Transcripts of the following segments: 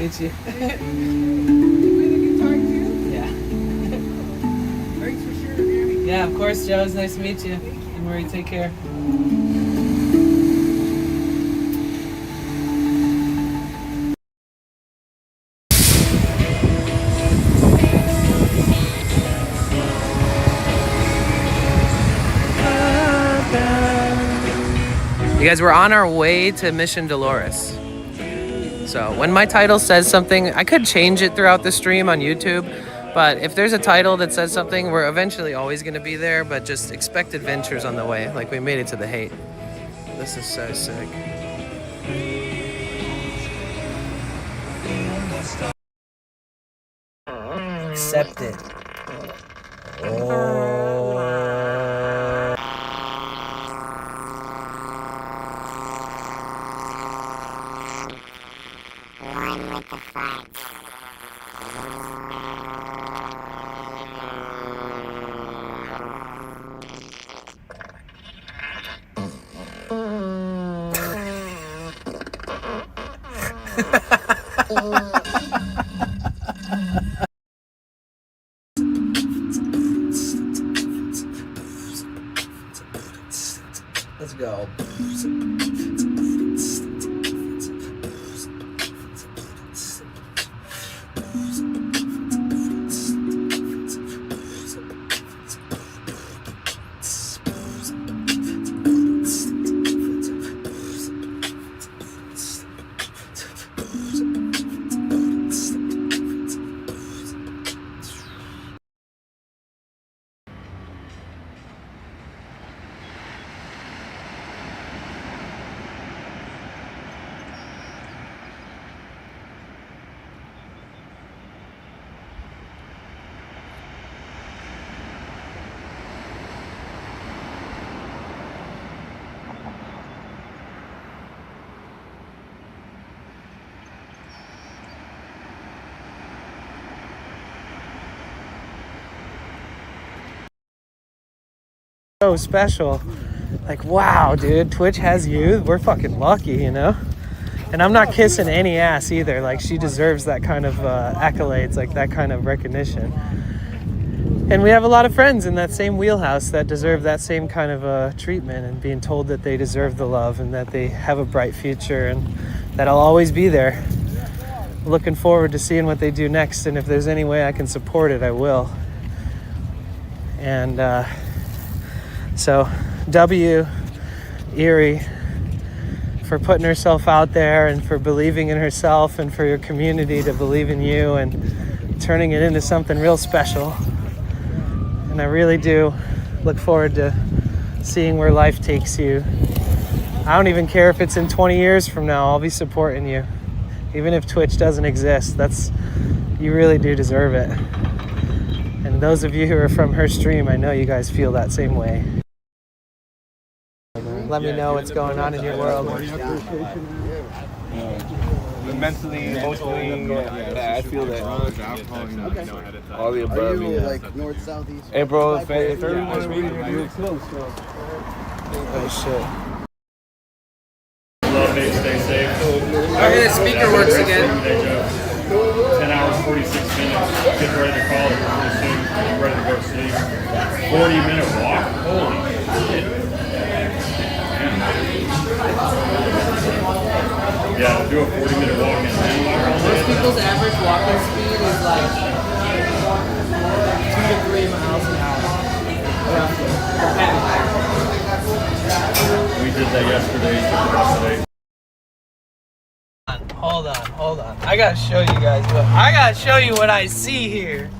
meet you. Yeah. Thanks for sharing, Danny. Yeah, of course, Joe. It's nice to meet you. And Marie, take care. You guys, we're on our way to Mission Dolores. So when my title says something, I could change it throughout the stream on YouTube, but if there's a title that says something, we're eventually always going to be there, but just expect adventures on the way. Like we made it to the Haight. This is so sick. Accept it. Oh. Let's go. So special. Like, wow, dude, Twitch has you. We're fucking lucky, you know? And I'm not kissing any ass either. Like, she deserves that kind of accolades, like that kind of recognition. And we have a lot of friends in that same wheelhouse that deserve that same kind of treatment, and being told that they deserve the love and that they have a bright future and that I'll always be there. Looking forward to seeing what they do next, and if there's any way I can support it, I will. And so, W. Erie for putting herself out there and for believing in herself, and for your community to believe in you and turning it into something real special. And I really do look forward to seeing where life takes you. I don't even care if it's in 20 years from now. I'll be supporting you. Even if Twitch doesn't exist, you really do deserve it. And those of you who are from her stream, I know you guys feel that same way. Let me know what's going on in your world. Mentally, emotionally, I feel that. All the above. Are you like north, south, east? Hey, bro, if everyone's reading, you're close, bro. Oh, shit. Love it, stay safe. Okay, the speaker works again. 10 hours, 46 minutes. Get ready to call it pretty soon. Get ready to go to sleep. 40-minute walk? Holy shit. Yeah, do a 40-minute walk in Denver. Most people's average walking speed is like 2 to 3 miles an hour. We did that yesterday. Hold on. I gotta show you guys what I see here.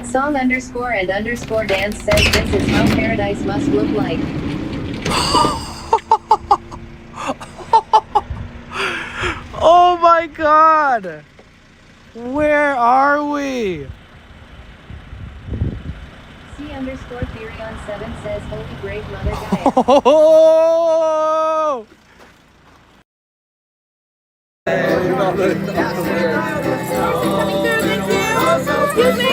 Song_and_dance says this is how paradise must look like. Oh my god! Where are we? C_Theory7 says holy brave mother Gaia. Oh! Excuse me?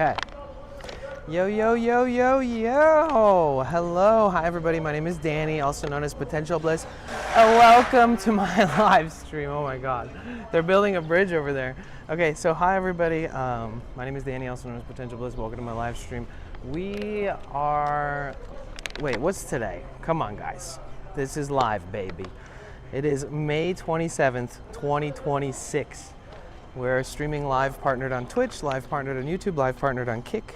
Okay. Yo, yo, yo, yo, yo. Hello. Hi, everybody. My name is Danny, also known as Potential Bliss. Welcome to my live stream. Oh, my God. They're building a bridge over there. Okay, so hi, everybody. My name is Danny, also known as Potential Bliss. Welcome to my live stream. We are... Wait, what's today? Come on, guys. This is live, baby. It is May 27th, 2026. We're streaming live, partnered on Twitch, live partnered on YouTube, live partnered on Kick.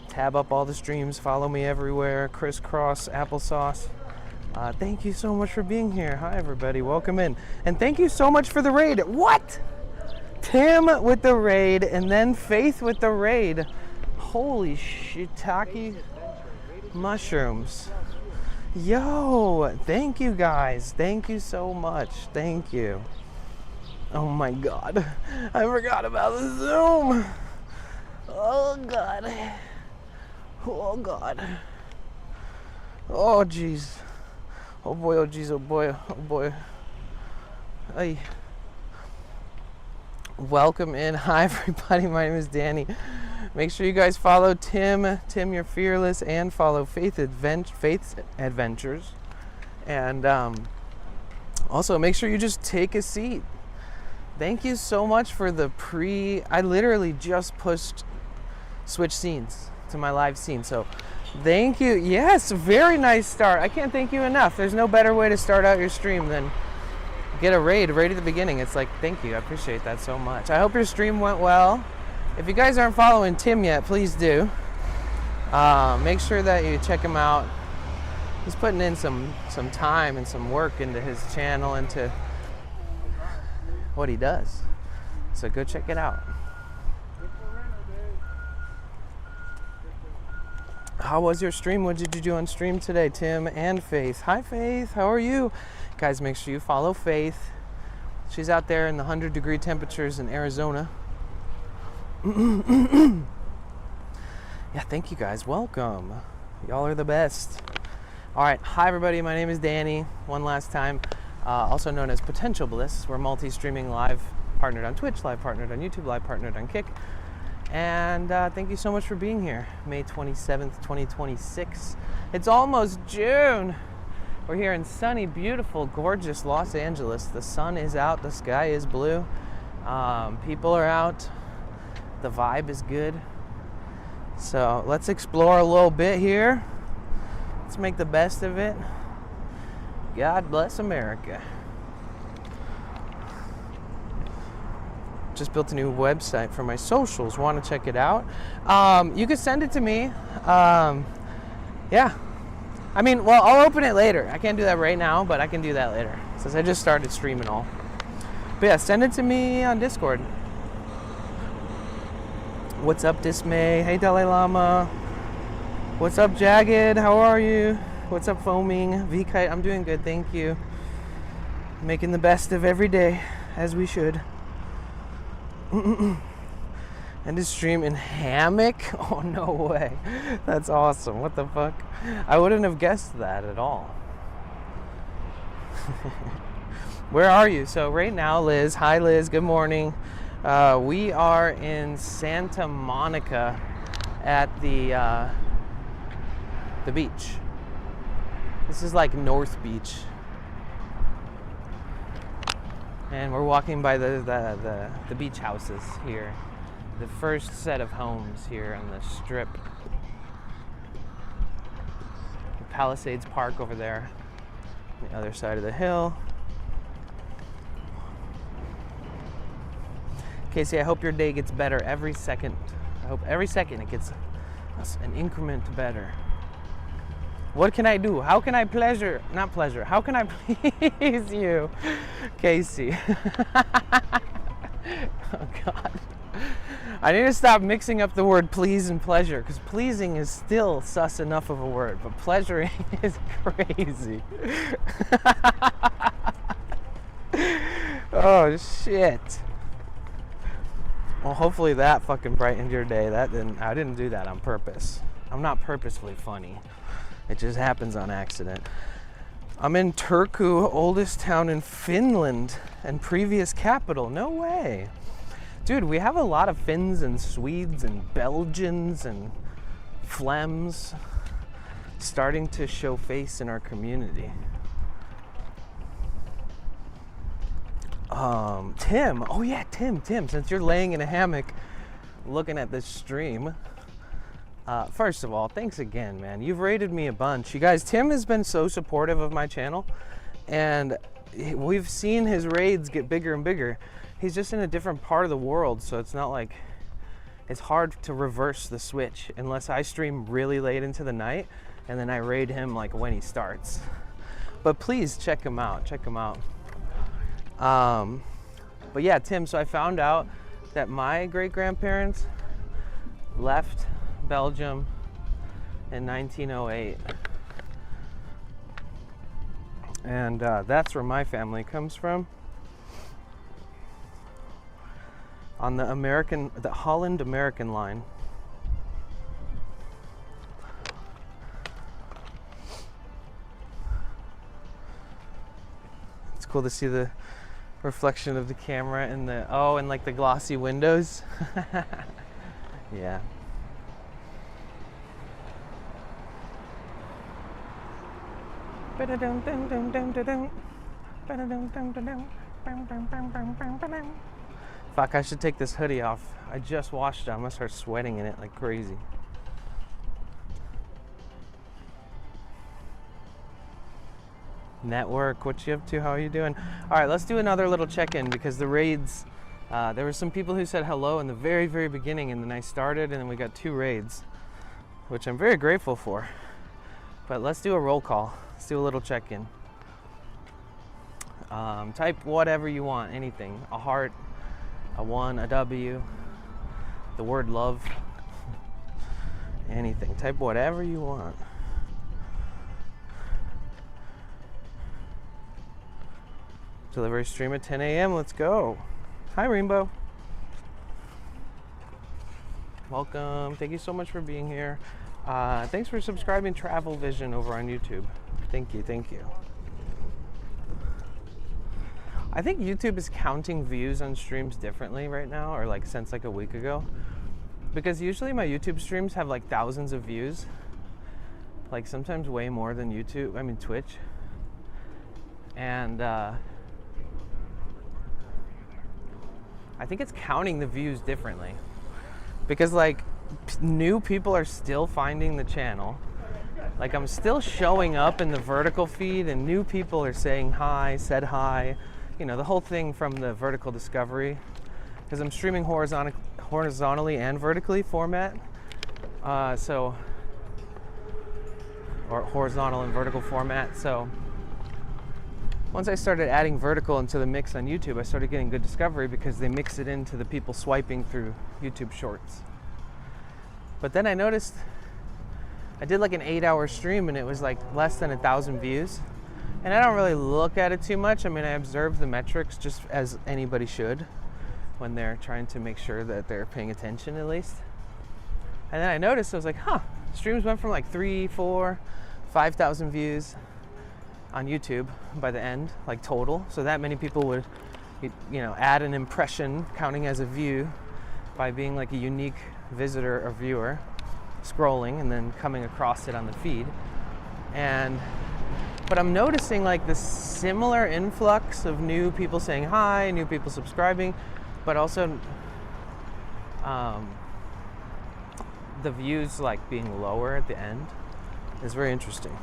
Tab up all the streams, follow me everywhere, crisscross, applesauce. Thank you so much for being here. Hi, everybody, welcome in. And thank you so much for the raid. What? Tim with the raid, and then Faith with the raid. Holy shiitake mushrooms. Yo, thank you guys. Thank you so much. Thank you. Oh my God. I forgot about the Zoom. Oh God. Oh God. Oh jeez. Oh boy, oh jeez, oh boy, oh boy. Hey. Welcome in. Hi everybody, my name is Danny. Make sure you guys follow Tim. Tim, you're fearless, and follow Faith's Adventures. And also make sure you just take a seat. Thank you so much for the I literally just pushed switch scenes to my live scene. So thank you. Yes, very nice start. I can't thank you enough. There's no better way to start out your stream than get a raid right at the beginning. It's like, thank you. I appreciate that so much. I hope your stream went well. If you guys aren't following Tim yet, please do. Make sure that you check him out. He's putting in some time and some work into his channel, into what he does. So go check it out. How was your stream? What did you do on stream today, Tim and Faith? Hi, Faith. How are you? Guys, make sure you follow Faith. She's out there in the 100-degree temperatures in Arizona. Yeah, thank you guys. Welcome. Y'all are the best. All right. Hi, everybody. My name is Danny. One last time. Also known as Potential Bliss. We're multi-streaming, live partnered on Twitch, live partnered on YouTube, live partnered on Kick. And thank you so much for being here. May 27th, 2026. It's almost June. We're here in sunny, beautiful, gorgeous Los Angeles. The sun is out. The sky is blue. People are out. The vibe is good. So let's explore a little bit here. Let's make the best of it. God bless America. Just built a new website for my socials. Want to check it out? You can send it to me. Yeah. I mean, well, I'll open it later. I can't do that right now, but I can do that later, since I just started streaming all. But yeah, send it to me on Discord. What's up, Dismay? Hey, Dalai Lama. What's up, Jagged? How are you? What's up, Foaming? V-Kite, I'm doing good, thank you. Making the best of every day, as we should. And to stream in hammock? Oh, no way. That's awesome. What the fuck? I wouldn't have guessed that at all. Where are you? So right now, Liz. Hi, Liz. Good morning. We are in Santa Monica at the beach. This is like North Beach. And we're walking by the beach houses here. The first set of homes here on the strip. The Palisades Park over there, on the other side of the hill. Casey, I hope your day gets better every second. I hope every second it gets an increment better. What can I do? How can I how can I please you? Casey. Oh God. I need to stop mixing up the word please and pleasure, because pleasing is still sus enough of a word, but pleasuring is crazy. Oh shit. Well, hopefully that fucking brightened your day. I didn't do that on purpose. I'm not purposefully funny. It just happens on accident. I'm in Turku, oldest town in Finland and previous capital. No way. Dude, we have a lot of Finns and Swedes and Belgians and Flems starting to show face in our community. Tim, oh yeah, Tim, since you're laying in a hammock looking at this stream, first of all, thanks again, man. You've rated me a bunch. You guys, Tim has been so supportive of my channel, and we've seen his raids get bigger and bigger. He's just in a different part of the world, so it's not like, it's hard to reverse the switch unless I stream really late into the night and then I raid him like when he starts. But please check him out, but yeah, Tim, so I found out that my great-grandparents left Belgium in 1908. And that's where my family comes from. On the Holland-American line. It's cool to see the reflection of the camera in the, and like the glossy windows. Yeah. Fuck, I should take this hoodie off. I just washed it. I'm gonna start sweating in it like crazy. Network, what you up to? How are you doing? All right, let's do another little check-in because the raids, there were some people who said hello in the very, very beginning, and then I started, and then we got 2 raids, which I'm very grateful for. But let's do a roll call. Let's do a little check-in. Type whatever you want, anything. A heart, a 1, a W, the word love, anything. Type whatever you want. Delivery stream at 10 a.m. Let's go. Hi, Rainbow. Welcome. Thank you so much for being here. Thanks for subscribing Travel Vision over on YouTube. Thank you. I think YouTube is counting views on streams differently right now, or like since like a week ago. Because usually my YouTube streams have like thousands of views. Like sometimes way more than Twitch. And I think it's counting the views differently because like new people are still finding the channel. Like I'm still showing up in the vertical feed and new people are saying hi, said hi, you know, the whole thing from the vertical discovery, because I'm streaming horizontally and vertically format. Or horizontal and vertical format. So once I started adding vertical into the mix on YouTube, I started getting good discovery because they mix it into the people swiping through YouTube Shorts. But then I noticed I did like an 8-hour stream and it was like less than 1,000 views. And I don't really look at it too much. I mean, I observe the metrics just as anybody should when they're trying to make sure that they're paying attention at least. And then I noticed, I was like, streams went from like 3, 4, 5,000 views on YouTube by the end, like total. So that many people would, add an impression counting as a view by being like a unique visitor or viewer scrolling and then coming across it on the feed. But I'm noticing like this similar influx of new people saying hi, new people subscribing, but also the views like being lower at the end is very interesting.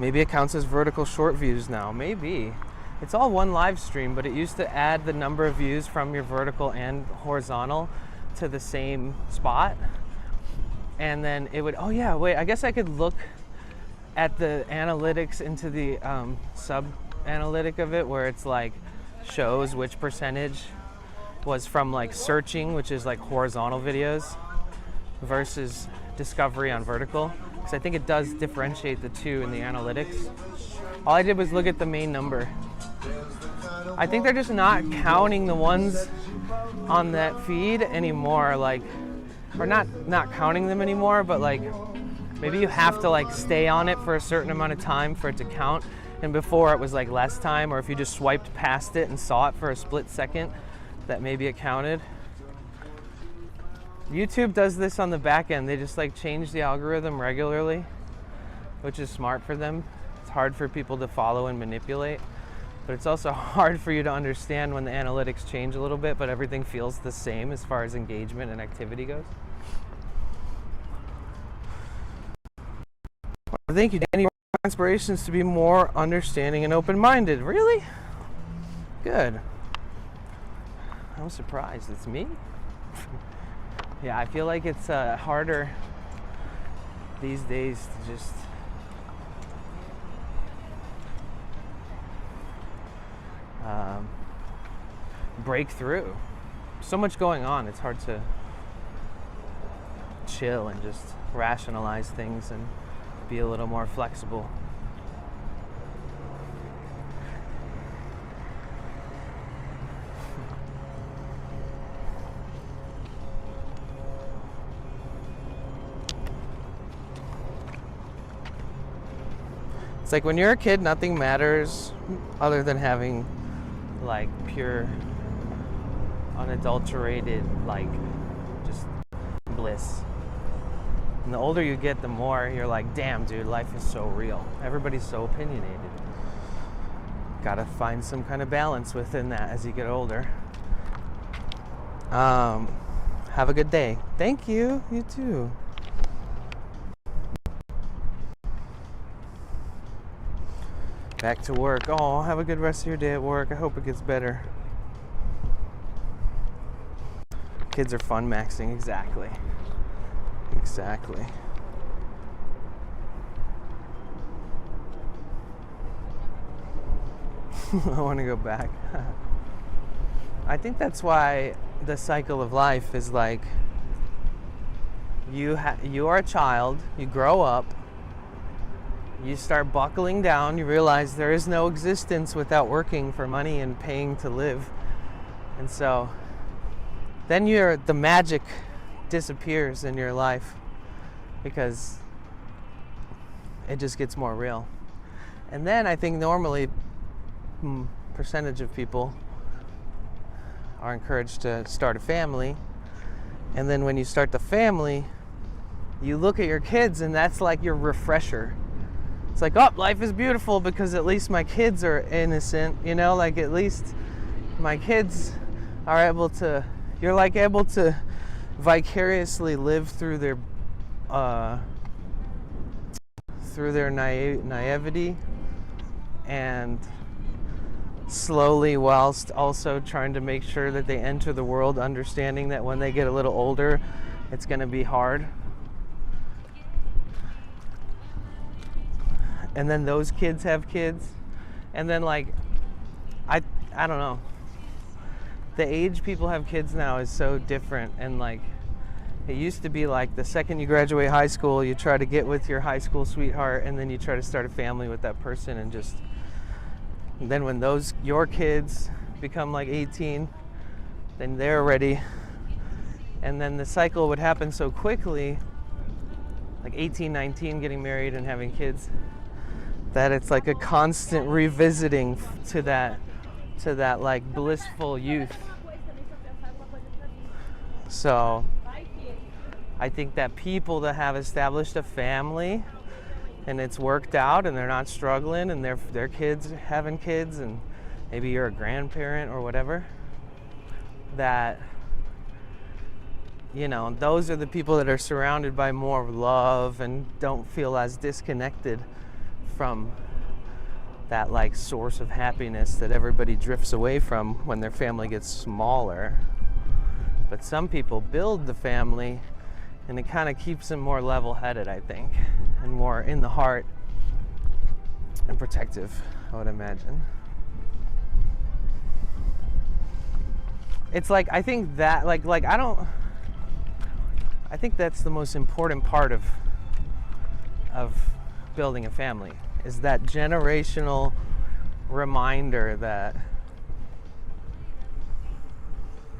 Maybe it counts as vertical short views now. Maybe. It's all one live stream, but it used to add the number of views from your vertical and horizontal to the same spot. And then it would, I guess I could look at the analytics into the sub-analytic of it, where it's like shows which percentage was from like searching, which is like horizontal videos, versus discovery on vertical. Because I think it does differentiate the two in the analytics. All I did was look at the main number. I think they're just not counting the ones on that feed anymore, or not counting them anymore, but like maybe you have to like stay on it for a certain amount of time for it to count. And before it was like less time, or if you just swiped past it and saw it for a split second, that maybe it counted. YouTube does this on the back end. They just like change the algorithm regularly, which is smart for them. It's hard for people to follow and manipulate, but it's also hard for you to understand when the analytics change a little bit, but everything feels the same as far as engagement and activity goes. Thank you, Danny. Inspirations to be more understanding and open-minded. Really? Good. I'm surprised. It's me? Yeah, I feel like it's harder these days to just break through. So much going on, it's hard to chill and just rationalize things and be a little more flexible. It's like when you're a kid, nothing matters other than having like pure, unadulterated, like just bliss. And the older you get, the more you're like, damn, dude, life is so real. Everybody's so opinionated. Gotta find some kind of balance within that as you get older. Have a good day. Thank you. You too. Back to work. Oh, have a good rest of your day at work. I hope it gets better. Kids are fun maxing. Exactly. Exactly. I want to go back. I think that's why the cycle of life is like you are a child, you grow up, you start buckling down, you realize there is no existence without working for money and paying to live. And so then the magic disappears in your life because it just gets more real. And then I think normally percentage of people are encouraged to start a family. And then when you start the family, you look at your kids and that's like your refresher. It's like, oh, life is beautiful because at least my kids are innocent, you know, like at least my kids are able to, you're like able to vicariously live through their naivety and slowly, whilst also trying to make sure that they enter the world understanding that when they get a little older, it's going to be hard. And then those kids have kids. And then like, I don't know. The age people have kids now is so different. And like, it used to be like the second you graduate high school, you try to get with your high school sweetheart and then you try to start a family with that person and just, and then when your kids become like 18, then they're ready. And then the cycle would happen so quickly, like 18, 19, getting married and having kids, that it's like a constant revisiting to that like blissful youth. So I think that people that have established a family and it's worked out and they're not struggling and their kids having kids and maybe you're a grandparent or whatever, that, you know, those are the people that are surrounded by more love and don't feel as disconnected from that like source of happiness that everybody drifts away from when their family gets smaller. But some people build the family and it kind of keeps them more level-headed, I think, and more in the heart and protective, I would imagine. It's like, I think that, I think that's the most important part of building a family, is that generational reminder that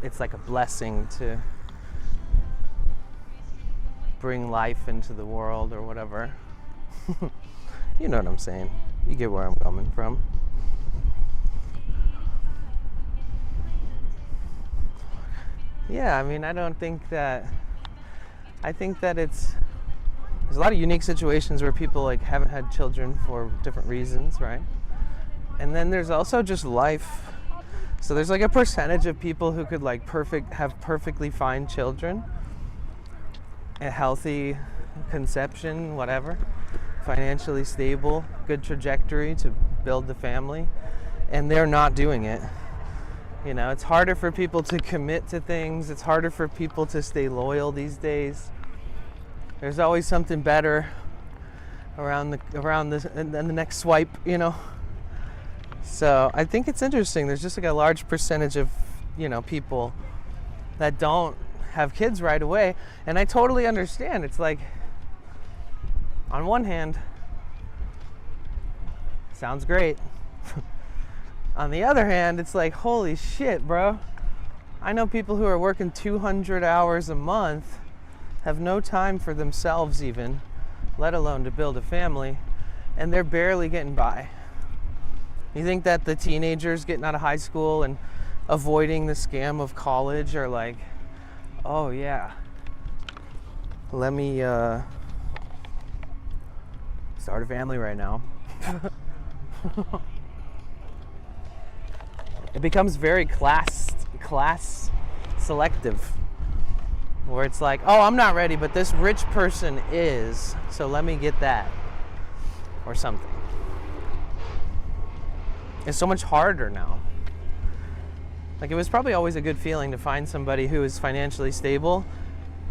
it's like a blessing to bring life into the world or whatever. You know what I'm saying. You get where I'm coming from. Yeah, I mean, I think that there's a lot of unique situations where people like haven't had children for different reasons, right? And then there's also just life. So there's like a percentage of people who could like have perfectly fine children, a healthy conception, whatever, financially stable, good trajectory to build the family, and they're not doing it. You know, it's harder for people to commit to things. It's harder for people to stay loyal these days. There's always something better around the next swipe, you know. So I think it's interesting. There's just like a large percentage of, you know, people that don't have kids right away, and I totally understand. It's like, on one hand, sounds great. On the other hand, it's like, holy shit, bro. I know people who are working 200 hours a month, have no time for themselves even, let alone to build a family, and they're barely getting by. You think that the teenagers getting out of high school and avoiding the scam of college are like, oh yeah, let me start a family right now. It becomes very class selective, where it's like, oh, I'm not ready, but this rich person is, so let me get that, or something. It's so much harder now. Like, it was probably always a good feeling to find somebody who is financially stable,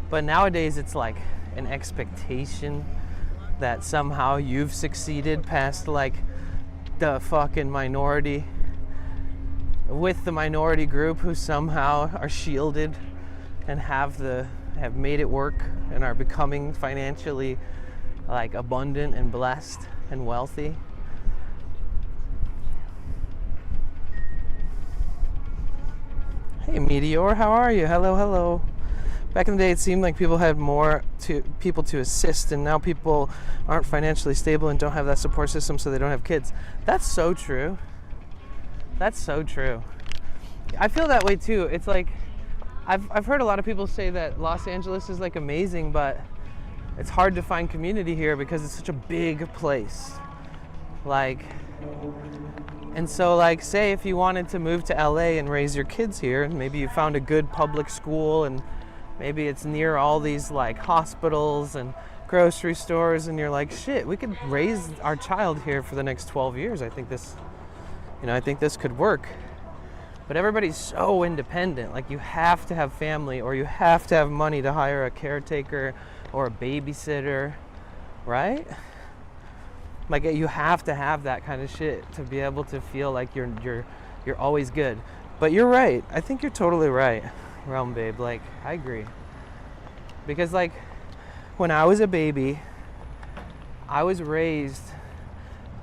but nowadays it's like an expectation that somehow you've succeeded past like the fucking minority, with the minority group who somehow are shielded and have made it work and are becoming financially like abundant and blessed and wealthy. Hey Meteor, how are you? Hello, hello. Back in the day, it seemed like people had more people to assist, and now people aren't financially stable and don't have that support system, so they don't have kids. That's so true. That's so true. I feel that way too. It's like, I've heard a lot of people say that Los Angeles is like amazing, but it's hard to find community here because it's such a big place. Like, and so like, say if you wanted to move to LA and raise your kids here, and maybe you found a good public school, and maybe it's near all these like hospitals and grocery stores, and you're like, shit, we could raise our child here for the next 12 years. I think this could work. But everybody's so independent. Like, you have to have family, or you have to have money to hire a caretaker or a babysitter, right? Like, you have to have that kind of shit to be able to feel like you're always good. But you're right. I think you're totally right, Realm Babe. Like, I agree. Because like, when I was a baby, I was raised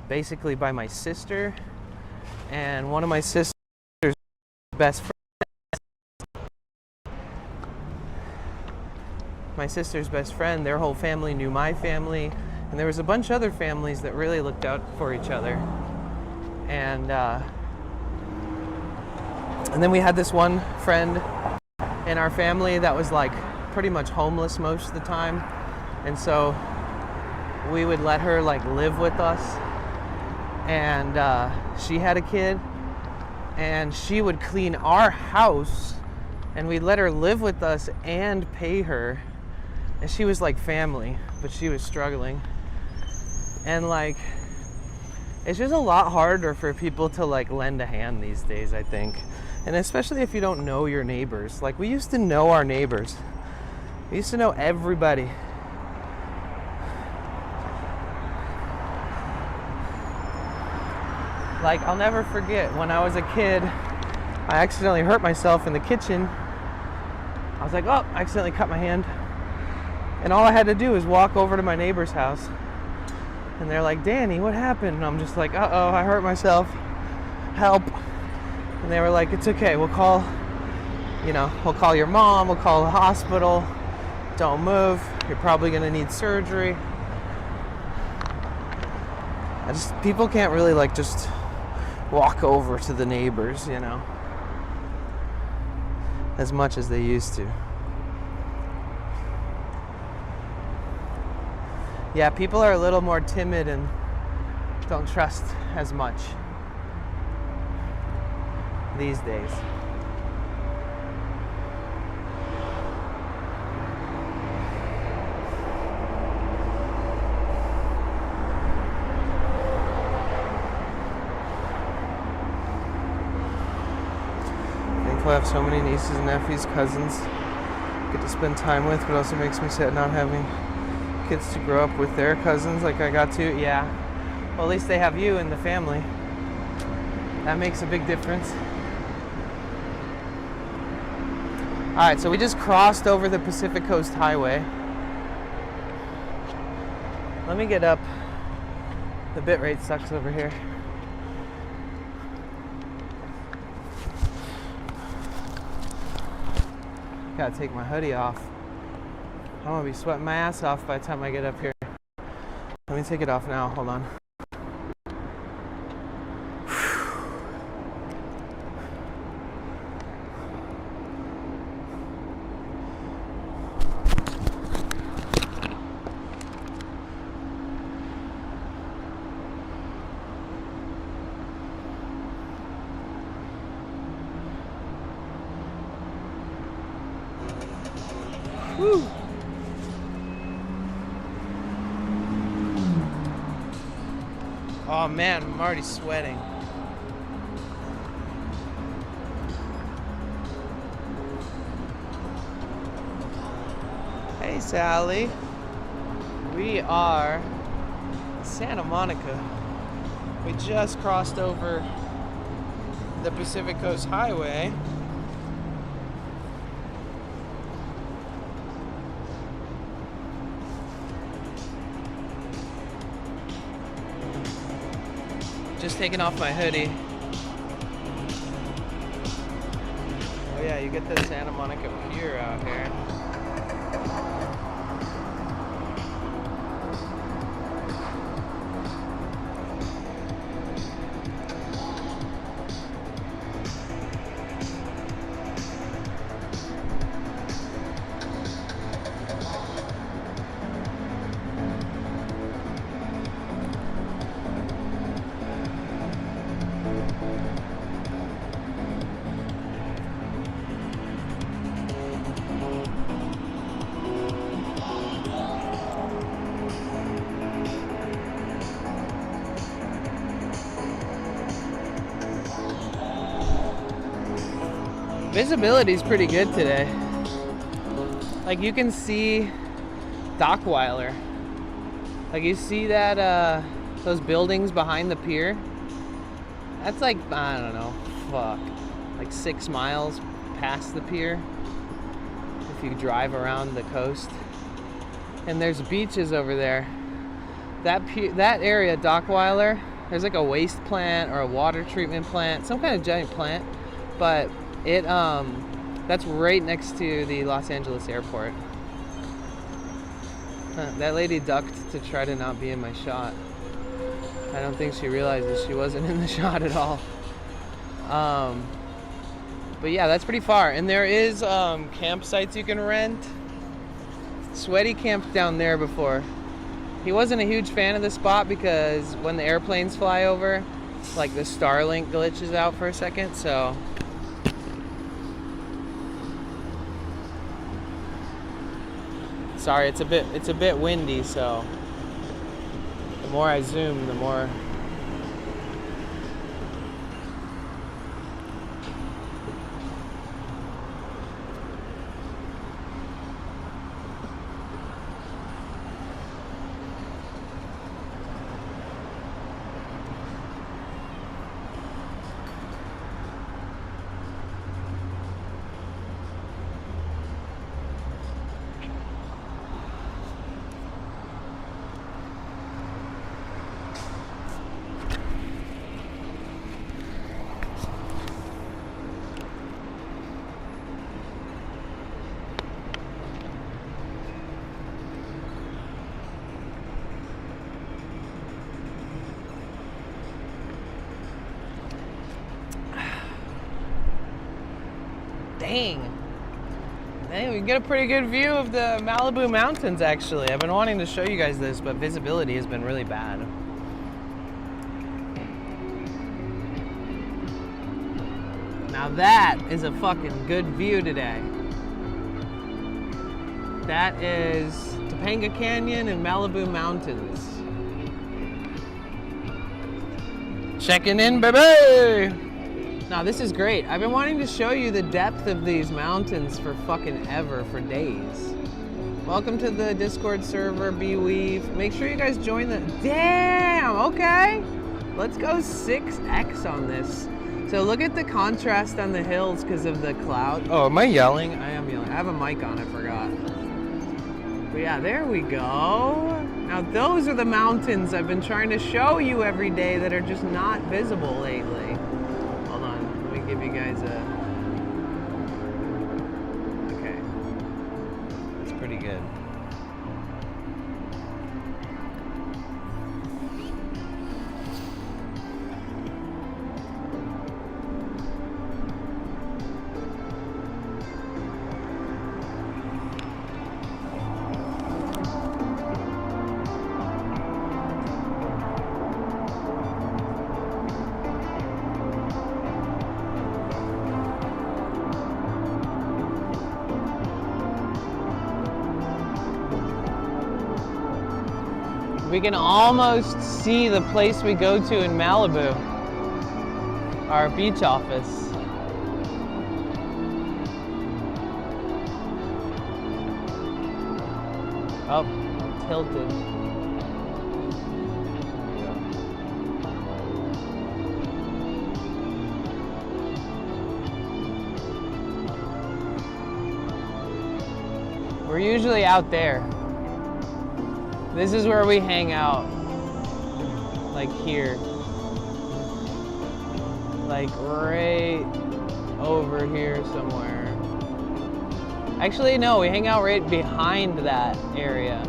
basically by my sister and one of my sister's best friends. My sister's best friend, their whole family knew my family, and there was a bunch of other families that really looked out for each other. And then we had this one friend in our family that was like pretty much homeless most of the time, and so we would let her like live with us. And she had a kid, and she would clean our house, and we'd let her live with us and pay her. And she was like family, but she was struggling. And like, it's just a lot harder for people to like lend a hand these days, I think. And especially if you don't know your neighbors. Like, we used to know our neighbors. We used to know everybody. Like, I'll never forget when I was a kid, I accidentally hurt myself in the kitchen. I was like, oh, I accidentally cut my hand. And all I had to do was walk over to my neighbor's house. And they're like, Danny, what happened? And I'm just like, uh-oh, I hurt myself. Help. And they were like, it's okay, we'll call your mom, we'll call the hospital. Don't move, you're probably gonna need surgery. People can't really like just walk over to the neighbors, you know, as much as they used to. Yeah, people are a little more timid and don't trust as much these days. I have so many nieces and nephews, cousins, get to spend time with, but also makes me sad not having kids to grow up with their cousins like I got to. Yeah, well, at least they have you in the family. That makes a big difference. All right, so we just crossed over the Pacific Coast Highway. Let me get up. The bitrate sucks over here. Gotta take my hoodie off. I'm gonna be sweating my ass off by the time I get up here. Let me take it off now, hold on. Whew. Oh man, I'm already sweating. Hey Sally. We are Santa Monica. We just crossed over the Pacific Coast Highway. Just taking off my hoodie. Oh yeah, you get the Santa Monica Pier out here. Visibility is pretty good today. Like you can see Dockweiler. Like you see that those buildings behind the pier. That's like, I don't know, like 6 miles past the pier if you drive around the coast. And there's beaches over there. That area, Dockweiler, there's like a waste plant or a water treatment plant, some kind of giant plant, but that's right next to the Los Angeles airport. That lady ducked to try to not be in my shot. I don't think she realizes she wasn't in the shot at all. But yeah, that's pretty far. And there is campsites you can rent. Sweaty camped down there before. He wasn't a huge fan of the spot because when the airplanes fly over, like the Starlink glitches out for a second, so. Sorry, it's a bit windy, so the more I zoom, the more Dang. Dang, we get a pretty good view of the Malibu Mountains, actually. I've been wanting to show you guys this, but visibility has been really bad. Now that is a fucking good view today. That is Topanga Canyon and Malibu Mountains. Checking in, baby! Now this is great. I've been wanting to show you the depth of these mountains for fucking ever, for days. Welcome to the Discord server, BWeave. Make sure you guys join the... Damn, okay. Let's go 6x on this. So look at the contrast on the hills because of the cloud. Oh, am I yelling? I am yelling. I have a mic on, I forgot. But yeah, there we go. Now those are the mountains I've been trying to show you every day that are just not visible lately. Hold on, let me give you guys a... Okay. That's pretty good. We can almost see the place we go to in Malibu, our beach office. Oh, tilted. We're usually out there. This is where we hang out, like here. Like right over here somewhere. Actually, no, we hang out right behind that area.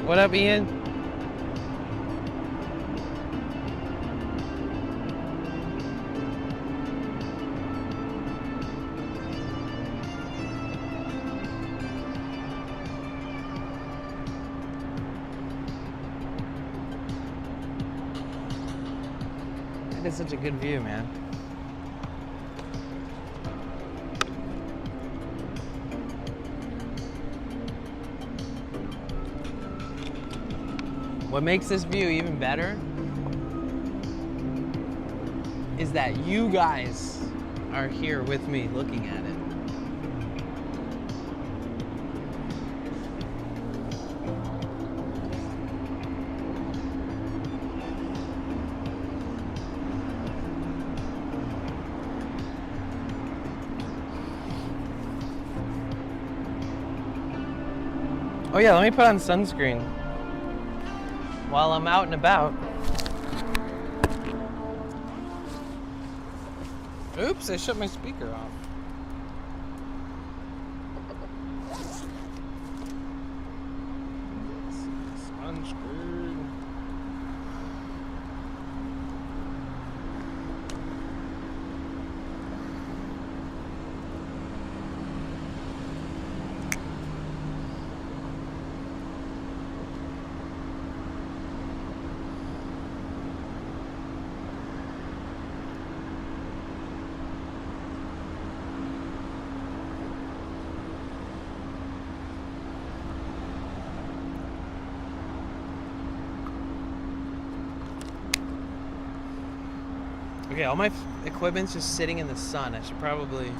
What up, Ian? That is such a good view, man. What makes this view even better is that you guys are here with me looking at it. Oh yeah, let me put on sunscreen while I'm out and about. Oops, I shut my speaker off. Sunscreen. Okay, all my equipment's just sitting in the sun. I should probably.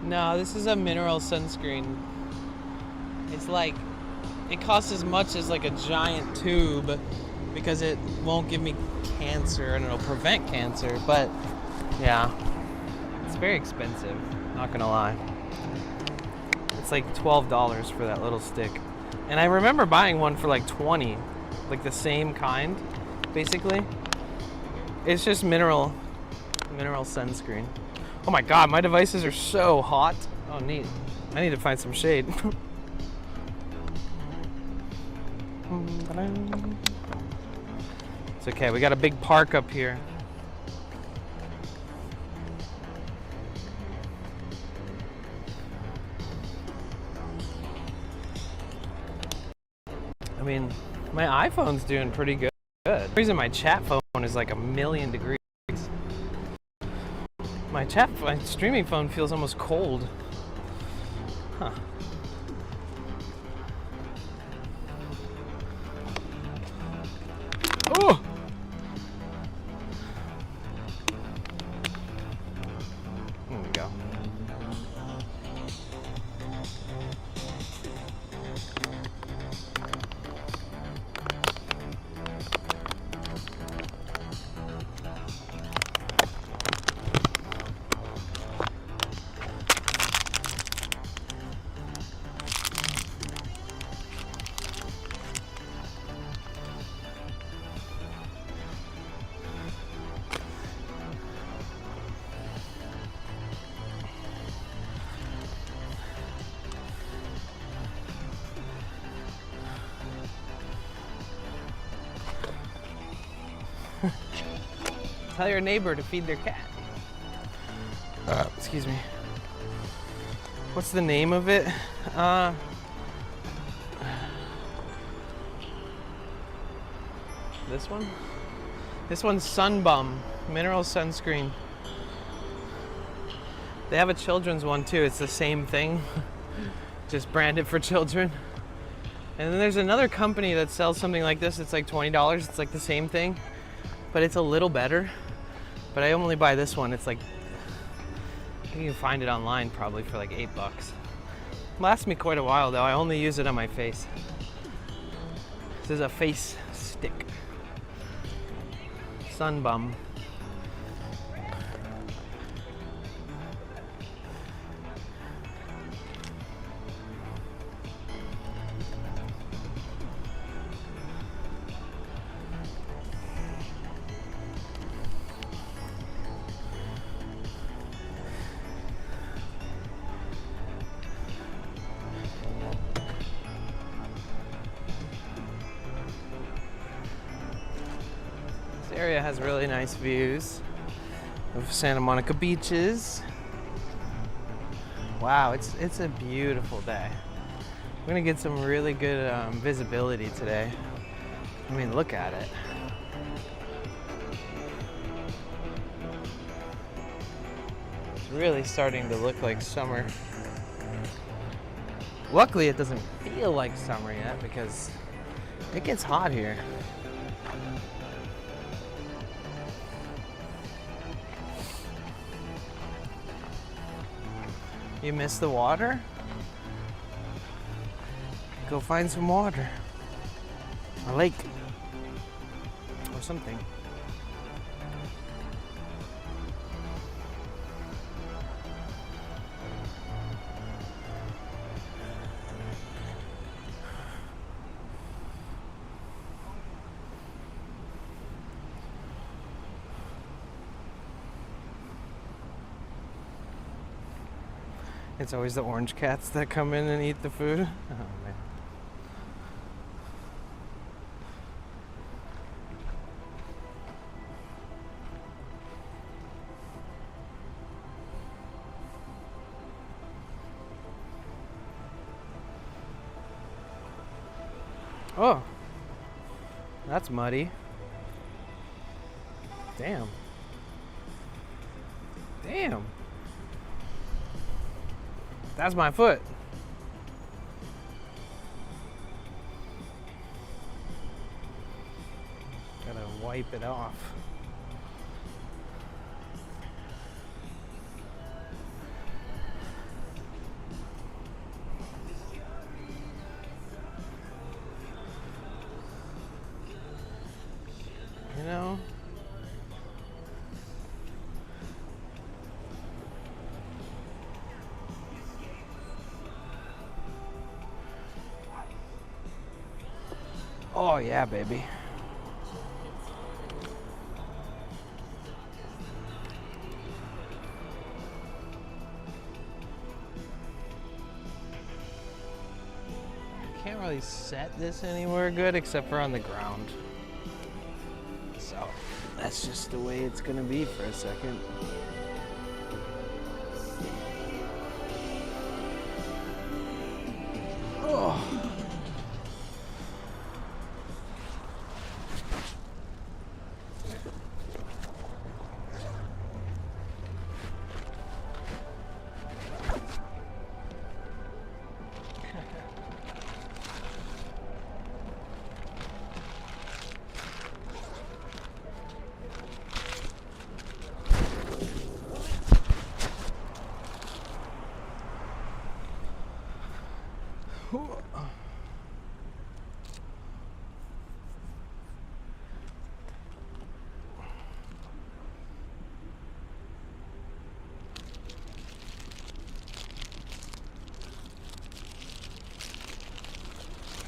No, this is a mineral sunscreen. It's like, it costs as much as like a giant tube because it won't give me cancer and it'll prevent cancer. But yeah, it's very expensive, not gonna lie. It's like $12 for that little stick. And I remember buying one for like 20, like the same kind, basically. It's just mineral sunscreen. Oh my God, my devices are so hot. Oh, neat. I need to find some shade. It's okay, we got a big park up here. I mean, my iPhone's doing pretty good. The reason my chat phone is like 1,000,000 degrees. My streaming phone feels almost cold. Huh. Oh! There we go. Tell your neighbor to feed their cat. Excuse me. What's the name of it? This one? This one's Sunbum, mineral sunscreen. They have a children's one too. It's the same thing, just branded for children. And then there's another company that sells something like this. It's like $20. It's like the same thing, but it's a little better. But I only buy this one. It's like, you can find it online probably for like $8. Lasts me quite a while though. I only use it on my face. This is a face stick. Sunbum. This area has really nice views of Santa Monica beaches. Wow, it's a beautiful day. We're gonna get some really good visibility today. I mean, look at it. It's really starting to look like summer. Luckily, it doesn't feel like summer yet because it gets hot here. You miss the water? Go find some water. A lake. Or something. It's always the orange cats that come in and eat the food. Oh man. Oh, that's muddy. Damn. Damn. That's my foot. Gotta wipe it off. know? Oh yeah, baby. Can't really set this anywhere good except for on the ground. So that's just the way it's gonna be for a second. Oh.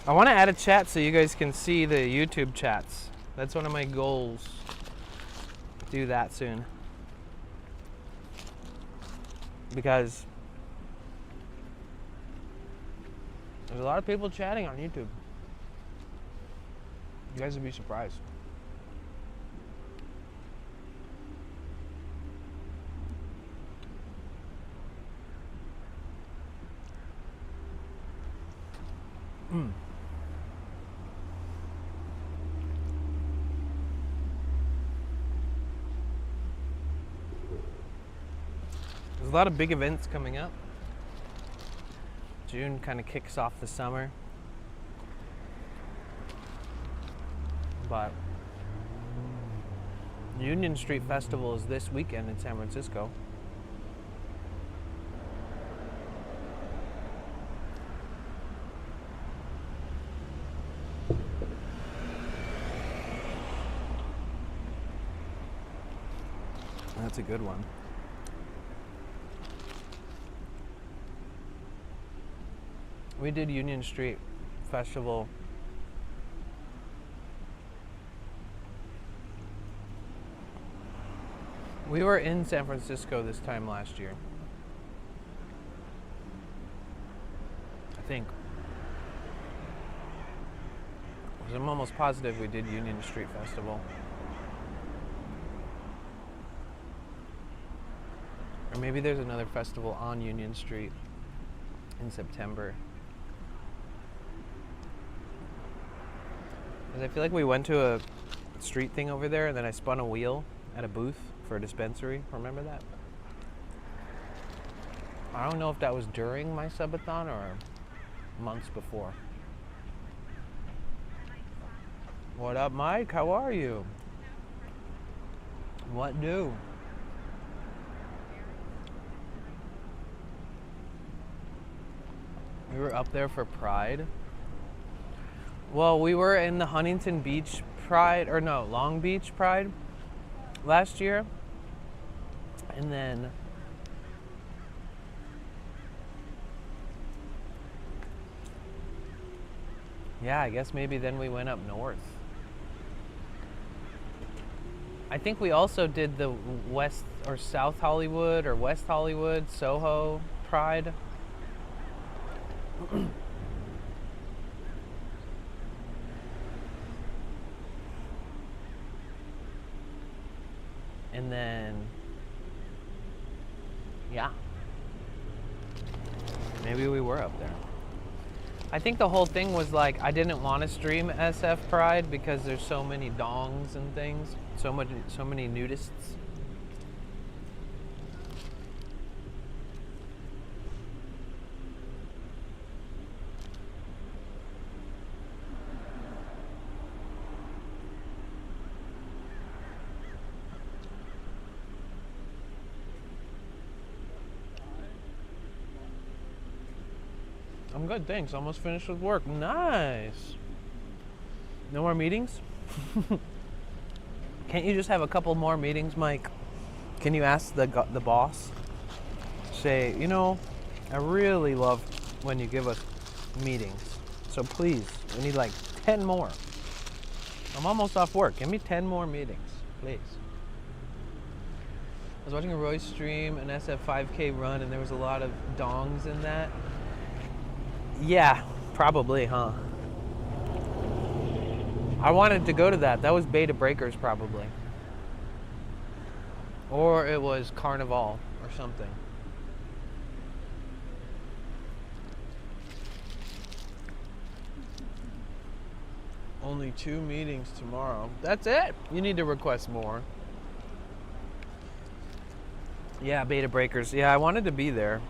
I want to add a chat so you guys can see the YouTube chats. That's one of my goals. Do that soon. Because there's a lot of people chatting on YouTube. You guys would be surprised. There's a lot of big events coming up. June kind of kicks off the summer. But Union Street Festival is this weekend in San Francisco. That's a good one. We did Union Street Festival we were in San Francisco this time last year. I think. 'Cause I'm almost positive we did Union Street Festival. Or maybe there's another festival on Union Street in September. Because I feel like we went to a street thing over there and then I spun a wheel at a booth for a dispensary. Remember that? I don't know if that was during my subathon or months before. What up, Mike? How are you? What do? We were up there for Pride. Well, we were in the Huntington Beach Pride, or no, Long Beach Pride last year. And then yeah, I guess maybe then we went up north. I think we also did the West or South Hollywood or West Hollywood, Soho Pride. And then, yeah, maybe we were up there. I think the whole thing was like, I didn't want to stream SF Pride because there's so many dongs and things, so many nudists. I'm good, thanks. Almost finished with work. Nice. No more meetings? Can't you just have a couple more meetings, Mike? Can you ask the boss? Say, you know, I really love when you give us meetings. So please, we need like 10 more. I'm almost off work. Give me 10 more meetings, please. I was watching a Roy stream, an SF5K run, and there was a lot of dongs in that. Yeah, probably, huh? I wanted to go to that. That was Beta Breakers, probably. Or it was Carnival or something. Only 2 meetings tomorrow. That's it. You need to request more. Yeah, Beta Breakers. Yeah, I wanted to be there.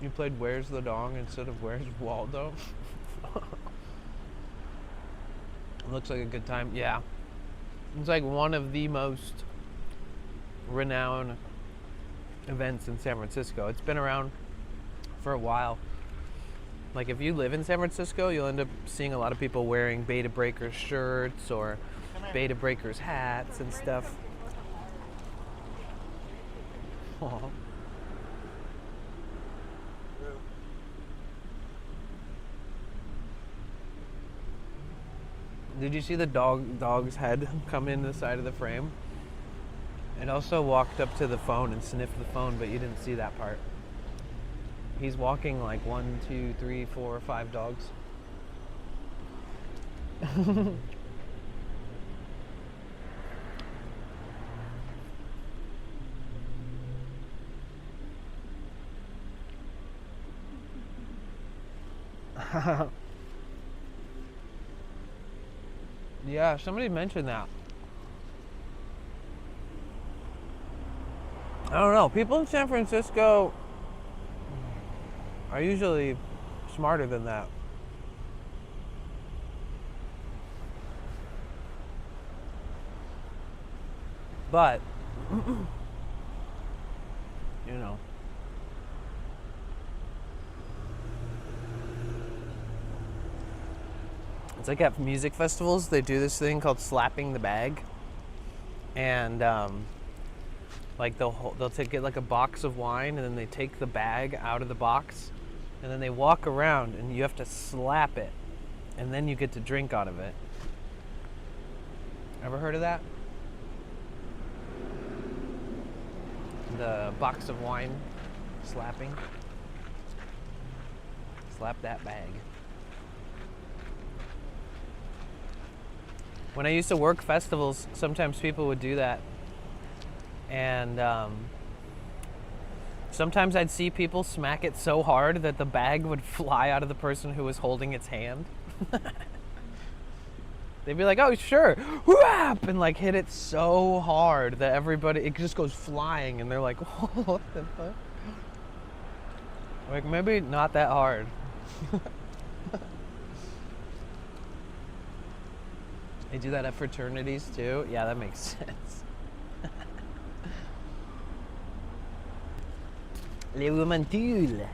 You played Where's the Dong instead of Where's Waldo? Looks like a good time. Yeah. It's like one of the most renowned events in San Francisco. It's been around for a while. Like if you live in San Francisco, you'll end up seeing a lot of people wearing Beta Breakers shirts or Beta Breakers hats and stuff. Aww. Did you see the dog's head come in the side of the frame? It also walked up to the phone and sniffed the phone, but you didn't see that part. He's walking like 1, 2, 3, 4, 5 dogs. Yeah, somebody mentioned that. I don't know. People in San Francisco are usually smarter than that. But, you know. It's like at music festivals, they do this thing called slapping the bag. And, like they'll get like a box of wine and then they take the bag out of the box and then they walk around and you have to slap it and then you get to drink out of it. Ever heard of that? The box of wine slapping. Slap that bag. When I used to work festivals, sometimes people would do that. And sometimes I'd see people smack it so hard that the bag would fly out of the person who was holding its hand. They'd be like, oh, sure, whoop, and like hit it so hard that everybody, it just goes flying, and they're like, what the fuck? Like, maybe not that hard. They do that at fraternities too? Yeah, that makes sense. Les romantules.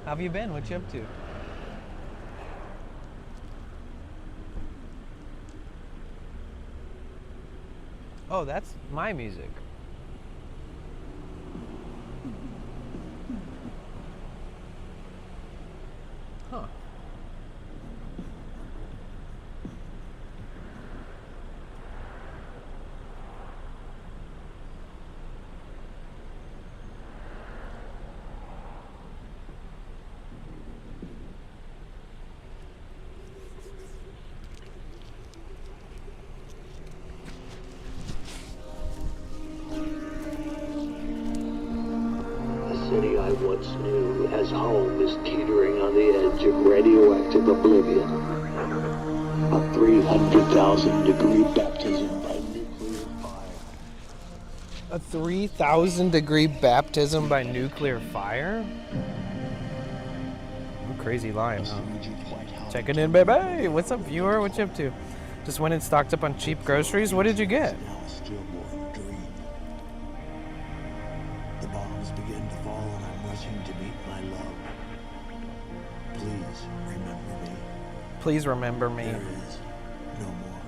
How have you been? What you up to? Oh, that's my music. Huh. City I once knew as home is teetering on the edge of radioactive oblivion. A 300,000 degree baptism by nuclear fire. A 3,000 degree baptism by nuclear fire? Crazy line, huh? Checking in, baby. What's up, viewer? What you up to? Just went and stocked up on cheap groceries. What did you get? The bombs shadows begin to fall and I'm rushing to meet my love. Please remember me. Please remember me. There is no more.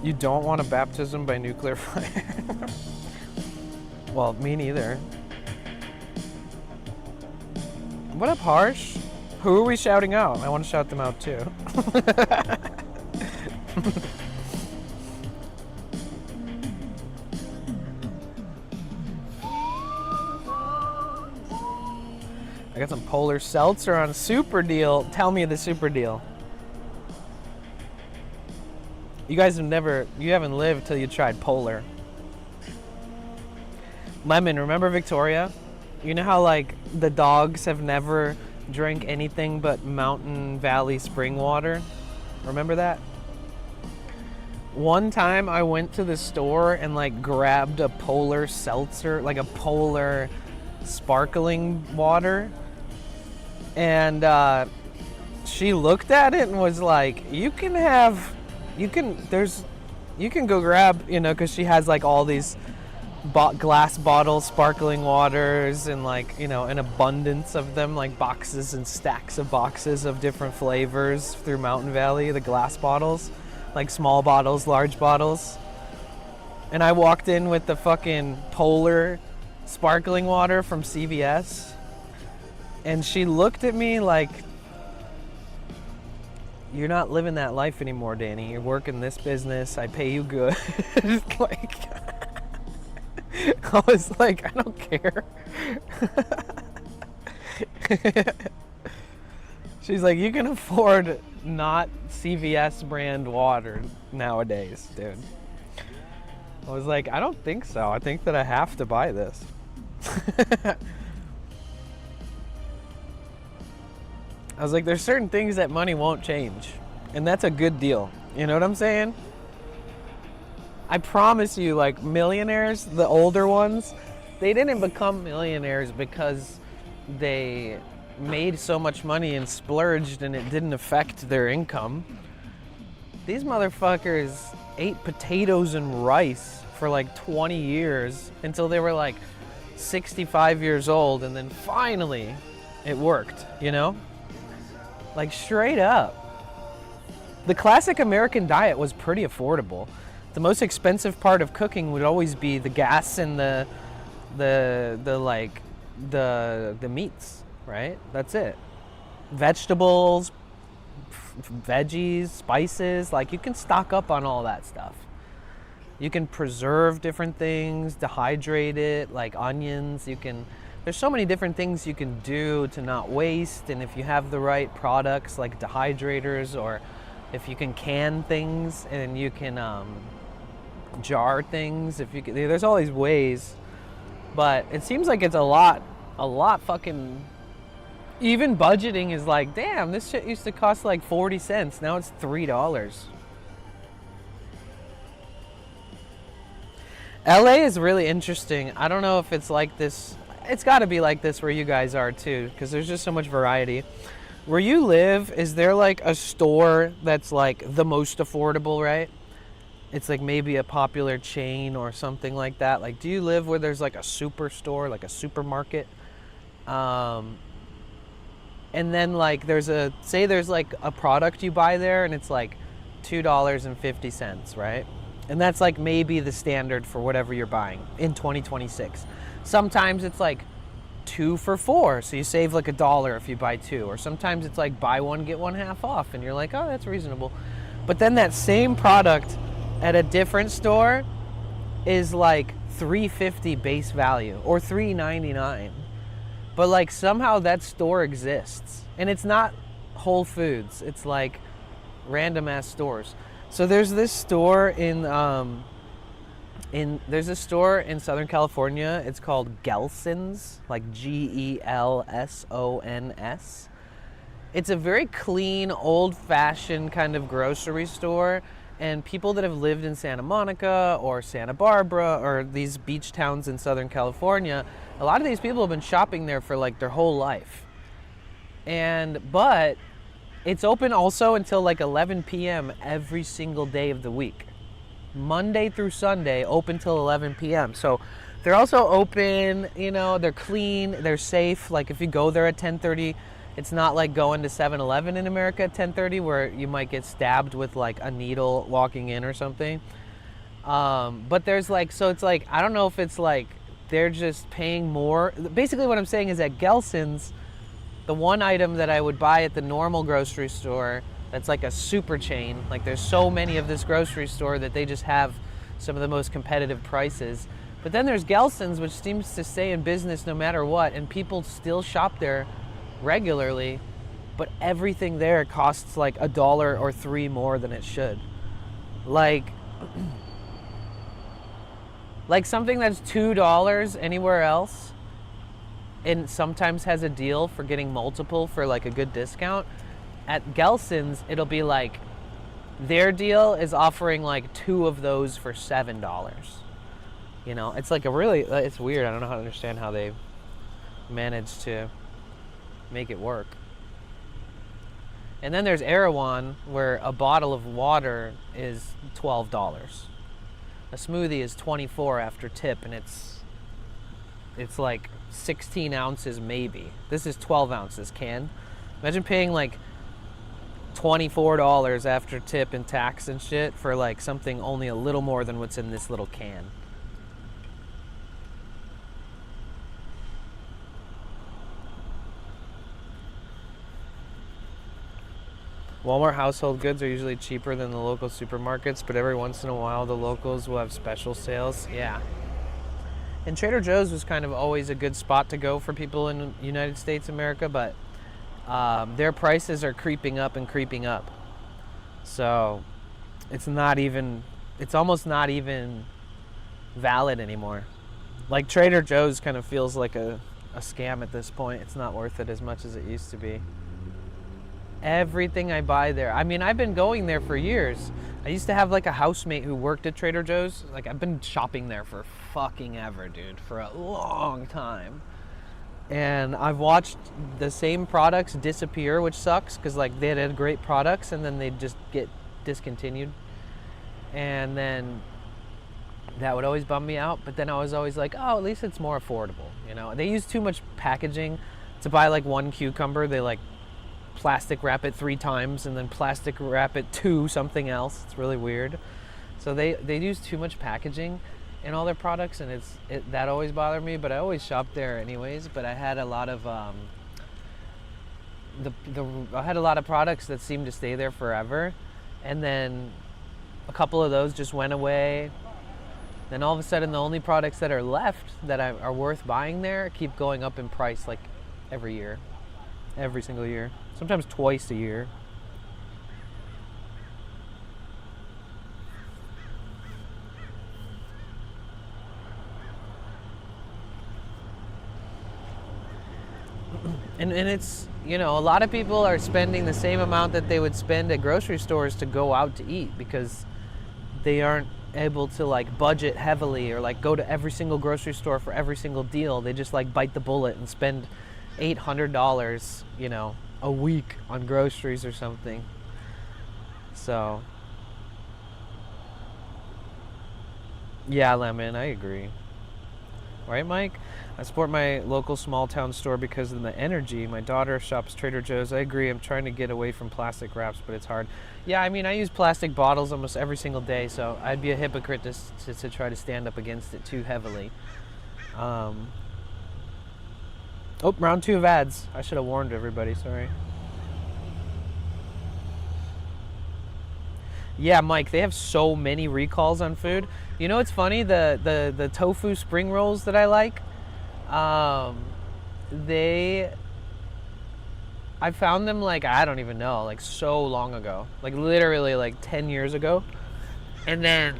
You don't want a baptism by nuclear fire? Well, me neither. What up, Harsh? Who are we shouting out? I want to shout them out too. I got some Polar Seltzer on super deal. Tell me the super deal. You guys you haven't lived till you tried Polar. Lemon, remember Victoria? You know how like the dogs have never drank anything but Mountain Valley spring water? Remember that? One time I went to the store and like grabbed a Polar Seltzer, like a Polar sparkling water. And she looked at it and was like, you can go grab, you know, because she has like all these glass bottle sparkling waters and like, you know, an abundance of them, like boxes and stacks of boxes of different flavors through Mountain Valley, the glass bottles, like small bottles, large bottles. And I walked in with the fucking Polar sparkling water from CVS. And she looked at me like, you're not living that life anymore, Danny. You're working this business. I pay you good. Like, I was like, I don't care. She's like, you can afford not CVS brand water nowadays, dude. I was like, I don't think so. I think that I have to buy this. I was like, there's certain things that money won't change. And that's a good deal. You know what I'm saying? I promise you, like, millionaires, the older ones, they didn't become millionaires because they made so much money and splurged and it didn't affect their income. These motherfuckers ate potatoes and rice for like 20 years until they were like 65 years old, and then finally it worked, you know? Like, straight up. The classic American diet was pretty affordable. The most expensive part of cooking would always be the gas and the meats, right? That's it. Vegetables, veggies, spices, like you can stock up on all that stuff. You can preserve different things, dehydrate it, like onions. There's so many different things you can do to not waste, and if you have the right products like dehydrators, or if you can can things and you can jar things, there's all these ways. But it seems like it's a lot fucking, even budgeting is like, damn, this shit used to cost like 40 cents, now it's $3. LA is really interesting. I don't know if it's like this. It's got to be like this where you guys are too, because there's just so much variety. Where you live, is there like a store that's like the most affordable, right? It's like maybe a popular chain or something like that. Like, do you live where there's like a superstore, like a supermarket? And then like there's like a product you buy there and it's like $2.50, right? And that's like maybe the standard for whatever you're buying in 2026. Sometimes it's like 2 for $4, so you save like $1 if you buy 2. Or sometimes it's like buy one, get one half off, and you're like, oh, that's reasonable. But then that same product at a different store is like $3.50 base value or $3.99. But like somehow that store exists. And it's not Whole Foods, it's like random ass stores. So there's this store there's a store in Southern California. It's called Gelson's, like Gelsons. It's a very clean, old-fashioned kind of grocery store, and people that have lived in Santa Monica or Santa Barbara or these beach towns in Southern California, a lot of these people have been shopping there for like their whole life. But it's open also until like 11 p.m. every single day of the week. Monday through Sunday, open till 11 p.m. So they're also open, you know, they're clean, they're safe. Like if you go there at 10:30, it's not like going to 7-Eleven in America at 10:30 where you might get stabbed with like a needle walking in or something. But there's like, so it's like, I don't know if it's like they're just paying more. Basically what I'm saying is at Gelson's, the one item that I would buy at the normal grocery store that's like a super chain, like there's so many of this grocery store that they just have some of the most competitive prices. But then there's Gelson's, which seems to stay in business no matter what, and people still shop there regularly, but everything there costs like $1 or $3 more than it should. Like something that's $2 anywhere else and sometimes has a deal for getting multiple for like a good discount, at Gelson's it'll be like their deal is offering like 2 of those for $7. You know, it's like a really, it's weird. I don't know how to understand how they managed to make it work. And then there's Erewhon, where a bottle of water is $12. A smoothie is $24 after tip, and it's like 16 ounces maybe. This is 12 ounces can. Imagine paying like $24 after tip and tax and shit for like something only a little more than what's in this little can. Walmart household goods are usually cheaper than the local supermarkets, but every once in a while the locals will have special sales. Yeah. And Trader Joe's was kind of always a good spot to go for people in the United States, America, but their prices are creeping up and creeping up. So it's almost not even valid anymore. Like Trader Joe's kind of feels like a scam at this point. It's not worth it as much as it used to be. Everything I buy there. I mean, I've been going there for years. I used to have like a housemate who worked at Trader Joe's. Like I've been shopping there for fucking ever, dude, for a long time. And I've watched the same products disappear, which sucks because like they had great products and then they'd just get discontinued. And then that would always bum me out. But then I was always like, oh, at least it's more affordable. You know, they use too much packaging. To buy like one cucumber, they like plastic wrap it 3 times and then plastic wrap it 2 something else. It's really weird. So they use too much packaging in all their products, and that always bothered me. But I always shop there anyways. But I had a lot of I had a lot of products that seemed to stay there forever, and then a couple of those just went away. Then all of a sudden, the only products that are left that are worth buying there keep going up in price like every year, every single year. Sometimes twice a year. And it's, you know, a lot of people are spending the same amount that they would spend at grocery stores to go out to eat because they aren't able to like budget heavily or like go to every single grocery store for every single deal. They just like bite the bullet and spend $800, you know, a week on groceries or something. So yeah, Lemon, I agree. Right, Mike? I support my local small town store because of the energy. My daughter shops Trader Joe's. I agree. I'm trying to get away from plastic wraps, but it's hard. Yeah, I mean, I use plastic bottles almost every single day, so I'd be a hypocrite to try to stand up against it too heavily. Oh, round 2 of ads. I should have warned everybody, sorry. Yeah, Mike, they have so many recalls on food. You know what's funny? The tofu spring rolls that I like, I found them like, I don't even know, like so long ago. Like literally like 10 years ago. And then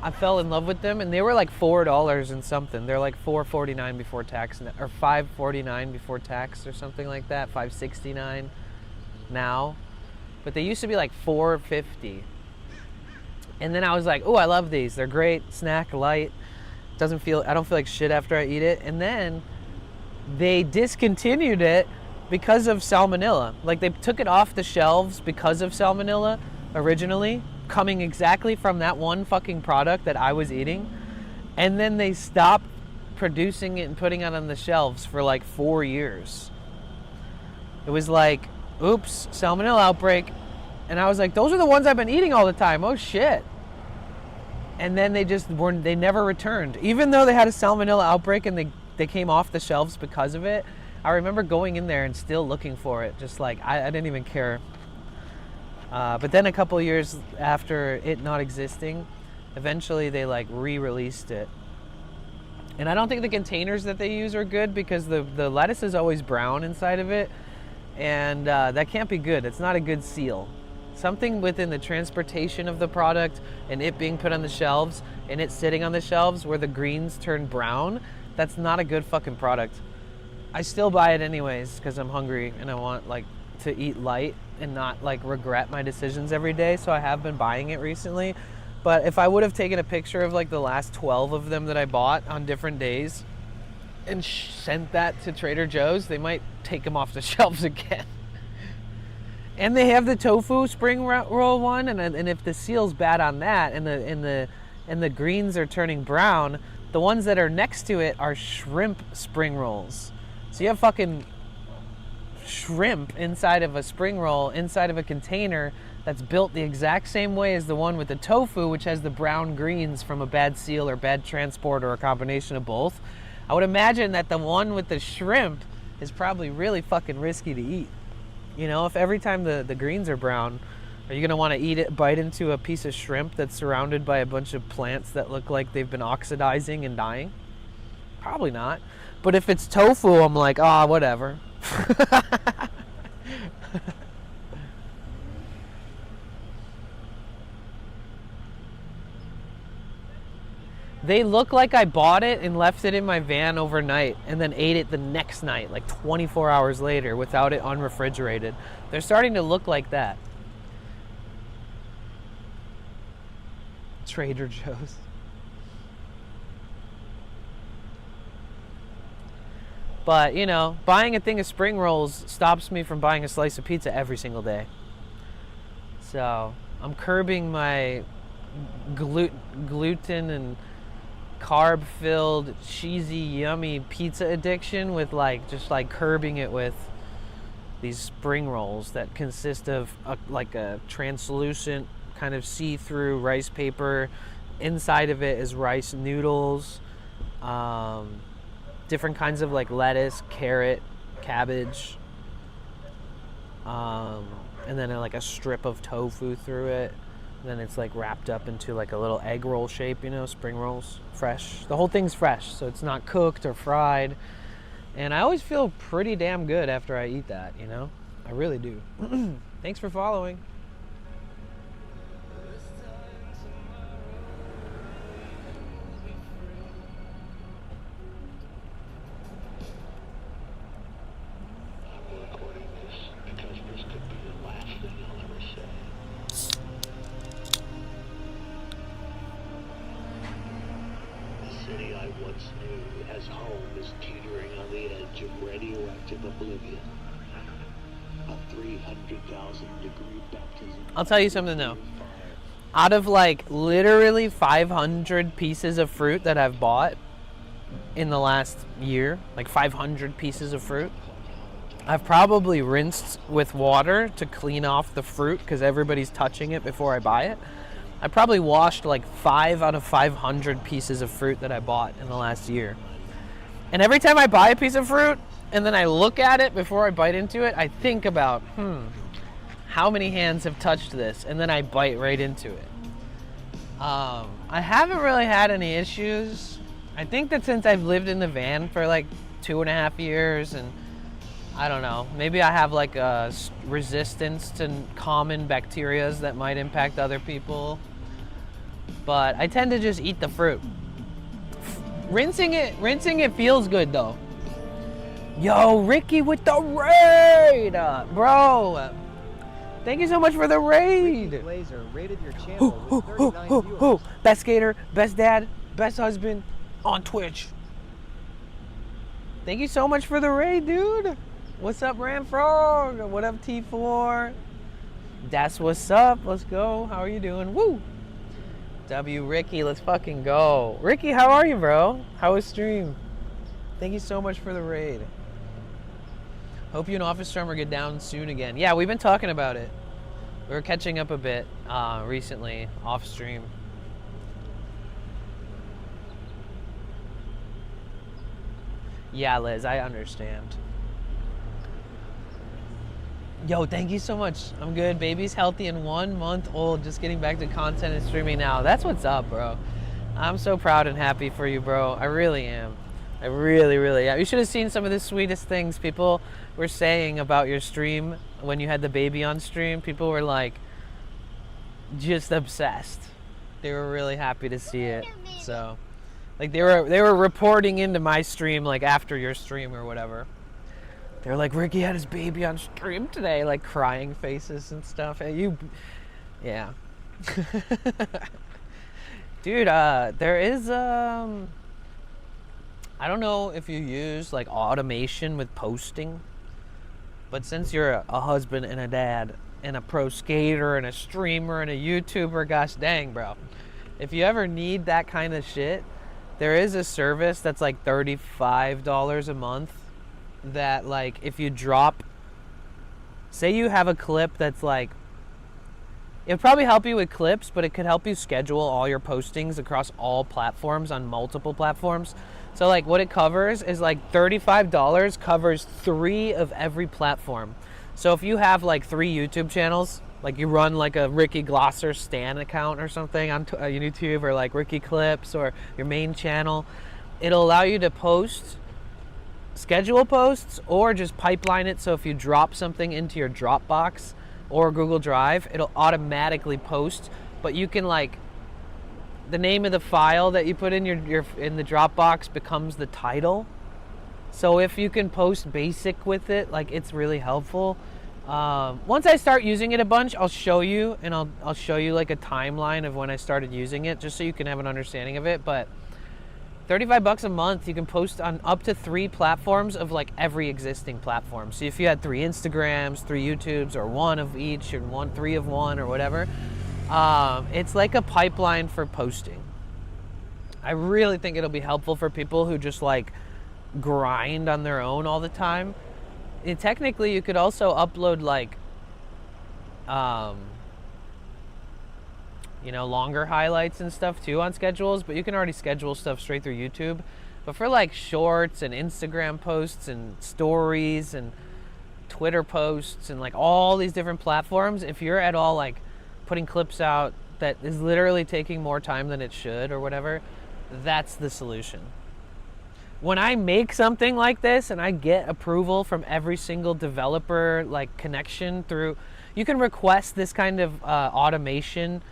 I fell in love with them, and they were like $4 and something. They're like $4.49 before tax, or $5.49 before tax, or something like that. $5.69 now, but they used to be like $4.50. And then I was like, oh, I love these. They're great, snack, light. I don't feel like shit after I eat it. And then they discontinued it because of salmonella. Like they took it off the shelves because of salmonella originally. coming exactly from that one fucking product that I was eating. And then they stopped producing it and putting it on the shelves for like 4 years. It was like, oops, salmonella outbreak. And I was like, those are the ones I've been eating all the time. Oh shit. And then they never returned. Even though they had a salmonella outbreak and they came off the shelves because of it, I remember going in there and still looking for it. Just like, I didn't even care. But then a couple of years after it not existing, eventually they like re-released it. And I don't think the containers that they use are good because the lettuce is always brown inside of it. And that can't be good. It's not a good seal. Something within the transportation of the product and it being put on the shelves and it sitting on the shelves where the greens turn brown, that's not a good fucking product. I still buy it anyways because I'm hungry and I want like to eat light and not like regret my decisions every day. So I have been buying it recently. But if I would have taken a picture of like the last 12 of them that I bought on different days and sent that to Trader Joe's, they might take them off the shelves again. And they have the tofu spring roll one, and if the seal's bad on that, and the greens are turning brown, the ones that are next to it are shrimp spring rolls. So you have fucking shrimp inside of a spring roll, inside of a container that's built the exact same way as the one with the tofu, which has the brown greens from a bad seal or bad transport or a combination of both. I would imagine that the one with the shrimp is probably really fucking risky to eat. You know, if every time the greens are brown, are you going to want to bite into a piece of shrimp that's surrounded by a bunch of plants that look like they've been oxidizing and dying? Probably not. But if it's tofu, I'm like, whatever. They look like I bought it and left it in my van overnight and then ate it the next night, like 24 hours later, without it unrefrigerated. They're starting to look like that. Trader Joe's. But, you know, buying a thing of spring rolls stops me from buying a slice of pizza every single day. So, I'm curbing my gluten and carb-filled, cheesy, yummy pizza addiction with just curbing it with these spring rolls that consist of a translucent kind of see-through rice paper. Inside of it is rice noodles, different kinds of lettuce, carrot, cabbage, and then a strip of tofu through it. Then it's wrapped up into a little egg roll shape, spring rolls, fresh. The whole thing's fresh, so it's not cooked or fried. And I always feel pretty damn good after I eat that, I really do. Thanks for following. I'll tell you something though. Out of literally 500 pieces of fruit that I've bought in the last year, 500 pieces of fruit, I've probably rinsed with water to clean off the fruit because everybody's touching it before I buy it. I probably washed 5 out of 500 pieces of fruit that I bought in the last year. And every time I buy a piece of fruit and then I look at it before I bite into it, I think about, how many hands have touched this? And then I bite right into it. I haven't really had any issues. I think that since I've lived in the van for 2.5 years, and I don't know, maybe I have a resistance to common bacterias that might impact other people. But I tend to just eat the fruit. Rinsing it feels good though. Yo, Ricky with the raid, bro. Thank you so much for the raid. Blazer rated your channel with 39 viewers. Best skater, best dad, best husband on Twitch. Thank you so much for the raid, dude. What's up, Ramfrog? What up, T4? That's what's up. Let's go. How are you doing? Woo! W Ricky, let's fucking go. Ricky, how are you, bro? How was stream? Thank you so much for the raid. Hope you and Office Stormer get down soon again. Yeah, we've been talking about it. We were catching up a bit recently off stream. Yeah, Liz, I understand. Yo, thank you so much. I'm good. Baby's healthy and 1 month old. Just getting back to content and streaming now. That's what's up, bro. I'm so proud and happy for you, bro. I really am. I really, really am. You should have seen some of the sweetest things people were saying about your stream when you had the baby on stream. People were like, just obsessed. They were really happy to see it. So, like they were reporting into my stream like after your stream or whatever. They were like, Ricky had his baby on stream today, like crying faces and stuff. Hey, yeah. Dude, there is I don't know if you use like automation with posting, but since you're a husband and a dad and a pro skater and a streamer and a YouTuber, gosh dang, bro. If you ever need that kind of shit, there is a service that's like $35 a month that like if you drop, say you have a clip that's like, it would probably help you with clips, but it could help you schedule all your postings across all platforms on multiple platforms. So like what it covers is like $35 covers 3 of every platform. So if you have like 3 YouTube channels, like you run like a Ricky Glosser Stan account or something on YouTube, or like Ricky Clips or your main channel, it'll allow you to post, schedule posts, or just pipeline it. So if you drop something into your Dropbox or Google Drive, it'll automatically post, but you can like, the name of the file that you put in your in the Dropbox becomes the title. So if you can post basic with it, like it's really helpful. Once I start using it a bunch, I'll show you, and I'll show you like a timeline of when I started using it, just so you can have an understanding of it. But $35 a month, you can post on up to 3 platforms of like every existing platform. So if you had 3 Instagrams, 3 YouTubes, or 1 of each, or 3 of 1, or whatever, it's like a pipeline for posting. I really think it'll be helpful for people who just like grind on their own all the time. And technically, you could also upload like, you know, longer highlights and stuff too on schedules, but you can already schedule stuff straight through YouTube. But for like shorts and Instagram posts and stories and Twitter posts and like all these different platforms, if you're at all like putting clips out that is literally taking more time than it should or whatever, that's the solution. When I make something like this and I get approval from every single developer like connection through, you can request this kind of automation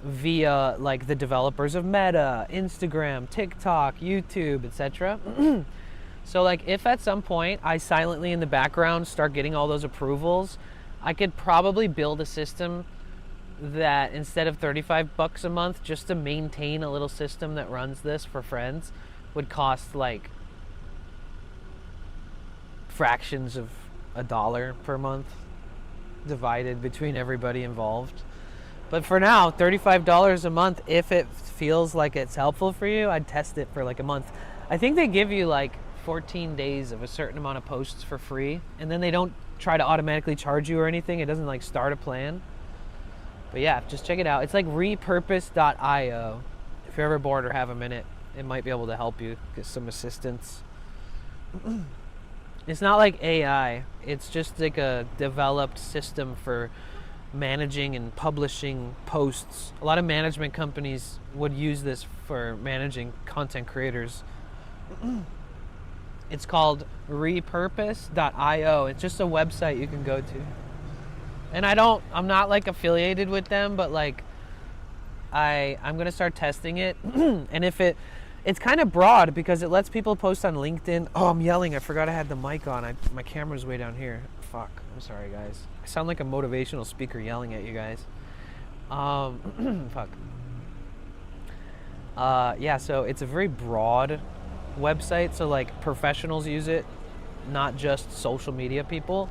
via like the developers of Meta, Instagram, TikTok, YouTube, etc. So like if at some point I silently in the background start getting all those approvals, I could probably build a system that instead of $35 a month just to maintain a little system that runs this for friends would cost like fractions of $1 per month divided between everybody involved. But for now, $35 a month, if it feels like it's helpful for you, I'd test it for like a month. I think they give you like 14 days of a certain amount of posts for free, and then they don't try to automatically charge you or anything. It doesn't like start a plan. But yeah, just check it out. It's like repurpose.io. If you're ever bored or have a minute, it might be able to help you get some assistance. It's not like AI. It's just like a developed system for managing and publishing posts. A lot of management companies would use this for managing content creators. It's called repurpose.io. It's just a website you can go to. And I'm not like affiliated with them, but like I'm gonna start testing it. And if it's kind of broad because it lets people post on LinkedIn. Oh, I'm yelling. I forgot I had the mic on. My camera's way down here. Fuck. I'm sorry, guys. I sound like a motivational speaker yelling at you guys. Fuck. Yeah, so it's a very broad website. So like professionals use it, not just social media people.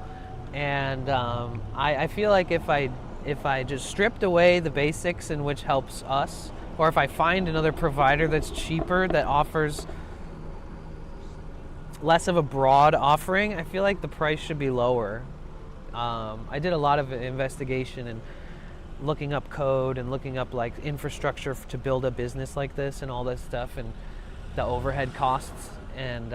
And I feel like if I just stripped away the basics and which helps us, or if I find another provider that's cheaper that offers less of a broad offering, I feel like the price should be lower. I did a lot of investigation and looking up code and looking up like infrastructure to build a business like this and all this stuff and the overhead costs, and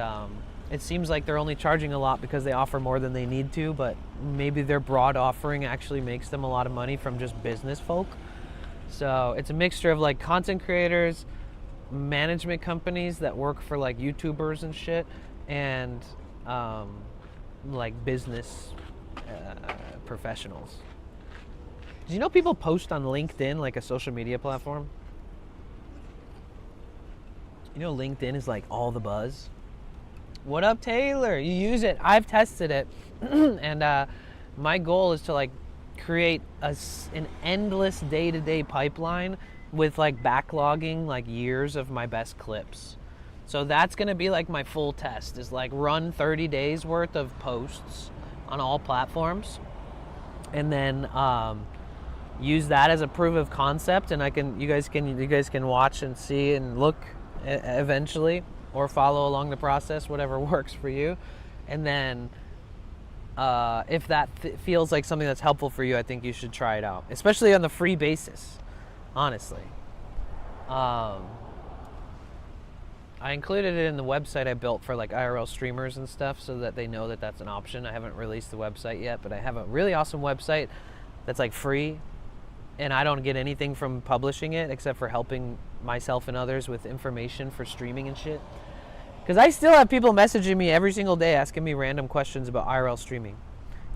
it seems like they're only charging a lot because they offer more than they need to, but maybe their broad offering actually makes them a lot of money from just business folk. So it's a mixture of like content creators, management companies that work for like YouTubers and shit, and like business professionals. Do you know people post on LinkedIn, like a social media platform? You know LinkedIn is like all the buzz. What up, Taylor? You use it. I've tested it. And my goal is to like create an endless day-to-day pipeline with like backlogging like years of my best clips. So that's going to be like my full test, is like run 30 days worth of posts on all platforms, and then use that as a proof of concept, and you guys can watch and see and look eventually, or follow along the process, whatever works for you. And then if that feels like something that's helpful for you, I think you should try it out, especially on the free basis, honestly. I included it in the website I built for like IRL streamers and stuff, so that they know that that's an option. I haven't released the website yet, but I have a really awesome website that's like free, and I don't get anything from publishing it except for helping myself and others with information for streaming and shit. Because I still have people messaging me every single day asking me random questions about IRL streaming.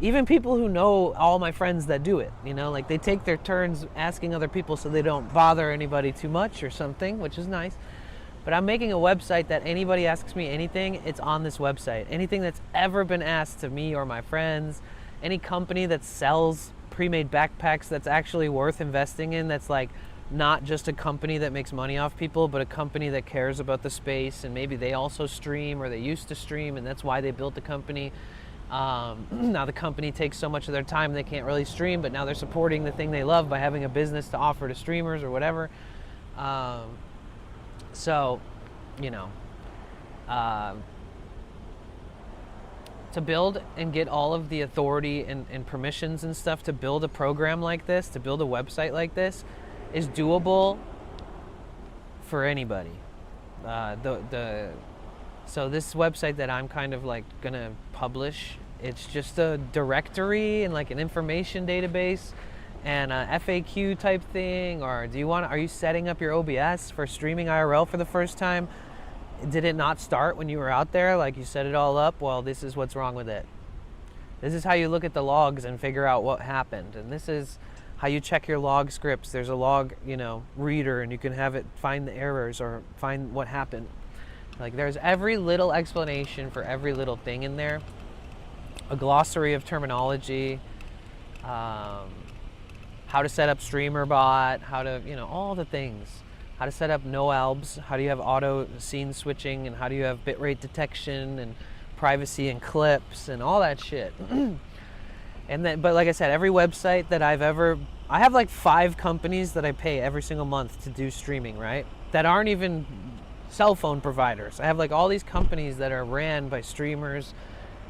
Even people who know all my friends that do it, you know, like they take their turns asking other people so they don't bother anybody too much or something, which is nice. But I'm making a website that anybody asks me anything, it's on this website. Anything that's ever been asked to me or my friends, any company that sells pre-made backpacks that's actually worth investing in, that's like not just a company that makes money off people, but a company that cares about the space, and maybe they also stream, or they used to stream, and that's why they built the company. Now the company takes so much of their time they can't really stream, but now they're supporting the thing they love by having a business to offer to streamers or whatever. So, you know, to build and get all of the authority and permissions and stuff to build a program like this, to build a website like this, is doable for anybody. So this website that I'm kind of like gonna publish, it's just a directory and like an information database and a FAQ type thing. Or are you setting up your OBS for streaming IRL for the first time? Did it not start when you were out there? Like you set it all up? Well, this is what's wrong with it. This is how you look at the logs and figure out what happened. And this is how you check your log scripts. There's a log, reader, and you can have it find the errors or find what happened. Like there's every little explanation for every little thing in there. A glossary of terminology, how to set up StreamerBot, how to, all the things. How to set up no-albs, how do you have auto scene switching, and how do you have bitrate detection and privacy and clips and all that shit. But like I said, every website that I have like 5 companies that I pay every single month to do streaming, right? That aren't even cell phone providers. I have like all these companies that are ran by streamers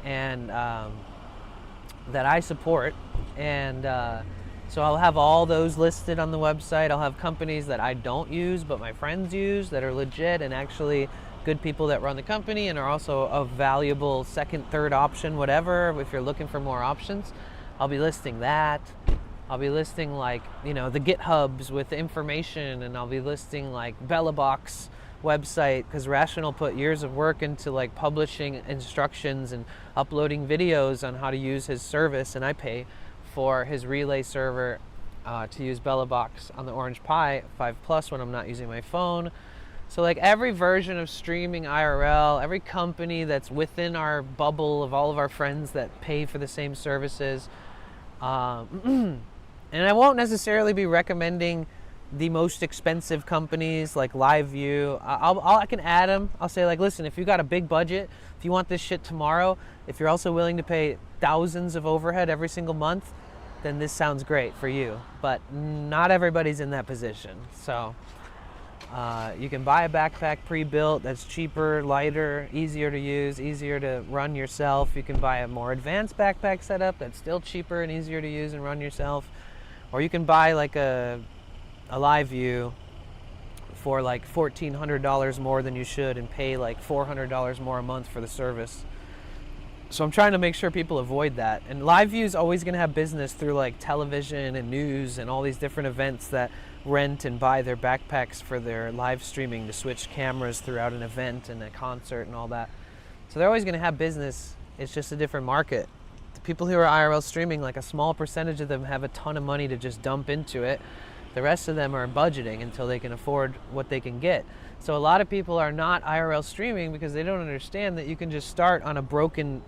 and that I support, and so I'll have all those listed on the website. I'll have companies that I don't use but my friends use that are legit and actually good people that run the company and are also a valuable second, third option, whatever, if you're looking for more options. I'll be listing that. I'll be listing like, the GitHubs with information, and I'll be listing like BellaBox website, because Rational put years of work into like publishing instructions and uploading videos on how to use his service, and I pay for his relay server to use BellaBox on the Orange Pi 5 Plus when I'm not using my phone. So like every version of streaming IRL, every company that's within our bubble of all of our friends that pay for the same services, and I won't necessarily be recommending the most expensive companies like LiveView. I can add them. I'll say like, listen, if you got a big budget, if you want this shit tomorrow, if you're also willing to pay thousands of overhead every single month, then this sounds great for you. But not everybody's in that position. So you can buy a backpack pre-built that's cheaper, lighter, easier to use, easier to run yourself. You can buy a more advanced backpack setup that's still cheaper and easier to use and run yourself. Or you can buy like a LiveView for like $1,400 more than you should and pay like $400 more a month for the service. So I'm trying to make sure people avoid that. And LiveView is always going to have business through like television and news and all these different events that rent and buy their backpacks for their live streaming to switch cameras throughout an event and a concert and all that. So they're always going to have business. It's just a different market. The people who are IRL streaming, like a small percentage of them have a ton of money to just dump into it. The rest of them are budgeting until they can afford what they can get. So a lot of people are not IRL streaming because they don't understand that you can just start on a broken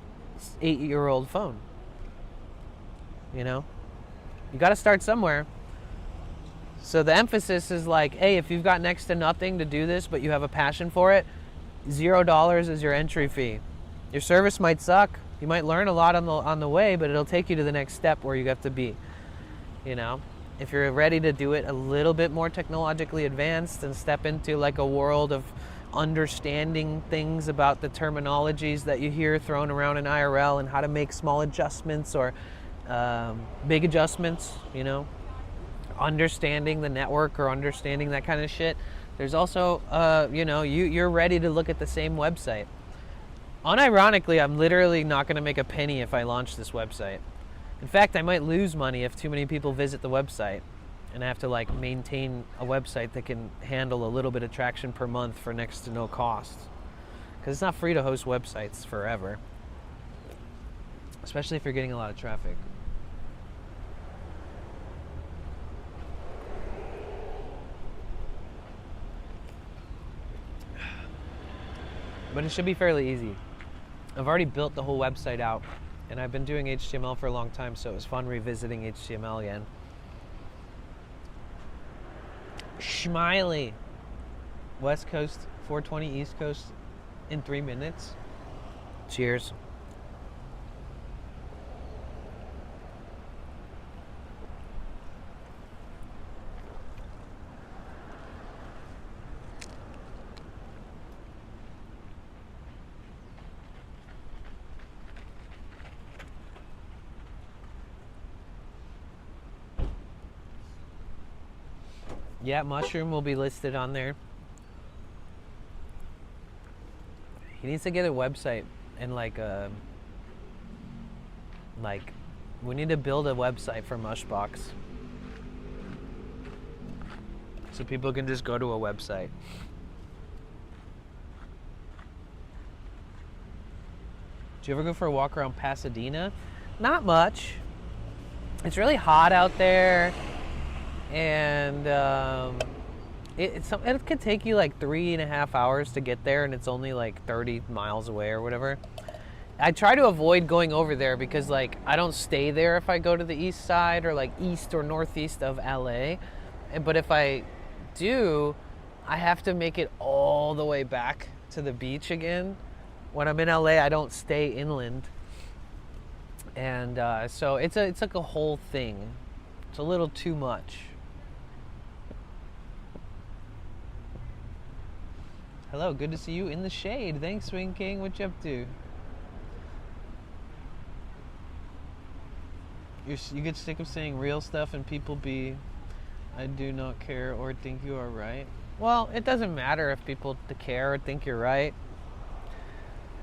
8-year-old phone. You know? You got to start somewhere. So the emphasis is like, hey, if you've got next to nothing to do this, but you have a passion for it, $0 is your entry fee. Your service might suck. You might learn a lot on the way, but it'll take you to the next step where you have to be. You know? If you're ready to do it a little bit more technologically advanced and step into like a world of understanding things about the terminologies that you hear thrown around in IRL and how to make small adjustments or big adjustments, you know, understanding the network or understanding that kind of shit. There's also, you know, you're ready to look at the same website. Unironically, I'm literally not going to make a penny if I launch this website. In fact, I might lose money if too many people visit the website and I have to like maintain a website that can handle a little bit of traction per month for next to no cost. Because it's not free to host websites forever. Especially if you're getting a lot of traffic. But it should be fairly easy. I've already built the whole website out. And I've been doing HTML for a long time, so it was fun revisiting HTML again. Smiley. West Coast, 420 East Coast in 3 minutes. Cheers. Yeah, Mushroom will be listed on there. He needs to get a website and like we need to build a website for Mushbox. So people can just go to a website. Do you ever go for a walk around Pasadena? Not much. It's really hot out there. And it could take you like 3.5 hours to get there, and it's only like 30 miles away or whatever. I try to avoid going over there because like I don't stay there if I go to the east side or like east or northeast of LA. But if I do, I have to make it all the way back to the beach again. When I'm in LA, I don't stay inland. And so it's like a whole thing. It's a little too much. Hello, good to see you in the shade. Thanks, Swing King. What you up to? You get sick of saying real stuff and people be, I do not care or think you are right. Well, it doesn't matter if people care or think you're right.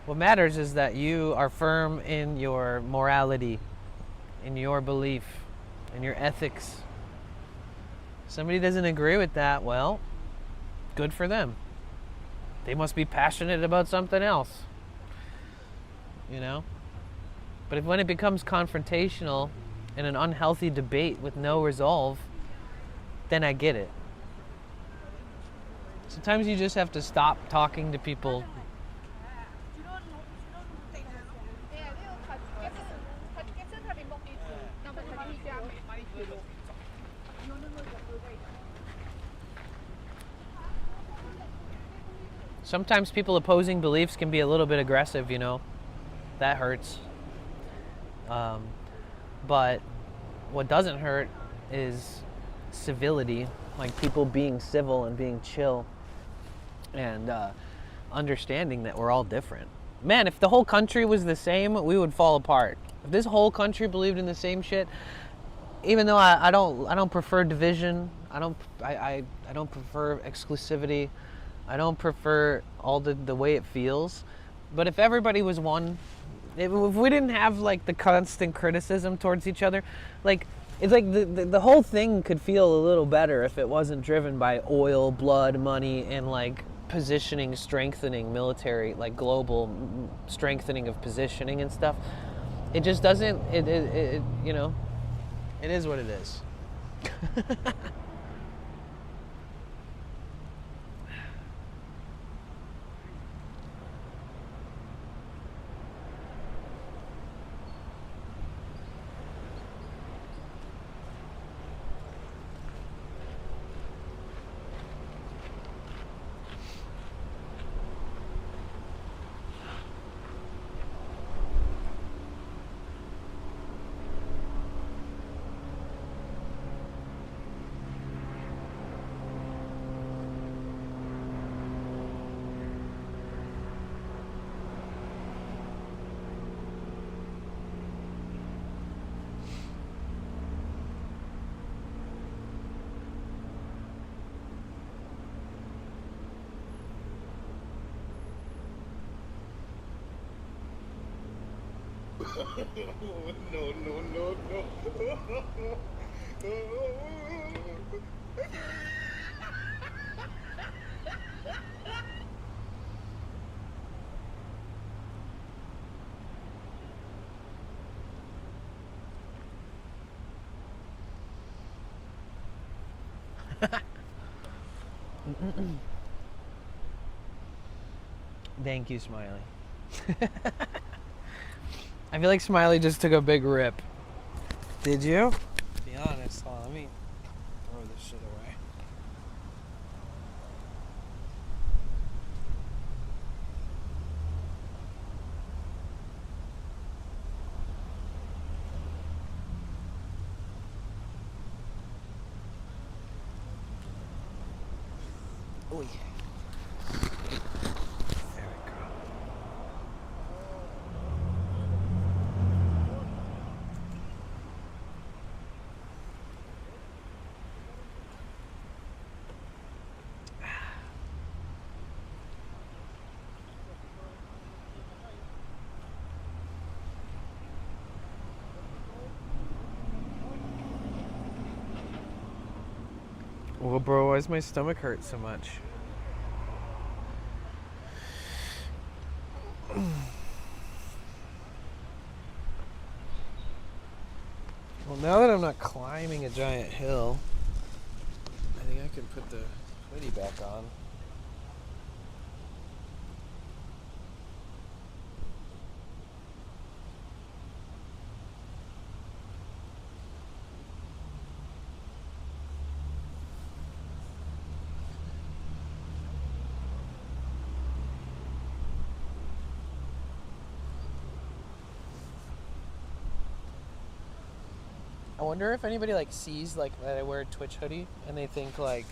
What matters is that you are firm in your morality, in your belief, in your ethics. If somebody doesn't agree with that, well, good for them. They must be passionate about something else, you know? But when it becomes confrontational and an unhealthy debate with no resolve, then I get it. Sometimes you just have to stop talking to people. Sometimes people opposing beliefs can be a little bit aggressive, you know. That hurts. But what doesn't hurt is civility, like people being civil and being chill and understanding that we're all different. Man, if the whole country was the same, we would fall apart. If this whole country believed in the same shit, even though I don't prefer division, I don't prefer exclusivity, I don't prefer all the way it feels, but if everybody was one, if we didn't have like the constant criticism towards each other, like it's like the whole thing could feel a little better if it wasn't driven by oil, blood, money, and like positioning, strengthening, military, like global strengthening of positioning and stuff. It just doesn't, it you know, it is what it is. Thank you, Smiley. I feel like Smiley just took a big rip. Did you? To be honest, hold on, let me throw this shit away. Oy. There we go. Well, bro, why does my stomach hurt so much? Well, now that I'm not climbing a giant hill, I think I can put the hoodie back on. I wonder if anybody like sees like that I wear a Twitch hoodie and they think like,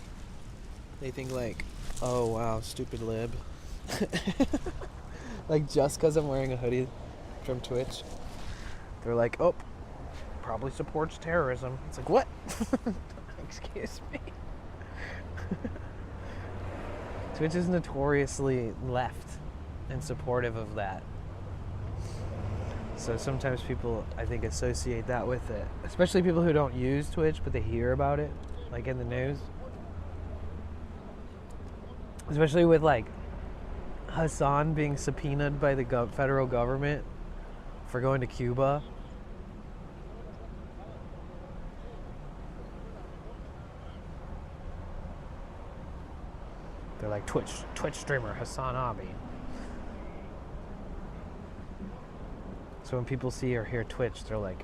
oh wow, stupid lib. Like just because I'm wearing a hoodie from Twitch, they're like, oh, probably supports terrorism. It's like, what? Excuse me. Twitch is notoriously left and supportive of that. So sometimes people, I think, associate that with it. Especially people who don't use Twitch, but they hear about it, like in the news. Especially with like Hassan being subpoenaed by the federal government for going to Cuba. They're like Twitch streamer Hassan Abi. So when people see or hear Twitch, they're like,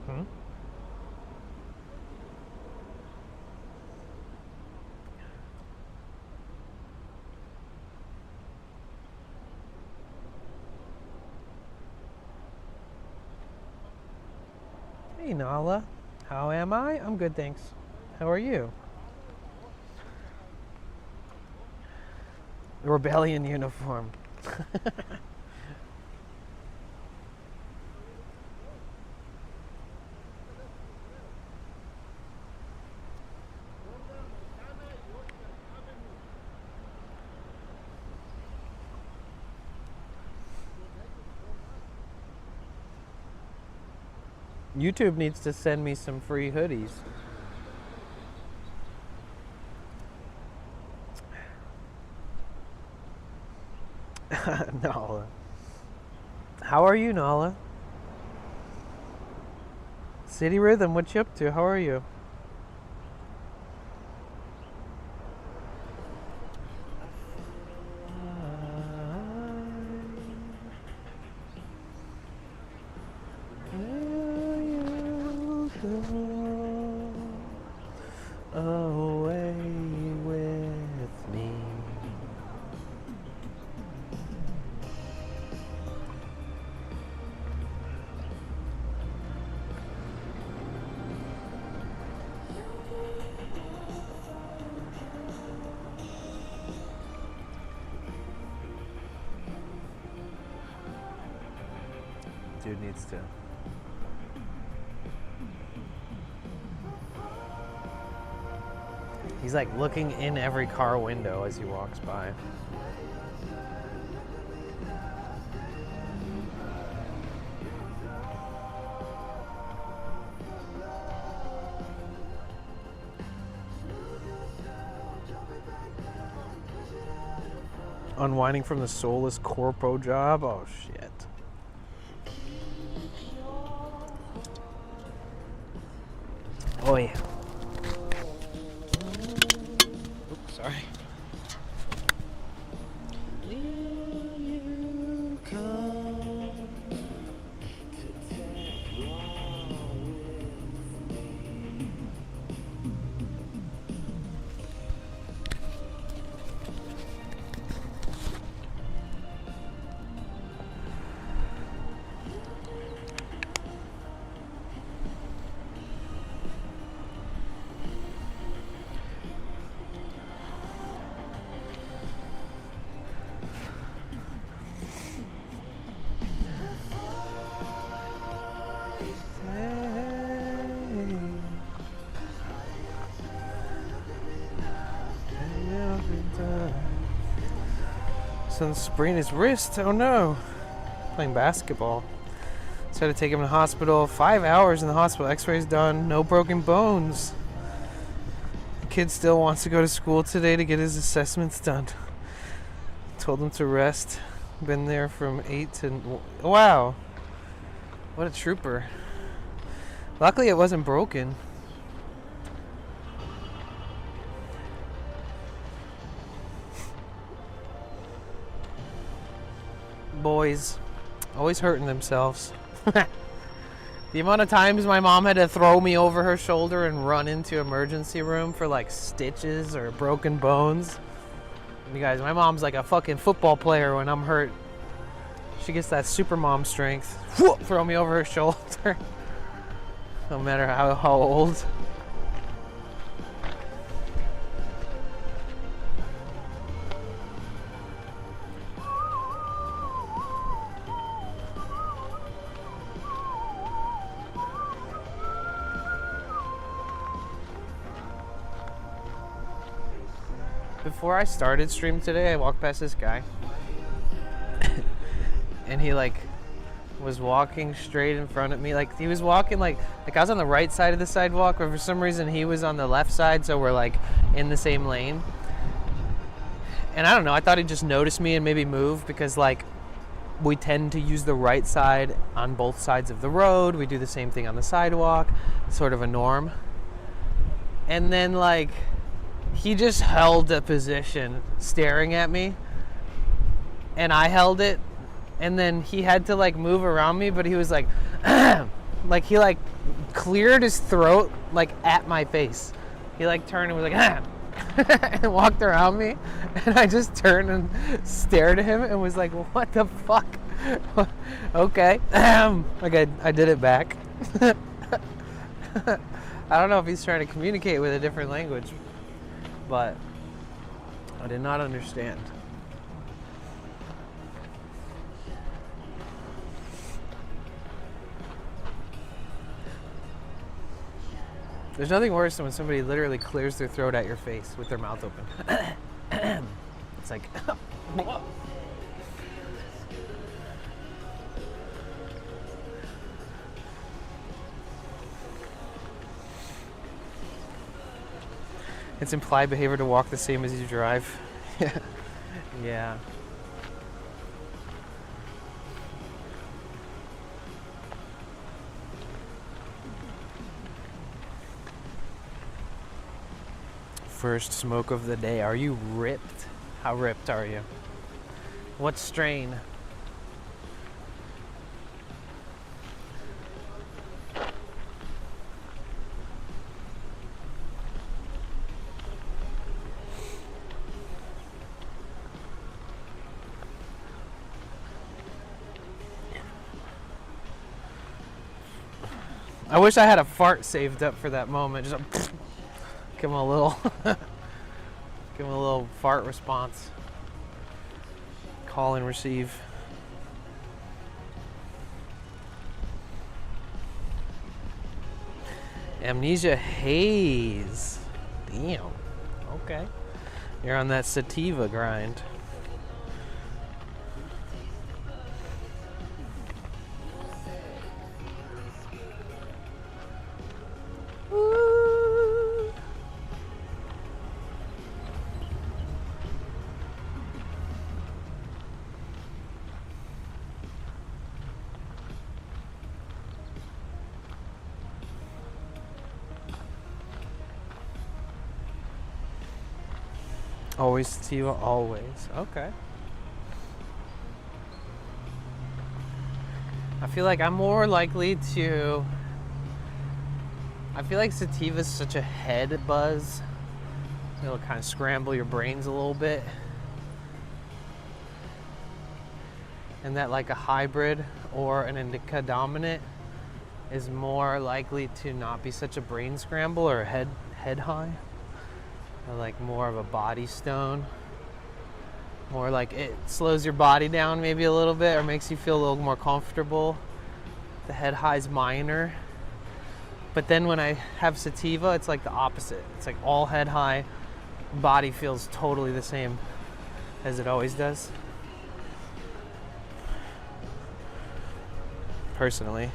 hmm? Hey Nala, how am I? I'm good, thanks. How are you? Rebellion uniform. YouTube needs to send me some free hoodies. Nala. How are you, Nala? City Rhythm, what you up to? How are you? Away with me. Dude needs to. He's like looking in every car window as he walks by. Unwinding from the soulless corpo job? Oh shit. Oh yeah. Oops, sorry. Will you come to take wrong with me? Son sprained his wrist. Oh no. Playing basketball. So I had to take him to the hospital. 5 hours in the hospital. X-rays done. No broken bones. The kid still wants to go to school today to get his assessments done. Told him to rest. Been there from 8 to... Wow. What a trooper. Luckily it wasn't broken. Boys. Always hurting themselves. The amount of times my mom had to throw me over her shoulder and run into emergency room for like stitches or broken bones. You guys, my mom's like a fucking football player when I'm hurt. She gets that super mom strength. Throw me over her shoulder. No matter how old. Before I started stream today, I walked past this guy. And he like was walking straight in front of me. Like he was walking like I was on the right side of the sidewalk, but for some reason he was on the left side, so we're like in the same lane. And I don't know, I thought he'd just notice me and maybe move because like we tend to use the right side on both sides of the road. We do the same thing on the sidewalk. It's sort of a norm. And then like he just held a position staring at me and I held it, and then he had to like move around me, but he was like like he like cleared his throat like at my face. He like turned and was like and walked around me, and I just turned and stared at him and was like, what the fuck? Okay. Like I did it back. I don't know if he's trying to communicate with a different language, but I did not understand. There's nothing worse than when somebody literally clears their throat at your face with their mouth open. It's like, it's implied behavior to walk the same as you drive. Yeah. First smoke of the day. Are you ripped? How ripped are you? What strain? I wish I had a fart saved up for that moment. Just give him a little, give him a little fart response. Call and receive. Amnesia haze. Damn. Okay. You're on that sativa grind. Always sativa, always. Okay. I feel like I'm more likely to... I feel like sativa is such a head buzz. It'll kind of scramble your brains a little bit. And that like a hybrid or an indica dominant is more likely to not be such a brain scramble or a head high. Or like more of a body stone. More like it slows your body down maybe a little bit or makes you feel a little more comfortable. The head high's minor. But then when I have sativa, it's like the opposite. It's like all head high, body feels totally the same as it always does. Personally.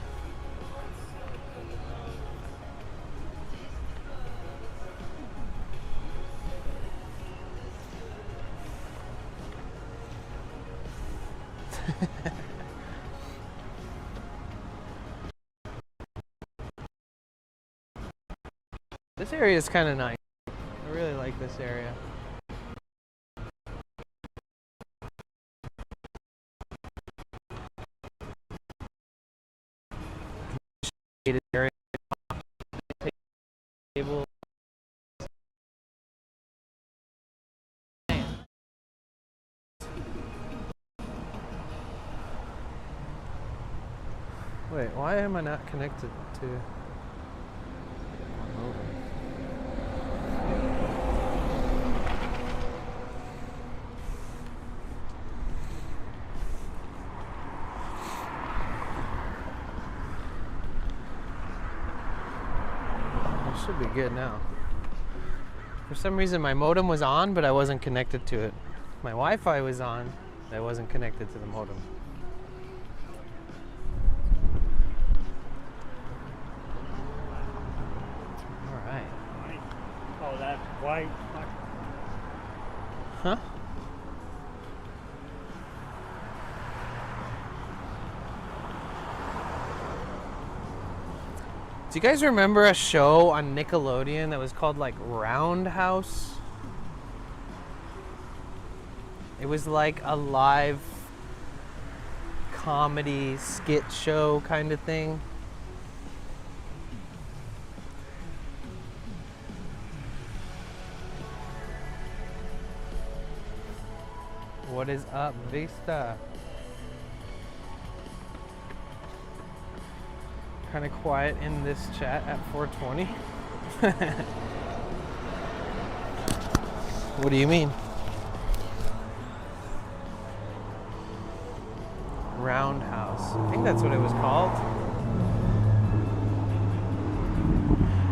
This area is kind of nice. I really like this area. Shaded area. Table. Wait, why am I not connected to... Should be good now. For some reason my modem was on, but I wasn't connected to it. My Wi-Fi was on, but I wasn't connected to the modem. All right. Oh, that's white. Huh? Do you guys remember a show on Nickelodeon that was called like Roundhouse? It was like a live comedy skit show kind of thing. What is up, Vista? Kind of quiet in this chat at 4:20. What do you mean? Roundhouse. I think that's what it was called.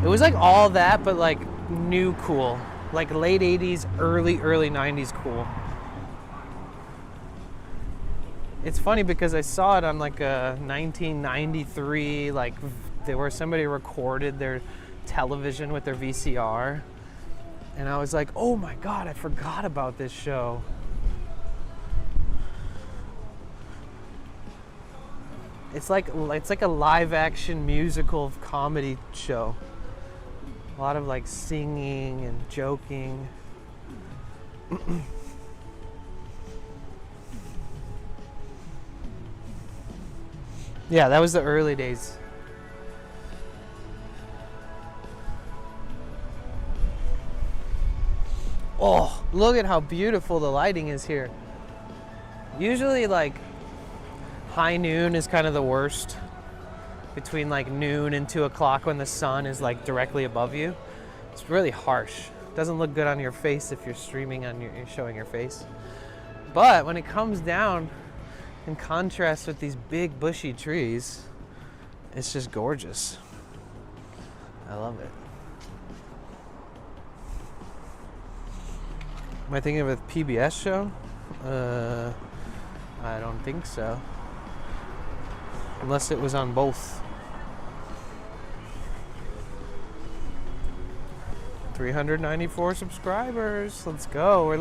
It was like all that, but like new cool. Like late 80s, early 90s cool. It's funny because I saw it on like a 1993, like where somebody recorded their television with their VCR. And I was like, oh my God, I forgot about this show. It's like a live action musical comedy show. A lot of like singing and joking. Yeah, that was the early days. Oh, look at how beautiful the lighting is here. Usually like high noon is kind of the worst. Between like noon and 2 o'clock when the sun is like directly above you. It's really harsh. Doesn't look good on your face if you're streaming on you're showing your face. But when it comes down in contrast with these big bushy trees, it's just gorgeous. I love it. Am I thinking of a PBS show? I don't think so. Unless it was on both. 394 subscribers. Let's go. We're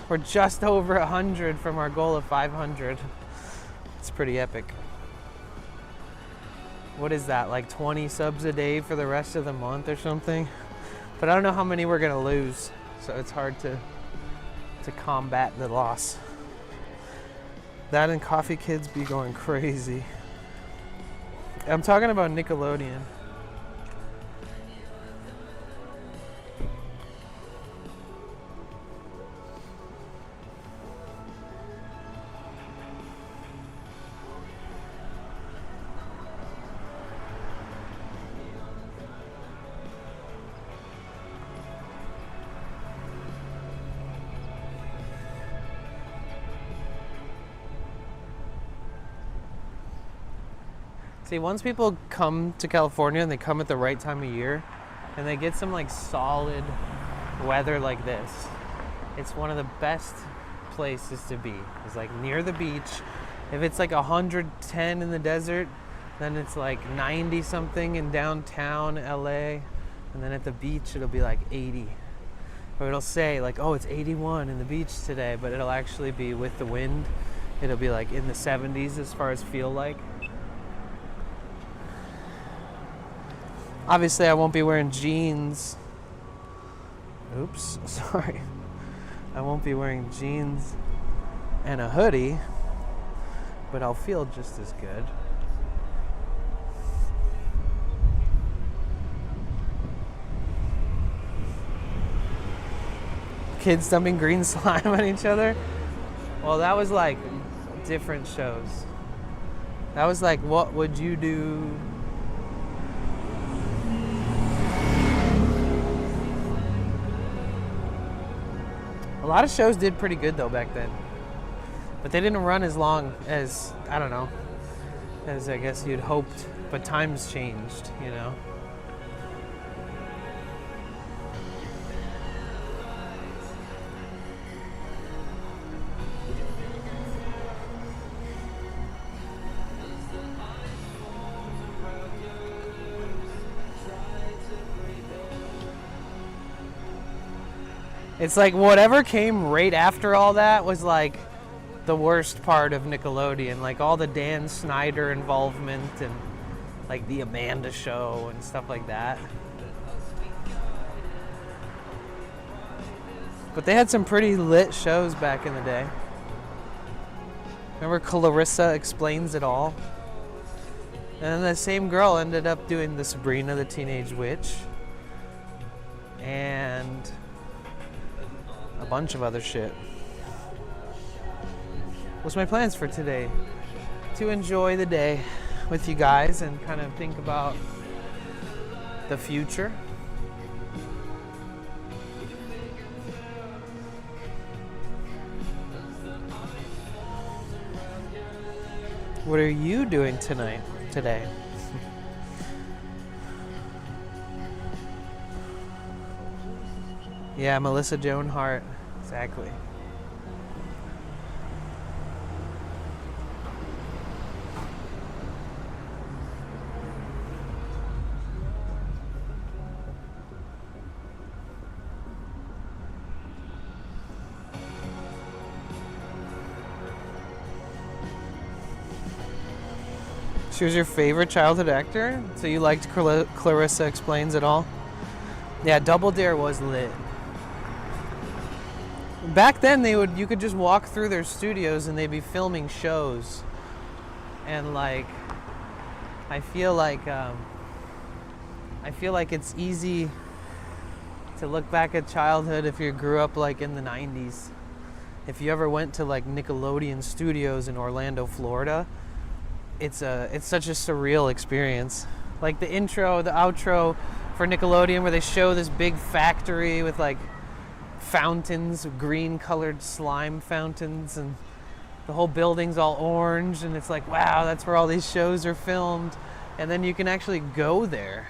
we're just over 100 from our goal of 500. It's pretty epic. What is that, like 20 subs a day for the rest of the month or something? But I don't know how many we're gonna lose, so it's hard to combat the loss. That and Coffee Kids be going crazy. I'm talking about Nickelodeon. See, once people come to California and they come at the right time of year and they get some like solid weather like this, it's one of the best places to be. It's like near the beach. If it's like 110 in the desert, then it's like 90 something in downtown LA, and then at the beach it'll be like 80. Or it'll say like, oh, it's 81 in the beach today, but it'll actually be with the wind. It'll be like in the 70s as far as feel like. Obviously, I won't be wearing jeans. Oops, sorry. I won't be wearing jeans and a hoodie, but I'll feel just as good. Kids dumping green slime on each other. Well, that was like different shows. That was like, what would you do? A lot of shows did pretty good though back then, but they didn't run as long as, I don't know, as I guess you'd hoped, but times changed, you know. It's like whatever came right after all that was like the worst part of Nickelodeon. Like all the Dan Snyder involvement and like the Amanda Show and stuff like that. But they had some pretty lit shows back in the day. Remember Clarissa Explains It All? And then the same girl ended up doing the Sabrina the Teenage Witch. And a bunch of other shit. What's my plans for today? To enjoy the day. with you guys and kind of think about the future. What are you doing today? Yeah, Melissa Joan Hart, exactly. She was your favorite childhood actor? So you liked Clarissa Explains It All? Yeah, Double Dare was lit. Back then you could just walk through their studios and they'd be filming shows. And like I feel like it's easy to look back at childhood if you grew up like in the 90s. If you ever went to like Nickelodeon Studios in Orlando, Florida, it's such a surreal experience. Like the intro, the outro for Nickelodeon where they show this big factory with like fountains, green colored slime fountains, and the whole building's all orange, and it's like, wow, that's where all these shows are filmed. And then you can actually go there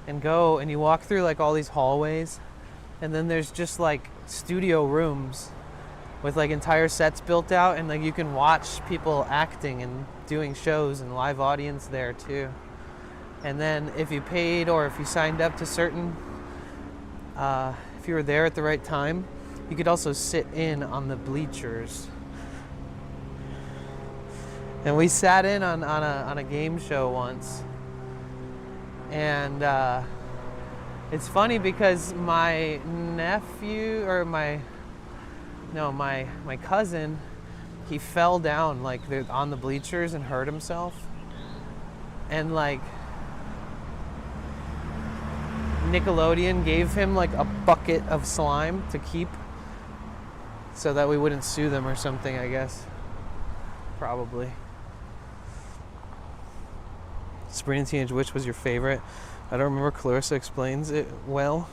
and you walk through like all these hallways, and then there's just like studio rooms with like entire sets built out, and like you can watch people acting and doing shows and live audience there too. And then if you paid or if you signed up to certain, if you were there at the right time, you could also sit in on the bleachers. And we sat in on a game show once, and it's funny because my nephew or my cousin, he fell down like on the bleachers and hurt himself, and like Nickelodeon gave him like a bucket of slime to keep so that we wouldn't sue them or something, I guess. Probably. Sabrina Teenage Witch was your favorite? I don't remember. Clarissa Explains It well.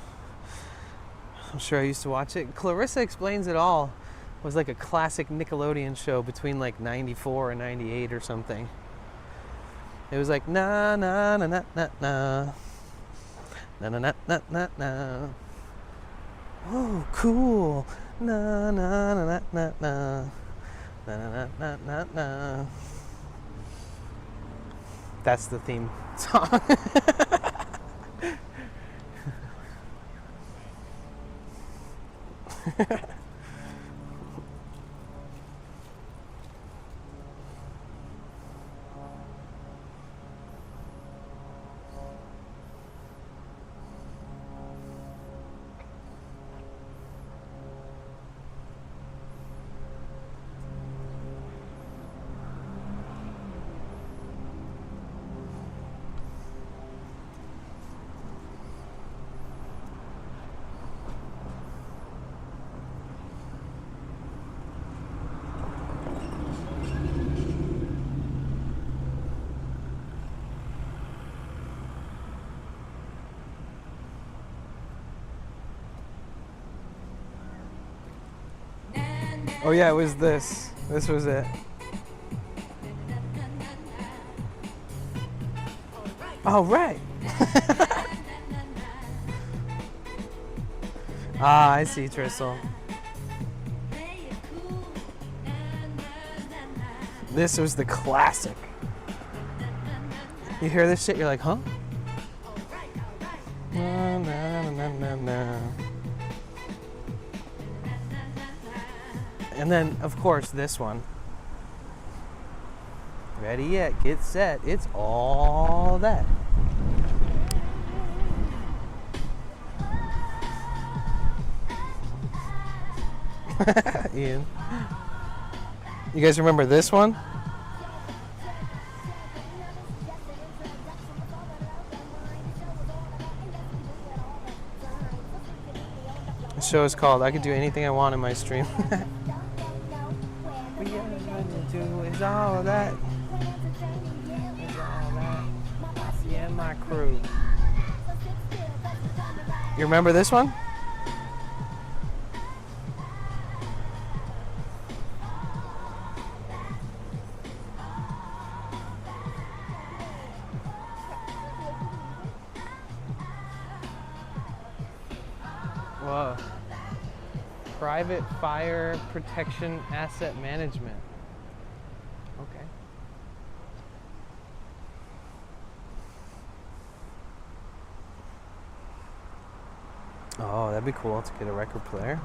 I'm sure I used to watch it. Clarissa Explains It All was like a classic Nickelodeon show between like 94 and 98 or something. It was like na na na na na na na na na na na. Oh, cool. Na na na na na na na na na na. That's the theme song. Oh yeah, it was this. This was it. All right. Ah, I see, Tristle. This was the classic. You hear this shit, you're like, huh? Na, na, na, na, na. And then, of course, this one. Ready yet, get set, it's all that. Ian. You guys remember this one? The show is called I Could Do Anything I Want in My Stream. We are gonna do is all that. and my crew. You remember this one? Whoa. Private Fire Protection Asset Management. Okay. Oh, that'd be cool to get a record player.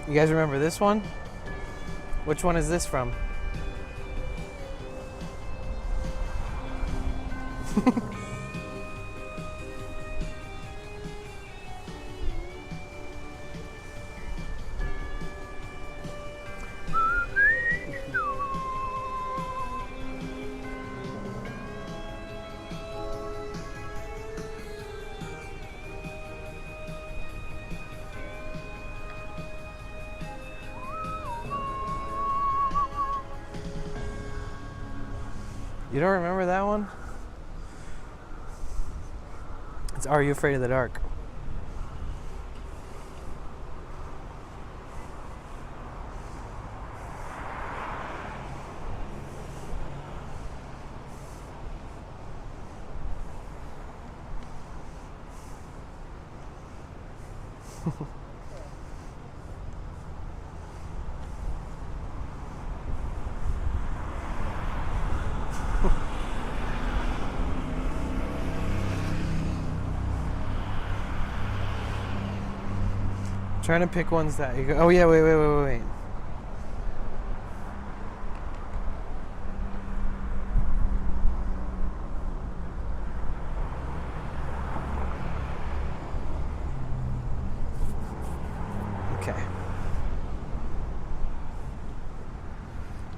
You guys remember this one? Which one is this from? You don't remember that one? It's Are You Afraid of the Dark? Trying to pick ones that you go, oh yeah, wait. Okay.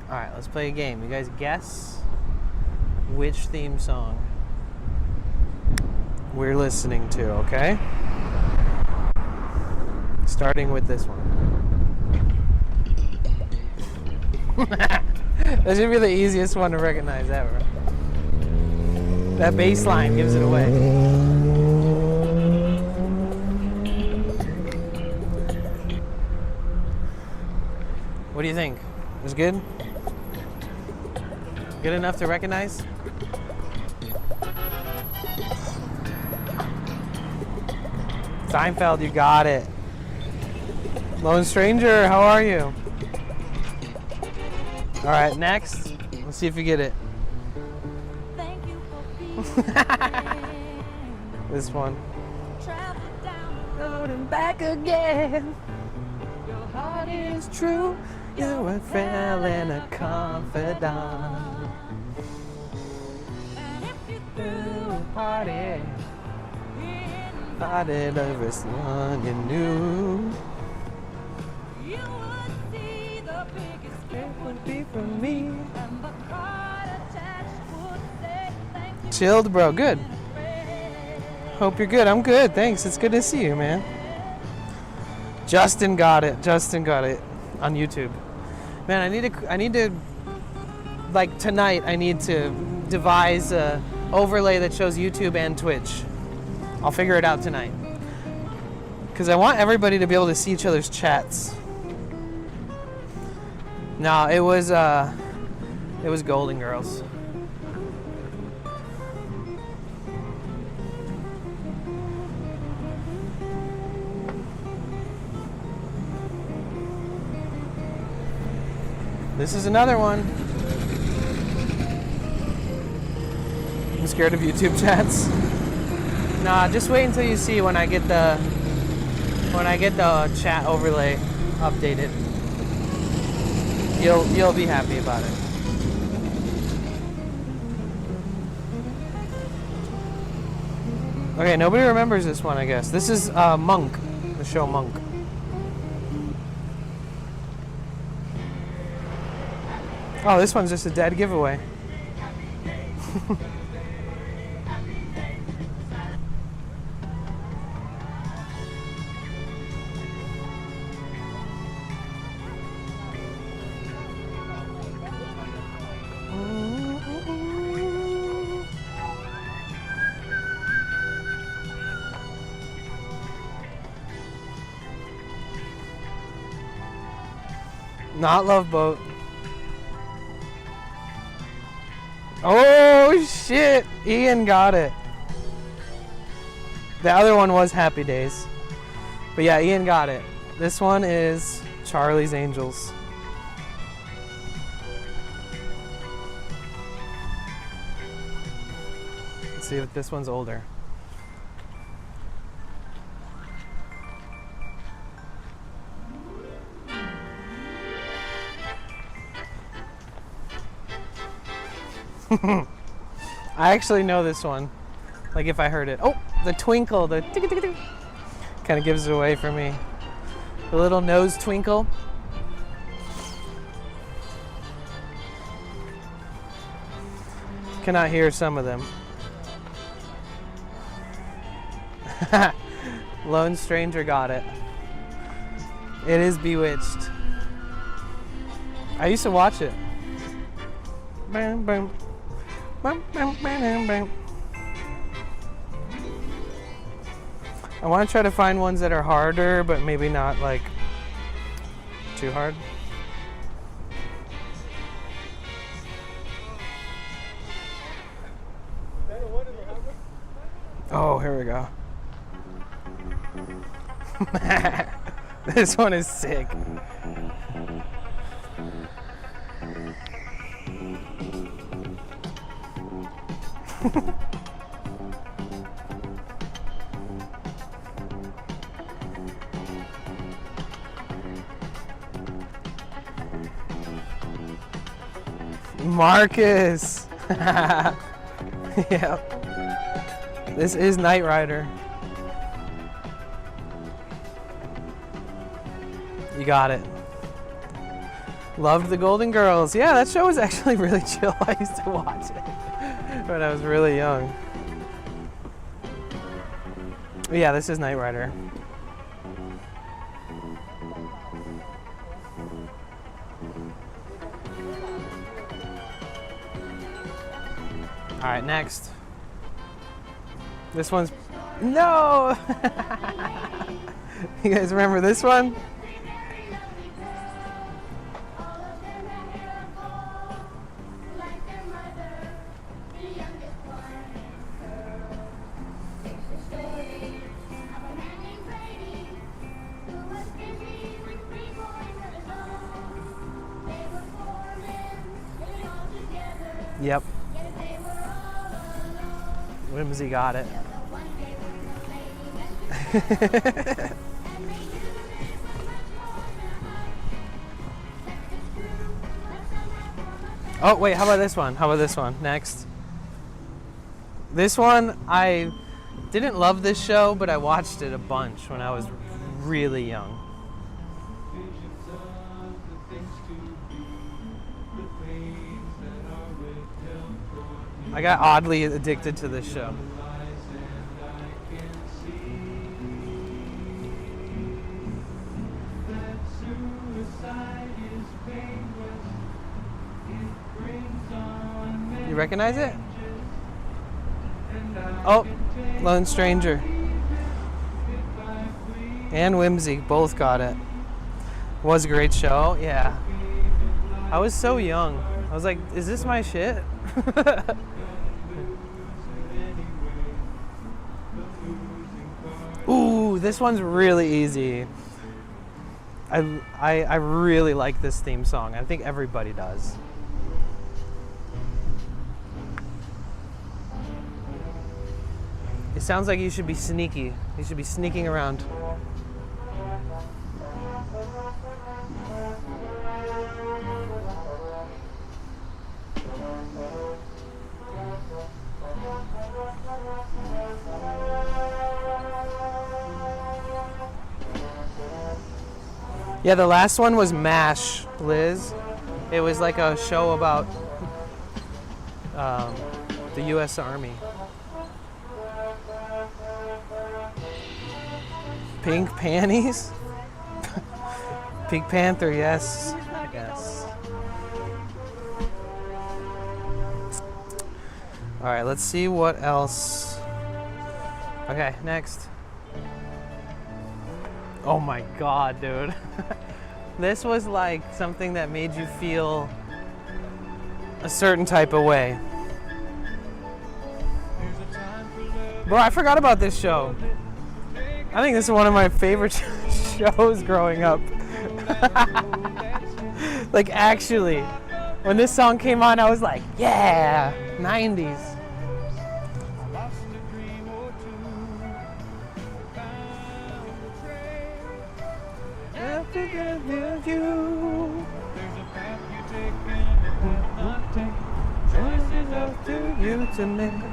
Alright, let's play a game. You guys guess which theme song we're listening to, okay? Starting with this one. That should be the easiest one to recognize ever. That bass line gives it away. What do you think? It was good? Good enough to recognize? Seinfeld, you got it. Lone Stranger, how are you? All right, next. Let's see if you get it. Thank you for being This one. travel down the road. Road and back again. Your heart is true. You're a friend and a confidant. And if you Through a party, in invited every someone you knew. you would see the biggest It gift would be from me. and the card attached would say thank you. Chilled, bro. Good. friend. Hope you're good. I'm good. Thanks. It's good to see you, man. Justin got it. Justin got it on YouTube. Man, I need to, like tonight, I need to devise a overlay that shows YouTube and Twitch. I'll figure it out tonight. Because I want everybody to be able to see each other's chats. No, it was Golden Girls. This is another one. I'm scared of YouTube chats. Nah, just wait until you see when I get the chat overlay updated. You'll be happy about it. Okay, nobody remembers this one, I guess. This is Monk, the show Monk. Oh, this one's just a dead giveaway. Not Love Boat. Oh shit! Ian got it. The other one was Happy Days. But yeah, Ian got it. This one is Charlie's Angels. Let's see if this one's older. I actually know this one. Like if I heard it. Oh, the twinkle, the tick tick tick. Kind of gives it away for me. The little nose twinkle. Cannot hear some of them. Lone Stranger got it. It is Bewitched. I used to watch it. Bam, bam. Bam, bam, bam, bam. I want to try to find ones that are harder, but maybe not like too hard. Oh, here we go. This one is sick. Marcus. Yeah. This is Knight Rider. You got it. Loved the Golden Girls. Yeah, that show was actually really chill. I used to watch it when I was really young. Yeah, this is Knight Rider. All right, next. This one's... No! You guys remember this one? Yep. Whimsy got it. Oh, wait, how about this one? How about this one? Next. This one, I didn't love this show, but I watched it a bunch when I was really young. I got oddly addicted to this show. You recognize it? Oh, Lone Stranger. And Whimsy both got it. Was a great show, yeah. I was so young. I was like, is this my shit? Ooh, this one's really easy. I really like this theme song. I think everybody does. It sounds like you should be sneaky. You should be sneaking around. Yeah, the last one was MASH, Liz. It was like a show about the U.S. Army. Pink panties? Pink Panther, yes. Yes. All right, let's see what else. Okay, next. Oh my God, dude. This was like something that made you feel a certain type of way. Bro, I forgot about this show. I think this is one of my favorite shows growing up. Like, actually, when this song came on, I was like, yeah, 90s.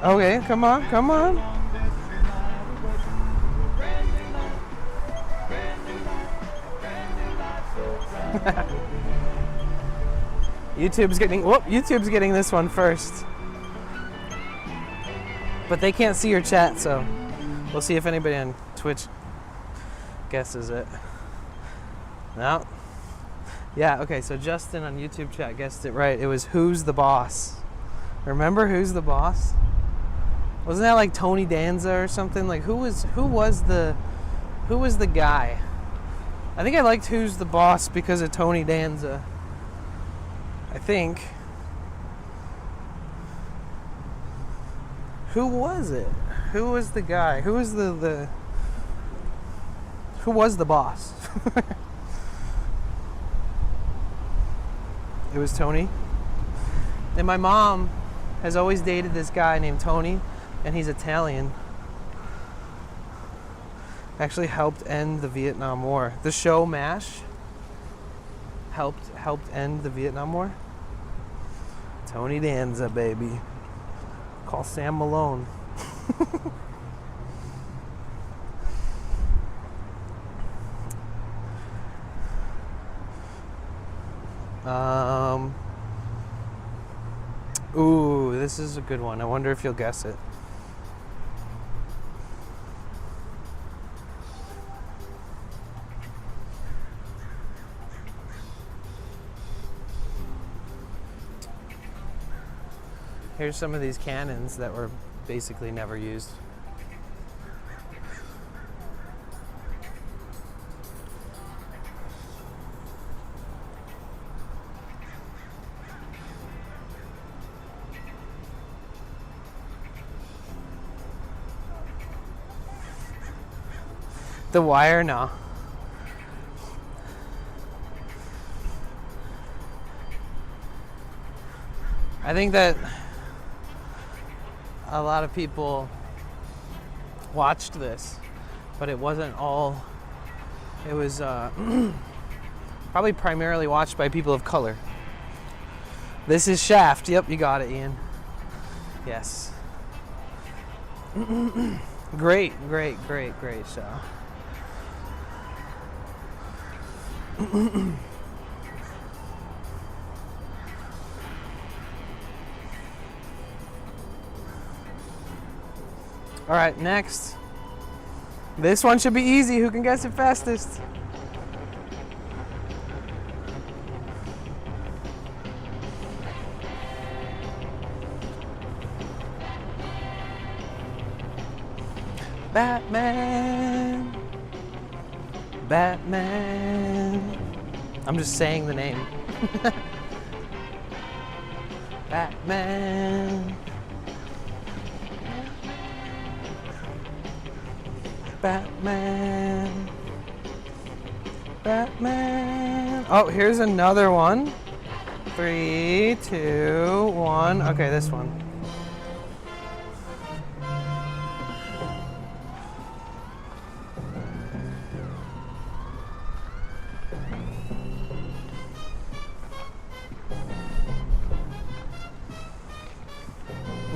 Okay, come on, come on. YouTube's getting this one first. But they can't see your chat, so we'll see if anybody on Twitch guesses it. No. Yeah, okay, so Justin on YouTube chat guessed it right. It was Who's the Boss? Remember Who's the Boss? Wasn't that like Tony Danza or something? Like who was the guy? I think I liked Who's the Boss because of Tony Danza. I think. Who was it? Who was the guy? Who was the who was the boss? It was Tony. And my mom has always dated this guy named Tony, and he's Italian. Actually helped end the Vietnam War. The show MASH helped end the Vietnam War. Tony Danza, baby. Call Sam Malone. Ooh, this is a good one. I wonder if you'll guess it. Here's some of these cannons that were basically never used. The Wire, no. I think that a lot of people watched this, but it wasn't all. It was probably primarily watched by people of color. This is Shaft. Yep, you got it, Ian. Yes. Great show. All right, next. This one should be easy. Who can guess it fastest? Batman. Batman. I'm just saying the name. Batman. Batman. Batman. Oh, here's another one. 3, 2, 1. Okay, this one.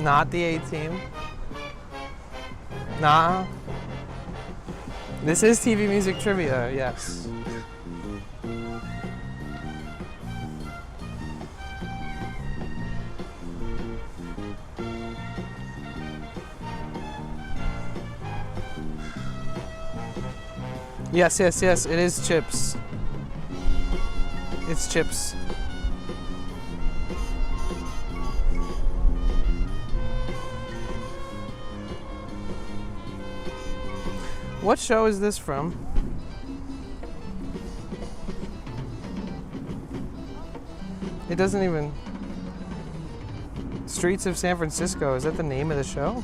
Not the A-Team. Nah. This is TV music trivia, yes. Yes, it is Chips. It's Chips. What show is this from? It doesn't even... Streets of San Francisco, is that the name of the show?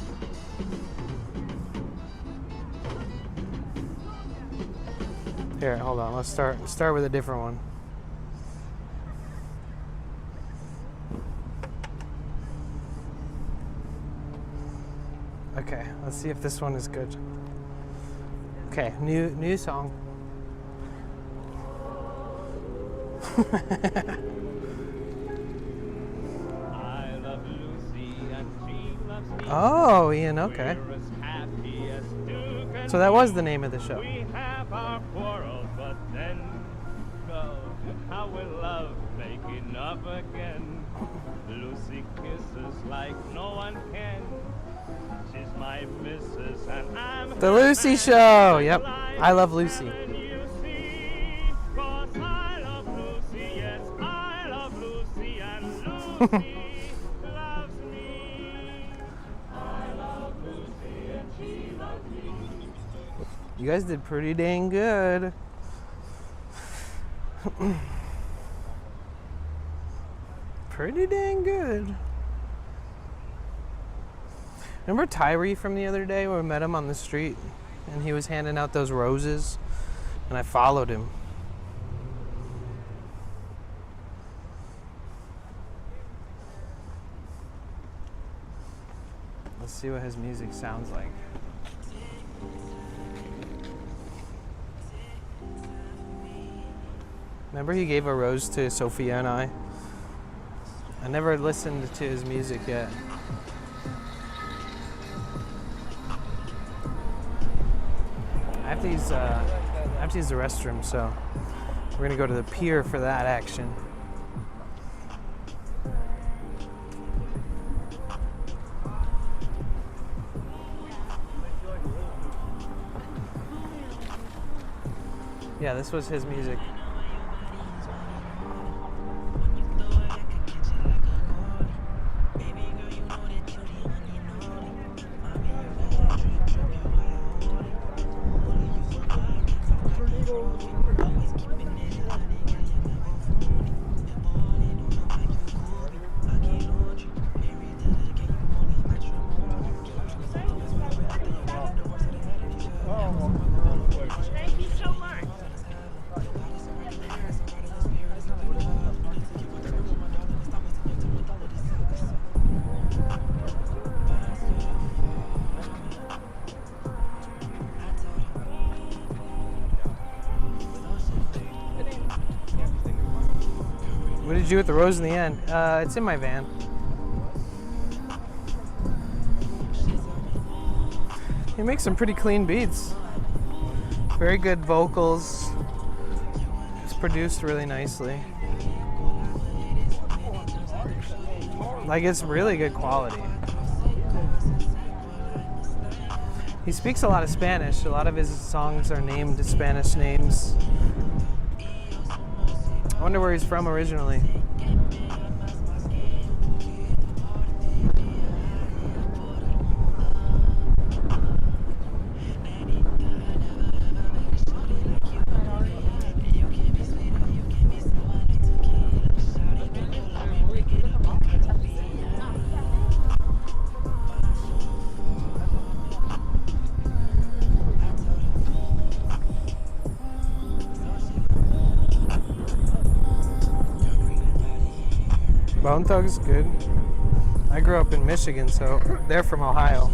Here, hold on, let's start with a different one. Okay, let's see if this one is good. Okay, new song. I love Lucy and she loves me. Oh, Ian, okay. We're as happy as two can So that was be. the name of the show. We have our quarrels, but then go. How we love making up again. Lucy kisses like no one can. She's my missus and I'm The her Lucy man. Show. Yep, I love Lucy. Haven't you seen? 'Cause I love Lucy, yes, I love Lucy, and Lucy loves me. I love Lucy and she loves me. You guys did pretty dang good. Pretty dang good. Remember Tyree from the other day when we met him on the street and he was handing out those roses and I followed him? Let's see what his music sounds like. Remember he gave a rose to Sophia and I? I never listened to his music yet. I have to use the restroom, so we're gonna go to the pier for that action. Yeah, this was his music. Thank you so much. What did you do with the rose in the end? It's in my van. He makes some pretty clean beats. Very good vocals. It's produced really nicely. Like, it's really good quality. He speaks a lot of Spanish. A lot of his songs are named Spanish names. I wonder where he's from originally. Bone Thugs, good. I grew up in Michigan, so they're from Ohio.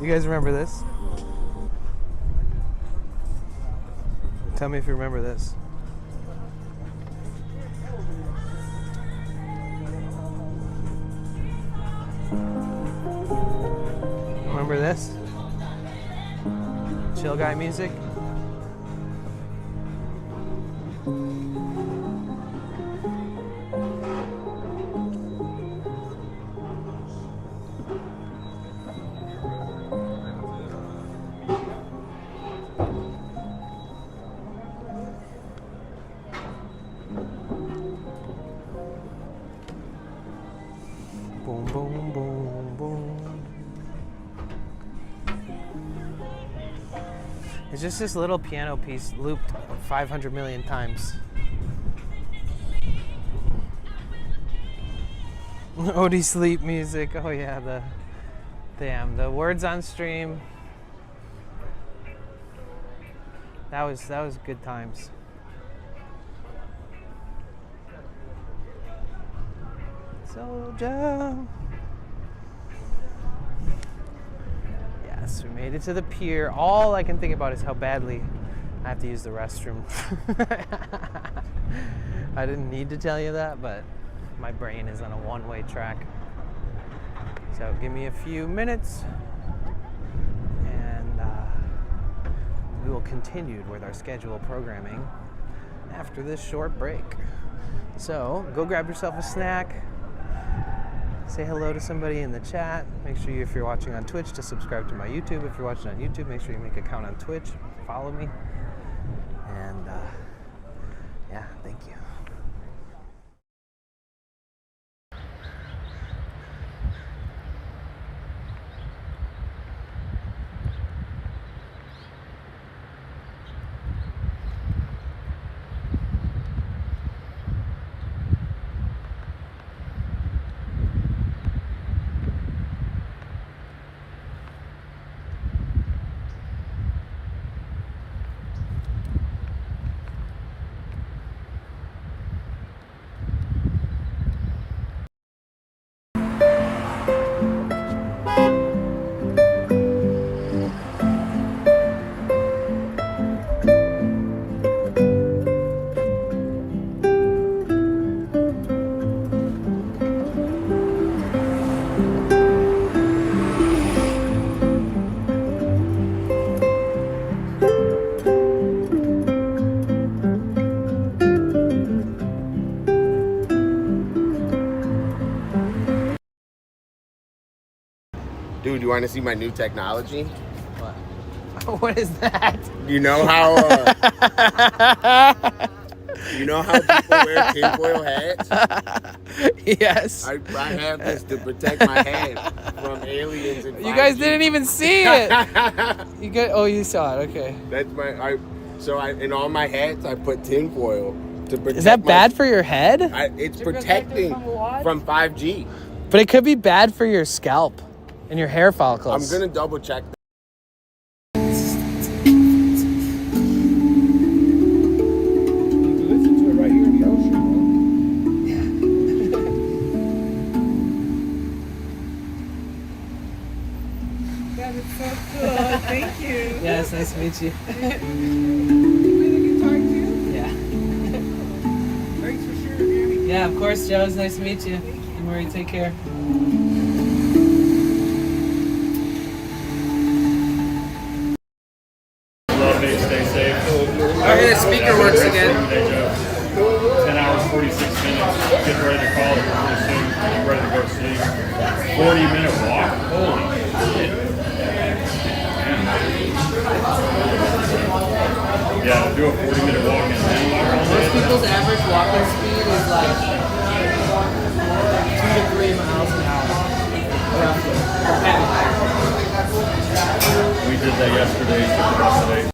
You guys remember this? Tell me if you remember this. Remember this? Chill guy music. Boom, boom, boom, boom. It's just this little piano piece looped 500 million times. Odie sleep music. Oh yeah, the words on stream. That was good times. Soldier. Yes, we made it to the pier. All I can think about is how badly I have to use the restroom. I didn't need to tell you that, but my brain is on a one-way track. So give me a few minutes and we will continue with our scheduled programming after this short break. So go grab yourself a snack, say hello to somebody in the chat. Make sure if you're watching on Twitch to subscribe to my YouTube. If you're watching on YouTube, make sure you make an account on Twitch, follow me, and yeah, thank you. Dude, you want to see my new technology? What? What is that? You know how people wear tinfoil hats? Yes. I have this to protect my head from aliens and 5G. You guys didn't even see it. You saw it. Okay. That's in all my hats I put tinfoil to protect. Is that bad for your head? It's protecting from 5G. But it could be bad for your scalp and your hair follicles. I'm gonna double check that. Listen to it right here in the ocean, That is so cool. Thank you. Yeah, it's nice to meet you. You play the guitar too? Yeah. Thanks for sharing, Annie. Yeah, of course, Joe. It's nice to meet you. Don't worry, take care. Love it. Stay safe. Okay, the speaker works again. 10 hours, 46 minutes. Get ready to call it pretty soon. Get ready to go to sleep. 40-minute walk? Holy shit. Yeah, to do a 40-minute walk in Denmark. Most people's average walking speed is like 2 to 3 miles an hour. We did that yesterday. Today.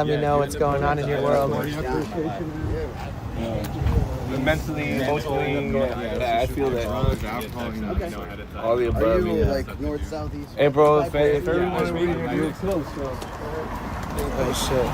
let me know what's going on in your world. Mentally, emotionally, I feel that. All the above. Like north, south, east? Hey, bro, if everyone wants me, you're close, bro. Oh shit.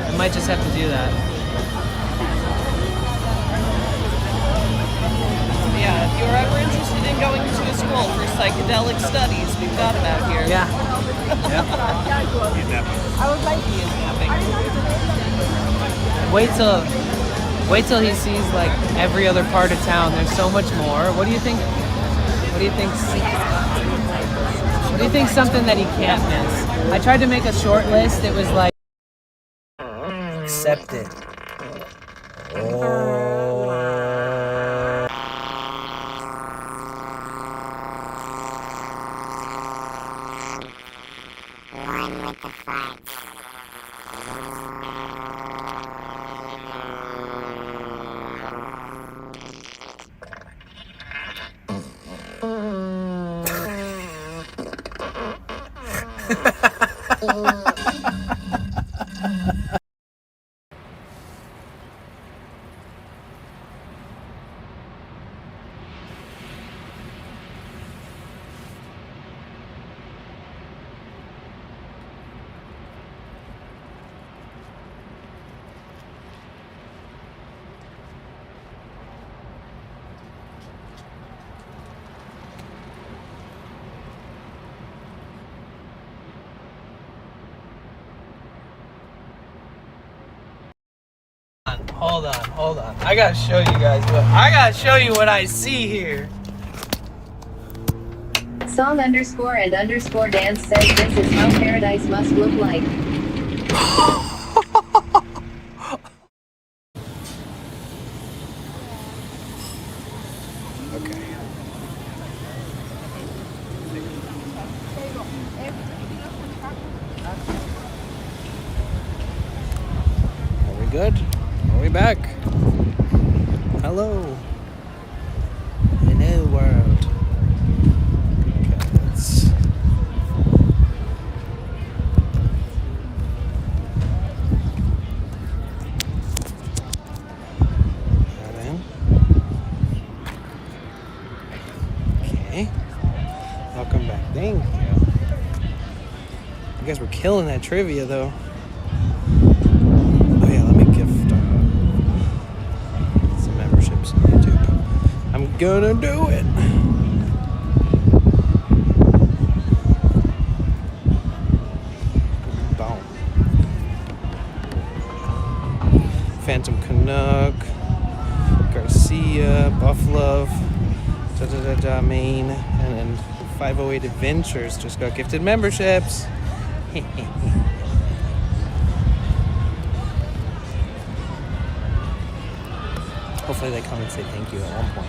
I might just have to do that. Yeah, if you're ever interested in going to a school for psychedelic studies, we've got it out here. Yeah. I would like to use napping. Wait till he sees like every other part of town. There's so much more. What do you think? What do you think? What do you think? Something that he can't miss. I tried to make a short list. It was like accepted. Hold on. I gotta show you guys what I see here. Song_and_dance says this is how paradise must look like. Are we good? Are we back? Hello. Hello world. Okay, let's... that in. Okay. Welcome back. Thank you. You guys were killing that trivia though. Oh yeah, let me gift some memberships on YouTube. I'm gonna do it. Boom. Phantom Canuck, Garcia, Buffalo, Maine, and then 508 Adventures just got gifted memberships. Hopefully they come and say thank you at one point.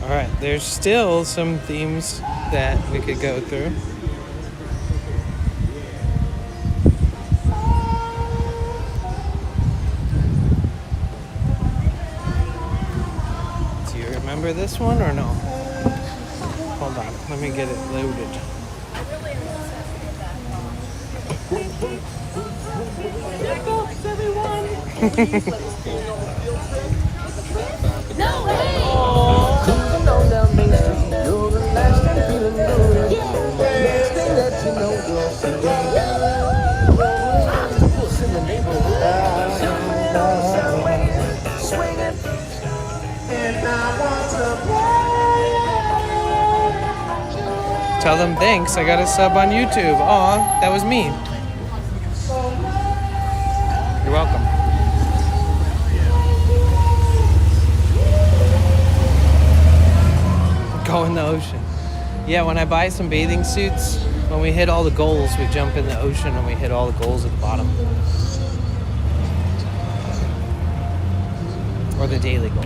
Alright, there's still some themes that we could go through. Do you remember this one or no? Hold on, let me get it loaded. Tell them thanks. I got a sub on YouTube. Aw, that was me. You're welcome. Go in the ocean. Yeah, when I buy some bathing suits, when we hit all the goals, we jump in the ocean and we hit all the goals at the bottom. Or the daily goals.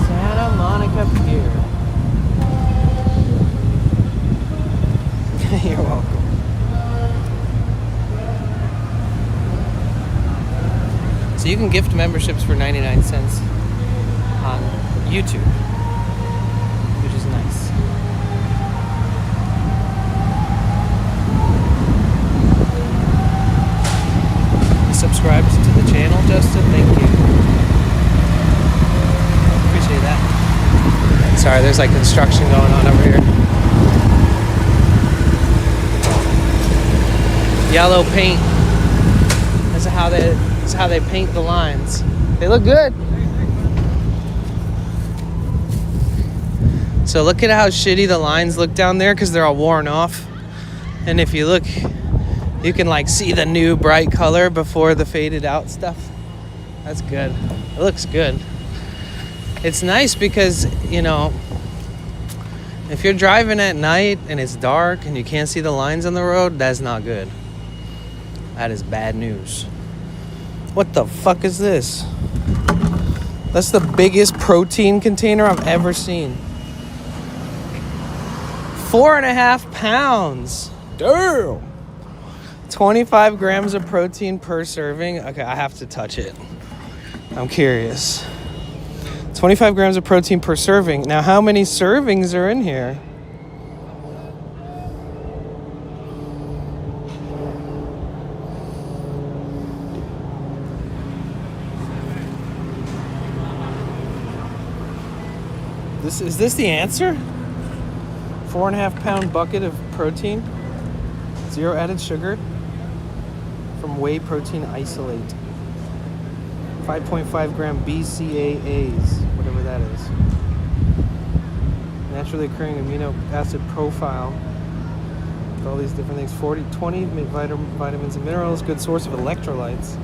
Santa Monica Pier. You're welcome. So you can gift memberships for 99 cents on YouTube, which is nice. Subscribe to the channel, Justin. Thank you. Appreciate that. Sorry, there's like construction going on over here. Yellow paint. That's how they paint the lines. They look good. So look at how shitty the lines look down there because they're all worn off. And if you look, you can like see the new bright color before the faded out stuff. That's good. It looks good. It's nice because, you know, if you're driving at night and it's dark and you can't see the lines on the road, that's not good. That is bad news. What the fuck is this? That's the biggest protein container I've ever seen. 4.5 pounds. Damn. 25 grams of protein per serving. Okay, I have to touch it. I'm curious. 25 grams of protein per serving. Now, how many servings are in here? Is this the answer? 4.5 pound bucket of protein. 0 added sugar from whey protein isolate. 5.5 gram BCAAs, whatever that is. Naturally occurring amino acid profile. With all these different things. 20 vitamins and minerals. Good source of electrolytes.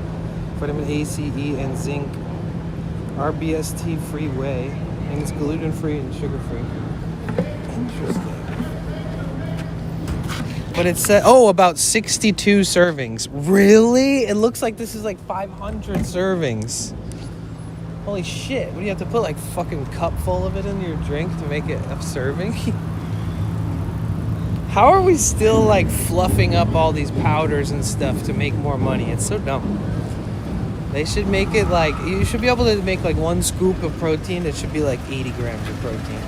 Vitamin A, C, E, and zinc. RBST free whey. And it's gluten free and sugar free. Interesting. But it said, about 62 servings. Really? It looks like this is like 500 servings. Holy shit. What do you have to put, like fucking cup full of it in your drink to make it a serving? How are we still like fluffing up all these powders and stuff to make more money? It's so dumb. They should make it like, you should be able to make like 1 scoop of protein. It should be like 80 grams of protein.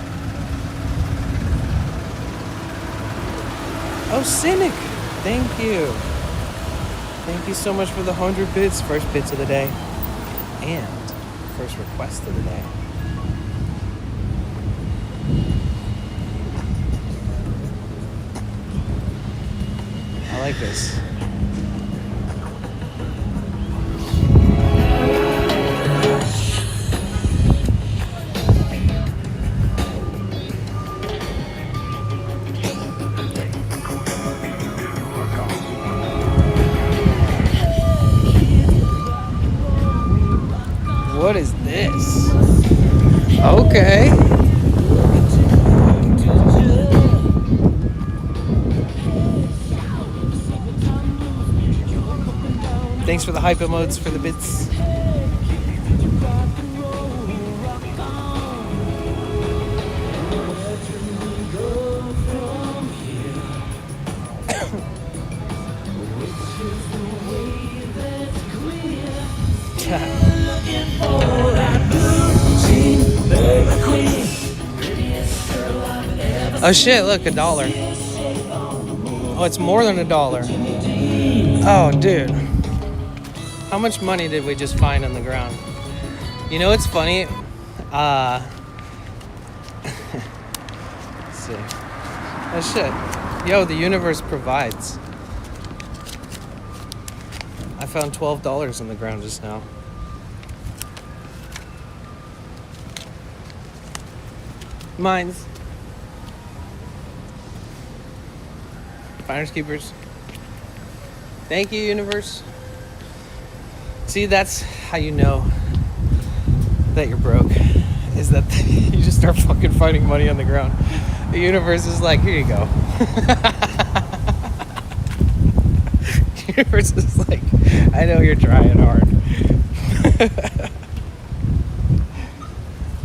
Oh, Cynic. Thank you. Thank you so much for the 100 bits. First bits of the day. And first request of the day. I like this. What is this? Okay. Thanks for the hype emotes for the bits. Oh shit, look, $1. Oh, it's more than $1. Oh, dude. How much money did we just find on the ground? You know what's funny? Let's see. Oh, shit. Yo, the universe provides. I found $12 on the ground just now. Mines. Finders keepers. Thank you, universe. See, that's how you know that you're broke. Is that you just start fucking finding money on the ground. The universe is like, here you go. The universe is like, I know you're trying hard.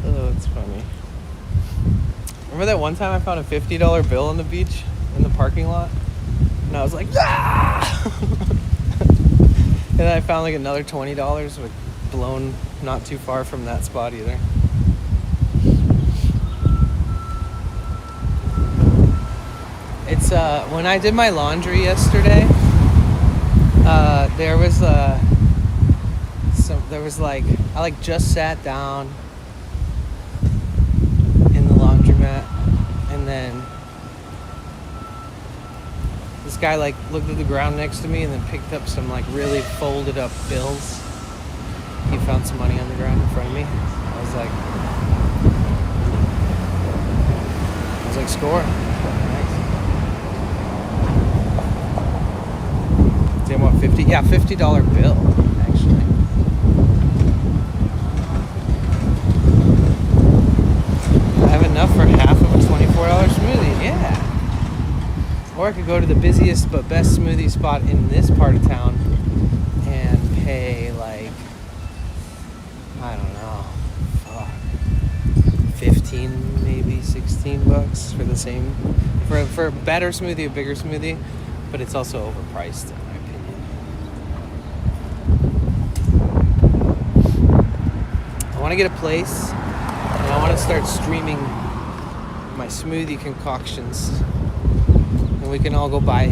Oh, it's funny. Remember that one time I found a $50 bill on the beach in the parking lot? And I was like, ah! And then I found like another $20 like blown not too far from that spot either. It's when I did my laundry yesterday, there was like I like just sat down in the laundromat, and then this guy like looked at the ground next to me and then picked up some like really folded up bills. He found some money on the ground in front of me. I was like, score. Nice. Damn, what, 50? Yeah, $50 bill, actually. I have enough for half of a $24 smoothie, yeah. Or I could go to the busiest but best smoothie spot in this part of town and pay like, I don't know, 15, maybe $16 for the same, for a better smoothie, a bigger smoothie, but it's also overpriced in my opinion. I want to get a place and I want to start streaming my smoothie concoctions. And we can all go buy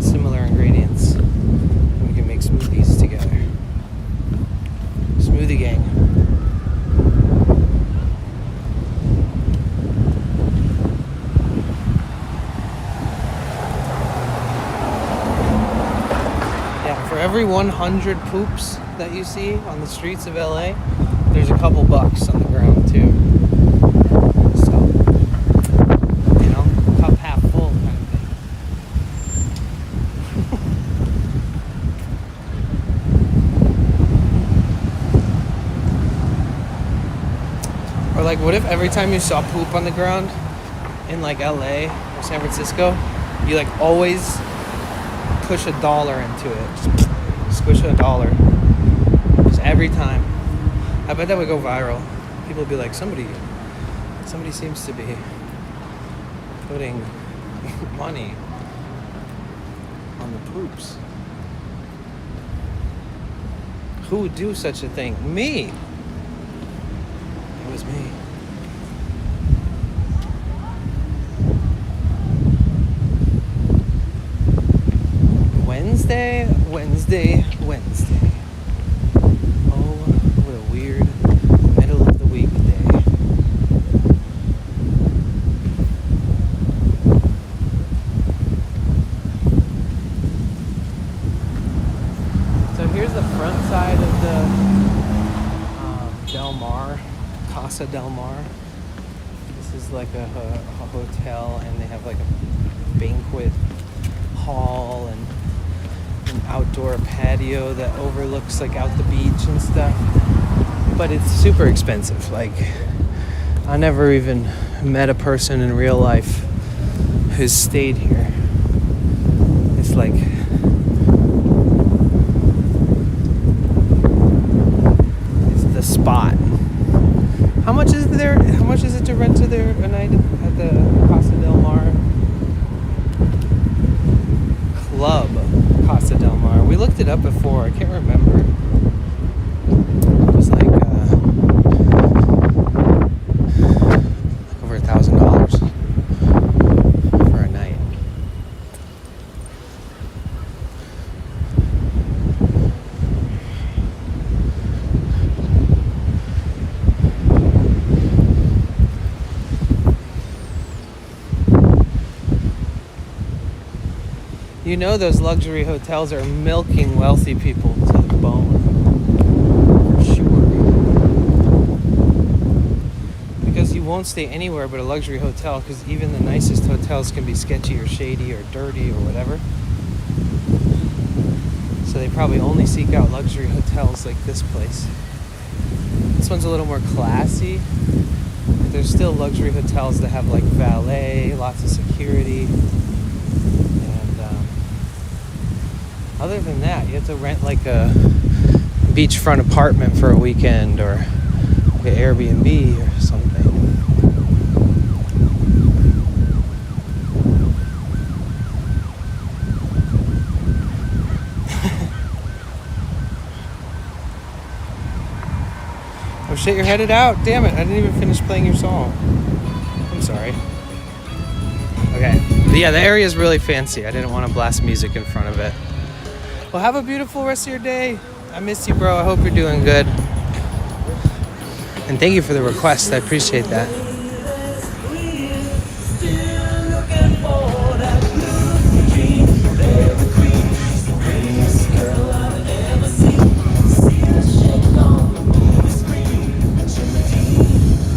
similar ingredients. And we can make smoothies together. Smoothie gang. Yeah, for every 100 poops that you see on the streets of LA, there's a couple bucks on the ground too. So, you know, cup half full kind of thing. Or like, what if every time you saw poop on the ground in like LA or San Francisco, you like always push $1 into it, just squish $1, just every time. I bet that would go viral. People would be like, somebody seems to be putting money on the poops. Who would do such a thing? Me. It was me. Wednesday. Oh, what a weird middle of the week day. So here's the front side of the Del Mar, Casa Del Mar. This is like a hotel, and they have like a banquet hall and an outdoor patio that overlooks like out the beach and stuff. But it's super expensive. Like, I never even met a person in real life who's stayed here. It's like it's the spot. How much is it to rent to there a night at the Casa Del Mar Club? Casa Del Mar. We looked it up before. I can't remember. It was like over $1,000 for a night. You know those luxury hotels are milking wealthy people to the bone. For sure. Because you won't stay anywhere but a luxury hotel, because even the nicest hotels can be sketchy or shady or dirty or whatever. So they probably only seek out luxury hotels like this place. This one's a little more classy. But there's still luxury hotels that have like valet, lots of security. And other than that, you have to rent like a beachfront apartment for a weekend or like an Airbnb or something. Oh shit, you're headed out. Damn it, I didn't even finish playing your song. I'm sorry. Okay, but yeah, the area is really fancy. I didn't want to blast music in front of it. Well, have a beautiful rest of your day. I miss you, bro. I hope you're doing good. And thank you for the request. I appreciate that.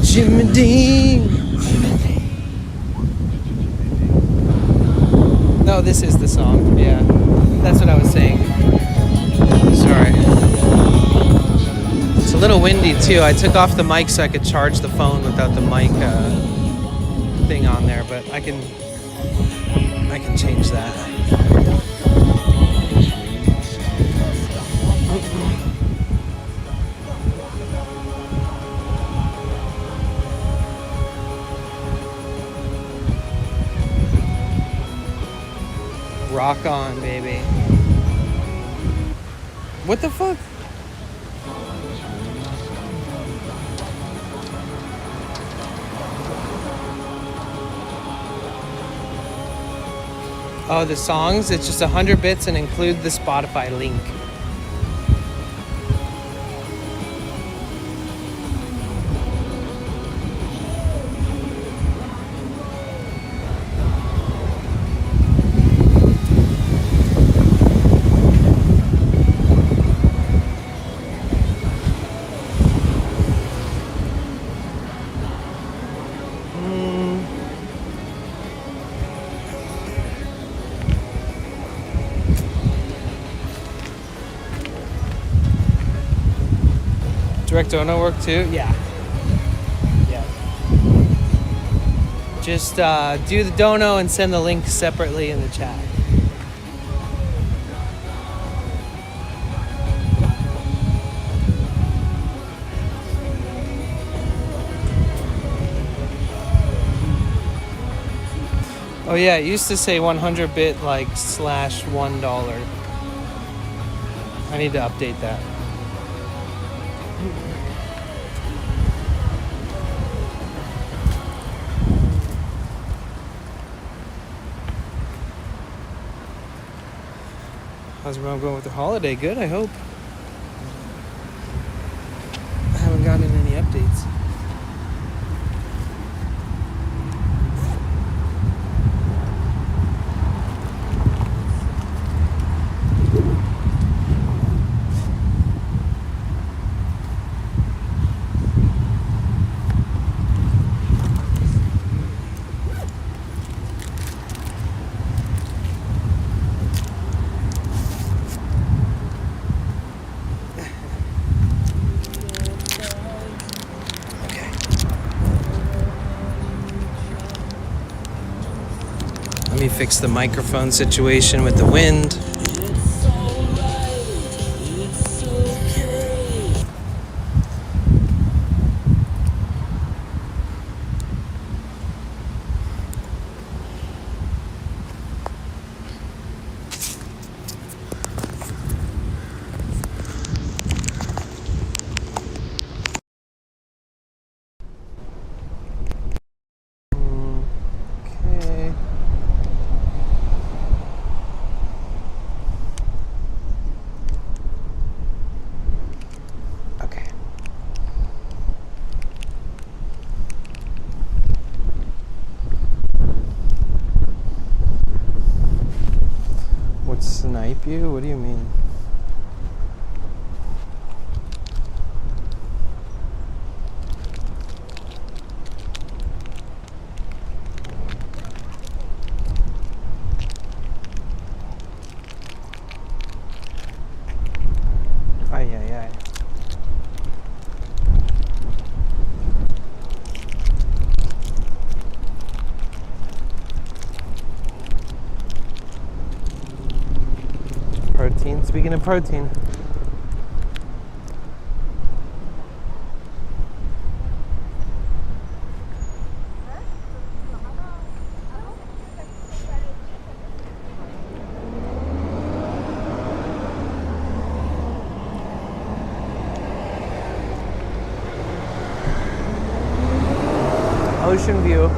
Jimmy Dean. No, this is the song. Yeah, that's what I was saying. Sorry. It's a little windy too. I took off the mic so I could charge the phone without the mic thing on there, but I can change that. Rock on, baby. What the fuck? Oh, the songs? It's just 100 bits and include the Spotify link. Direct dono work too? Yeah. Yeah. Just do the dono and send the link separately in the chat. Oh yeah, it used to say 100 bit like /$1. I need to update that. How's everyone going with the holiday? Good, I hope. I haven't gotten any updates. Let me fix the microphone situation with the wind. view? What do you mean? Ay, ay, ay. Protein. Speaking of protein. Ocean view.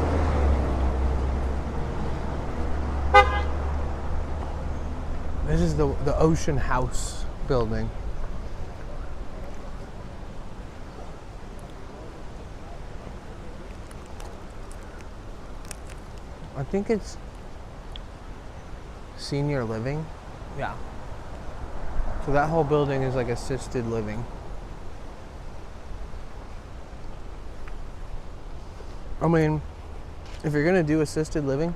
This is the Ocean House building. I think it's senior living. Yeah. So that whole building is like assisted living. I mean, if you're gonna do assisted living,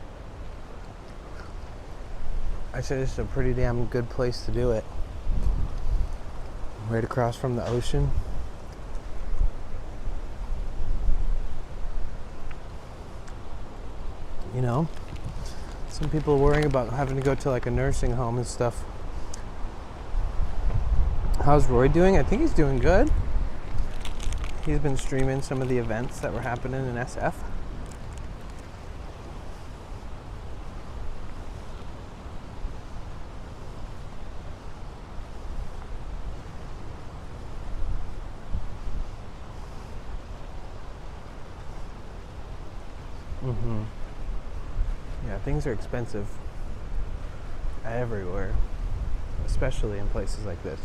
I said it's a pretty damn good place to do it. Right across from the ocean. You know, some people are worrying about having to go to like a nursing home and stuff. How's Roy doing? I think he's doing good. He's been streaming some of the events that were happening in SF. Yeah, things are expensive everywhere, especially in places like this.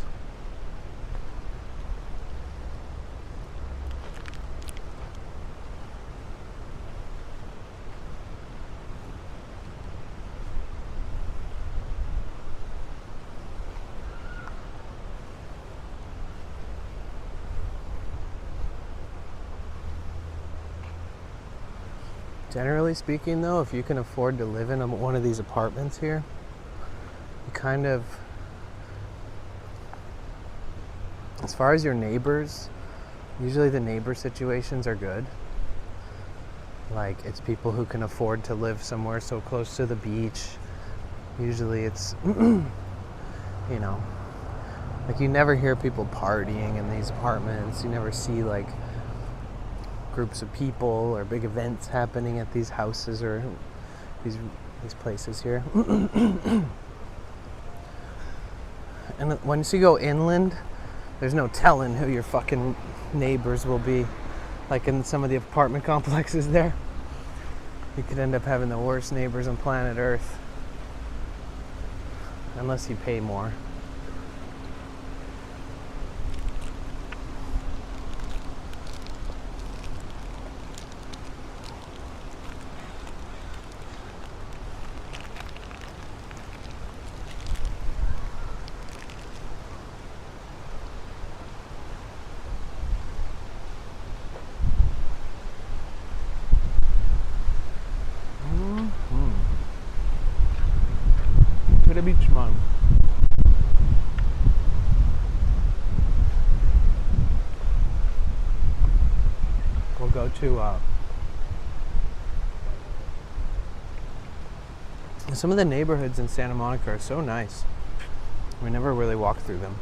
Generally speaking though, if you can afford to live in one of these apartments here, you kind of, as far as your neighbors, usually the neighbor situations are good. Like, it's people who can afford to live somewhere so close to the beach. Usually it's, you know, like you never hear people partying in these apartments. You never see like groups of people or big events happening at these houses or these places here. And once you go inland, there's no telling who your fucking neighbors will be. Like in some of the apartment complexes there, you could end up having the worst neighbors on planet Earth. Unless you pay more. To the beach, man. We'll go to some of the neighborhoods in Santa Monica are so nice. We never really walk through them.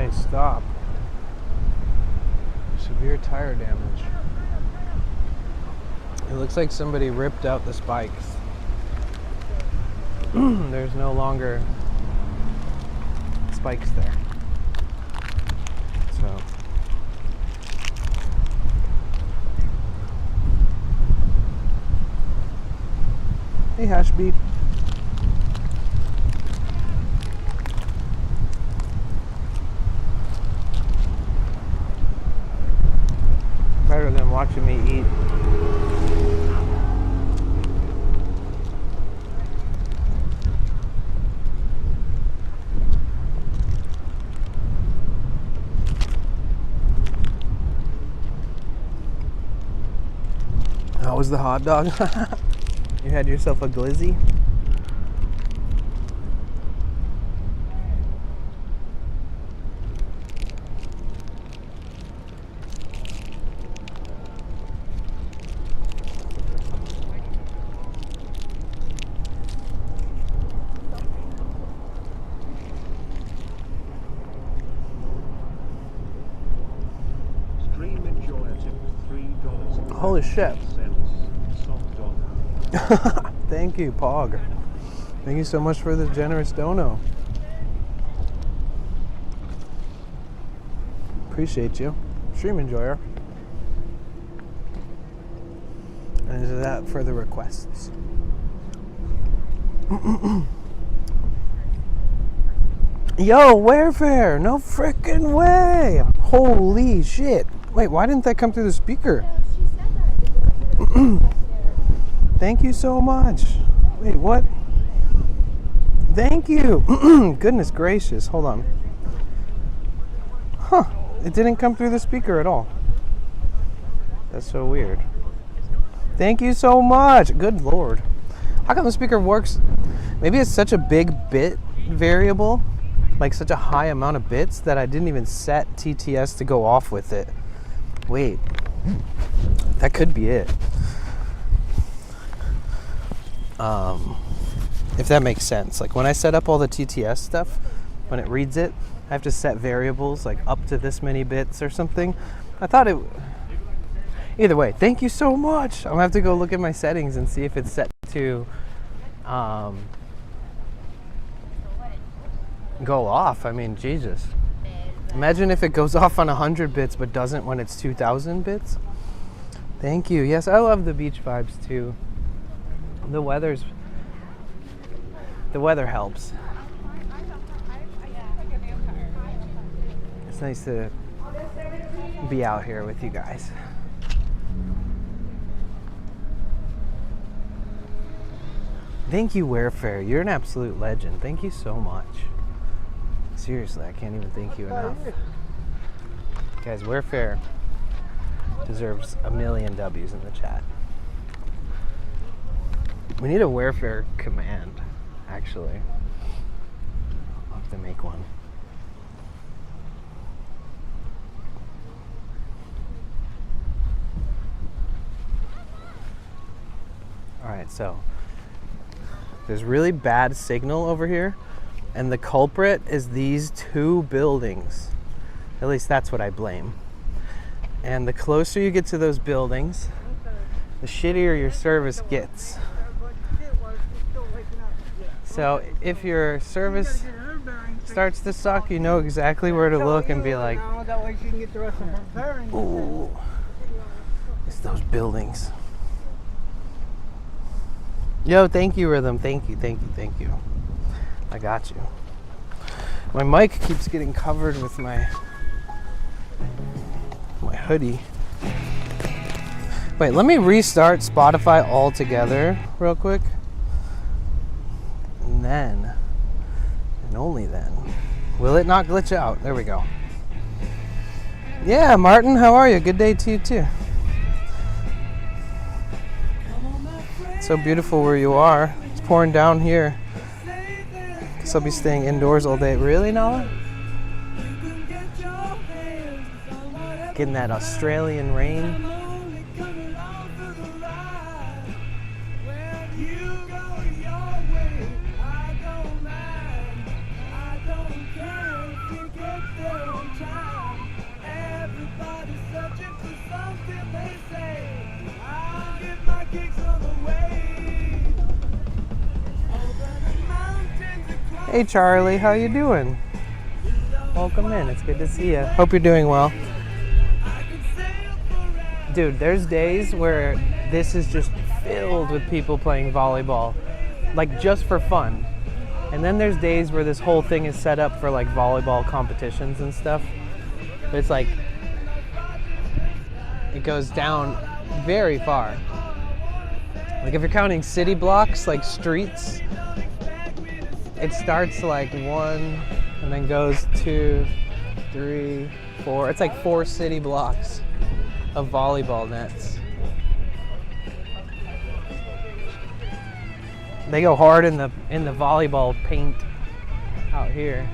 nice stop. Severe tire damage. It looks like somebody ripped out the spikes. There's no longer spikes there. So hey, Hashbeat. Better than watching me eat. How was the hot dog? You had yourself a glizzy? Stream enjoy tip $3. Holy shit. Thank you, Pog. Thank you so much for the generous dono. Appreciate you. Stream enjoyer. And is that for the requests? Yo, Warfare! No frickin' way! Holy shit. Wait, why didn't that come through the speaker? Thank you so much. Wait, what? Thank you. Goodness gracious. Hold on. Huh. It didn't come through the speaker at all. That's so weird. Thank you so much. Good Lord. How come the speaker works? Maybe it's such a big bit variable, like such a high amount of bits, that I didn't even set TTS to go off with it. Wait. That could be it. If that makes sense. Like when I set up all the TTS stuff, when it reads it, I have to set variables like up to this many bits or something. I thought it... Either way, thank you so much. I'm gonna have to go look at my settings and see if it's set to go off. I mean, Jesus. Imagine if it goes off on 100 bits but doesn't when it's 2,000 bits. Thank you. Yes, I love the beach vibes too. The weather helps. It's nice to be out here with you guys. Thank you, Warfare. You're an absolute legend. Thank you so much. Seriously, I can't even thank you enough. Guys, Warfare deserves 1,000,000 W's in the chat. We need a Warfare command, actually. I'll have to make one. Alright, so there's really bad signal over here, and the culprit is these two buildings. At least that's what I blame. And the closer you get to those buildings, the shittier your service gets. So if your service starts to suck, you know exactly where to look and be like, ooh, it's those buildings. Yo, thank you, Rhythm. Thank you, thank you, thank you. I got you. My mic keeps getting covered with my hoodie. Wait, let me restart Spotify altogether real quick. And then, and only then, will it not glitch out? There we go. Yeah, Martin, how are you? Good day to you too. So beautiful where you are. It's pouring down here. Guess I'll be staying indoors all day. Really, Nala? Getting that Australian rain. Hey Charlie, how you doing? Welcome in, it's good to see you. Hope you're doing well. Dude, there's days where this is just filled with people playing volleyball, like just for fun. And then there's days where this whole thing is set up for like volleyball competitions and stuff. But it's like, it goes down very far. Like if you're counting city blocks, like streets, it starts like 1 and then goes 2, 3, 4. It's like 4 city blocks of volleyball nets. They go hard in the volleyball paint out here.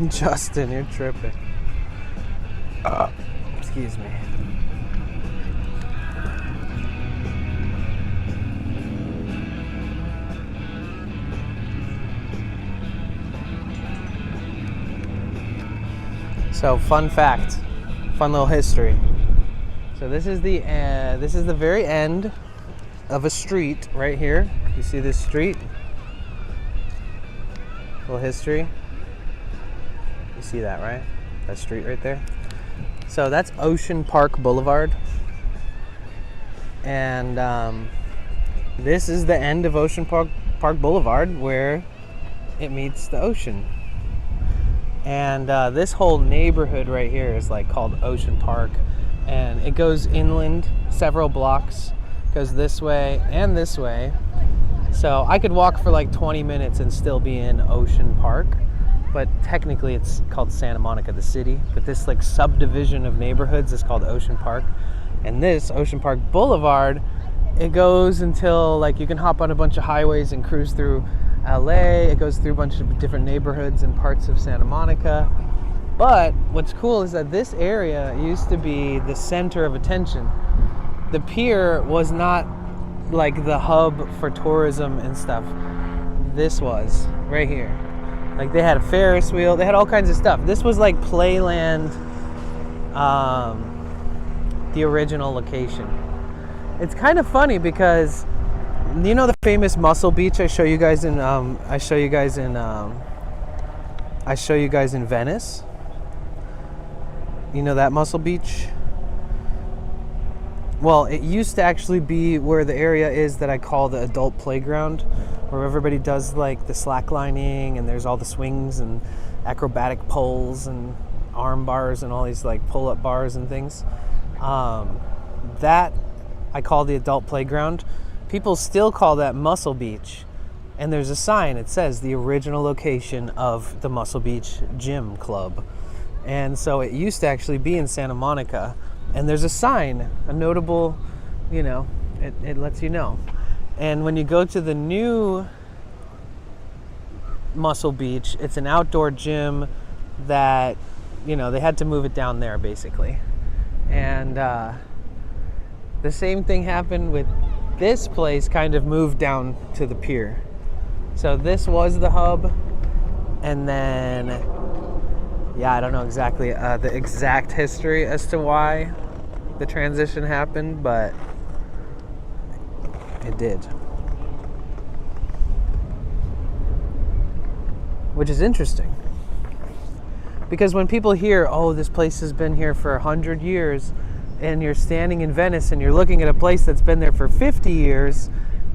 Justin, you're tripping. Excuse me. So, fun fact, fun little history. So this is the very end of a street right here. You see this street? Little history. You see that, right? That street right there. So that's Ocean Park Boulevard. And this is the end of Ocean Park Boulevard where it meets the ocean. And this whole neighborhood right here is like called Ocean Park. And it goes inland several blocks, goes this way and this way. So I could walk for like 20 minutes and still be in Ocean Park. But technically it's called Santa Monica, the city. But this like subdivision of neighborhoods is called Ocean Park. And this Ocean Park Boulevard, it goes until like you can hop on a bunch of highways and cruise through LA. It goes through a bunch of different neighborhoods and parts of Santa Monica. But what's cool is that this area used to be the center of attention. The pier was not like the hub for tourism and stuff. This was right here. Like they had a Ferris wheel, they had all kinds of stuff. This was like Playland, the original location. It's kind of funny because you know the famous Muscle Beach I show you guys in Venice. You know that Muscle Beach? Well, it used to actually be where the area is that I call the adult playground, where everybody does like the slacklining and there's all the swings and acrobatic poles and arm bars and all these like pull-up bars and things. That I call the adult playground. People still call that Muscle Beach. And there's a sign, it says the original location of the Muscle Beach Gym Club. And so it used to actually be in Santa Monica. And there's a sign, a notable, you know, it lets you know. And when you go to the new Muscle Beach, it's an outdoor gym that, you know, they had to move it down there basically. And the same thing happened with this place, kind of moved down to the pier. So this was the hub, and then, yeah, I don't know exactly the exact history as to why the transition happened, but it did. Which is interesting. Because when people hear, oh, this place has been here for 100 years, and you're standing in Venice and you're looking at a place that's been there for 50 years,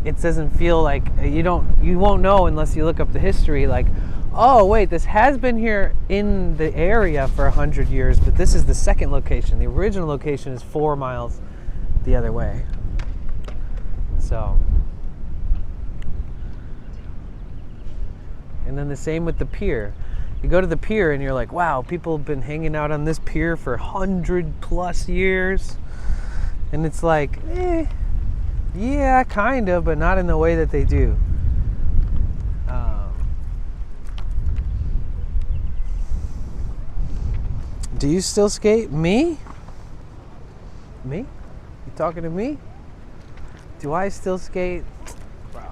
it doesn't feel like, you won't know unless you look up the history, like, oh wait, this has been here in the area for 100 years, but this is the second location. The original location is 4 miles the other way. So, and then the same with the pier. You go to the pier and you're like, wow, people have been hanging out on this pier for 100+ years. And it's like, yeah, kind of, but not in the way that they do. Do you still skate? Me? Me? You talking to me? Do I still skate? Bro.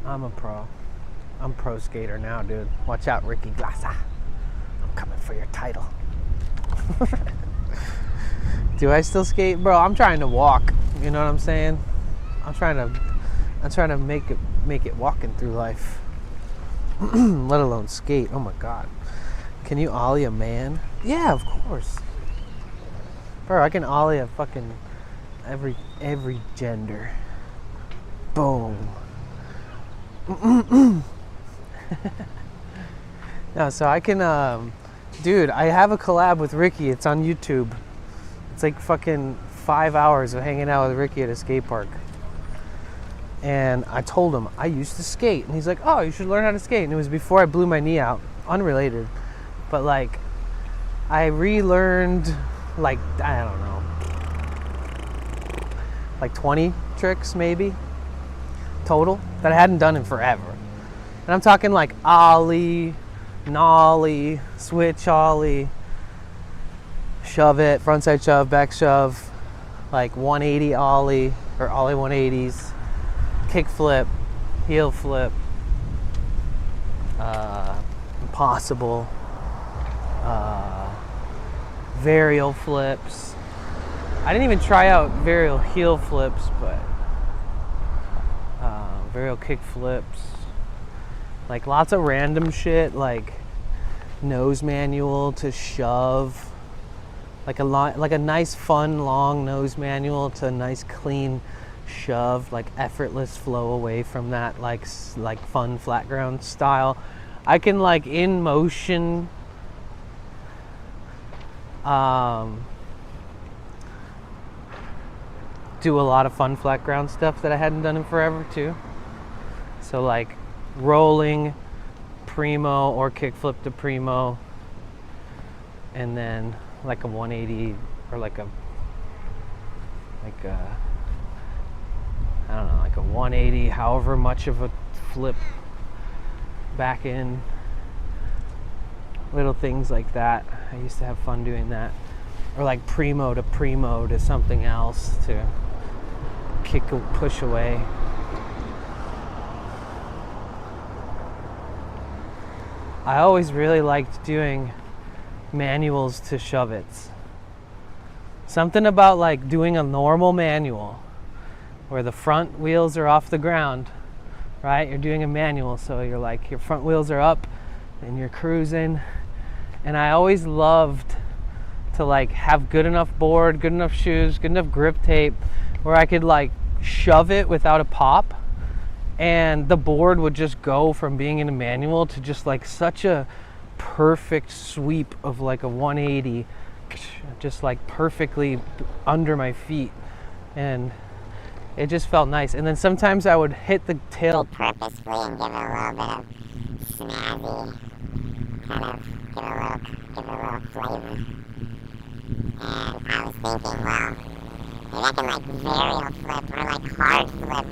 I'm a pro. I'm pro skater now, dude. Watch out, Ricky Glassa. I'm coming for your title. Do I still skate? Bro, I'm trying to walk. You know what I'm saying? I'm trying to make it walking through life. Let alone skate. Oh my god. Can you ollie a man? Yeah, of course. Bro, I can ollie a fucking every gender. Boom. No, so I can dude, I have a collab with Ricky. It's on YouTube. It's like fucking 5 hours of hanging out with Ricky at a skate park. And I told him I used to skate, and he's like, "Oh, you should learn how to skate." And it was before I blew my knee out, unrelated. But like, I relearned, like, I don't know, like 20 tricks maybe total that I hadn't done in forever. And I'm talking like ollie, nollie, switch ollie, shove it, frontside shove, back shove, like 180 ollie or ollie 180s, kick flip, heel flip, impossible, varial flips. I didn't even try out varial heel flips, but varial kick flips, like lots of random shit, like nose manual to shove, like a nice fun long nose manual to a nice clean shove, like effortless flow away from that like fun flat ground style. I can like in motion do a lot of fun flat ground stuff that I hadn't done in forever too. So like rolling primo or kickflip to primo, and then like a 180 or like a I don't know, like a 180, however much of a flip back in, little things like that. I used to have fun doing that. Or like primo to something else to kick or push away. I always really liked doing manuals to shove-its. Something about like doing a normal manual where the front wheels are off the ground, right? You're doing a manual, so you're like, your front wheels are up and you're cruising. And I always loved to like have good enough board, good enough shoes, good enough grip tape where I could like shove it without a pop, and the board would just go from being in a manual to just like such a perfect sweep of like a 180, just like perfectly under my feet, and it just felt nice. And then sometimes I would hit the tail purposefully and give it a little bit of snazzy, kind of give it a little flavor. And I was thinking, well, maybe I can like varial flip or like hard flip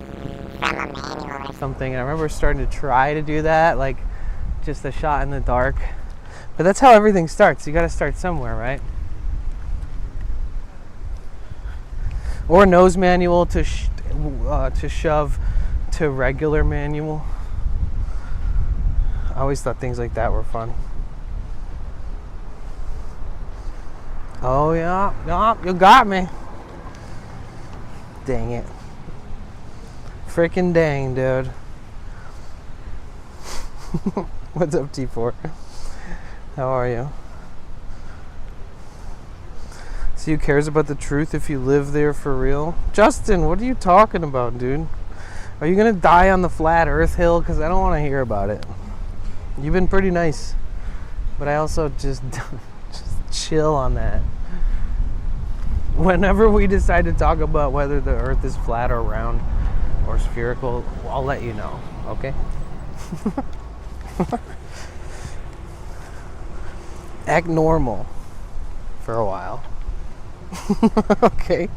from a manual or something. And I remember starting to try to do that, like just a shot in the dark. But that's how everything starts. You got to start somewhere, right? Or nose manual to shove to regular manual. I always thought things like that were fun. Oh yeah, you got me. Dang it. Freaking dang, dude. What's up, T4? How are you? See who cares about the truth if you live there for real? Justin, what are you talking about, dude? Are you gonna die on the flat earth hill? Because I don't want to hear about it. You've been pretty nice. But I also just chill on that. Whenever we decide to talk about whether the earth is flat or round or spherical, I'll let you know, okay? Act normal for a while. Okay.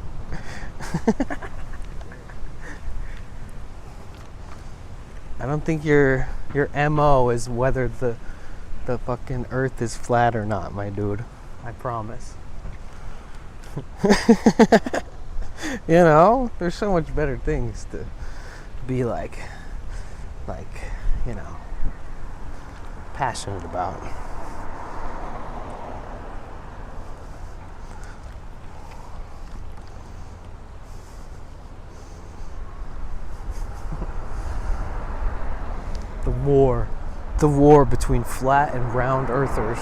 I don't think your MO is whether the fucking earth is flat or not, my dude. I promise. You know, there's so much better things to be like, you know, passionate about. The war between flat and round earthers.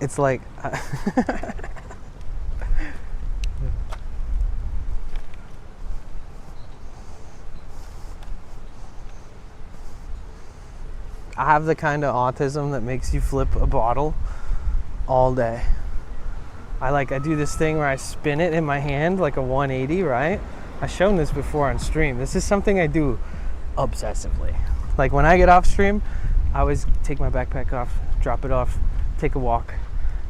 It's like I have the kind of autism that makes you flip a bottle all day. I do this thing where I spin it in my hand like a 180, right? I've shown this before on stream. This is something I do obsessively. Like when I get off stream, I always take my backpack off, drop it off, take a walk,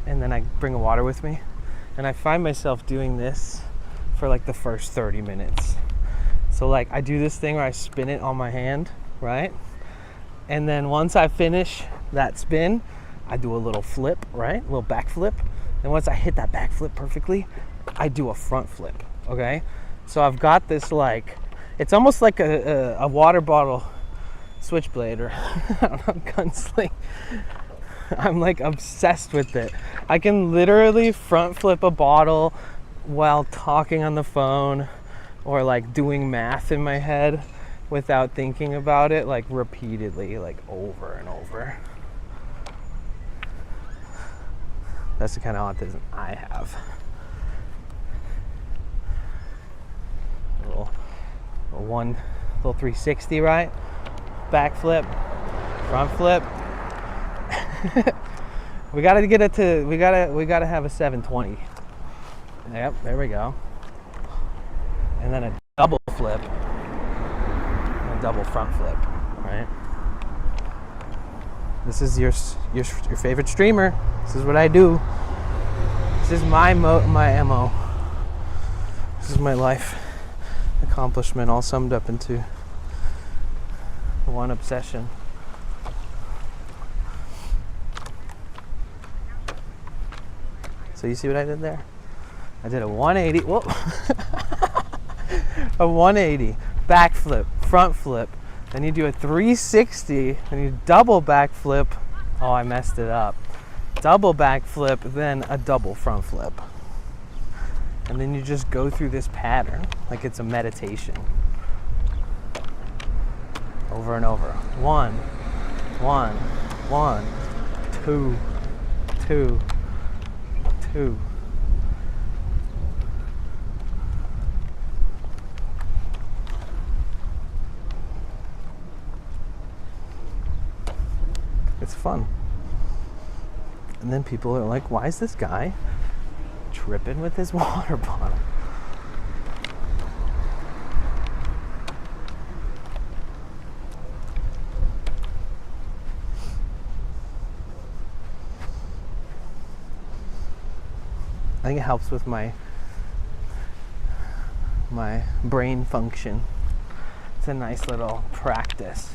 and then I bring a water with me. And I find myself doing this for like the first 30 minutes. So like I do this thing where I spin it on my hand, right? And then once I finish that spin, I do a little flip, right? A little back flip. And once I hit that back flip perfectly, I do a front flip, okay? So I've got this like, it's almost like a water bottle switchblade or I don't know, gunsling. I'm like obsessed with it. I can literally front flip a bottle while talking on the phone or like doing math in my head without thinking about it, like repeatedly, like over and over. That's the kind of autism I have. A little 360, right? Back flip, front flip. We gotta get it to, we gotta have a 720. Yep, there we go. And then a double flip, and a double front flip, right? This is your favorite streamer. This is what I do. This is my MO. This is my life accomplishment all summed up into one obsession. So you see what I did there? I did a 180, whoa. A 180, back flip, front flip. Then you do a 360, and you double back flip. Oh, I messed it up. Double back flip, then a double front flip. And then you just go through this pattern like it's a meditation. Over and over. 1, 1, 1, 2, 2, 2. It's fun. And then people are like, why is this guy tripping with his water bottle? I think it helps with my brain function. It's a nice little practice.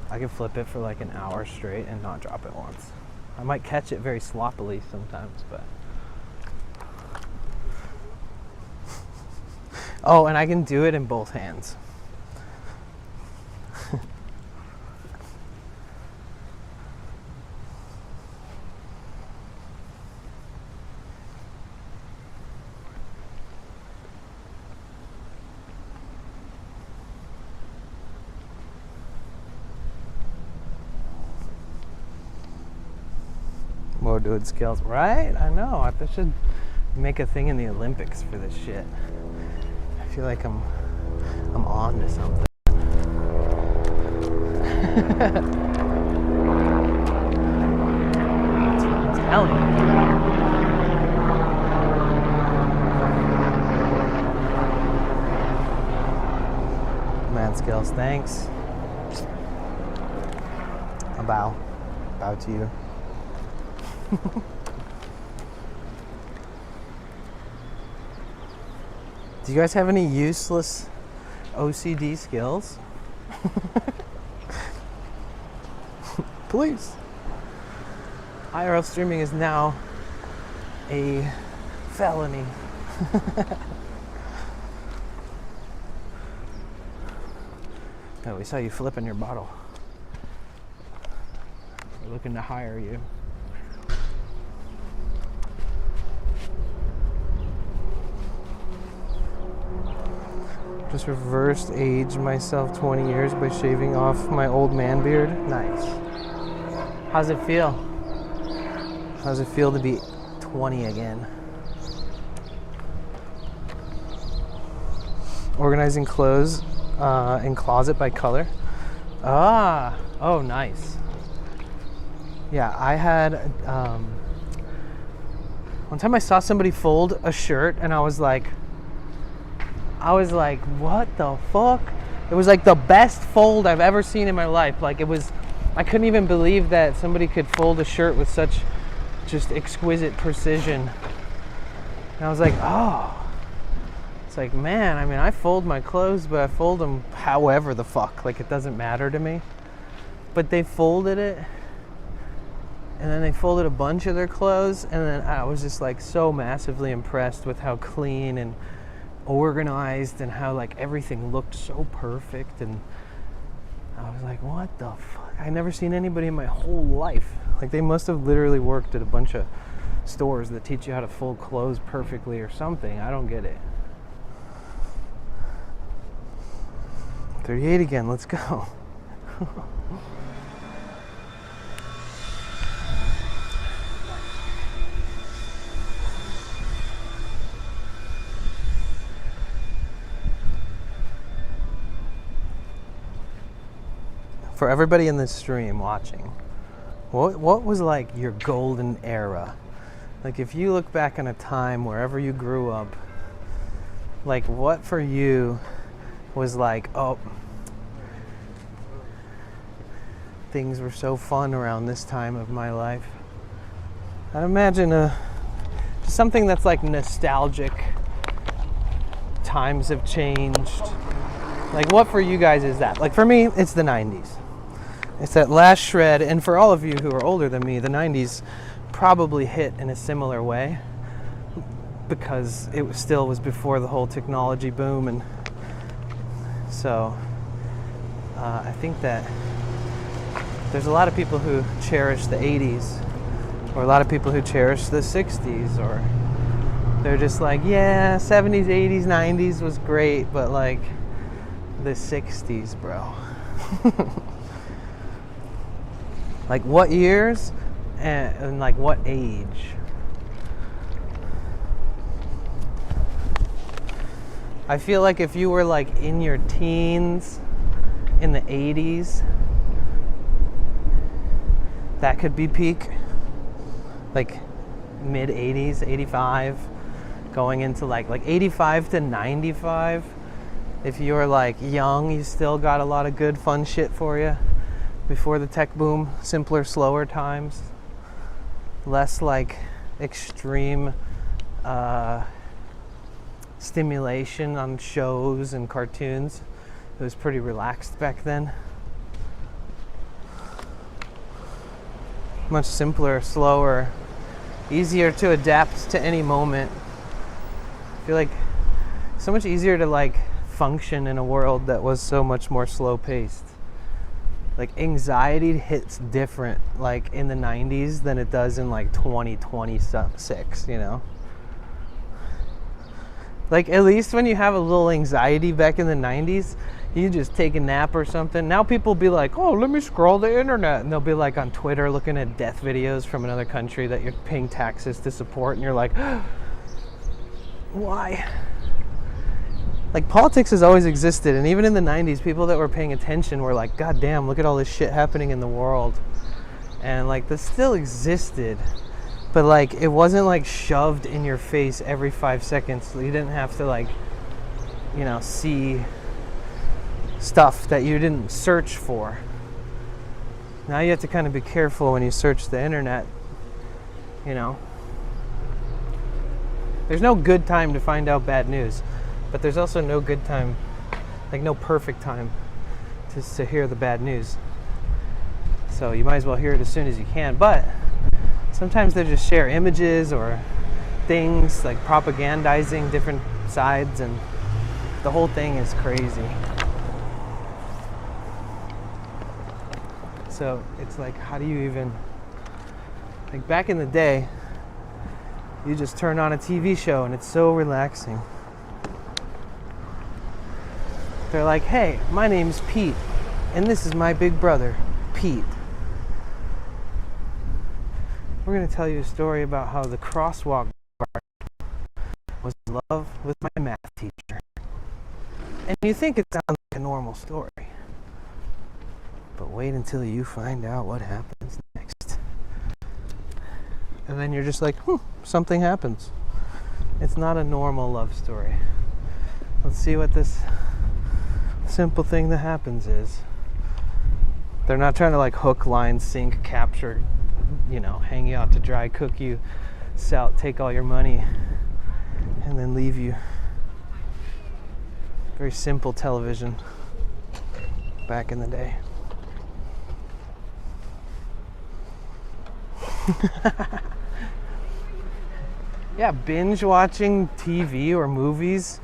I can flip it for like an hour straight and not drop it once. I might catch it very sloppily sometimes, but... Oh, and I can do it in both hands. More dude skills, right? I know. I should make a thing in the Olympics for this shit. I feel like I'm on to something. That's what I'm telling you. Man skills, thanks. I bow to you. Do you guys have any useless OCD skills. Please. IRL streaming is now a felony. Oh, we saw you flipping your bottle. We're looking to hire you. Just reversed aged myself 20 years by shaving off my old man beard. Nice. How's it feel? How's it feel to be 20 again? Organizing clothes in closet by color. Oh, nice. Yeah, I had one time I saw somebody fold a shirt and I was like, what the fuck? It was like the best fold I've ever seen in my life. Like I couldn't even believe that somebody could fold a shirt with such just exquisite precision. And I was like, oh. It's like, man, I mean, I fold my clothes, but I fold them however the fuck. Like, it doesn't matter to me. But they folded it, and then they folded a bunch of their clothes, and then I was just like so massively impressed with how clean and organized and how like everything looked so perfect. And I was like, what the fuck? I've never seen anybody in my whole life. Like, they must have literally worked at a bunch of stores that teach you how to fold clothes perfectly or something. I don't get it. 38 again, let's go. For everybody in this stream watching, what was like your golden era? Like, if you look back on a time wherever you grew up, like what for you was like, oh, things were so fun around this time of my life. I'd imagine just something that's like nostalgic. Times have changed. Like, what for you guys is that? Like, for me, it's the 90s. It's that last shred, and for all of you who are older than me, the 90s probably hit in a similar way because it still was before the whole technology boom. And so I think that there's a lot of people who cherish the 80s, or a lot of people who cherish the 60s, or they're just like, yeah, 70s, 80s, 90s was great, but like the 60s, bro. Like, what years and like what age? I feel like if you were like in your teens in the 80s, that could be peak. Like mid 80s, 85, going into like 85 to 95. If you were like young, you still got a lot of good fun shit for you. Before the tech boom, simpler, slower times, less like extreme stimulation on shows and cartoons. It was pretty relaxed back then. Much simpler, slower, easier to adapt to any moment. I feel like so much easier to like function in a world that was so much more slow paced. Like, anxiety hits different like in the 90s than it does in like 2026, you know? Like, at least when you have a little anxiety back in the 90s, you just take a nap or something. Now people be like, oh, let me scroll the internet. And they'll be like on Twitter looking at death videos from another country that you're paying taxes to support. And you're like, why? Like, politics has always existed, and even in the 90s, people that were paying attention were like, God damn, look at all this shit happening in the world. And like, this still existed, but like, it wasn't like shoved in your face every 5 seconds. You didn't have to like, you know, see stuff that you didn't search for. Now you have to kind of be careful when you search the internet, you know. There's no good time to find out bad news. But there's also no good time like no perfect time to hear the bad news. So you might as well hear it as soon as you can. But sometimes they just share images or things, like propagandizing different sides, and the whole thing is crazy. So it's like, how do you even, like back in the day, you just turn on a TV show and it's so relaxing. They're like, hey, my name's Pete, and this is my big brother, Pete. We're going to tell you a story about how the crosswalk guard was in love with my math teacher. And you think it sounds like a normal story. But wait until you find out what happens next. And then you're just like, something happens. It's not a normal love story. Let's see what this simple thing that happens is. They're not trying to like hook, line, sink, capture, hang you out to dry, cook you, sell, take all your money, and then leave you. Very simple television back in the day. Yeah, binge watching TV or movies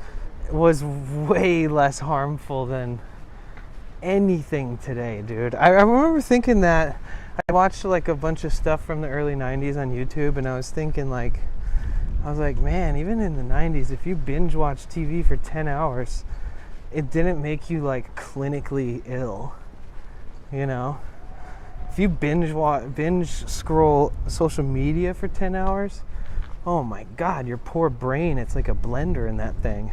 was way less harmful than anything today, dude. I remember thinking that. I watched like a bunch of stuff from the early 90s on YouTube, and I was thinking like, man, even in the 90s, if you binge watch TV for 10 hours, it didn't make you like clinically ill, If you binge scroll social media for 10 hours, oh my God, your poor brain, it's like a blender in that thing.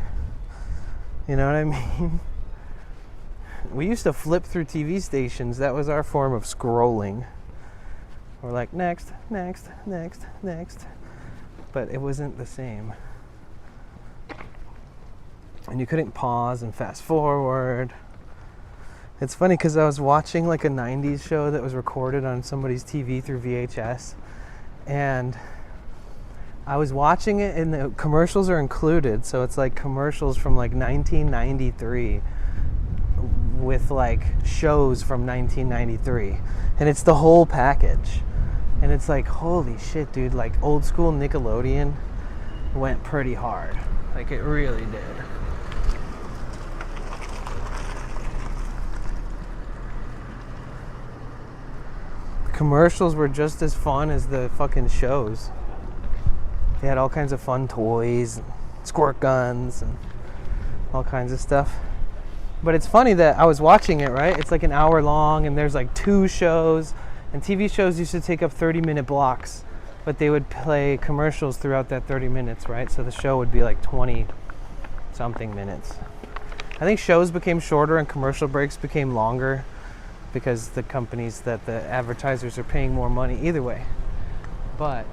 You know what I mean? We used to flip through TV stations. That was our form of scrolling. We're like, next, next, next, next. But it wasn't the same. And you couldn't pause and fast forward. It's funny because I was watching like a 90s show that was recorded on somebody's TV through VHS. And I was watching it, and the commercials are included. So it's like commercials from like 1993 with like shows from 1993. And it's the whole package. And it's like, holy shit, dude. Like old school Nickelodeon went pretty hard. Like it really did. Commercials were just as fun as the fucking shows. They had all kinds of fun toys, squirt guns, and all kinds of stuff. But it's funny that I was watching it, right? It's like an hour long, and there's like 2 shows. And TV shows used to take up 30-minute blocks, but they would play commercials throughout that 30 minutes, right? So the show would be like 20-something minutes. I think shows became shorter and commercial breaks became longer because the companies that the advertisers are paying more money either way. But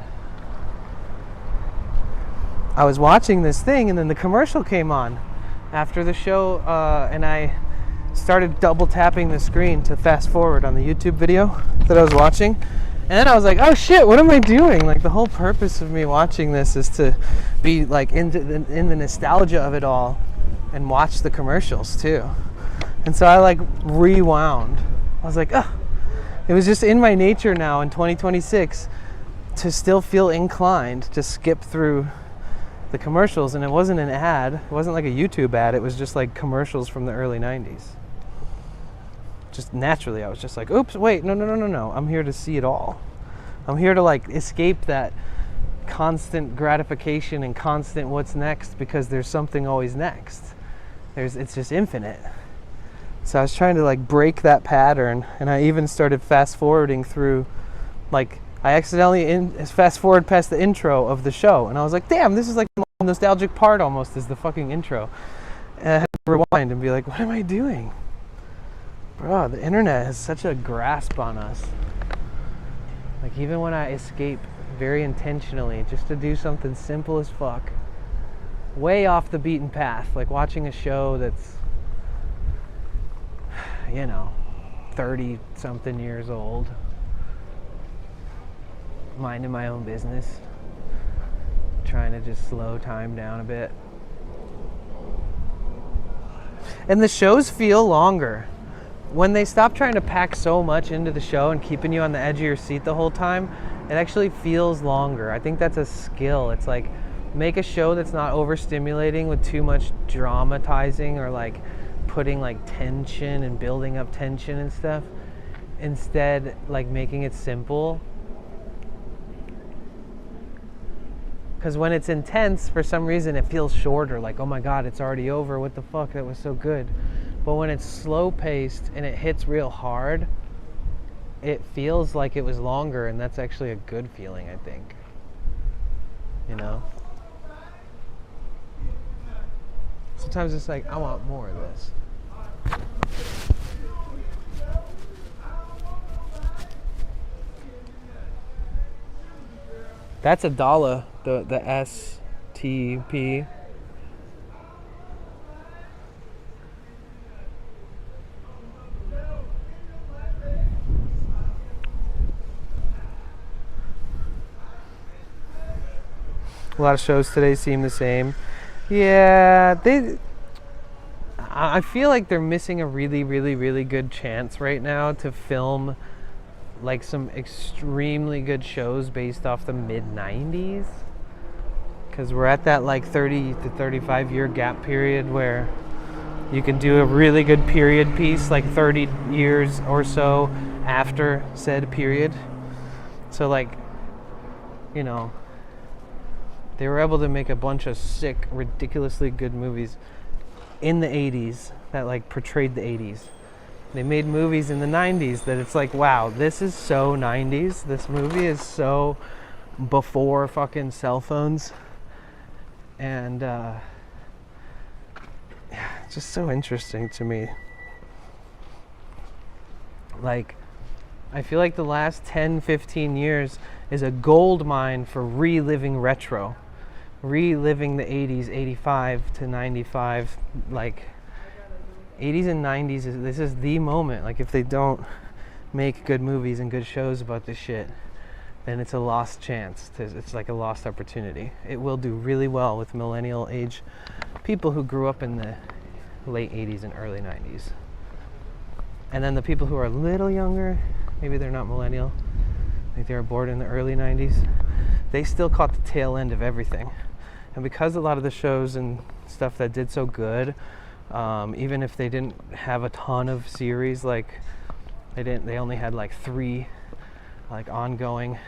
I was watching this thing, and then the commercial came on after the show, and I started double tapping the screen to fast forward on the YouTube video that I was watching. And then I was like, oh shit, what am I doing? Like the whole purpose of me watching this is to be like in the nostalgia of it all and watch the commercials too. And so I like rewound. I was like, oh, it was just in my nature now in 2026 to still feel inclined to skip through the commercials. And it wasn't an ad. It wasn't like a YouTube ad. It was just like commercials from the early 90s. Just naturally, I was just like, oops, wait, no. I'm here to see it all. I'm here to like escape that constant gratification and constant what's next, because there's something always next. It's just infinite. So I was trying to like break that pattern, and I even started fast forwarding through, like I accidentally fast forward past the intro of the show, and I was like, damn, this is like the most nostalgic part almost, is the fucking intro. And I had to rewind and be like, what am I doing? Bro, the internet has such a grasp on us. Like even when I escape very intentionally just to do something simple as fuck, way off the beaten path, like watching a show that's, 30 something years old, minding my own business, trying to just slow time down a bit. And the shows feel longer. When they stop trying to pack so much into the show and keeping you on the edge of your seat the whole time, it actually feels longer. I think that's a skill. It's like, make a show that's not overstimulating with too much dramatizing or like putting like tension and building up tension and stuff. Instead, like making it simple. Because when it's intense, for some reason, it feels shorter. Like, oh my God, it's already over. What the fuck? That was so good. But when it's slow paced and it hits real hard, it feels like it was longer, and that's actually a good feeling, I think. You know? Sometimes it's like, I want more of this. That's $1, the STP. A lot of shows today seem the same. Yeah, I feel like they're missing a really, really, really good chance right now to film like some extremely good shows based off the mid-90s. Because we're at that like 30 to 35 year gap period where you can do a really good period piece like 30 years or so after said period. So like, you know, they were able to make a bunch of sick, ridiculously good movies in the 80s that like portrayed the 80s. They made movies in the 90s that it's like, wow, this is so 90s. This movie is so before fucking cell phones. And yeah, it's just so interesting to me. Like, I feel like the last 10, 15 years is a gold mine for reliving retro. Reliving the 80s, 85 to 95, like 80s and 90s, this is the moment. Like, if they don't make good movies and good shows about this shit, then it's a lost chance. It's like a lost opportunity. It will do really well with millennial age people who grew up in the late 80s and early 90s. And then the people who are a little younger, maybe they're not millennial, like they were born in the early 90s, they still caught the tail end of everything. And because a lot of the shows and stuff that did so good, even if they didn't have a ton of series, like they only had like 3 like ongoing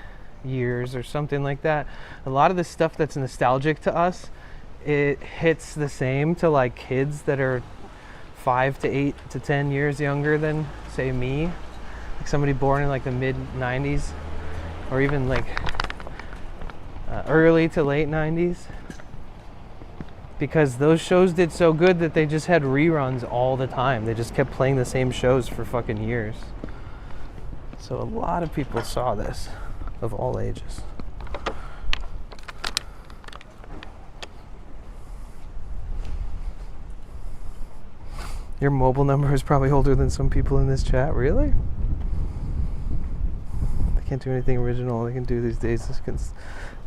years or something like that, a lot of the stuff that's nostalgic to us, it hits the same to like kids that are 5 to 8 to 10 years younger than, say, me, like somebody born in like the mid 90s or even like early to late 90s, because those shows did so good that they just had reruns all the time. They just kept playing the same shows for fucking years. So a lot of people saw this, of all ages. Your mobile number is probably older than some people in this chat. Really? They can't do anything original. They can do these days. They can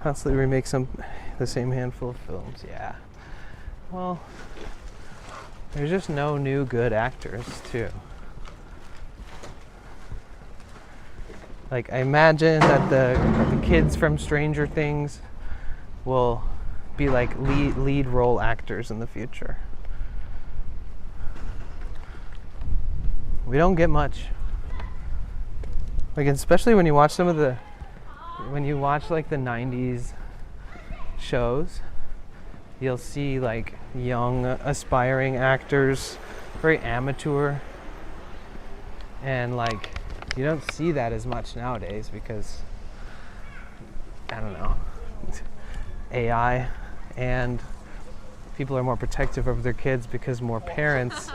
constantly remake the same handful of films. Yeah. Well, there's just no new good actors, too. Like, I imagine that the kids from Stranger Things will be like lead role actors in the future. We don't get much. Like, especially when you watch like the 90s shows, you'll see like young aspiring actors, very amateur, and like you don't see that as much nowadays because, I don't know, AI, and people are more protective of their kids because more parents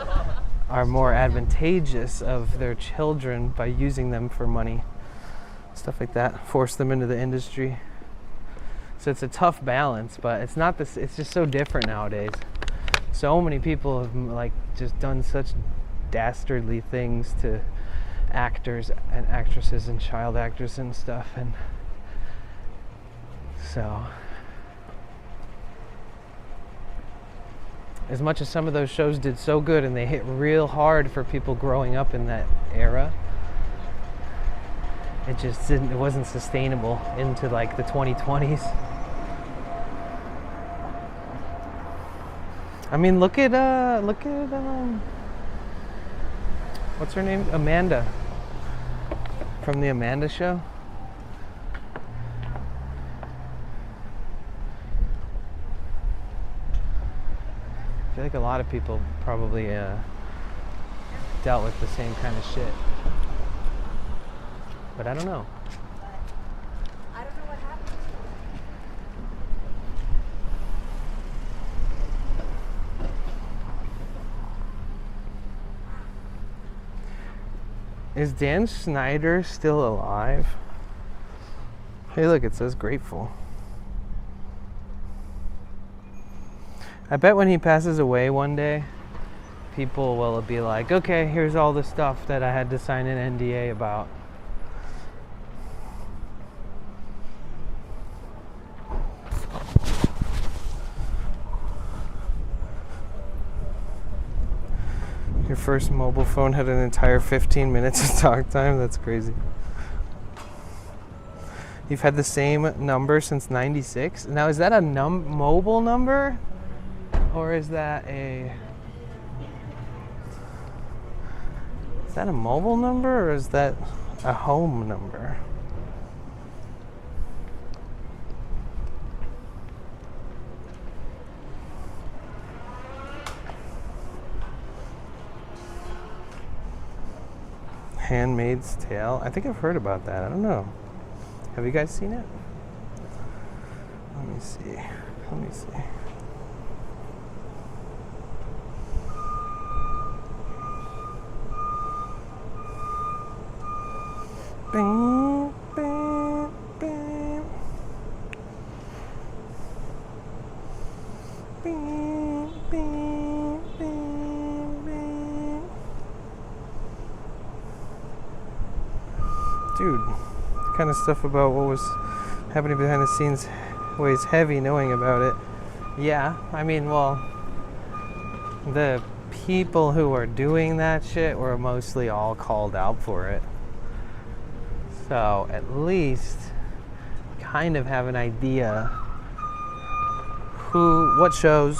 are more advantageous of their children by using them for money, stuff like that, force them into the industry. So it's a tough balance, but it's not this. It's just so different nowadays. So many people have like just done such dastardly things to actors and actresses and child actors and stuff, and so as much as some of those shows did so good and they hit real hard for people growing up in that era, it just didn't, it wasn't sustainable into like the 2020s. I mean, look at what's her name? Amanda from the Amanda Show. I feel like a lot of people probably dealt with the same kind of shit. But I don't know. I don't know what happened. Is Dan Snyder still alive? Hey, look, it says grateful. I bet when he passes away one day, people will be like, okay, here's all the stuff that I had to sign an NDA about. Your first mobile phone had an entire 15 minutes of talk time? That's crazy. You've had the same number since 96? Now, is that a mobile number? Or is that a mobile number, or is that a home number? Handmaid's Tale. I think I've heard about that. I don't know. Have you guys seen it? Let me see. Bing, bing, bing. Bing, bing, bing, bing. Dude, kind of stuff about what was happening behind the scenes weighs heavy knowing about it. Yeah, I mean, well, the people who are doing that shit were mostly all called out for it. So at least kind of have an idea what shows,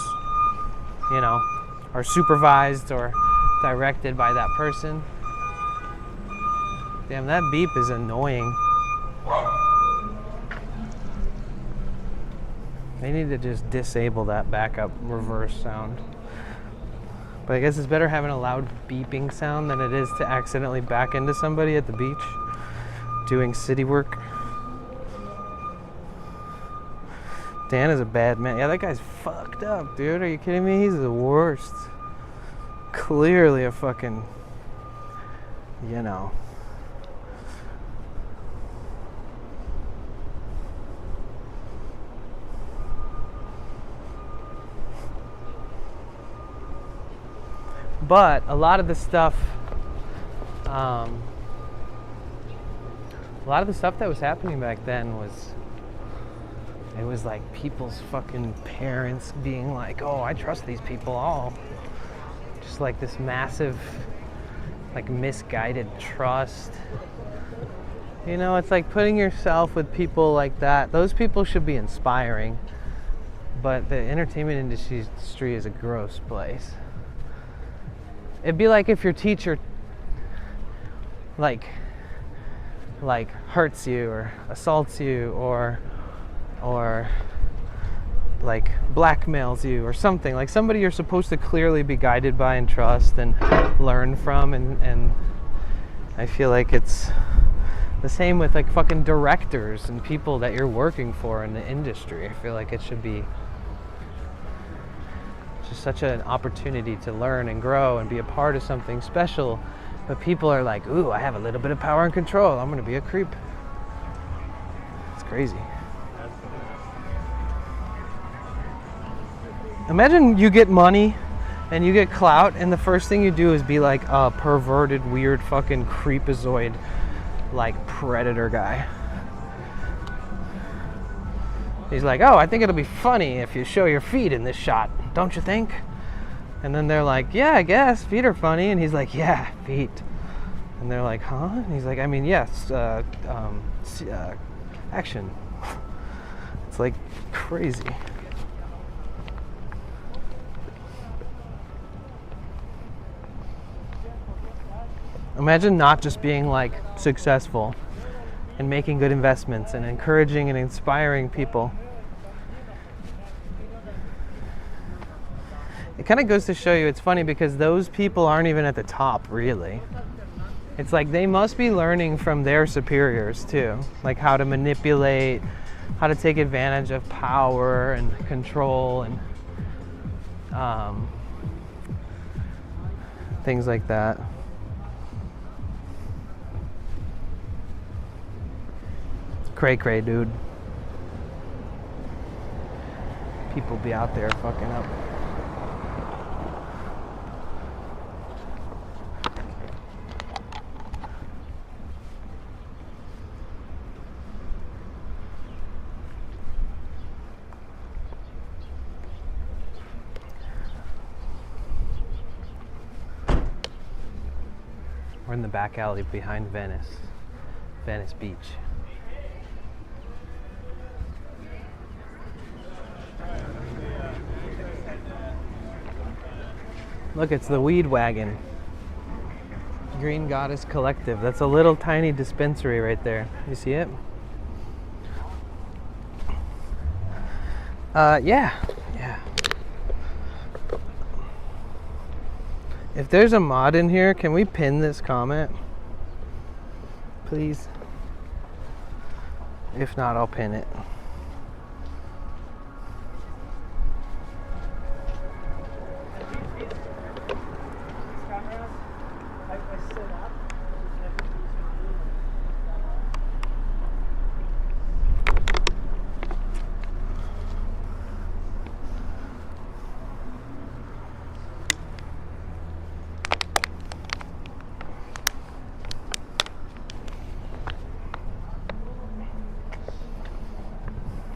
you know, are supervised or directed by that person. Damn, that beep is annoying. They need to just disable that backup reverse sound. But I guess it's better having a loud beeping sound than it is to accidentally back into somebody at the beach doing city work. Dan is a bad man. Yeah, that guy's fucked up, dude. Are you kidding me? He's the worst. Clearly a fucking, you know. But a lot of the stuff that was happening back then was, it was like people's fucking parents being like, oh, I trust these people all. Just like this massive, like misguided trust. You know, it's like putting yourself with people like that. Those people should be inspiring. But the entertainment industry is a gross place. It'd be like if your teacher like hurts you or assaults you or like blackmails you or something, like somebody you're supposed to clearly be guided by and trust and learn from, and I feel like it's the same with like fucking directors and people that you're working for in the industry. I feel like it should be just such an opportunity to learn and grow and be a part of something special. But people are like, ooh, I have a little bit of power and control, I'm gonna be a creep. It's crazy. Imagine you get money and you get clout and the first thing you do is be like a perverted, weird fucking creepazoid, like predator guy. He's like, oh, I think it'll be funny if you show your feet in this shot, don't you think? And then they're like, yeah, I guess feet are funny. And he's like, yeah, feet. And they're like, huh? And he's like, I mean, yes, action. It's like crazy. Imagine not just being like successful and making good investments and encouraging and inspiring people. It kind of goes to show you, it's funny because those people aren't even at the top, really. It's like they must be learning from their superiors too, like how to manipulate, how to take advantage of power and control and things like that. Cray, dude. People be out there fucking up. We're in the back alley behind Venice Beach. Look, it's the Weed Wagon. Green Goddess Collective. That's a little tiny dispensary right there. You see it? Yeah. If there's a mod in here, can we pin this comment? Please. If not, I'll pin it.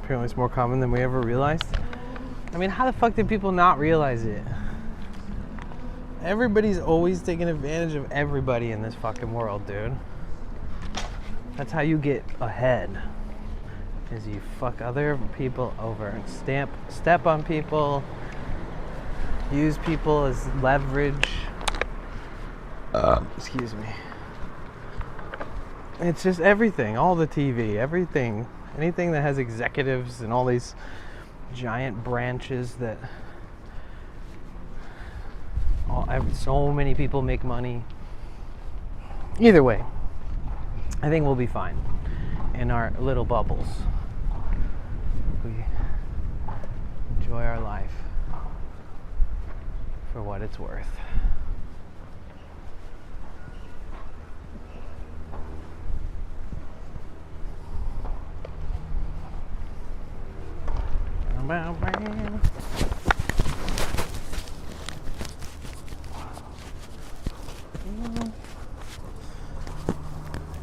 Apparently it's more common than we ever realized. I mean, how the fuck did people not realize it? Everybody's always taking advantage of everybody in this fucking world, dude. That's how you get ahead, is you fuck other people over and step on people, use people as leverage. Excuse me. It's just everything, all the TV, everything. Anything that has executives and all these giant branches that so many people make money. Either way, I think we'll be fine in our little bubbles. We enjoy our life for what it's worth.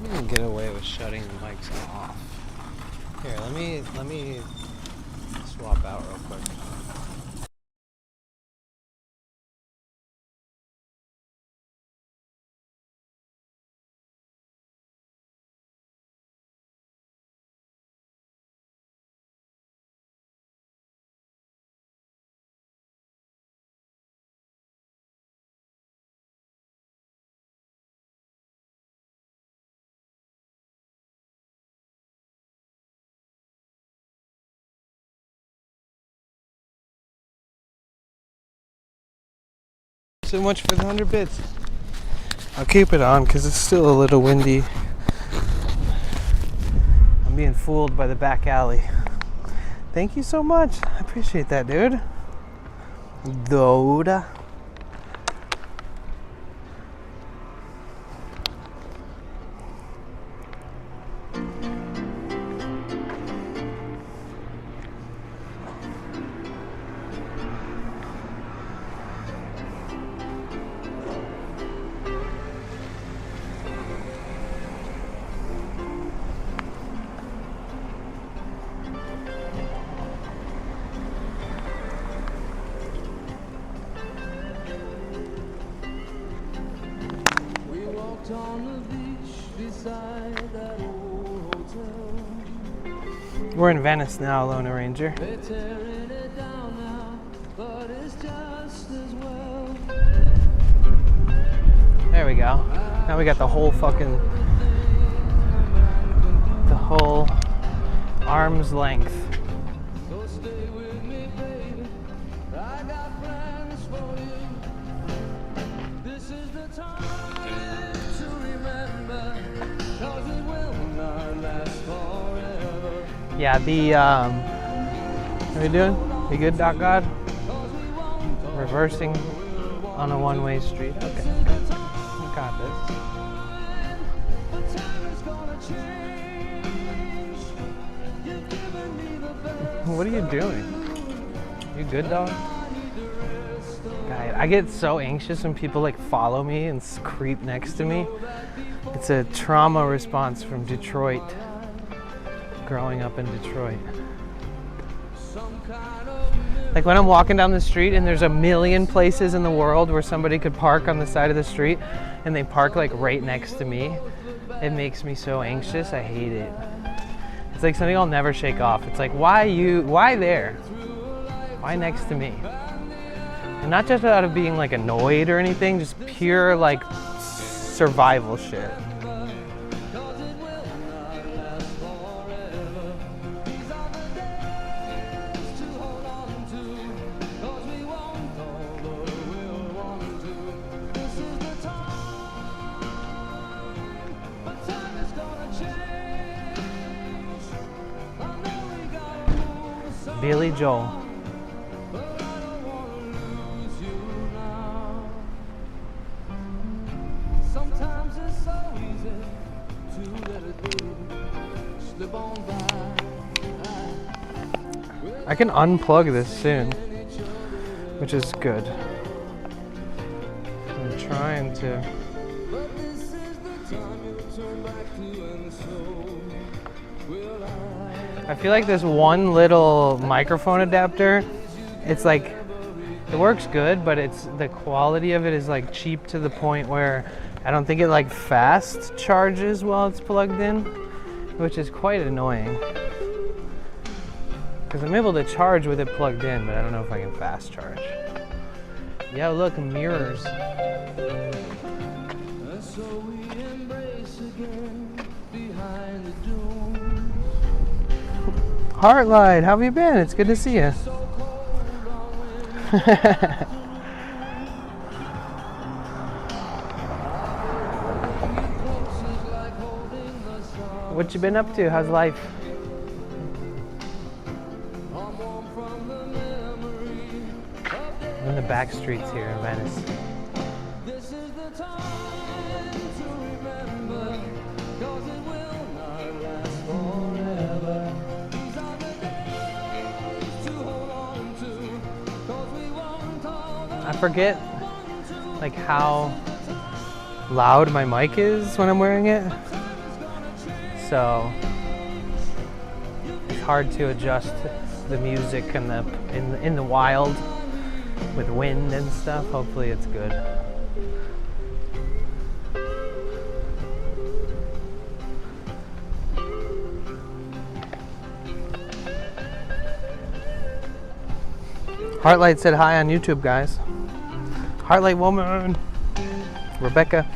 You can get away with shutting the mics off. Here, let me swap out real quick. So much for the 100 bits. I'll keep it on because it's still a little windy. I'm being fooled by the back alley. Thank you so much. I appreciate that, dude. Dude. We're in Venice now, Lone Ranger. There we go. Now we got the whole arm's length. Yeah, what are we doing? You good, Doc God? Reversing on a one-way street. Okay, good. You got this. What are you doing? You good, dog? God, I get so anxious when people like follow me and creep next to me. It's a trauma response from Detroit. Growing up in Detroit. Like when I'm walking down the street and there's a million places in the world where somebody could park on the side of the street and they park like right next to me, it makes me so anxious. I hate it. It's like something I'll never shake off. It's like, why there? Why next to me? And not just out of being like annoyed or anything, just pure like survival shit. Billy Joel. I can unplug this soon, which is good. I'm trying to. I feel like this one little microphone adapter, it's like, it works good, but the quality of it is like cheap to the point where I don't think it like fast charges while it's plugged in, which is quite annoying. Because I'm able to charge with it plugged in, but I don't know if I can fast charge. Yeah, look, mirrors. Heartlight, how have you been? It's good to see you. What you been up to? How's life? In the back streets here in Venice. I forget like how loud my mic is when I'm wearing it, so it's hard to adjust the music and in the wild with wind and stuff. Hopefully it's good. Heartlight said hi on YouTube, guys. Heartlight woman. Rebecca,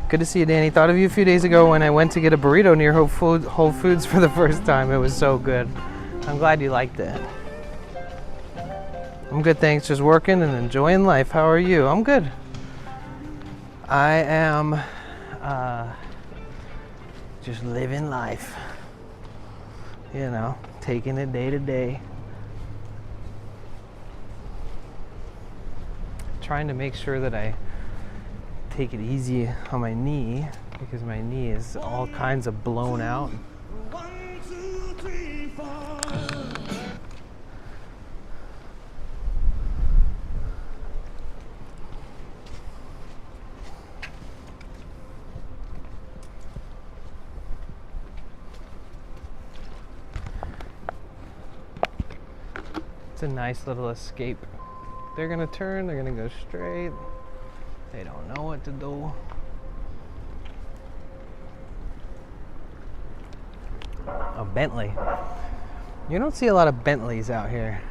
good to see you, Danny. Thought of you a few days ago when I went to get a burrito near Whole Foods for the first time. It was so good. I'm glad you liked it. I'm good, thanks. Just working and enjoying life. How are you? I'm good. I am just living life. You know, taking it day to day. Trying to make sure that I take it easy on my knee because my knee is all kinds of blown out. It's a nice little escape. They're gonna turn, they're gonna go straight. They don't know what to do. A Bentley. You don't see a lot of Bentleys out here.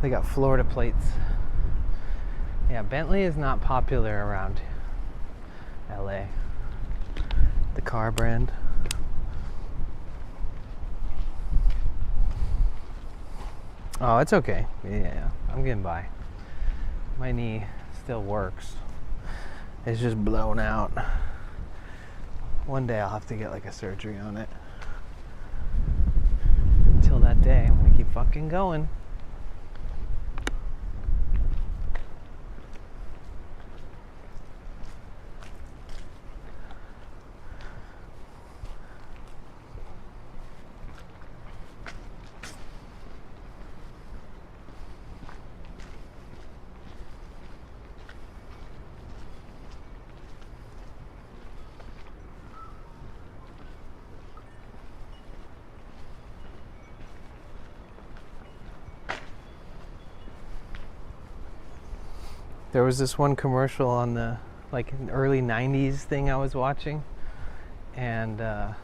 They got Florida plates. Yeah, Bentley is not popular around LA. The car brand. Oh, it's okay. Yeah, I'm getting by. My knee still works. It's just blown out. One day I'll have to get like a surgery on it. Until that day, I'm gonna keep fucking going. There was this one commercial on the like early 90s thing I was watching, and it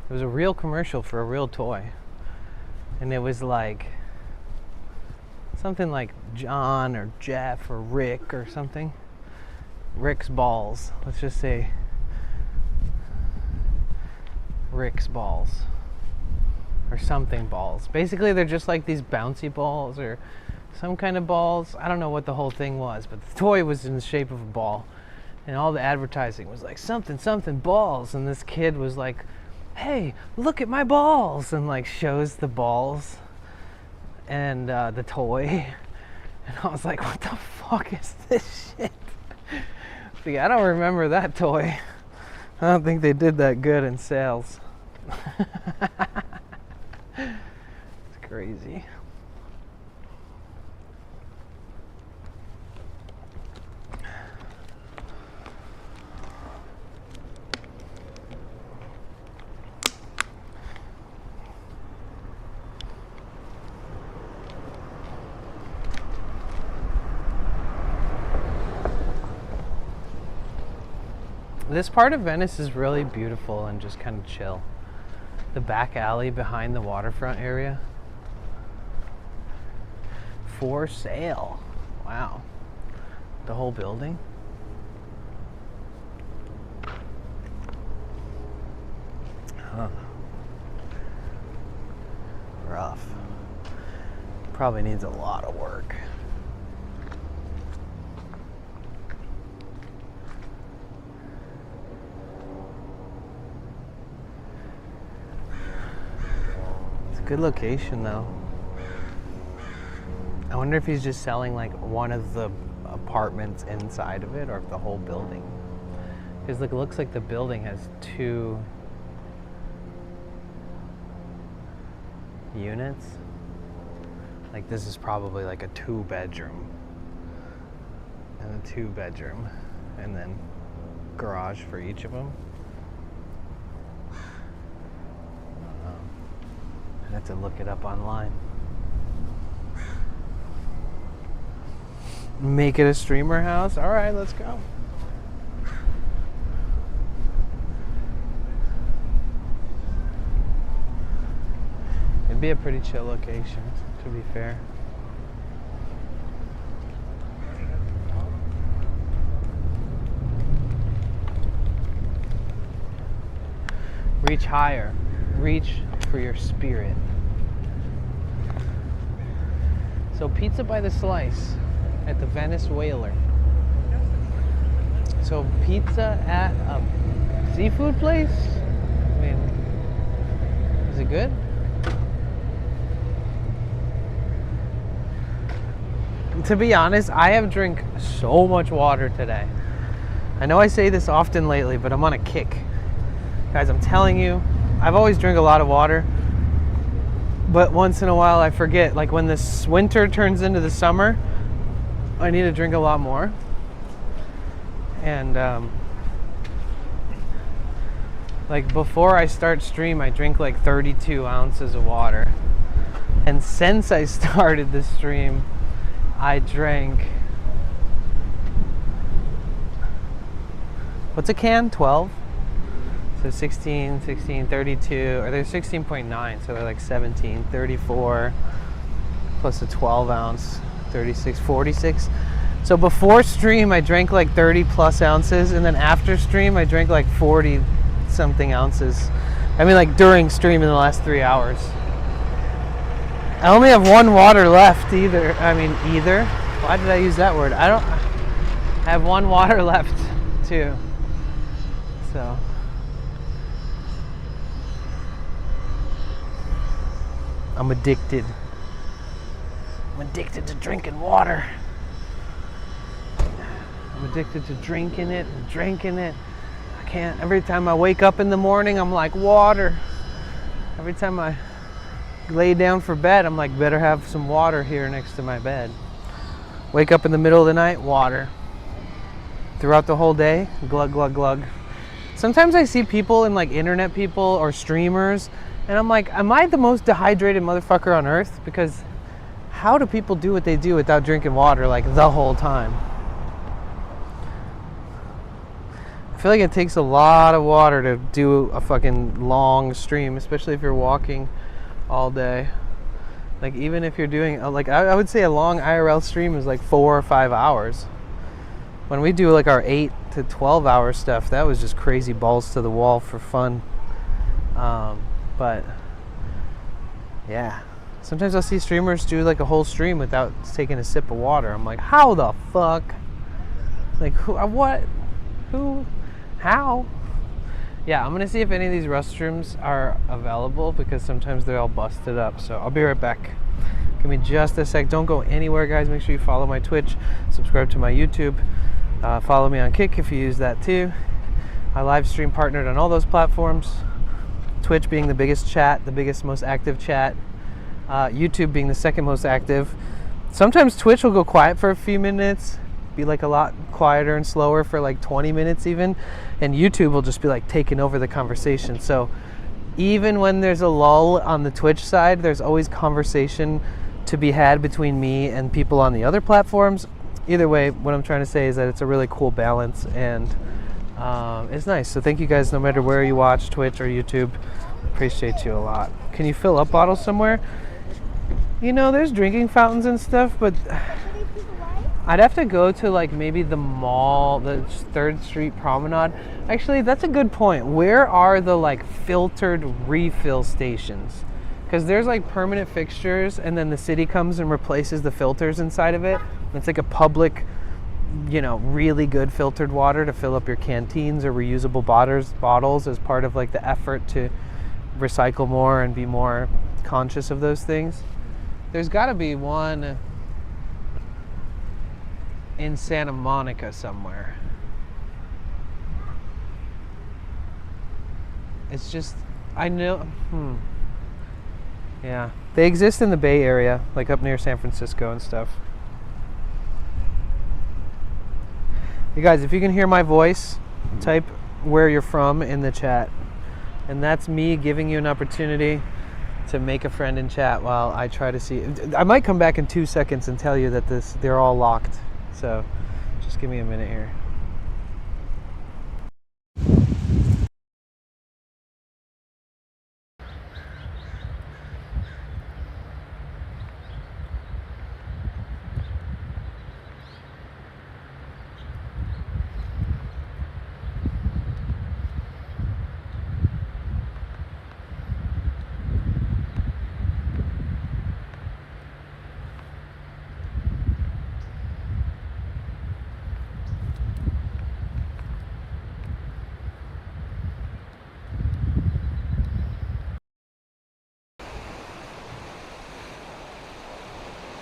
was a real commercial for a real toy, and it was like something like John or Jeff or Rick or something. Rick's balls. Let's just say Rick's balls or something balls. Basically they're just like these bouncy balls or some kind of balls. I don't know what the whole thing was, but the toy was in the shape of a ball, and all the advertising was like something balls, and this kid was like, hey, look at my balls, and like shows the balls and the toy, and I was like, what the fuck is this shit? See, I don't remember that toy. I don't think they did that good in sales. It's crazy. This part of Venice is really beautiful and just kind of chill. The back alley behind the waterfront area. For sale. Wow. The whole building. Huh. Rough. Probably needs a lot of work. Good location though. I wonder if he's just selling like one of the apartments inside of it or if the whole building. Because it looks like the building has 2 units. Like this is probably like a 2-bedroom and a 2-bedroom and then garage for each of them. I have to look it up online. Make it a streamer house? Alright, let's go. It'd be a pretty chill location, to be fair. Reach higher. Reach for your spirit. So pizza by the slice at the Venice Whaler. So pizza at a seafood place? I mean, is it good? To be honest, I have drank so much water today. I know I say this often lately, but I'm on a kick. Guys, I'm telling you, I've always drank a lot of water, but once in a while I forget. Like when this winter turns into the summer, I need to drink a lot more. And like before I start stream, I drink like 32 ounces of water. And since I started the stream, I drank, what's a can? 12? So 16, 16, 32, or they're 16.9, so they're like 17, 34, plus a 12 ounce, 36, 46. So before stream, I drank like 30 plus ounces, and then after stream, I drank like 40 something ounces. I mean, like during stream in the last 3 hours. I only have one water left either. Why did I use that word? I have one water left too. So. I'm addicted. I'm addicted to drinking water. I'm addicted to drinking it and drinking it. I can't. Every time I wake up in the morning, I'm like, water. Every time I lay down for bed, I'm like, better have some water here next to my bed. Wake up in the middle of the night, water. Throughout the whole day, glug, glug, glug. Sometimes I see people and like internet people or streamers, and I'm like, am I the most dehydrated motherfucker on earth? Because how do people do what they do without drinking water like the whole time? I feel like it takes a lot of water to do a fucking long stream, especially if you're walking all day. Like even if you're doing, like I would say a long IRL stream is like 4 or 5 hours. When we do like our 8 to 12 hour stuff, that was just crazy balls to the wall for fun. But yeah, sometimes I'll see streamers do like a whole stream without taking a sip of water. I'm like, how the fuck? Like who, what? Who? How? Yeah, I'm gonna see if any of these restrooms are available because sometimes they're all busted up. So I'll be right back. Give me just a sec. Don't go anywhere, guys. Make sure you follow my Twitch, subscribe to my YouTube, follow me on Kick if you use that too. I live stream partnered on all those platforms. Twitch being the biggest chat, the biggest, most active chat. YouTube being the second most active. Sometimes Twitch will go quiet for a few minutes, be like a lot quieter and slower for like 20 minutes even, and YouTube will just be like taking over the conversation. So even when there's a lull on the Twitch side, there's always conversation to be had between me and people on the other platforms. Either way, what I'm trying to say is that it's a really cool balance, and it's nice. So thank you guys, no matter where you watch, Twitch or YouTube. Appreciate you a lot. Can you fill up bottles somewhere? You know, there's drinking fountains and stuff, but I'd have to go to like maybe the mall, the 3rd Street Promenade. Actually, that's a good point. Where are the like filtered refill stations? Because there's like permanent fixtures, and then the city comes and replaces the filters inside of it. It's like a public, you know, really good filtered water to fill up your canteens or reusable bottles as part of like the effort to recycle more and be more conscious of those things. There's got to be one in Santa Monica somewhere. It's just, I know, yeah. They exist in the Bay Area, like up near San Francisco and stuff. You guys, if you can hear my voice, type where you're from in the chat. And that's me giving you an opportunity to make a friend in chat while I try to see. I might come back in 2 seconds and tell you that they're all locked. So just give me a minute here.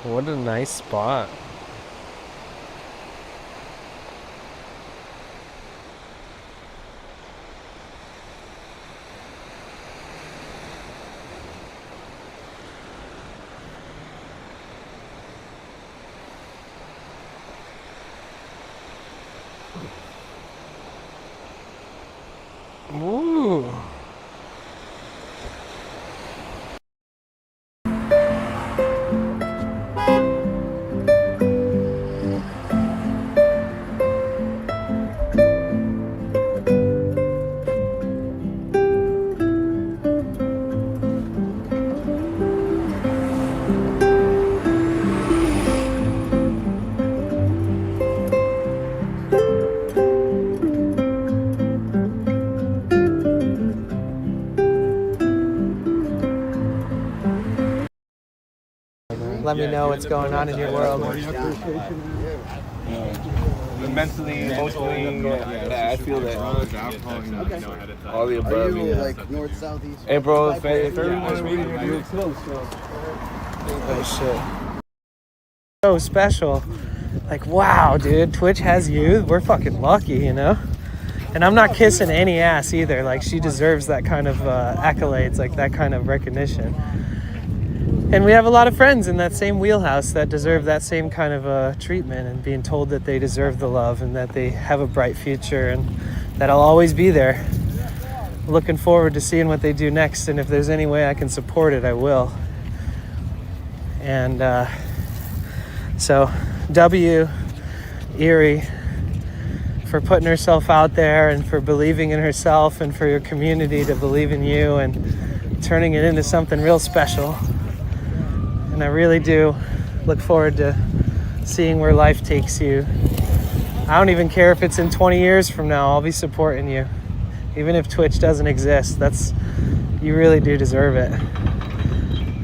What a nice spot. Ooh. let me know what's going on in your world. Mentally, emotionally, yeah, I feel that. All the above. Are you like north, south, east? Hey, bro, if everyone's reading here, dude, close. Oh shit. So special. Like, wow, dude, Twitch has you. We're fucking lucky, you know? And I'm not kissing any ass either. Like, she deserves that kind of accolades, like that kind of recognition. And we have a lot of friends in that same wheelhouse that deserve that same kind of treatment, and being told that they deserve the love and that they have a bright future and that I'll always be there. Looking forward to seeing what they do next, and if there's any way I can support it, I will. And so, W, Erie, for putting herself out there and for believing in herself and for your community to believe in you and turning it into something real special. And I really do look forward to seeing where life takes you. I don't even care if it's in 20 years from now, I'll be supporting you. Even if Twitch doesn't exist, you really do deserve it.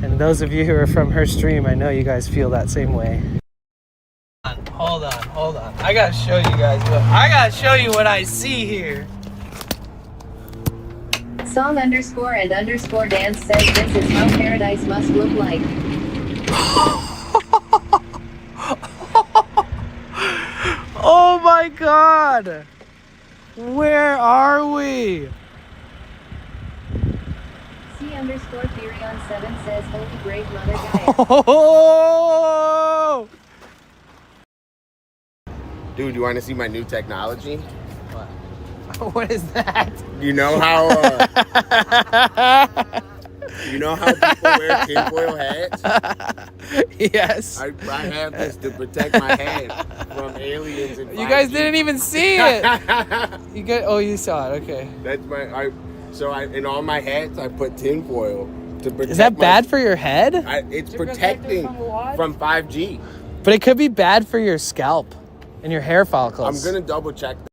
And those of you who are from her stream, I know you guys feel that same way. Hold on. I gotta show you guys what I see here. Song_and_dance says this is how paradise must look like. Oh my god! Where are we? C_Therion7 says holy great mother Gaia. Oh! Dude, you want to see my new technology? What is that? You know how people wear tinfoil hats? Yes. I have this to protect my head from aliens and 5G. You guys didn't even see it. You saw it. Okay. That's in all my hats I put tinfoil to protect. Is that bad for your head? It's protecting from 5G. But it could be bad for your scalp and your hair follicles. I'm gonna double check that.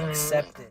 Accept it.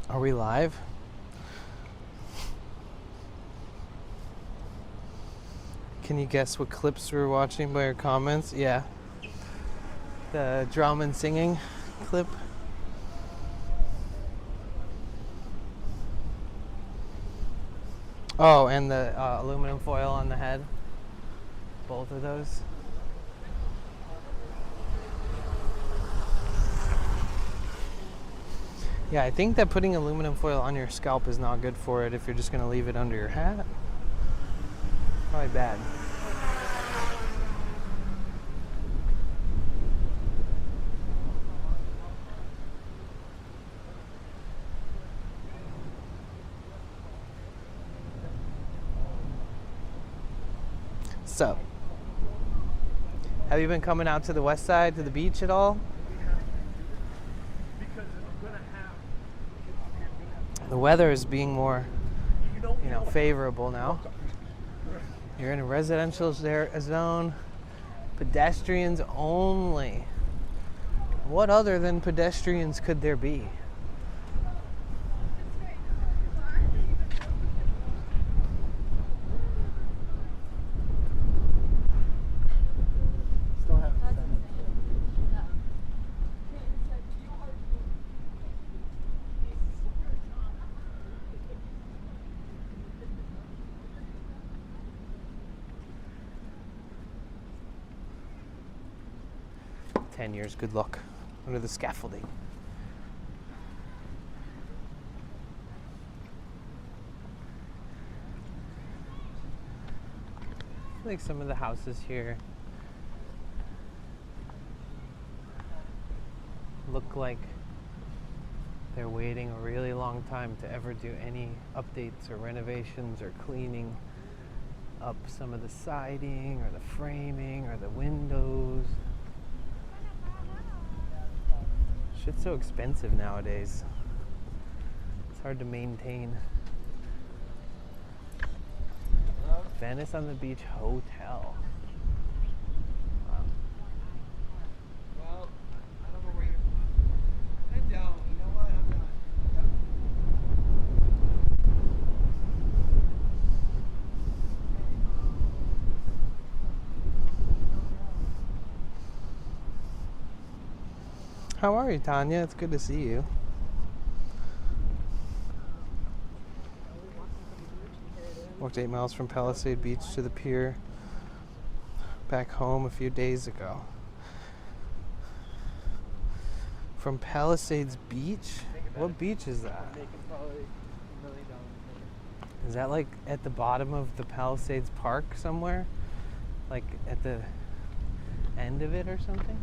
Are we live? Can you guess what clips we're watching by your comments? Yeah. The drum and singing clip. Oh, and the aluminum foil on the head. Both of those. Yeah, I think that putting aluminum foil on your scalp is not good for it if you're just going to leave it under your hat. Probably bad. So, have you been coming out to the west side, to the beach at all? The weather is being more, favorable now. You're in a residential zone. Pedestrians only. What other than pedestrians could there be? Still haven't. 10 years, good luck under the scaffolding. I think some of the houses here look like they're waiting a really long time to ever do any updates or renovations or cleaning up some of the siding or the framing or the windows. Shit's so expensive nowadays. It's hard to maintain. Venice on the Beach Hotel. Wow. Well, I don't know where you're. Head down. You know what? I'm done. How are you, Tanya? It's good to see you. Walked 8 miles from Palisade Beach to the pier back home a few days ago. From Palisades Beach? What beach is that? Is that like at the bottom of the Palisades Park somewhere? Like at the end of it or something?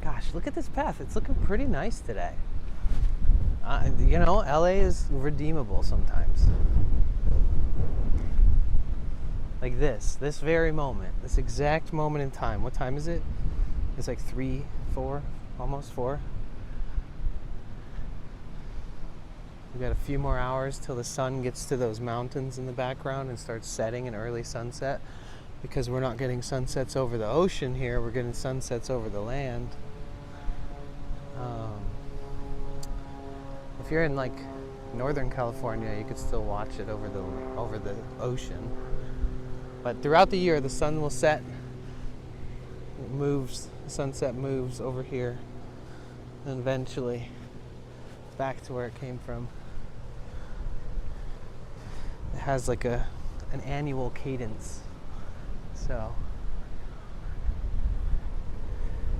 Gosh, look at this path. It's looking pretty nice today. You know, LA is redeemable sometimes. Like this very moment, this exact moment in time. What time is it? It's like 3, 4, almost 4. We've got a few more hours till the sun gets to those mountains in the background and starts setting an early sunset. Because we're not getting sunsets over the ocean here, we're getting sunsets over the land. If you're in like Northern California, you could still watch it over the ocean. But throughout the year, the sun will set. It moves. The sunset moves over here, and eventually back to where it came from. It has like an annual cadence. So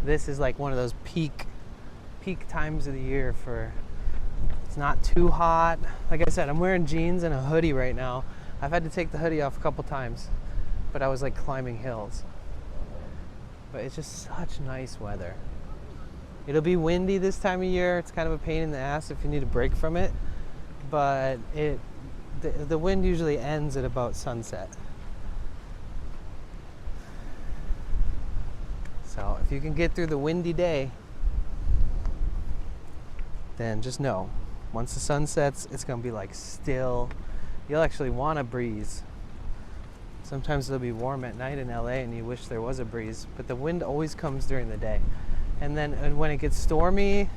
this is like one of those peak times of the year for. It's not too hot. Like I said, I'm wearing jeans and a hoodie right now. I've had to take the hoodie off a couple times, but I was like climbing hills. But it's just such nice weather. It'll be windy this time of year. It's kind of a pain in the ass if you need a break from it, but the wind usually ends at about sunset. So if you can get through the windy day, then just know, once the sun sets, it's gonna be like still. You'll actually want a breeze. Sometimes it'll be warm at night in LA and you wish there was a breeze, but the wind always comes during the day. And then when it gets stormy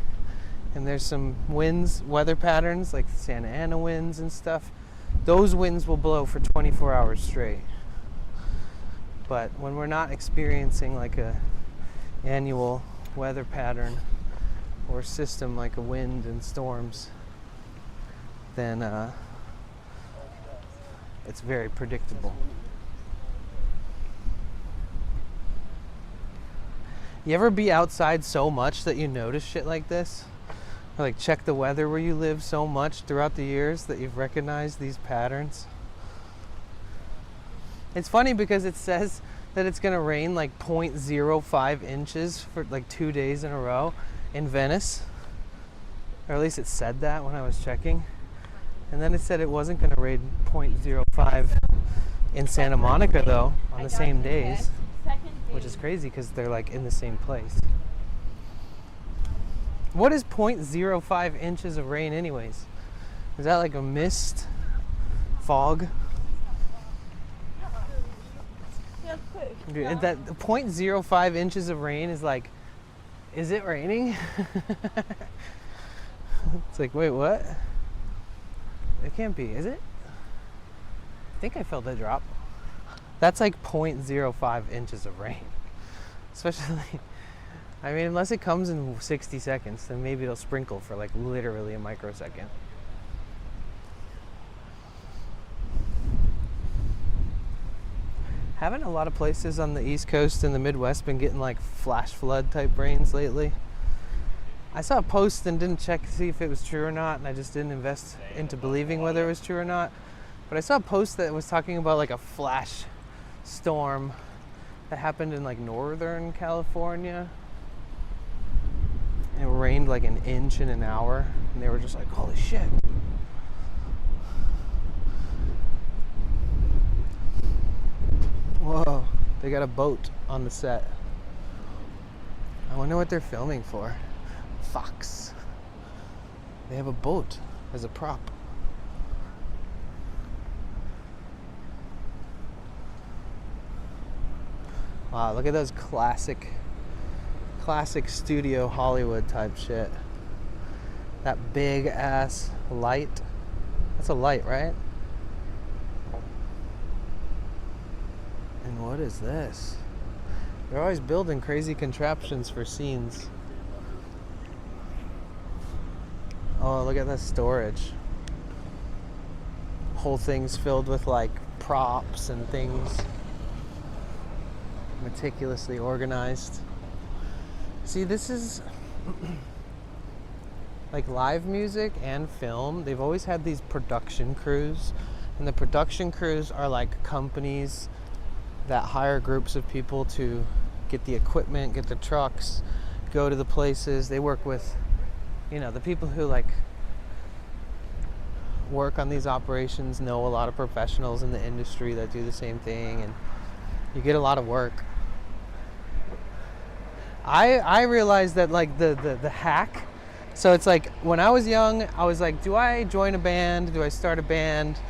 and there's some winds, weather patterns like Santa Ana winds and stuff, those winds will blow for 24 hours straight. But when we're not experiencing like a annual weather pattern or system like a wind and storms, then it's very predictable. You ever be outside so much that you notice shit like this? Or like check the weather where you live so much throughout the years that you've recognized these patterns? It's funny because it says that it's gonna rain like 0.05 inches for like 2 days in a row in Venice. Or at least it said that when I was checking. And then it said it wasn't gonna rain 0.05 in Santa Monica though on the same days. Which is crazy because they're like in the same place. What is 0.05 inches of rain anyways? Is that like a mist fog. Yeah, quick. Dude, and that 0.05 inches of rain is like, is it raining? It's like, wait, what? It can't be, is it? I think I felt a drop. That's like 0.05 inches of rain. Especially, I mean, unless it comes in 60 seconds, then maybe it'll sprinkle for like literally a microsecond. Haven't a lot of places on the East Coast and the Midwest been getting like flash flood type rains lately? I saw a post and didn't check to see if it was true or not, and I just didn't invest into believing whether it was true or not. But I saw a post that was talking about like a flash storm that happened in like Northern California. And it rained like an inch in an hour, and they were just like, holy shit. Whoa, they got a boat on the set. I wonder what they're filming for. Fox. They have a boat as a prop. Wow, look at those classic studio Hollywood type shit. That big ass light. That's a light, right? And what is this? They're always building crazy contraptions for scenes. Oh, look at that storage. Whole thing's filled with like props and things. Meticulously organized. See, this is like live music and film. They've always had these production crews, and the production crews are like companies that hire groups of people to get the equipment, get the trucks, go to the places. They work with, you know, the people who like work on these operations know a lot of professionals in the industry that do the same thing, and you get a lot of work. I realized that like the hack, so it's like when I was young, I was like, do I join a band? Do I start a band?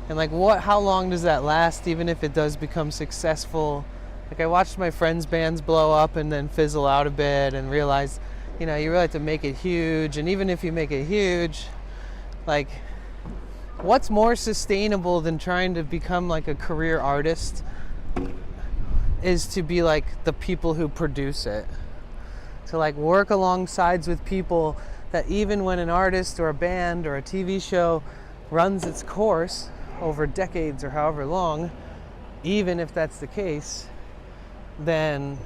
And like how long does that last, even if it does become successful? Like I watched my friends' bands blow up and then fizzle out a bit, and realized, you know, you really have to make it huge. And even if you make it huge, like what's more sustainable than trying to become like a career artist is to be like the people who produce it. To like work alongside with people that even when an artist or a band or a TV show runs its course over decades or however long, even if that's the case, then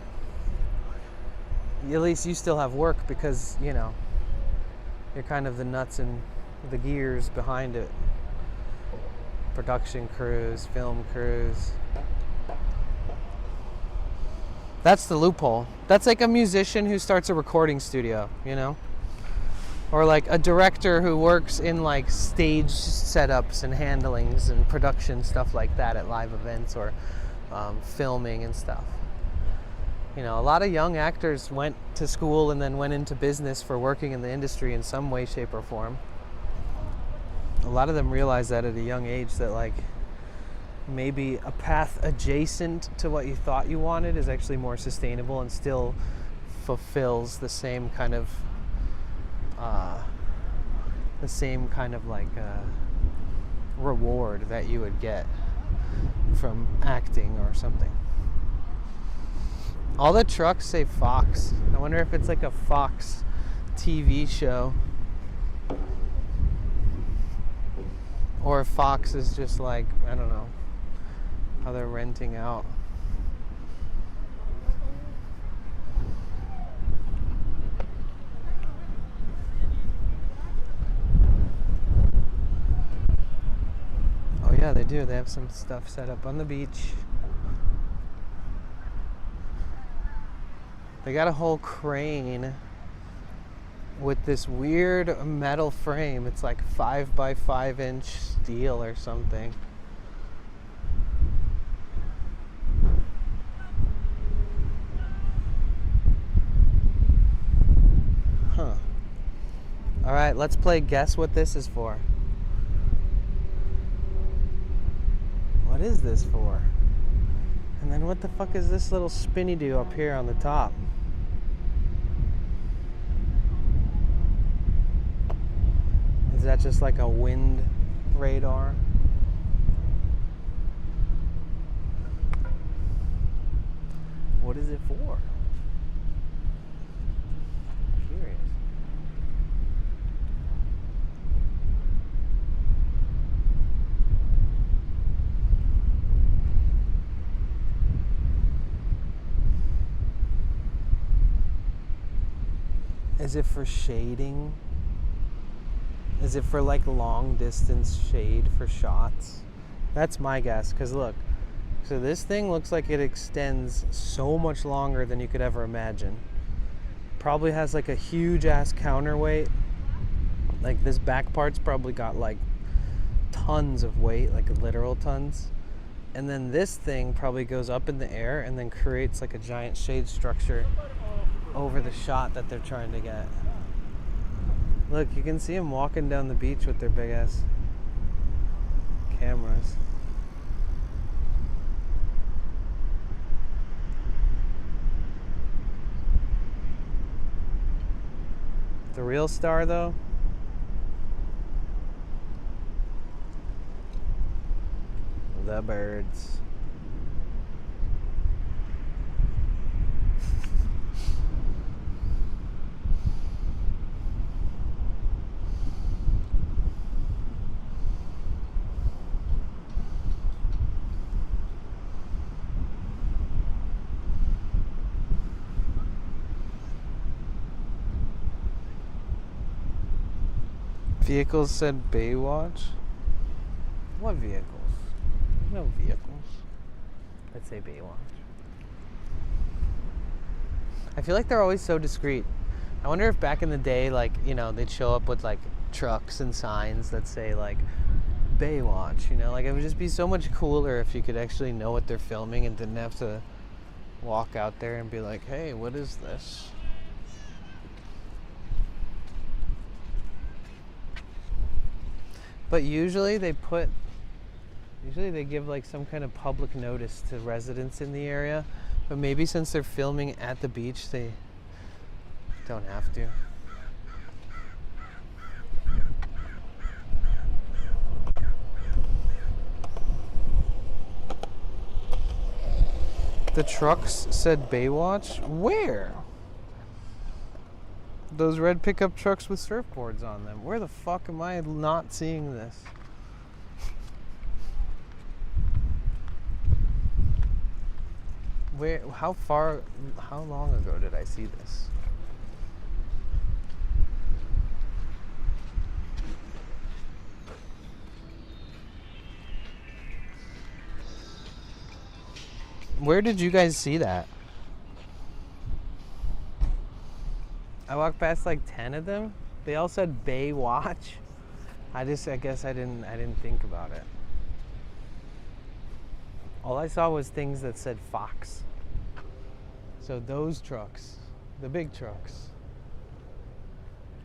at least you still have work because, you know, you're kind of the nuts and the gears behind it. Production crews, film crews. That's the loophole. That's like a musician who starts a recording studio, you know? Or like a director who works in like stage setups and handlings and production stuff like that at live events, or filming and stuff. You know, a lot of young actors went to school and then went into business for working in the industry in some way, shape, or form. A lot of them realized that at a young age, that like maybe a path adjacent to what you thought you wanted is actually more sustainable and still fulfills the same kind of reward that you would get from acting or something. All the trucks say Fox. I wonder if it's like a Fox TV show, or if Fox is just like, I don't know, how they're renting out. Oh yeah, they do. They have some stuff set up on the beach. They got a whole crane with this weird metal frame. It's like 5 by 5 inch steel or something. Huh. All right, let's play guess what this is for. is this for? And then what the fuck is this little spinny do up here on the top? Is that just like a wind radar? What is it for? I'm curious. Is it for shading? Is it for like long distance shade for shots? That's my guess, because look, so this thing looks like it extends so much longer than you could ever imagine. Probably has like a huge ass counterweight. Like this back part's probably got like tons of weight, like literal tons. And then this thing probably goes up in the air and then creates like a giant shade structure over the shot that they're trying to get. Look, you can see them walking down the beach with their big ass cameras. The real star, though, the birds. Vehicles said Baywatch? What vehicles? There's no vehicles that say Baywatch. I feel like they're always so discreet. I wonder if back in the day, like, you know, they'd show up with like trucks and signs that say like Baywatch, you know? Like, it would just be so much cooler if you could actually know what they're filming and didn't have to walk out there and be like, hey, what is this? But usually they give like some kind of public notice to residents in the area. But maybe since they're filming at the beach, they don't have to. The trucks said Baywatch? Where? Those red pickup trucks with surfboards on them. Where the fuck am I not seeing this? Where, how long ago did I see this? Where did you guys see that? I walked past like 10 of them. They all said Baywatch. I guess I didn't think about it. All I saw was things that said Fox. So those trucks, the big trucks.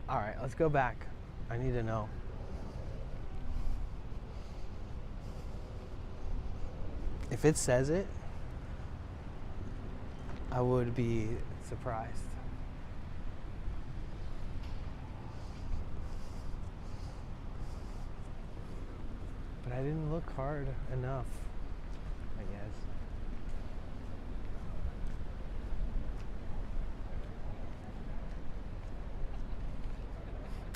All right, let's go back. I need to know. If it says it, I would be surprised. But I didn't look hard enough, I guess.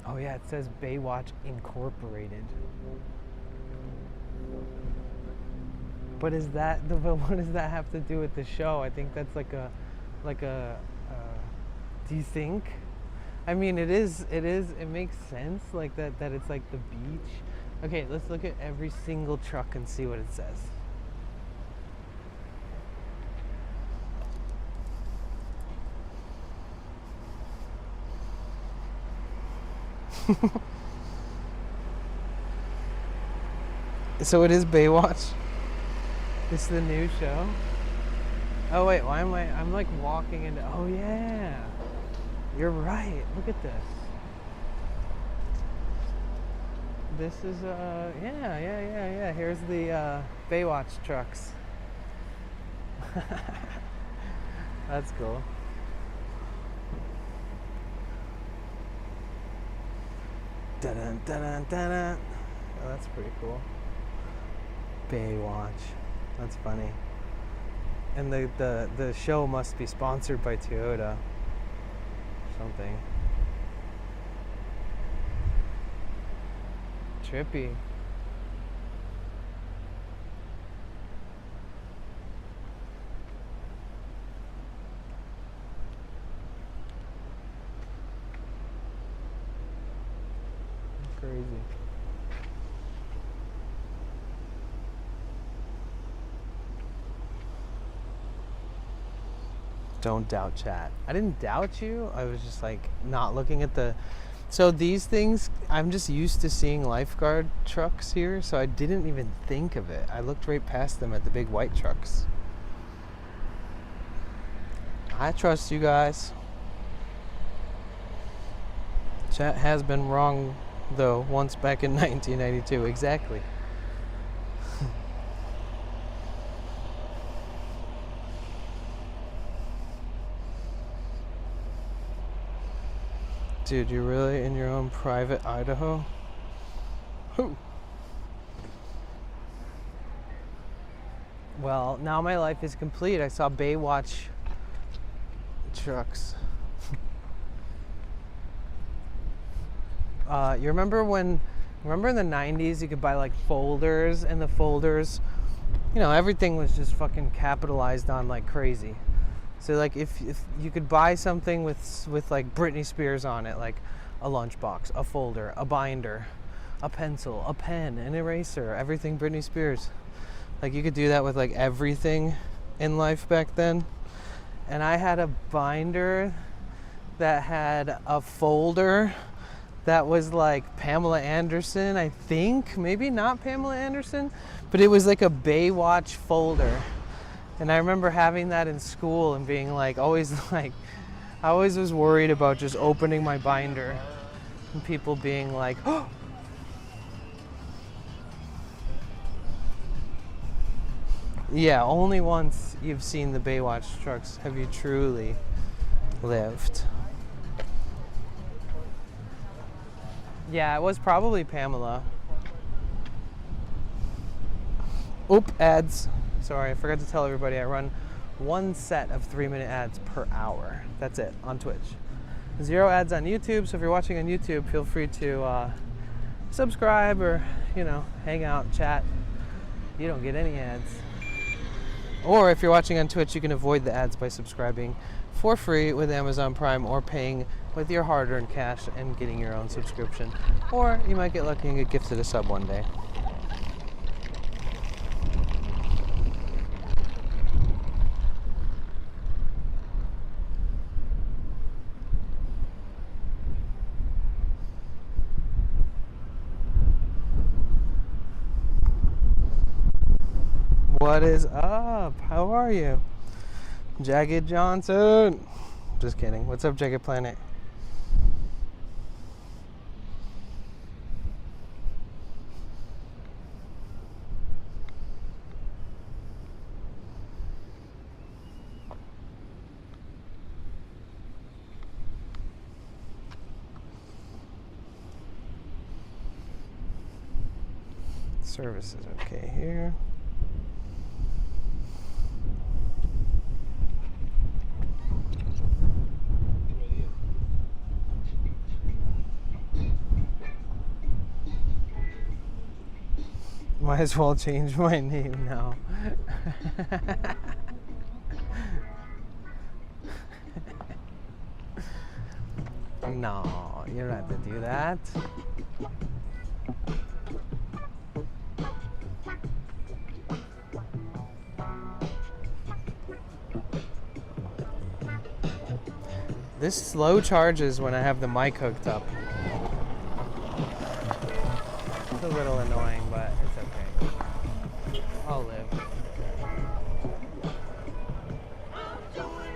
Oh yeah, it says Baywatch Incorporated. But what does that have to do with the show? I think that's like a do you think? I mean, it makes sense like that it's like the beach. Okay, let's look at every single truck and see what it says. So it is Baywatch? It's the new show? Oh wait, why am I'm like walking into, oh yeah. You're right, look at this. This is yeah. Here's the Baywatch trucks. That's cool. Dun dun dun. Oh, that's pretty cool. Baywatch. That's funny. And the show must be sponsored by Toyota. Something. Trippy. Crazy. Don't doubt chat. I didn't doubt you. I was just like not looking at the. So these things, I'm just used to seeing lifeguard trucks here, so I didn't even think of it. I looked right past them at the big white trucks. I trust you guys. Chat has been wrong, though, once back in 1992. Exactly. Dude, you're really in your own private Idaho? Who? Well, now my life is complete. I saw Baywatch trucks. You remember in the 90s you could buy like folders, and the folders, you know, everything was just fucking capitalized on like crazy. So like if you could buy something with like Britney Spears on it, like a lunchbox, a folder, a binder, a pencil, a pen, an eraser, everything Britney Spears. Like you could do that with like everything in life back then. And I had a binder that had a folder that was like Pamela Anderson, I think, maybe not Pamela Anderson, but it was like a Baywatch folder. And I remember having that in school and being like, always like, I always was worried about just opening my binder and people being like, oh. Yeah, only once you've seen the Baywatch trucks have you truly lived. Yeah, it was probably Pamela. Oop, ads. Sorry, I forgot to tell everybody I run one set of 3-minute ads per hour. That's it, on Twitch. 0 ads on YouTube, so if you're watching on YouTube, feel free to subscribe or, you know, hang out, chat. You don't get any ads. Or if you're watching on Twitch, you can avoid the ads by subscribing for free with Amazon Prime or paying with your hard-earned cash and getting your own subscription. Or you might get lucky and get gifted a sub one day. What is up? How are you? Jagged Johnson. Just kidding. What's up, Jagged Planet? Service is okay here. Might as well change my name now. No, you don't have to do that. This slow charges when I have the mic hooked up. It's a little annoying, but it's okay. I'll live.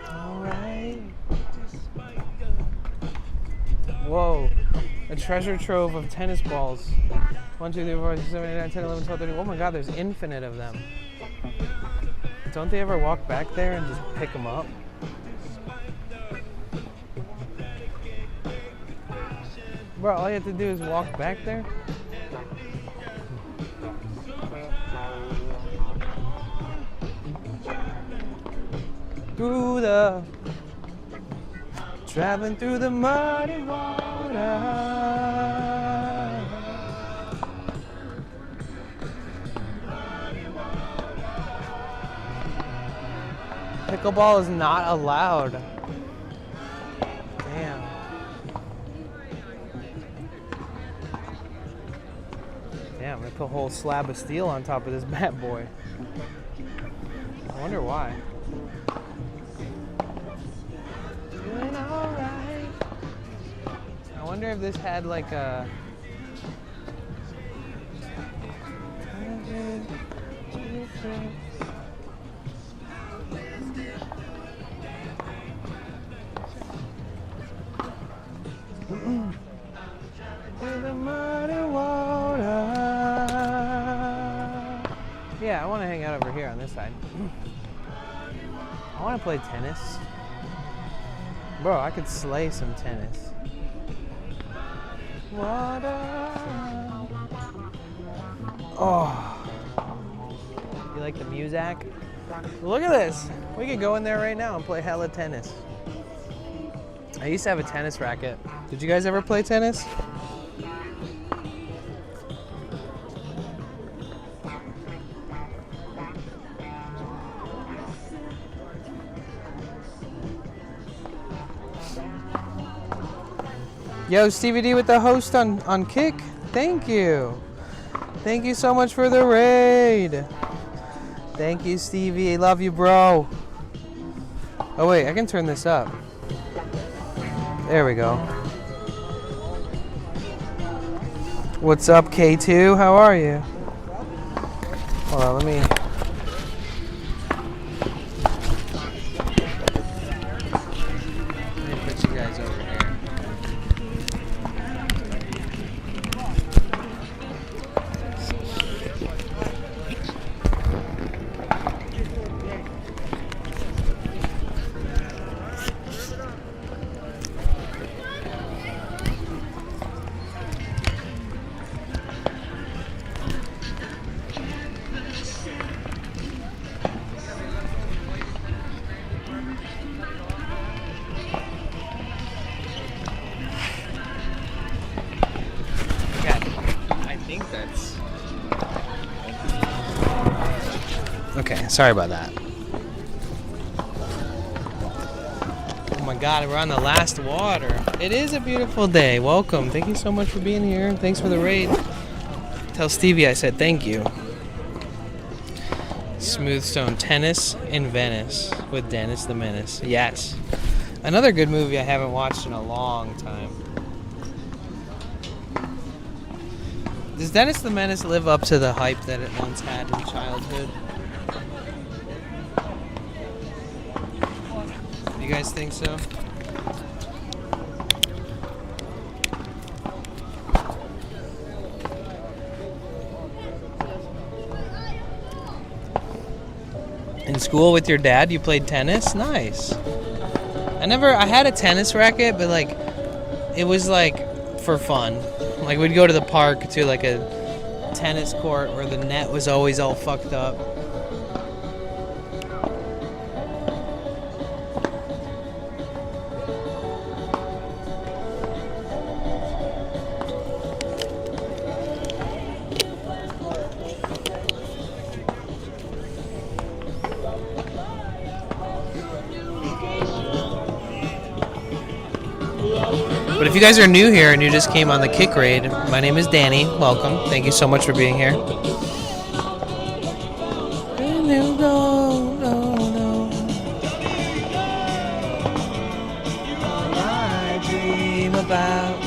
Alright. Whoa. A treasure trove of tennis balls. 1, 2, 3, 4, 5, 6, 7, 8, 9, 10, 11, 12, 13. Oh my god, there's infinite of them. Don't they ever walk back there and just pick them up? Bro, all you have to do is walk back there. Traveling through the muddy water. Pickleball is not allowed. Damn. Damn, they put a whole slab of steel on top of this bad boy. I wonder why. Doing alright. I wonder if this had like a... the muddy water. Yeah, I want to hang out over here on this side. I want to play tennis. Bro, I could slay some tennis. Water. Oh. You like the music? Look at this. We could go in there right now and play hella tennis. I used to have a tennis racket. Did you guys ever play tennis? Yo, Stevie D with the host on Kick. Thank you. Thank you so much for the raid. Thank you, Stevie. Love you, bro. Oh, wait. I can turn this up. There we go. What's up, K2? How are you? Hold on, let me put you guys over here. Okay, sorry about that. Oh my god, we're on the last water. It is a beautiful day. Welcome. Thank you so much for being here. Thanks for the raid. Tell Stevie I said thank you. Smooth Stone Tennis in Venice with Dennis the Menace. Yes. Another good movie I haven't watched in a long time. Does Dennis the Menace live up to the hype that it once had in childhood? You guys think so? In school with your dad, you played tennis? Nice. I had a tennis racket, but like, it was like for fun. Like we'd go to the park to like a tennis court where the net was always all fucked up. But if you guys are new here and you just came on the Kick Raid, my name is Danny. Welcome. Thank you so much for being here. I dream about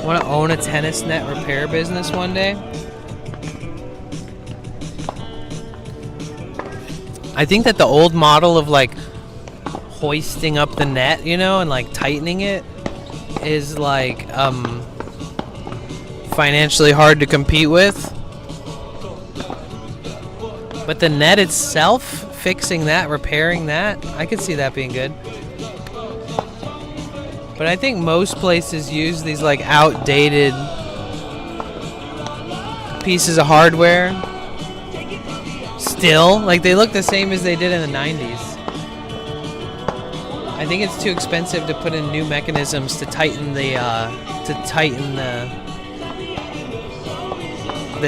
want to own a tennis net repair business one day? I think that the old model of like hoisting up the net, you know, and like tightening it is like financially hard to compete with. But the net itself, fixing that, repairing that, I could see that being good. But I think most places use these like outdated pieces of hardware still. Like they look the same as they did in the 90s. I think it's too expensive to put in new mechanisms to tighten the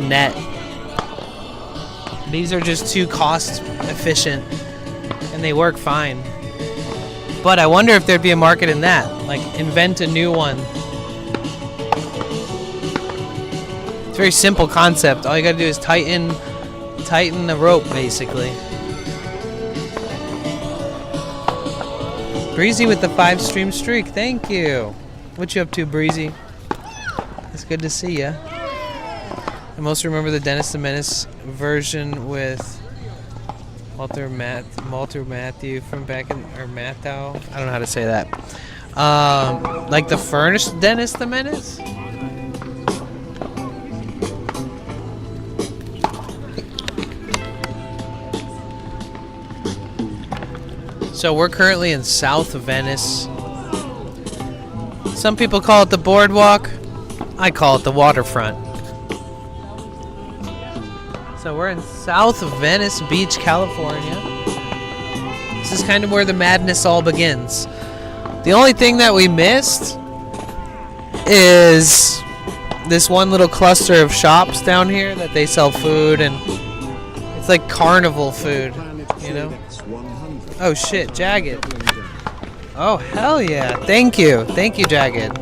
net. These are just too cost efficient and they work fine. But I wonder if there'd be a market in that. Like invent a new one. It's a very simple concept. All you gotta do is tighten the rope basically. Breezy with the 5-stream streak. Thank you. What you up to, Breezy? It's good to see ya. I most remember the Dennis the Menace version with Walter Matthew from back in, or Matthau. I don't know how to say that. Like the furnished Dennis the Menace. So we're currently in South Venice. Some people call it the boardwalk. I call it the waterfront. So we're in South Venice Beach, California. This is kind of where the madness all begins. The only thing that we missed is this one little cluster of shops down here that they sell food, and it's like carnival food, you know? Oh shit, Jagged. Oh hell yeah. Thank you, Jagged.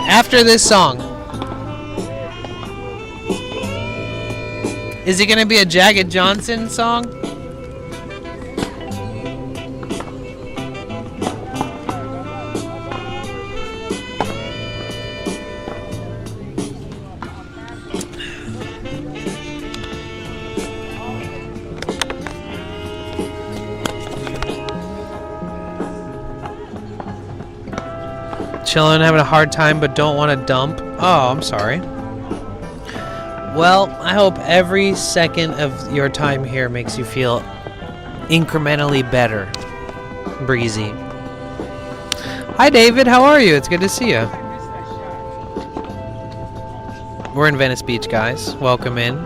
After this song, is it gonna be a Jagged Johnson song? Chillin', having a hard time but don't want to dump. Oh, I'm sorry. Well, I hope every second of your time here makes you feel incrementally better. Breezy. Hi, David. How are you? It's good to see you. We're in Venice Beach, guys. Welcome in.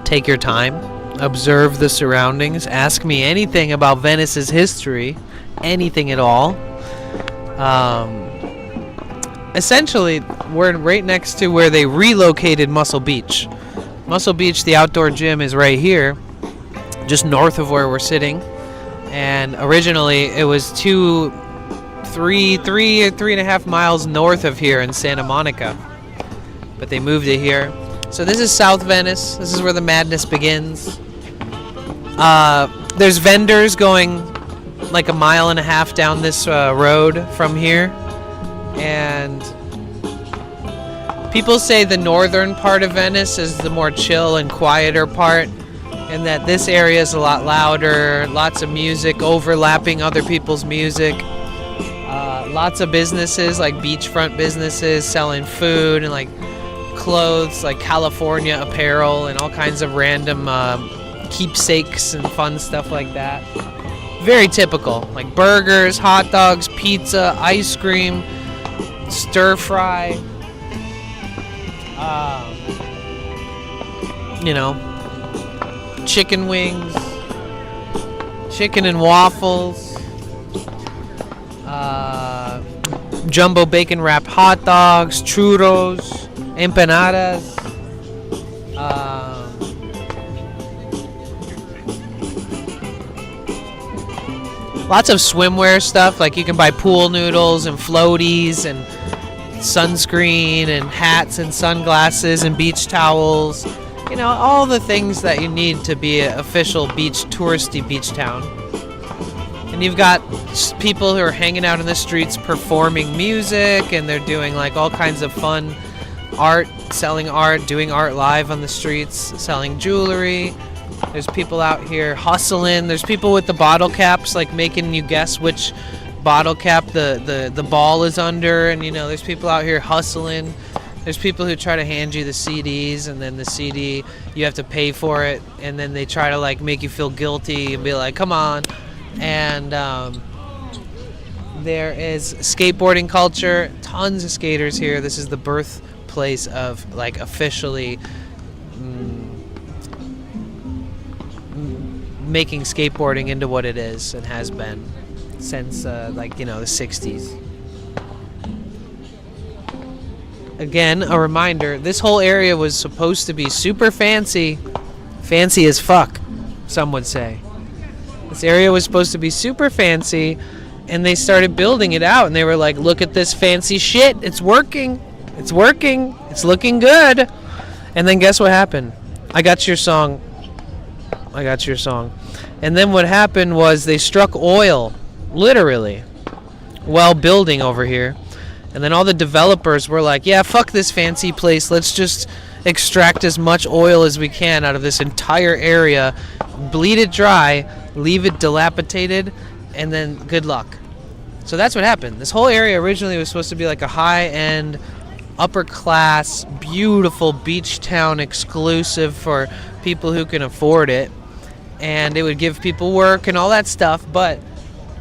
Take your time. Observe the surroundings. Ask me anything about Venice's history. Anything at all. Essentially, we're right next to where they relocated Muscle Beach. Muscle Beach, the outdoor gym, is right here, just north of where we're sitting. And originally, it was three and a half miles north of here in Santa Monica. But they moved it here. So this is South Venice. This is where the madness begins. There's vendors going like a mile and a half down this road from here. And people say the northern part of Venice is the more chill and quieter part, and that this area is a lot louder, lots of music overlapping other people's music, lots of businesses like beachfront businesses selling food and like clothes, like California apparel and all kinds of random keepsakes and fun stuff like that. Very typical, like burgers, hot dogs, pizza, ice cream, stir fry, you know, chicken wings, chicken and waffles, jumbo bacon wrapped hot dogs, churros, empanadas, lots of swimwear stuff, like you can buy pool noodles and floaties and sunscreen and hats and sunglasses and beach towels. You know, all the things that you need to be an official touristy beach town. And you've got people who are hanging out in the streets performing music, and they're doing like all kinds of fun art, selling art, doing art live on the streets, selling jewelry. There's people out here hustling. There's people with the bottle caps, like making you guess which bottle cap the ball is under. And, you know, there's people out here hustling. There's people who try to hand you the CDs, and then the CD, you have to pay for it. And then they try to, like, make you feel guilty and be like, come on. And there is skateboarding culture. Tons of skaters here. This is the birthplace of, like, officially making skateboarding into what it is and has been since like, you know, the 60s. Again, a reminder, this whole area was supposed to be super fancy as fuck, some would say. This area was supposed to be super fancy, and they started building it out, and they were like, look at this fancy shit, it's working, it's looking good. And then guess what happened? I got your song. And then what happened was they struck oil, literally, while building over here. And then all the developers were like, yeah, fuck this fancy place. Let's just extract as much oil as we can out of this entire area, bleed it dry, leave it dilapidated, and then good luck. So that's what happened. This whole area originally was supposed to be like a high-end, upper-class, beautiful beach town exclusive for people who can afford it. And it would give people work and all that stuff, but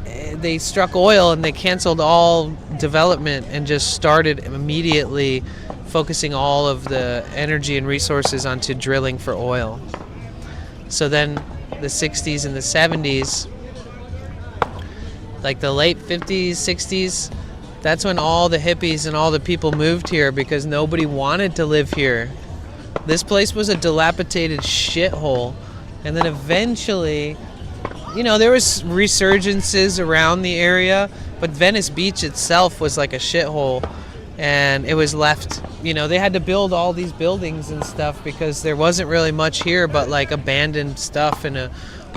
they struck oil and they canceled all development and just started immediately focusing all of the energy and resources onto drilling for oil. So then the 60s and the 70s, like the late 50s, 60s, that's when all the hippies and all the people moved here because nobody wanted to live here. This place was a dilapidated shithole. And then eventually, you know, there was resurgences around the area, but Venice Beach itself was like a shithole, and it was left, you know, they had to build all these buildings and stuff because there wasn't really much here but like abandoned stuff and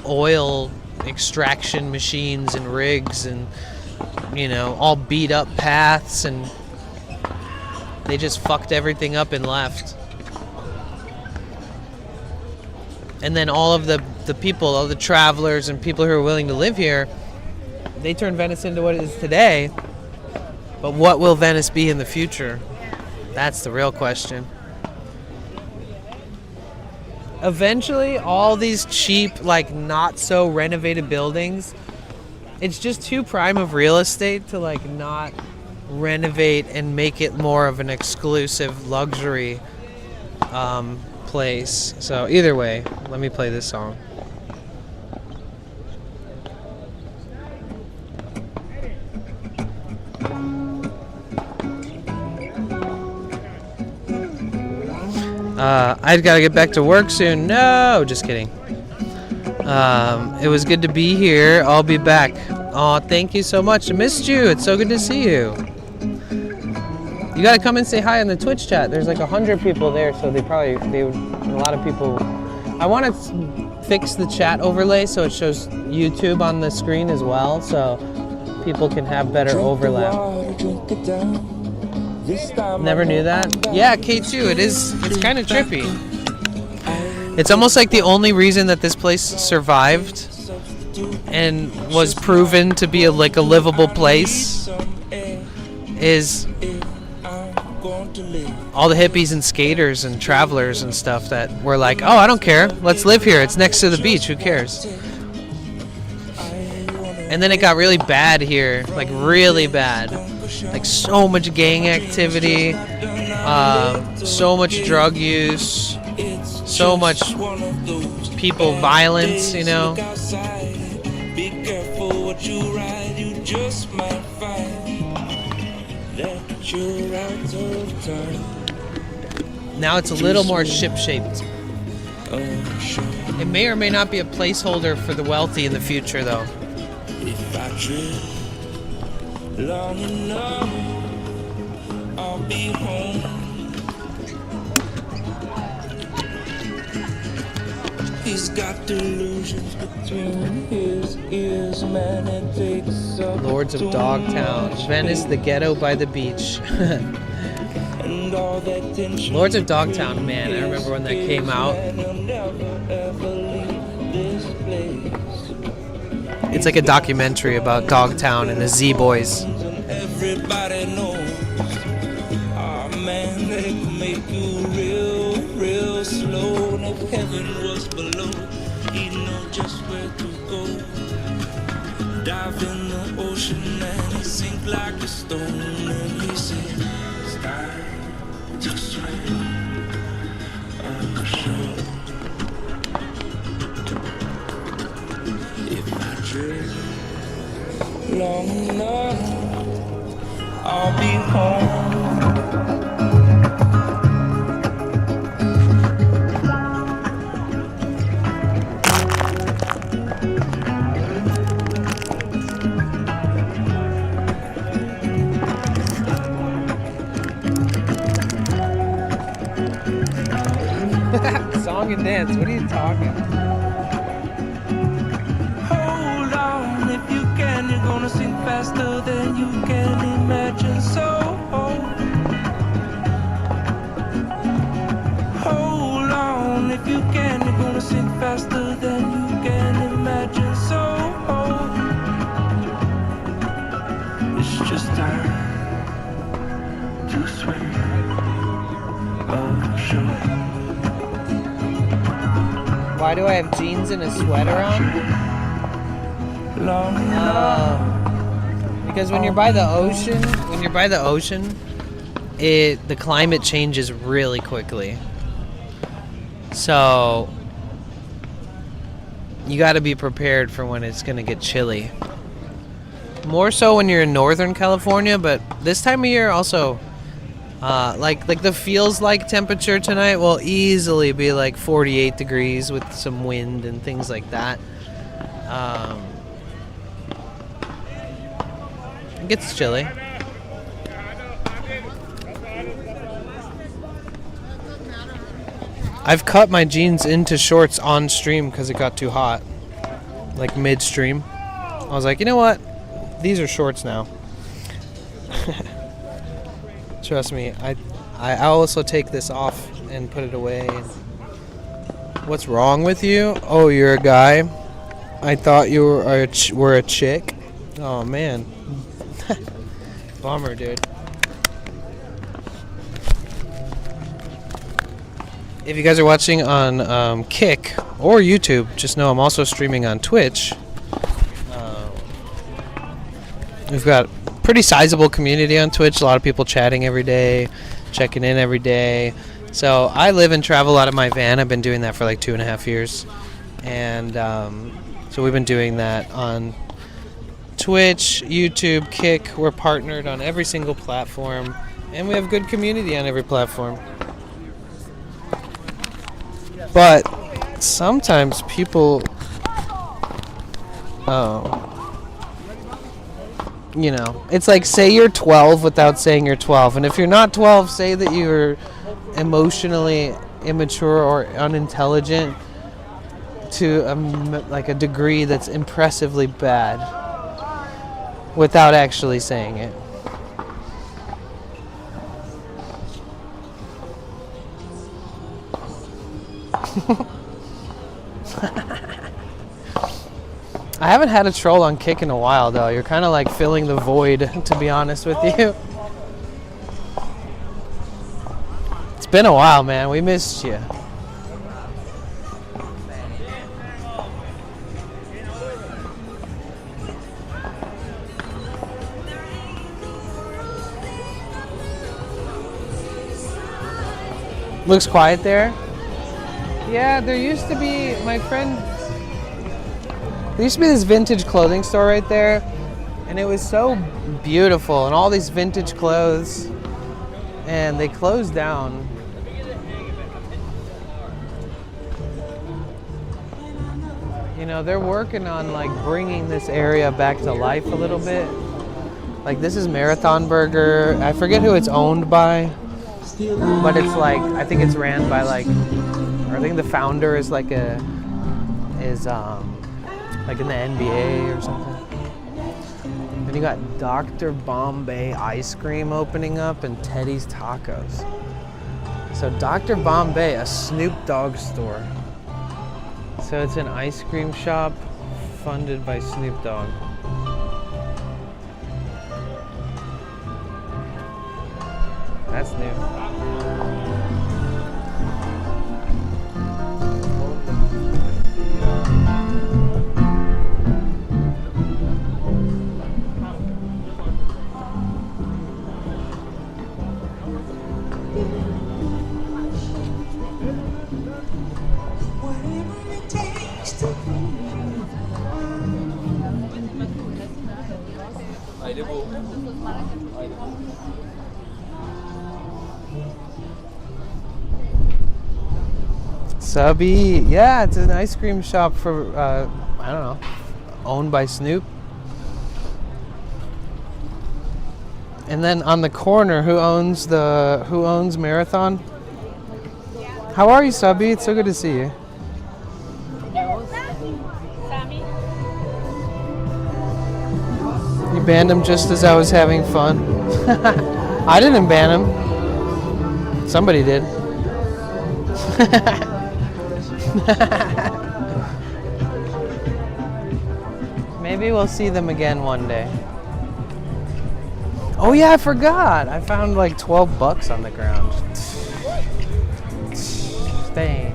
oil extraction machines and rigs and, you know, all beat up paths, and they just fucked everything up and left. And then all of the people, all the travelers and people who are willing to live here, they turned Venice into what it is today. But what will Venice be in the future? That's the real question. Eventually, all these cheap, like not so renovated buildings, it's just too prime of real estate to like not renovate and make it more of an exclusive luxury place. So either way, let me play this song. I've got to get back to work soon. No, just kidding. It was good to be here. I'll be back. Oh, thank you so much. I missed you. It's so good to see you. You gotta come and say hi in the Twitch chat. There's like 100 people there, so a lot of people. I want to fix the chat overlay so it shows YouTube on the screen as well, so people can have better overlap. Never knew that. Yeah, K2. It's kind of trippy. It's almost like the only reason that this place survived and was proven to be a livable place is all the hippies and skaters and travelers and stuff that were like, oh, I don't care, let's live here, it's next to the beach, who cares? And then it got really bad here, like really bad, like so much gang activity, so much drug use, so much people violence, you know. Be careful what you ride, you just might find that you're out of time. Now it's a little more ship-shaped. It may or may not be a placeholder for the wealthy in the future, though. If I trip long enough, I'll be home. He's got delusions between his ears, man, it takes up Lords of Dogtown, Venice, the ghetto by the beach. Lords of Dogtown, man, I remember when that came out. it's like a documentary about Dogtown and the Z-Boys. Everybody knows. Oh man, they can make you real, real slow. And if heaven was below, he'd know just where to go. Dive in the ocean and he sink like a stone. And he said, it's time to swim on the shore. If I drift long enough, I'll be home. Song and dance, what are you talking? Hold on, if you can, you're gonna sing faster than you can imagine. So hold on, if you can, you're gonna sing faster than you can imagine. So it's just time to swim ashore. Why do I have jeans and a sweater on? Because when you're by the ocean, the climate changes really quickly. So you got to be prepared for when it's going to get chilly. More so when you're in Northern California, but this time of year also, like the feels like temperature tonight will easily be like 48 degrees with some wind and things like that. It gets chilly. I've cut my jeans into shorts on stream because it got too hot, like midstream. I was like, you know what? These are shorts now. Trust me, I also take this off and put it away. What's wrong with you? Oh, you're a guy? I thought you were a chick. Oh, man. Bummer, dude. If you guys are watching on Kick or YouTube, just know I'm also streaming on Twitch. We've got pretty sizable community on Twitch. A lot of people chatting every day, checking in every day. So I live and travel out of my van. I've been doing that for like 2.5 years. And so we've been doing that on Twitch, YouTube, Kick. We're partnered on every single platform. And we have good community on every platform. But sometimes people... you know, it's like say you're 12 without saying you're 12. And if you're not 12, say that you're emotionally immature or unintelligent to like a degree that's impressively bad without actually saying it. I haven't had a troll on Kick in a while, though. You're kind of like filling the void, to be honest with you. It's been a while, man. We missed you. Looks quiet there. Yeah, there used to be, my friend... There used to be this vintage clothing store right there, and it was so beautiful, and all these vintage clothes, and they closed down. You know, they're working on like bringing this area back to life a little bit. Like this is Marathon Burger. I forget who it's owned by, but it's like, I think it's ran by like, or I think the founder is like like in the NBA or something. Then you got Dr. Bombay ice cream opening up and Teddy's Tacos. So Dr. Bombay, a Snoop Dogg store. So it's an ice cream shop funded by Snoop Dogg. That's new. Subby, yeah, it's an ice cream shop for, I don't know, owned by Snoop. And then on the corner, who owns Marathon? How are you, Subby? It's so good to see you. You banned him just as I was having fun. I didn't ban him. Somebody did. Maybe we'll see them again one day. Oh yeah, I forgot. I found like $12 on the ground. Dang.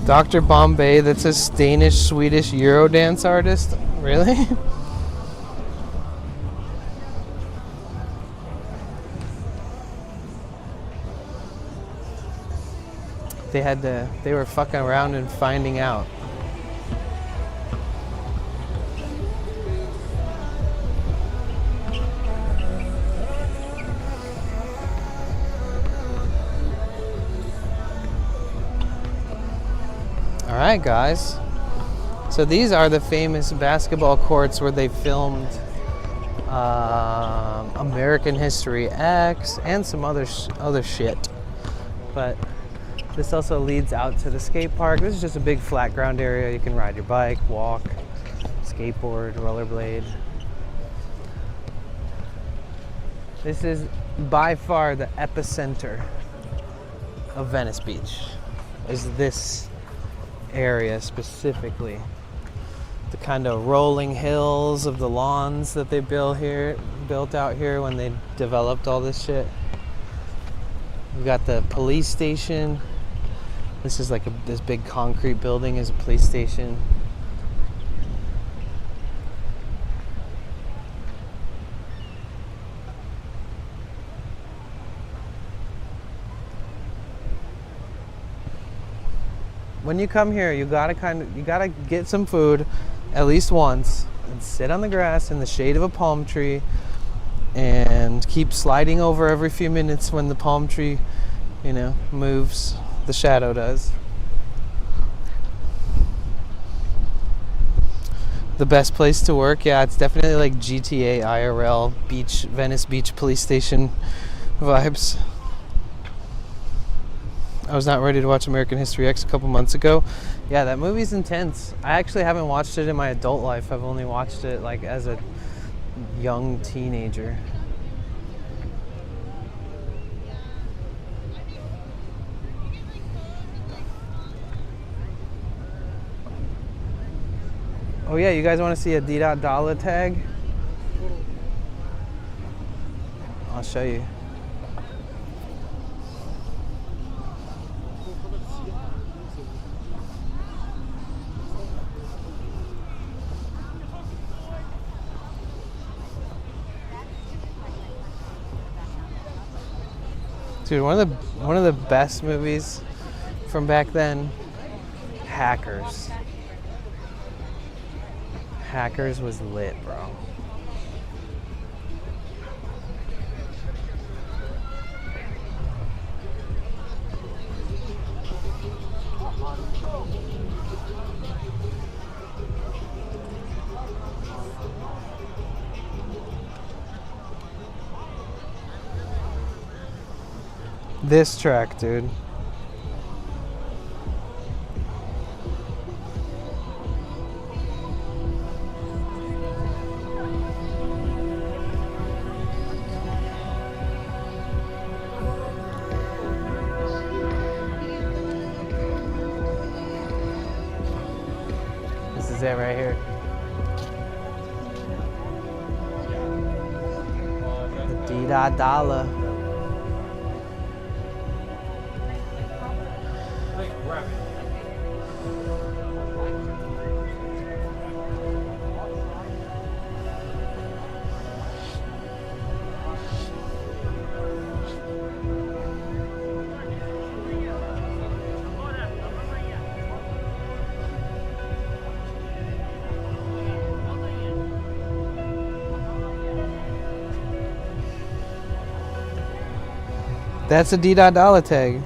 Dr. Bombay, that's a Danish-Swedish Eurodance artist? Really? They were fucking around and finding out. All right, guys. So these are the famous basketball courts where they filmed American History X and some other shit. But this also leads out to the skate park. This is just a big flat ground area. You can ride your bike, walk, skateboard, rollerblade. This is by far the epicenter of Venice Beach, is this area specifically. The kind of rolling hills of the lawns that they built out here when they developed all this shit. We got the police station. This is like this big concrete building is a police station. When you come here, you gotta get some food at least once and sit on the grass in the shade of a palm tree and keep sliding over every few minutes when the palm tree, moves. The shadow does. The best place to work, yeah, it's definitely like GTA IRL Venice Beach police station vibes. I was not ready to watch American History X a couple months ago. Yeah, that movie's intense. I actually haven't watched it in my adult life. I've only watched it like as a young teenager. Oh yeah, you guys want to see a D.Dollar tag? I'll show you. Dude, one of the best movies from back then, Hackers. Hackers was lit, bro. This track, dude. is it right here? The D-Dollar. That's a D-Dollar tag.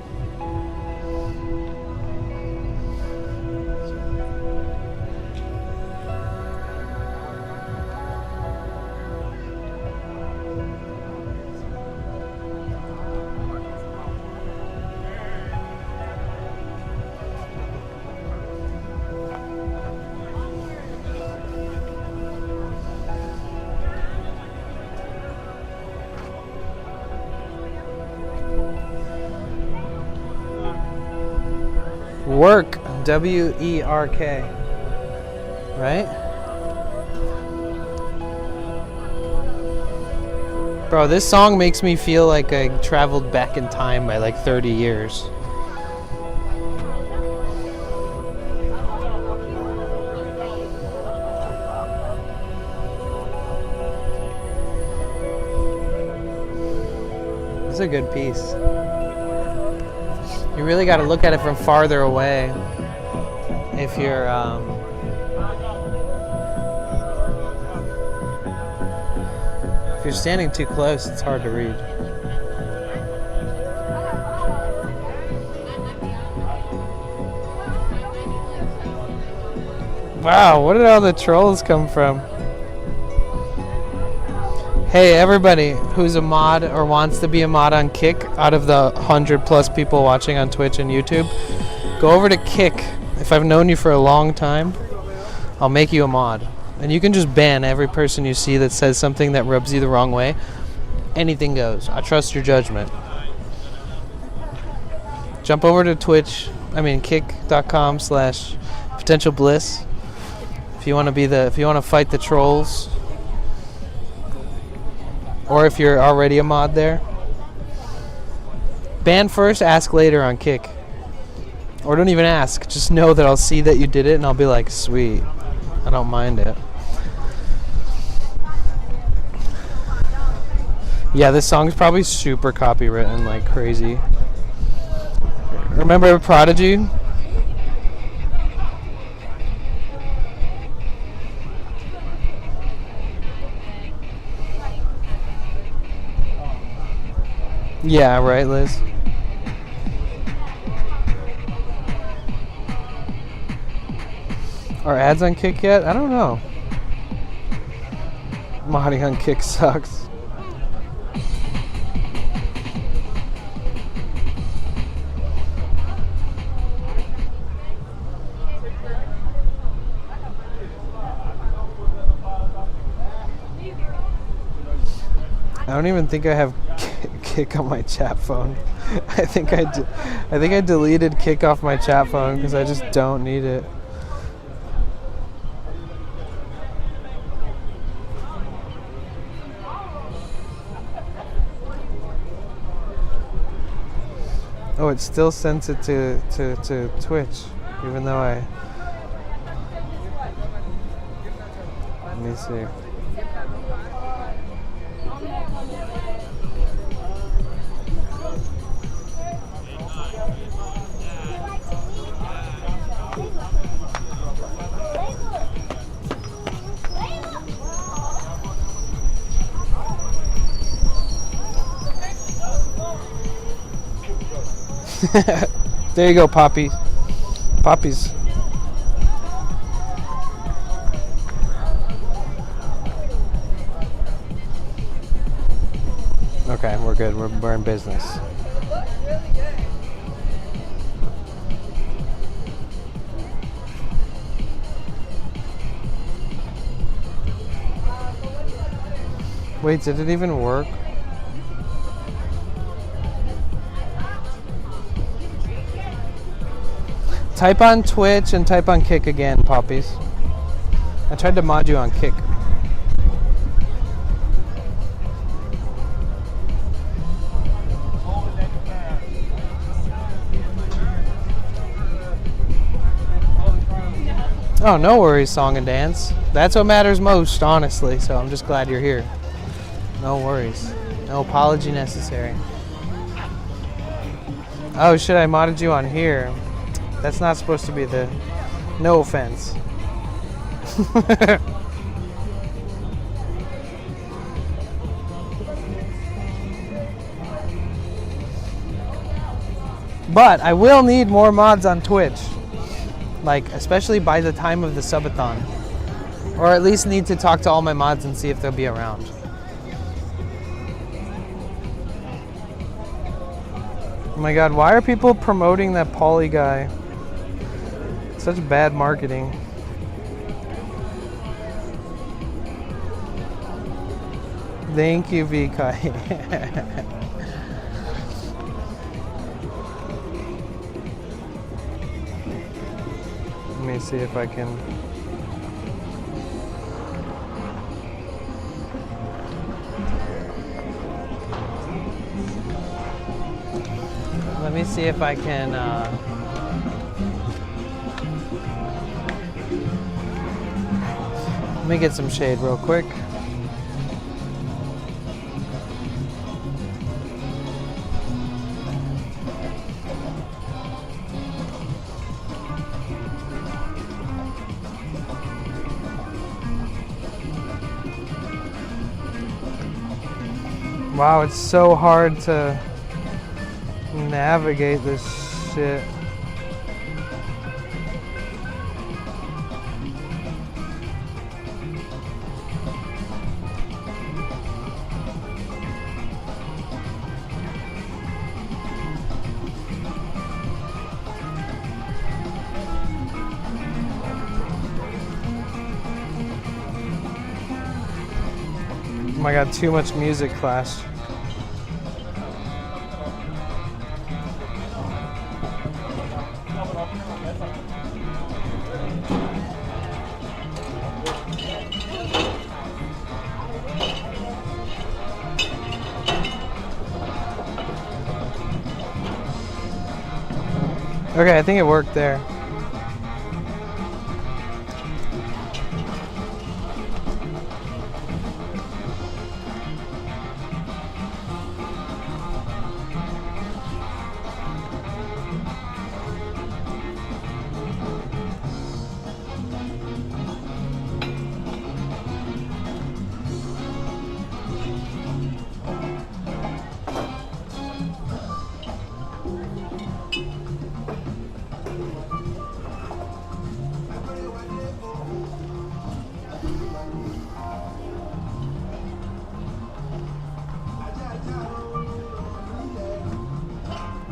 Work, W-E-R-K, right? Bro, this song makes me feel like I traveled back in time by like 30 years. It's a good piece. You really got to look at it from farther away. If you're standing too close, it's hard to read. Wow, where did all the trolls come from? Hey, everybody who's a mod or wants to be a mod on Kick, out of the 100+ people watching on Twitch and YouTube, go over to Kick. If I've known you for a long time, I'll make you a mod. And you can just ban every person you see that says something that rubs you the wrong way. Anything goes. I trust your judgment. Jump over to kick.com/potentialbliss if you want to fight the trolls. Or if you're already a mod there. Ban first, ask later on Kick. Or don't even ask. Just know that I'll see that you did it and I'll be like, sweet. I don't mind it. Yeah, this song's probably super copywritten like crazy. Remember Prodigy? Yeah, right, Liz? Are ads on Kick yet? I don't know. Modding on Kick sucks. I don't even think I have Kick on my chat phone. I think I deleted Kick off my chat phone because I just don't need it. Oh, it still sends it to Twitch, even though I... Let me see. There you go, Poppy. Poppies. Okay, we're good. We're in business. Wait, did it even work? Type on Twitch and type on Kick again, Poppies. I tried to mod you on Kick. Oh, no worries, Song and Dance. That's what matters most, honestly, so I'm just glad you're here. No worries. No apology necessary. Oh, shit, I modded you on here. That's not supposed to be the... No offense. But I will need more mods on Twitch. Like, especially by the time of the subathon. Or at least need to talk to all my mods and see if they'll be around. Oh my god, why are people promoting that Pauly guy? Such bad marketing. Thank you, VK. Let me see if I can... Let me see if I can... Let me get some shade real quick. Wow, it's so hard to navigate this shit. Oh my god, too much music clash. Okay, I think it worked there.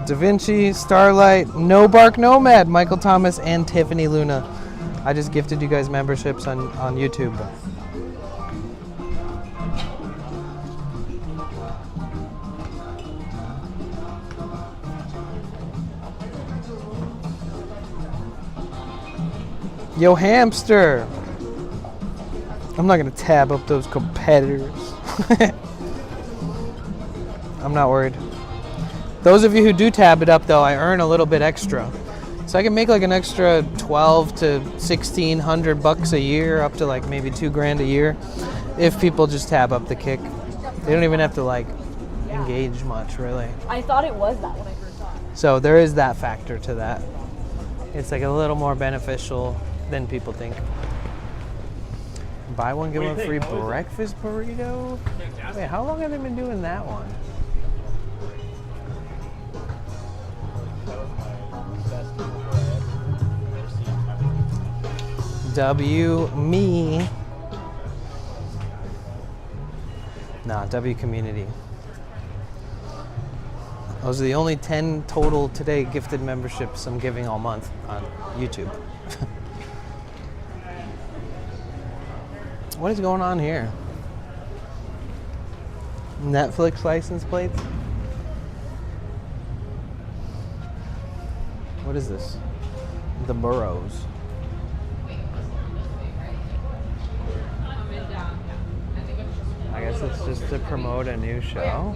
Da Vinci, Starlight, No Bark Nomad, Michael Thomas, and Tiffany Luna. I just gifted you guys memberships on YouTube. Yo, Hamster! I'm not gonna tab up those competitors. I'm not worried. Those of you who do tab it up, though, I earn a little bit extra. So I can make like an extra 12 to 1,600 bucks a year, up to like maybe $2,000 a year, if people just tab up the kick. They don't even have to like engage much, really. I thought it was that when I first saw it. So there is that factor to that. It's like a little more beneficial than people think. Buy one, get one free breakfast burrito? Wait, how long have they been doing that one? W me. Nah, W community. Those are the only 10 total today gifted memberships I'm giving all month on YouTube. What is going on here? Netflix license plates? What is this? The Burrows. it's just to promote a new show.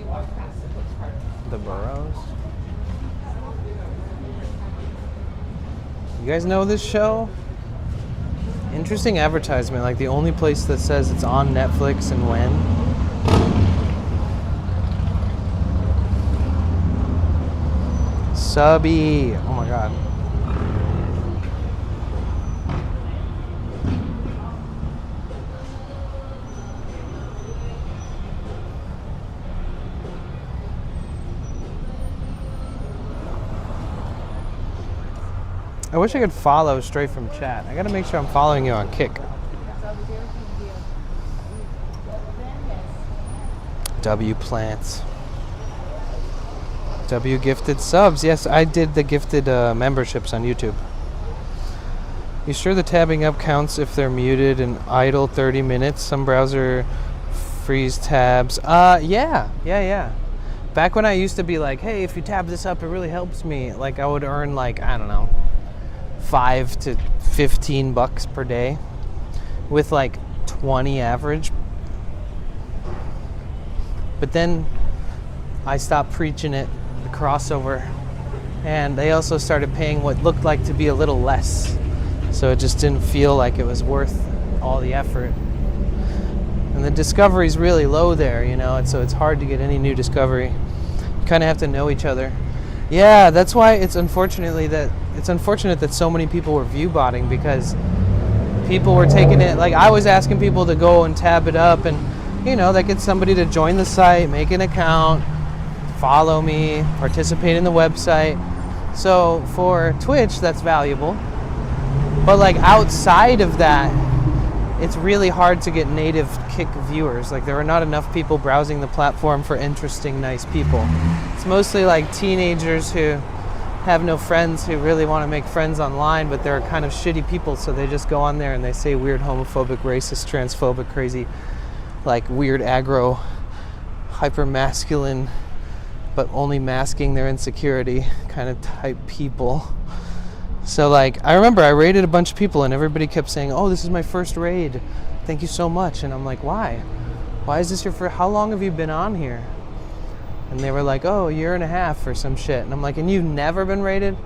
The Burrows. You guys know this show? Interesting advertisement, like the only place that says it's on Netflix and when. Subby. Oh my god. I wish I could follow straight from chat. I gotta make sure I'm following you on Kick. W plants. W gifted subs. Yes, I did the gifted memberships on YouTube. You sure the tabbing up counts if they're muted and idle 30 minutes? Some browser freeze tabs. Yeah. Back when I used to be like, hey, if you tab this up, it really helps me. Like I would earn like, I don't know, $5 to $15 per day with like 20 average. But then I stopped preaching it, the crossover, and they also started paying what looked like to be a little less. So it just didn't feel like it was worth all the effort. And the discovery's really low there, you know, and so it's hard to get any new discovery. You kind of have to know each other. Yeah, that's why it's unfortunate that so many people were view botting, because people were taking it, like I was asking people to go and tab it up, and you know, that gets somebody to join the site, make an account, follow me, participate in the website. So for Twitch, that's valuable. But like outside of that, it's really hard to get native Kick viewers. Like there are not enough people browsing the platform for interesting, nice people. It's mostly like teenagers who have no friends, who really want to make friends online, but they're kind of shitty people, so they just go on there and they say weird homophobic, racist, transphobic, crazy, like weird aggro, hyper masculine, but only masking their insecurity kind of type people. So like, I remember I raided a bunch of people and everybody kept saying, oh, this is my first raid. Thank you so much. And I'm like, why? Why is this your first? How long have you been on here? And they were like, oh, a year and a half or some shit. And I'm like, and you've never been raided?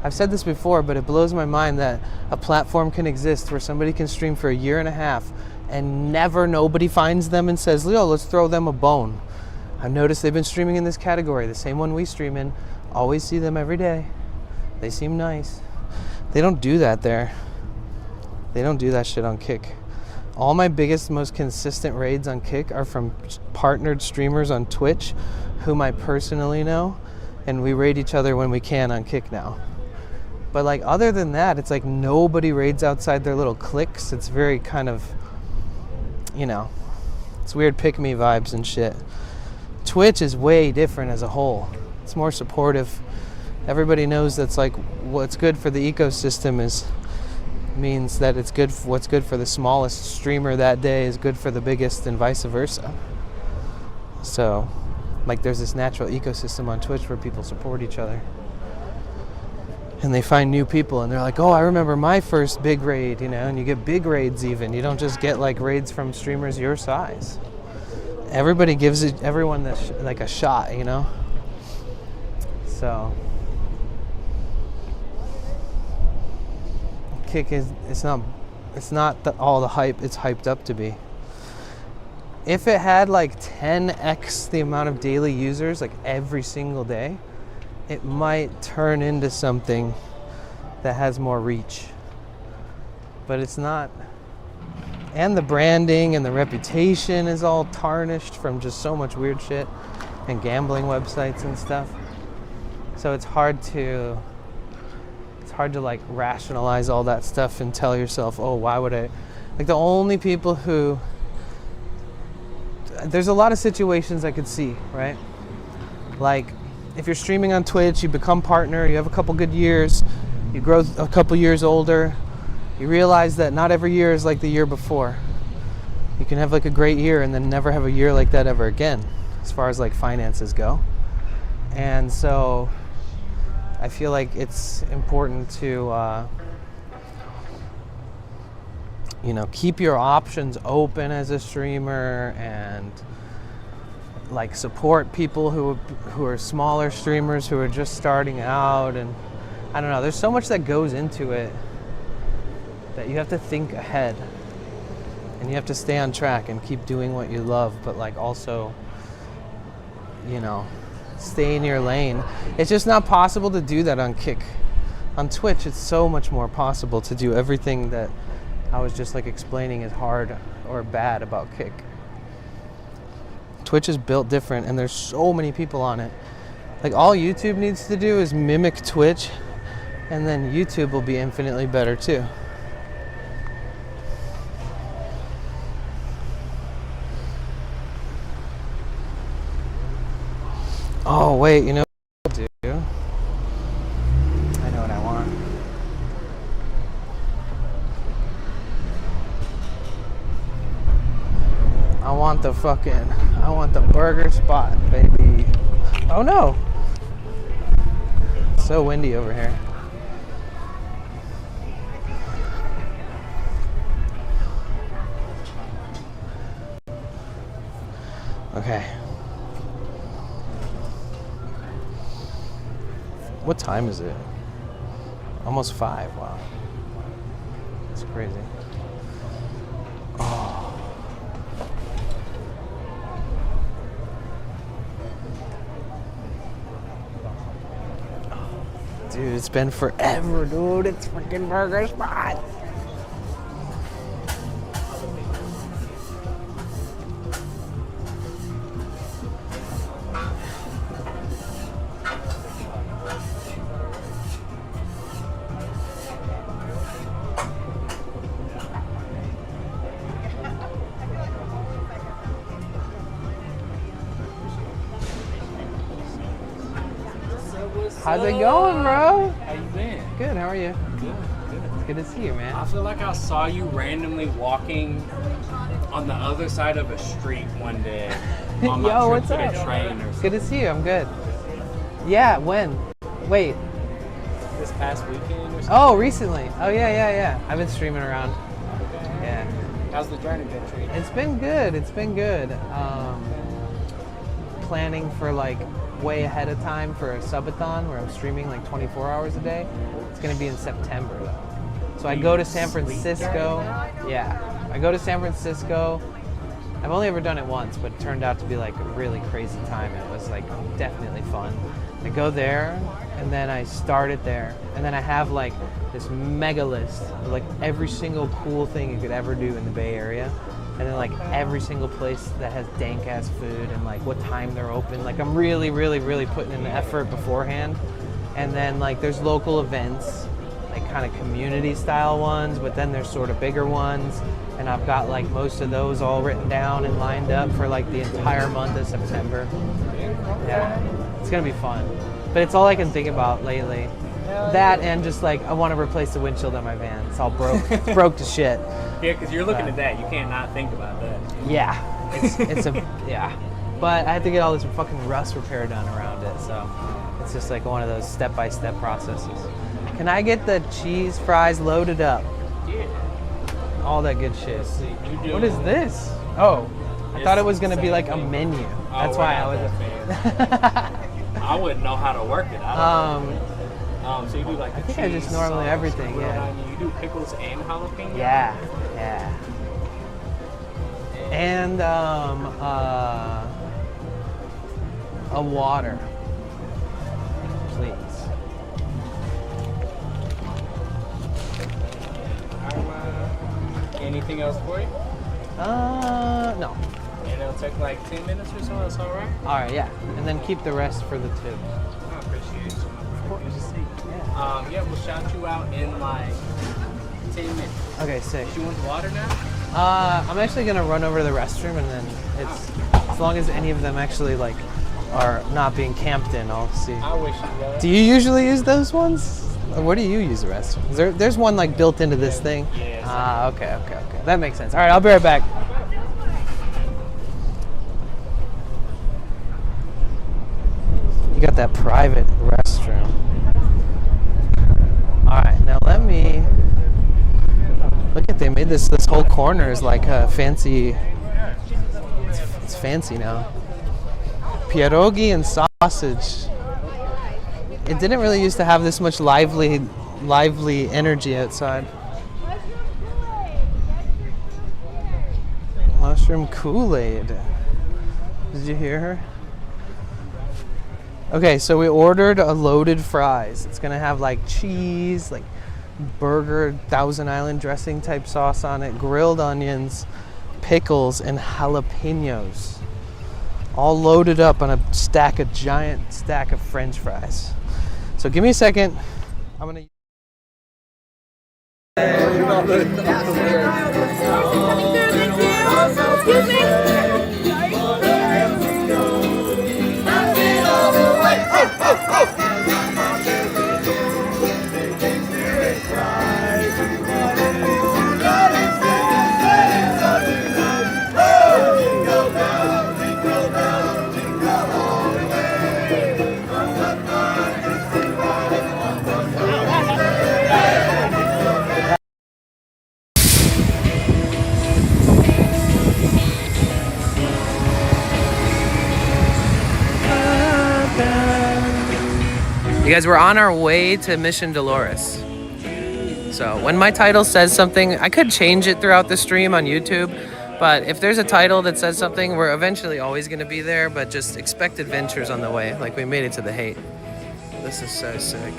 I've said this before, but it blows my mind that a platform can exist where somebody can stream for a year and a half and nobody finds them and says, Leo, let's throw them a bone. I've noticed they've been streaming in this category, the same one we stream in. Always see them every day. They seem nice. They don't do that there. They don't do that shit on Kick. All my biggest, most consistent raids on Kick are from partnered streamers on Twitch whom I personally know, and we raid each other when we can on Kick now. But like other than that, it's like nobody raids outside their little cliques. It's very kind of, you know, it's weird pick-me vibes and shit. Twitch is way different as a whole. It's more supportive. Everybody knows that's like what's good for the ecosystem means that it's good. What's good for the smallest streamer that day is good for the biggest, and vice versa. So, like, there's this natural ecosystem on Twitch where people support each other, and they find new people, and they're like, "Oh, I remember my first big raid," you know. And you get big raids even. You don't just get like raids from streamers your size. Everybody gives everyone like a shot, you know. So. Kick is it's not all the hype it's hyped up to be. If it had like 10x the amount of daily users like every single day, it might turn into something that has more reach. But it's not. And the branding and the reputation is all tarnished from just so much weird shit and gambling websites and stuff. So it's hard to like rationalize all that stuff and tell yourself, oh, why would I? Like the only people who, there's a lot of situations I could see, right? Like if you're streaming on Twitch, you become partner, you have a couple good years, you grow a couple years older, you realize that not every year is like the year before. You can have like a great year and then never have a year like that ever again, as far as like finances go. And so I feel like it's important to, you know, keep your options open as a streamer and like support people who are smaller streamers who are just starting out, and I don't know, there's so much that goes into it that you have to think ahead and you have to stay on track and keep doing what you love, but like also, you know, stay in your lane. It's just not possible to do that on Kick. On Twitch, it's so much more possible to do everything that I was just like explaining is hard or bad about Kick. Twitch is built different and there's so many people on it. Like all YouTube needs to do is mimic Twitch, and then YouTube will be infinitely better too. Oh wait, you know what I'll do? I know what I want. I want the burger spot, baby. Oh no. It's so windy over here. Okay. What time is it? Almost 5, wow. That's crazy. Oh. Dude, it's been forever, dude. It's freaking burger spot. How's it going, bro? How you been? Good, how are you? Good, good. It's good to see you, man. I feel like I saw you randomly walking on the other side of a street one day on my Yo, trip what's to up? the train or something. Good to see you, I'm good. Yeah, when? Wait. This past weekend or something? Oh, recently. Oh, yeah. I've been streaming around. Okay. Yeah. How's the journey been treating? It's been good. Planning for like way ahead of time for a subathon where I'm streaming like 24 hours a day. It's gonna be in September though. So I go to San Francisco. Yeah, I go to San Francisco. I've only ever done it once, but it turned out to be like a really crazy time. It was like definitely fun. I go there and then I start it there. And then I have like this mega list of like every single cool thing you could ever do in the Bay Area. And then like every single place that has dank ass food and like what time they're open. Like I'm really putting in the effort beforehand. And then like there's local events, like kind of community style ones, but then there's sort of bigger ones. And I've got like most of those all written down and lined up for like the entire month of September. Yeah, it's gonna be fun. But it's all I can think about lately. That and just like I want to replace the windshield on my van. It's all broke, broke to shit. Yeah, because you're looking at that. You can't not think about that. Yeah, it's a yeah. But I had to get all this fucking rust repair done around it, so it's just like one of those step-by-step processes. Can I get the cheese fries loaded up? Yeah. All that good shit. Let's see. What is this? Oh, I thought it was gonna be like a menu. That's why I was. I wouldn't know how to work it. So you do like the I think cheese, I just normally sauce, everything, grilled yeah. onion. You do pickles and jalapeno? Yeah. And a water, please. Anything else for you? No. And it'll take like 10 minutes or so, that's all right? All right, yeah. And then keep the rest for the two. I appreciate you. Of course. Yeah, we'll shout you out in like 10 minutes. Okay, sick. Do you want water now? I'm actually gonna run over to the restroom, and then it's as long as any of them actually like are not being camped in, I'll see. I wish you would. Do you usually use those ones? Or where do you use the restroom? There's one like built into this thing. Yeah. Okay. That makes sense. All right, I'll be right back. You got that private restroom. All right, now let me look at. They made this whole corner is like a fancy. It's fancy now. pierogi and sausage. It didn't really used to have this much lively energy outside. Mushroom Kool-Aid. Did you hear her? Okay, so we ordered a loaded fries. It's gonna have like cheese, like burger, Thousand Island dressing type sauce on it, grilled onions, pickles, and jalapenos. All loaded up on a giant stack of French fries. So give me a second. I'm gonna. Excuse me. You guys, we're on our way to Mission Dolores. So when my title says something, I could change it throughout the stream on YouTube, but if there's a title that says something, we're eventually always gonna be there, but just expect adventures on the way. Like we made it to the Haight. This is so sick.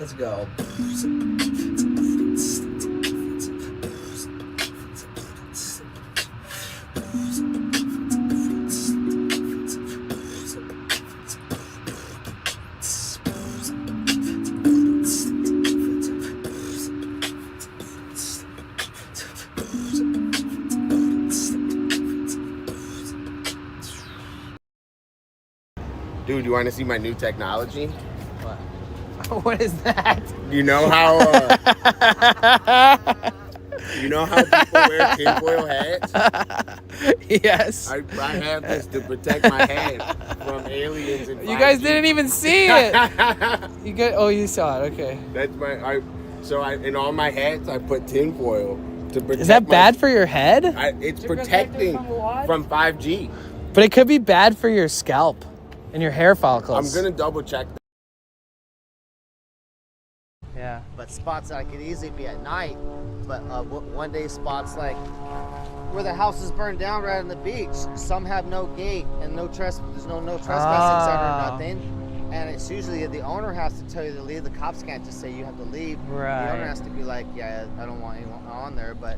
Let's go. Dude, you want to see my new technology? What is that? You know how people wear tinfoil hats? Yes. I have this to protect my head from aliens and 5G. You guys didn't even see it. You saw it. Okay. That's in all my hats I put tinfoil to protect. Is that bad for your head? It's protecting from 5G. But it could be bad for your scalp and your hair follicles. I'm gonna double check that. Yeah. But spots that could easily be at night. But one day spots like where the house is burned down right on the beach. Some have no gate and there's no trespassing sign or nothing. And it's usually the owner has to tell you to leave. The cops can't just say you have to leave. Right. The owner has to be like, yeah, I don't want anyone on there. But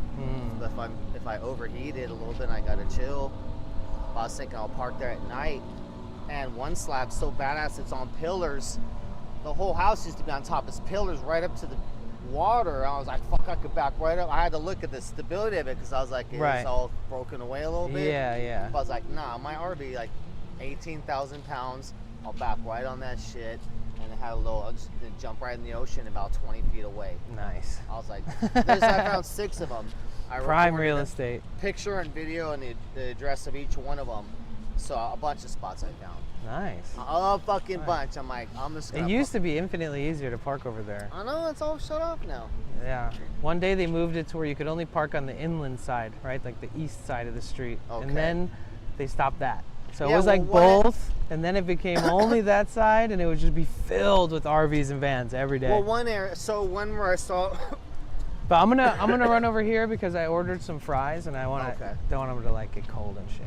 if I overheated a little bit and I gotta chill, I was thinking I'll park there at night. And one slab's so badass it's on pillars. The whole house used to be on top. It's pillars right up to the water. I was like, fuck, I could back right up. I had to look at the stability of it because I was like, it's all broken away a little bit. Yeah. But I was like, nah, my RV, like 18,000 pounds. I'll back right on that shit. And it had I'll just jump right in the ocean about 20 feet away. Nice. I was like, I found 6 of them. Prime real estate. Picture and video and the address of each one of them. So a bunch of spots I found. Nice. A fucking bunch. I'm like, I'm just gonna. It used to be infinitely easier to park over there. I know, it's all shut off now. Yeah. One day they moved it to where you could only park on the inland side, right? Like the east side of the street. Okay. And then they stopped that. So it was like both, and then it became only that side, and it would just be filled with RVs and vans every day. Well, one where I saw. But I'm gonna run over here because I ordered some fries, and I don't want them to like get cold and shit.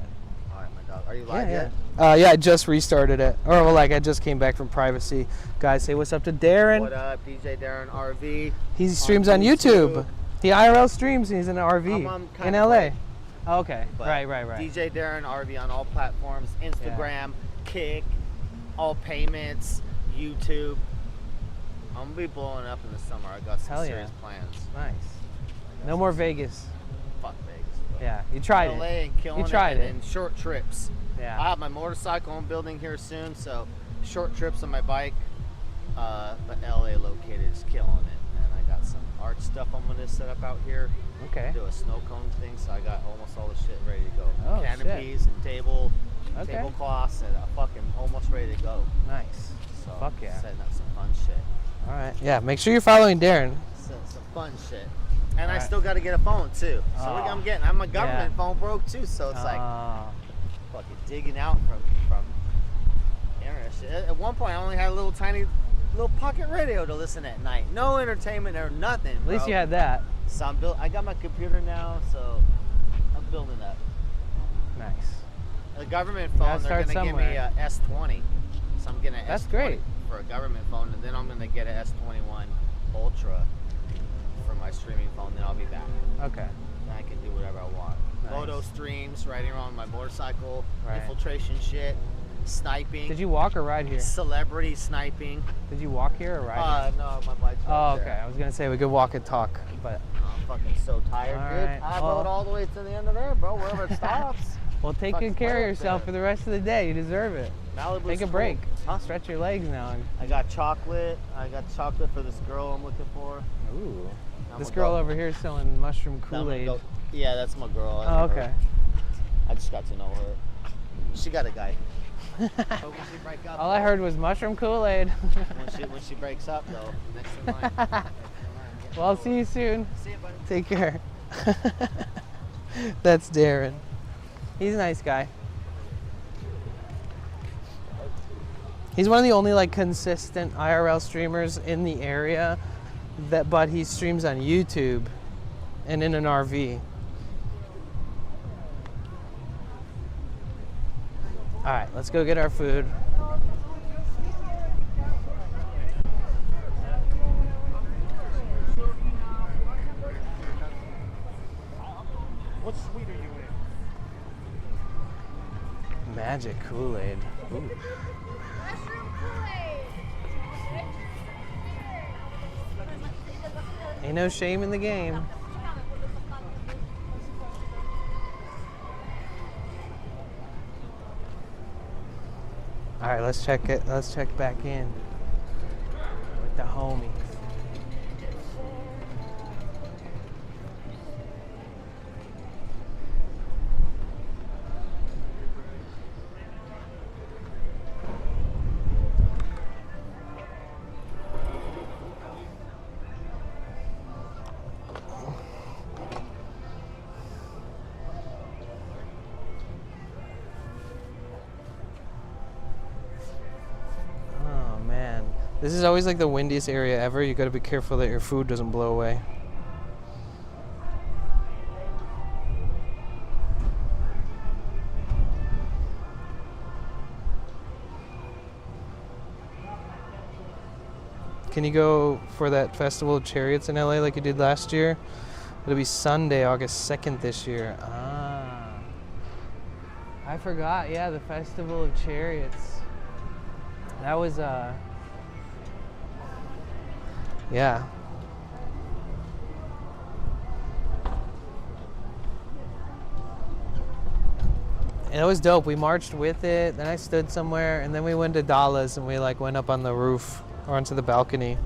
All right, my dog. Are you live yet? Yeah, I just restarted it. Or well, like I just came back from privacy. Guys, say what's up to Darren. What up, DJ Darren RV? He streams on YouTube. He IRL streams. He's in an RV in LA. Oh, okay. But right. DJ Darren RV on all platforms: Instagram, Kick, all payments, YouTube. I'm gonna be blowing up in the summer. I got some serious plans. Nice. No more Vegas. Fuck Vegas. Bro. Yeah, you tried LA it. And killing you tried it. And short trips. Yeah. I have my motorcycle I'm building here soon, so short trips on my bike. But LA located is killing it. And I got some art stuff I'm gonna set up out here. Okay. Do a snow cone thing, so I got almost all the shit ready to go. Oh, canopies and tablecloths and fucking almost ready to go. Nice. So fuck yeah. Setting up some fun shit. All right. Yeah, make sure you're following Darren. Some fun shit. And I Alright. still got to get a phone too. So I'm a government Yeah. phone broke too. So it's like fucking digging out from internet shit. At one point, I only had a little pocket radio to listen at night. No entertainment or nothing. At least bro. you had that. So I got my computer now, so I'm building up. Nice. A government phone, they're start gonna give me somewhere. a S20. So I'm getting an That's S20 great. for a government phone, and then I'm gonna get an S21 Ultra for my streaming phone. Then I'll be back. Okay. Then I can do whatever I want. Nice. Photo streams, riding around my motorcycle, Right. infiltration shit, sniping. Did you walk or ride here? Celebrity sniping. Did you walk here or ride here? No, my bike's Oh, right okay. there. I was gonna say we could walk and talk, but I'm fucking so tired, All dude. right. I Well- rode all the way to the end of there, bro, wherever it stops. well, take Fucking good care of play up yourself there. for the rest of the day. You deserve it. Malibu's Take a cool. break. Huh? Stretch your legs now. I got chocolate. I got chocolate for this girl I'm looking for. Ooh. I'm This gonna girl go- over here is selling mushroom I'm gonna Kool-Aid. go- Yeah, that's my girl. I Oh, know her. okay. I just got to know her. She got a guy. But when she break up, All I heard was mushroom Kool-Aid. when she breaks up, though, next in line. Well, I'll see you soon. See you, buddy. Take care. That's Darren. He's a nice guy. He's one of the only like consistent IRL streamers in the area but he streams on YouTube and in an RV. All right, let's go get our food. What suite are you in? Magic Kool-Aid. Ooh. Ain't no shame in the game. All right, let's check it. Let's check back in with the homies. This is always like the windiest area ever. You gotta be careful that your food doesn't blow away. Can you go for that Festival of Chariots in LA like you did last year? It'll be Sunday, August 2nd this year. Ah. I forgot, yeah, the Festival of Chariots. That was, yeah. And it was dope. We marched with it, then I stood somewhere, and then we went to Dallas and we like went up on the roof or onto the balcony.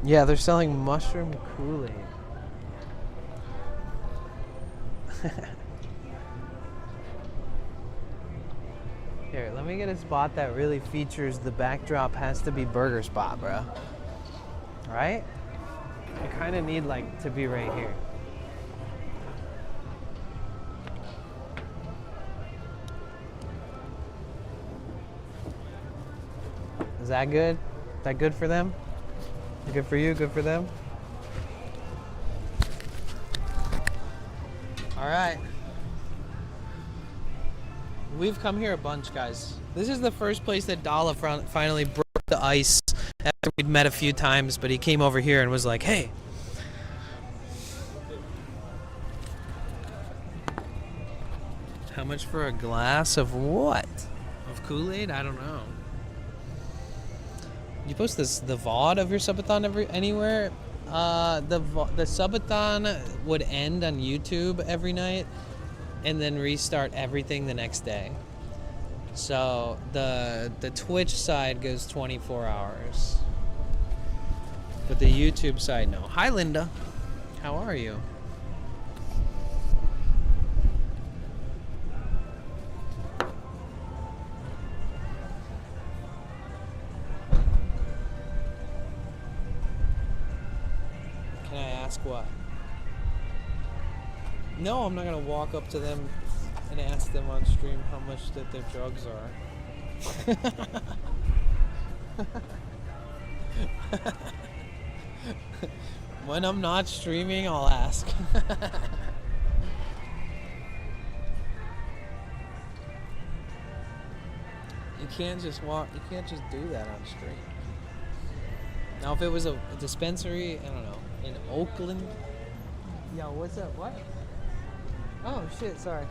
Yeah, they're selling mushroom Kool-Aid. Here, let me get a spot that really features the backdrop. Has to be burger spot, bro. Right? I kind of need like to be right here. Is that good? Is that good for them? Good for you, good for them? All right. We've come here a bunch, guys. This is the first place that Dala finally broke the ice after we'd met a few times, but he came over here and was like, hey. How much for a glass of what? Of Kool-Aid? I don't know. You post the VOD of your subathon anywhere? The subathon would end on YouTube every night and then restart everything the next day. So the Twitch side goes 24 hours. But the YouTube side, no. Hi, Linda. How are you? ask what? No, I'm not gonna walk up to them and ask them on stream how much that their drugs are. When I'm not streaming, I'll ask. You can't just do that on stream. Now, if it was a dispensary, I don't know, in Oakland. Yo, what's up? What? Oh, shit, sorry.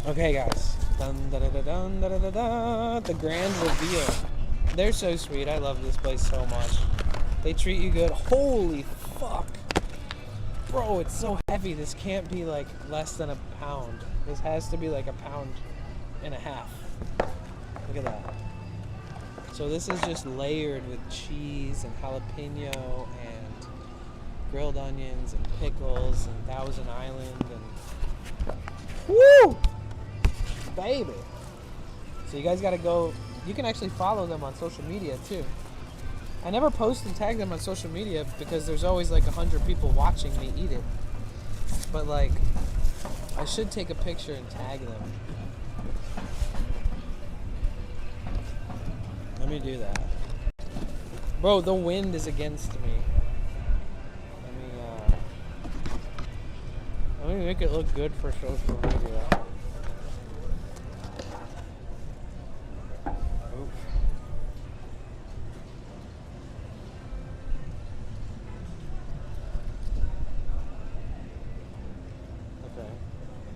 Okay, guys. Dun, da, da, da, dun, da, da, da, da. The grand reveal. They're so sweet. I love this place so much. They treat you good. Holy fuck. Bro, it's so heavy. This can't be like less than a pound. This has to be like a pound and a half. Look at that. So this is just layered with cheese and jalapeno and grilled onions and pickles and Thousand Island and woo! Baby. So you guys gotta go. You can actually follow them on social media too. I never post and tag them on social media because there's always like 100 people watching me eat it. But like, I should take a picture and tag them. Let me do that. Bro, the wind is against me. Let me make it look good for social media.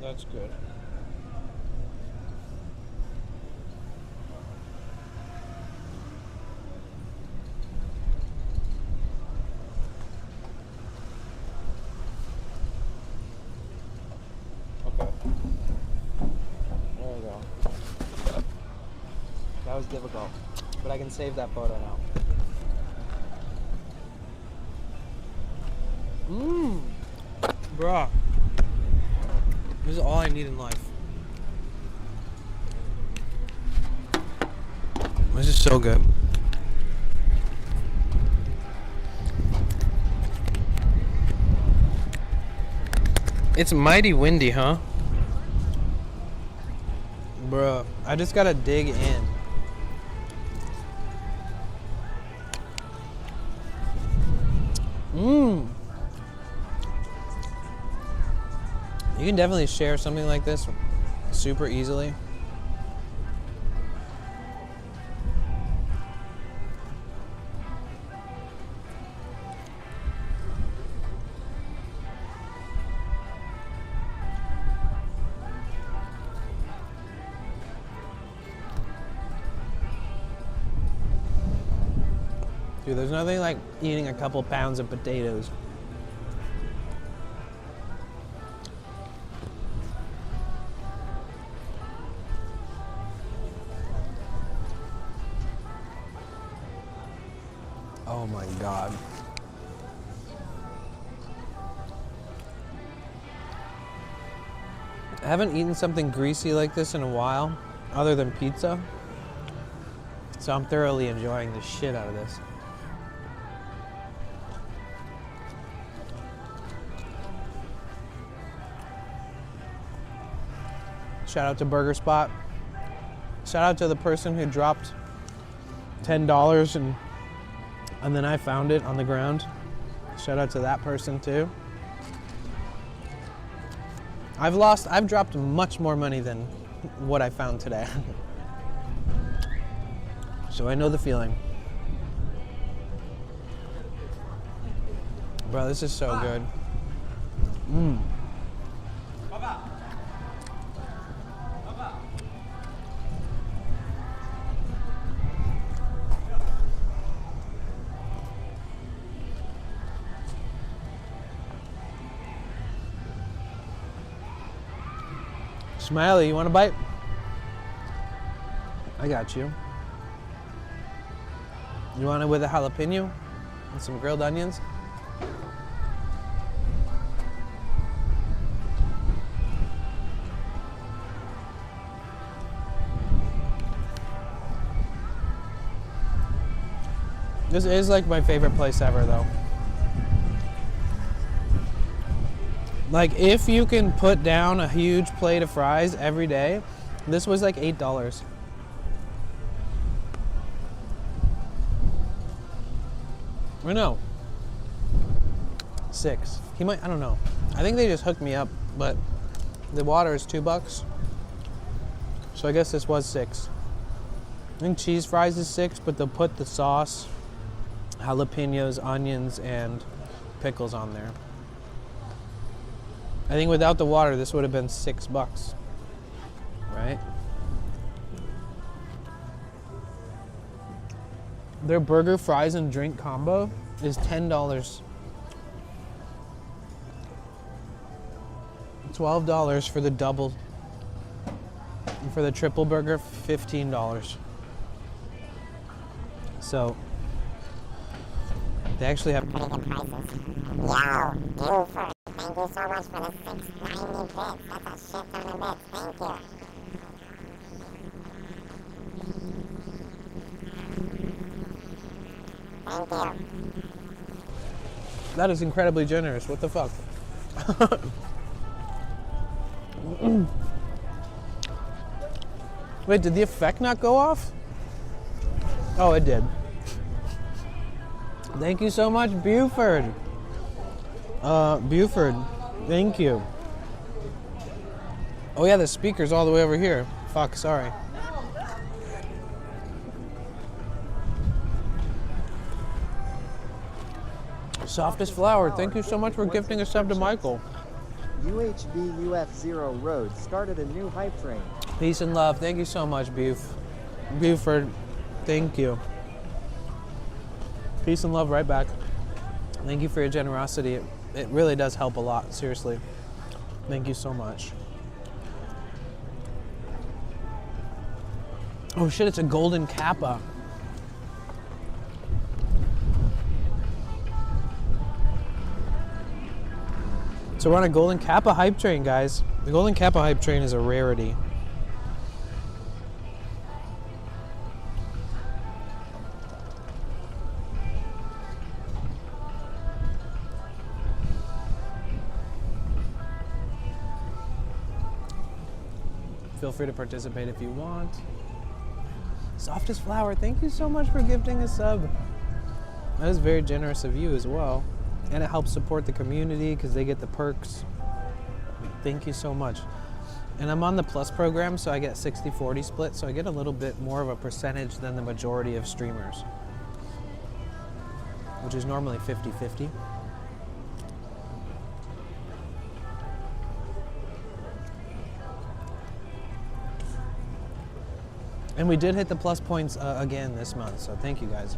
That's good. Okay. There we go. That was difficult, but I can save that photo now. Bruh. This is all I need in life. This is so good. It's mighty windy, huh? Bruh, I just gotta dig in. You can definitely share something like this super easily. Dude, there's nothing like eating a couple pounds of potatoes. Oh my God. I haven't eaten something greasy like this in a while, other than pizza. So I'm thoroughly enjoying the shit out of this. Shout out to Burger Spot. Shout out to the person who dropped $10 and then I found it on the ground. Shout out to that person too. I've dropped much more money than what I found today. So I know the feeling. Bro, this is so good. Smiley, you want a bite? I got you. You want it with a jalapeno and some grilled onions? This is like my favorite place ever though. Like if you can put down a huge plate of fries every day, this was like $8. Or no, 6. He might, I don't know. I think they just hooked me up, but the water is $2. So I guess this was 6. I think cheese fries is 6, but they'll put the sauce, jalapenos, onions, and pickles on there. I think without the water, this would have been $6, right? Their burger, fries, and drink combo is $10. $12 for the double. And for the triple burger, $15. So, they actually have pretty good prices. Yo, beautiful. Thank you so much for the 690 bits. That's a shit ton of bits. Thank you. Thank you. That is incredibly generous. What the fuck? Wait, did the effect not go off? Oh, it did. Thank you so much, Buford. Buford, thank you. Oh yeah, the speaker's all the way over here. Fuck, sorry. Softest flower, thank you so much for gifting a sub to Michael. UHB UF0 Road started a new hype train. Peace and love, thank you so much, Buford, thank you. Peace and love right back. Thank you for your generosity. It really does help a lot, seriously. Thank you so much. Oh shit, it's a golden kappa. So we're on a golden kappa hype train, guys. The golden kappa hype train is a rarity. Feel free to participate if you want. Softest flower, thank you so much for gifting a sub. That is very generous of you as well. And it helps support the community because they get the perks. Thank you so much. And I'm on the Plus program, so I get 60-40 split, so I get a little bit more of a percentage than the majority of streamers, which is normally 50-50. And we did hit the plus points again this month, so thank you guys.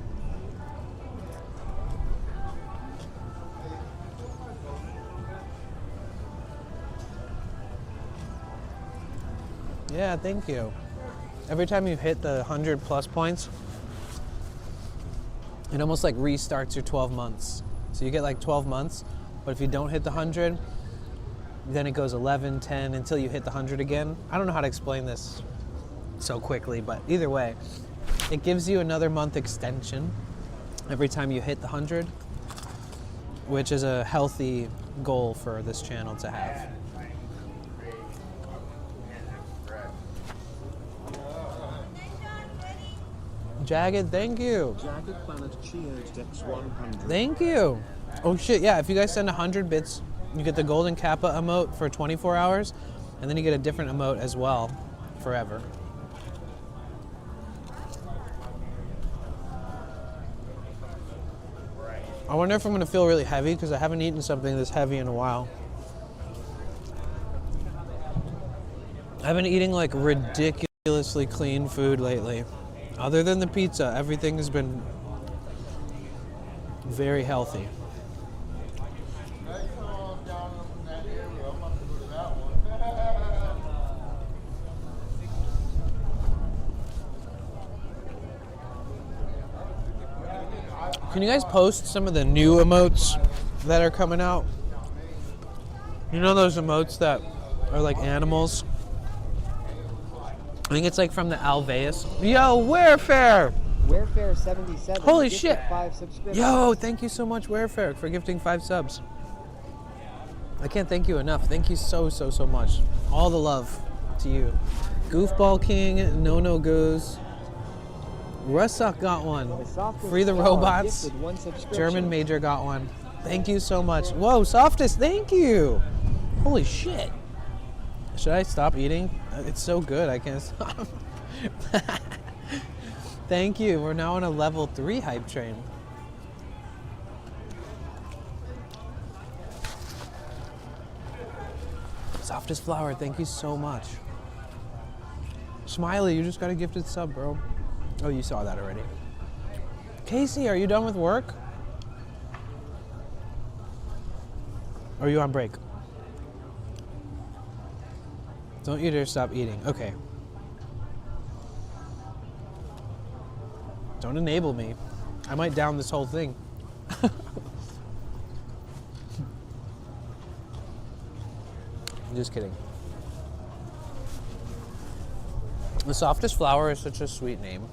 Yeah, thank you. Every time you hit the 100 plus points, it almost like restarts your 12 months. So you get like 12 months, but if you don't hit the 100, then it goes 11, 10 until you hit the 100 again. I don't know how to explain this so quickly, but either way, it gives you another month extension every time you hit the 100, which is a healthy goal for this channel to have. Jagged, thank you. Jagged Planet cheered Dex 100. Thank you. Oh shit, yeah, if you guys send 100 bits, you get the golden kappa emote for 24 hours, and then you get a different emote as well, forever. I wonder if I'm gonna feel really heavy, because I haven't eaten something this heavy in a while. I've been eating like ridiculously clean food lately. Other than the pizza, everything has been very healthy. Can you guys post some of the new emotes that are coming out? You know those emotes that are like animals? I think it's like from the Alveus. Yo, Warefare! Warefare 77. Holy gifted shit! 5 subscriptions. Yo, thank you so much, Warefare, for gifting 5 subs. I can't thank you enough. Thank you so much. All the love to you. Goofball King, No Goose. Russuck got one. Free the Robots. German Major got one. Thank you so much. Whoa, Softest, thank you. Holy shit. Should I stop eating? It's so good, I can't stop. Thank you. We're now on a level 3 hype train. Softest Flower, thank you so much. Smiley, you just got a gifted sub, bro. Oh, you saw that already. Casey, are you done with work? Or are you on break? Don't you dare stop eating. Okay. Don't enable me. I might down this whole thing. I'm just kidding. The Softest Flower is such a sweet name.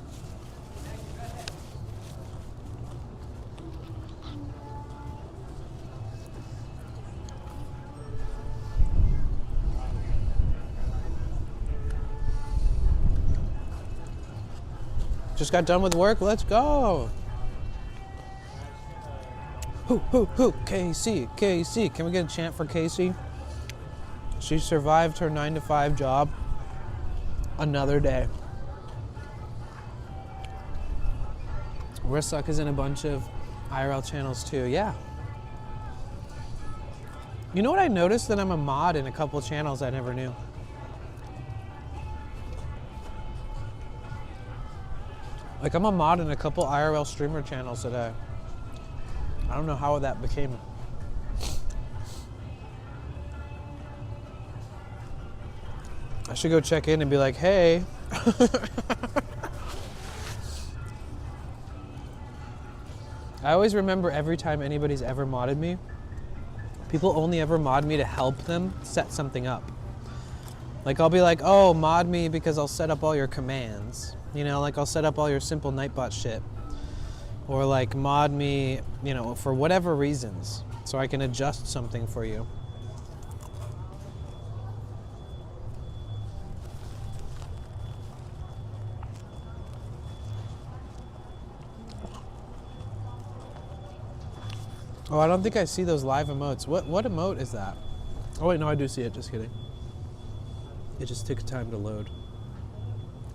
Just got done with work, let's go. Who, Casey, Casey. Can we get a chant for Casey? She survived her 9-to-5 job another day. Rissuck is in a bunch of IRL channels too, yeah. You know what I noticed? That I'm a mod in a couple channels I never knew. Like I'm a mod in a couple IRL streamer channels that I don't know how that became. I should go check in and be like, hey. I always remember every time anybody's ever modded me, people only ever mod me to help them set something up. Like I'll be like, oh, mod me because I'll set up all your commands. You know, like I'll set up all your simple Nightbot shit. Or like mod me, you know, for whatever reasons. So I can adjust something for you. Oh, I don't think I see those live emotes. What emote is that? Oh wait, no, I do see it, just kidding. It just took time to load.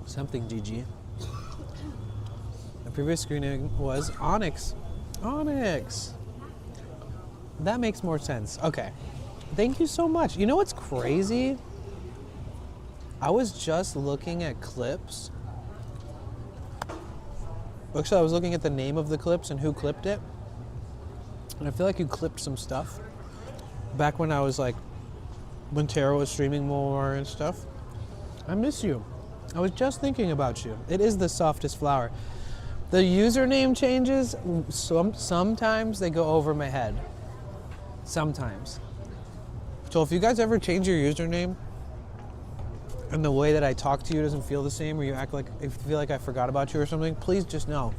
Something GG. The previous screening was Onyx. Onyx! That makes more sense. Okay. Thank you so much. You know what's crazy? I was just looking at clips. Actually, I was looking at the name of the clips and who clipped it. And I feel like you clipped some stuff. Back when I was like, when Tara was streaming more and stuff. I miss you. I was just thinking about you. It is the softest flower. The username changes, sometimes they go over my head. Sometimes. So if you guys ever change your username and the way that I talk to you doesn't feel the same, or you act like, if you feel like I forgot about you or something, please just know.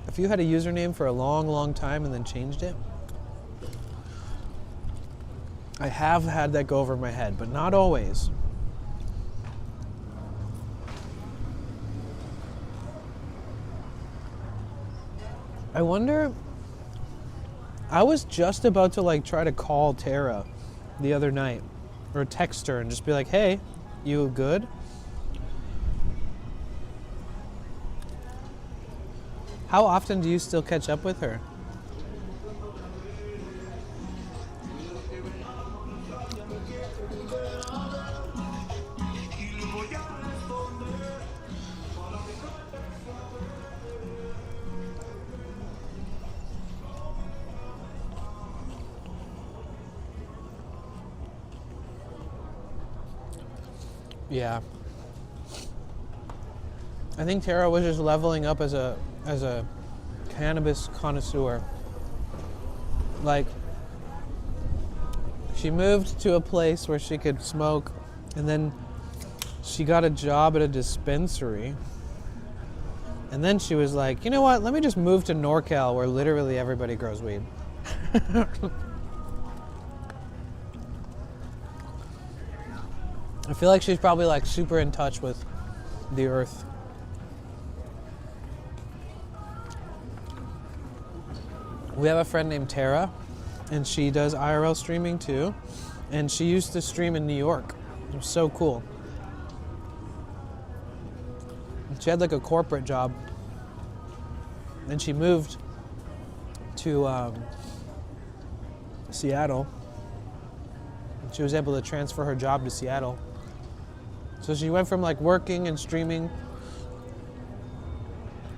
If you had a username for a long, long time and then changed it, I have had that go over my head, but not always. I wonder, I was just about to like try to call Tara the other night, or text her and just be like, hey, you good? How often do you still catch up with her? Yeah. I think Tara was just leveling up as a cannabis connoisseur. Like, she moved to a place where she could smoke, and then she got a job at a dispensary. And then she was like, you know what, let me just move to NorCal where literally everybody grows weed. I feel like she's probably like super in touch with the earth. We have a friend named Tara, and she does IRL streaming too. And she used to stream in New York. It was so cool. She had like a corporate job. Then she moved to Seattle. She was able to transfer her job to Seattle. So she went from like working and streaming.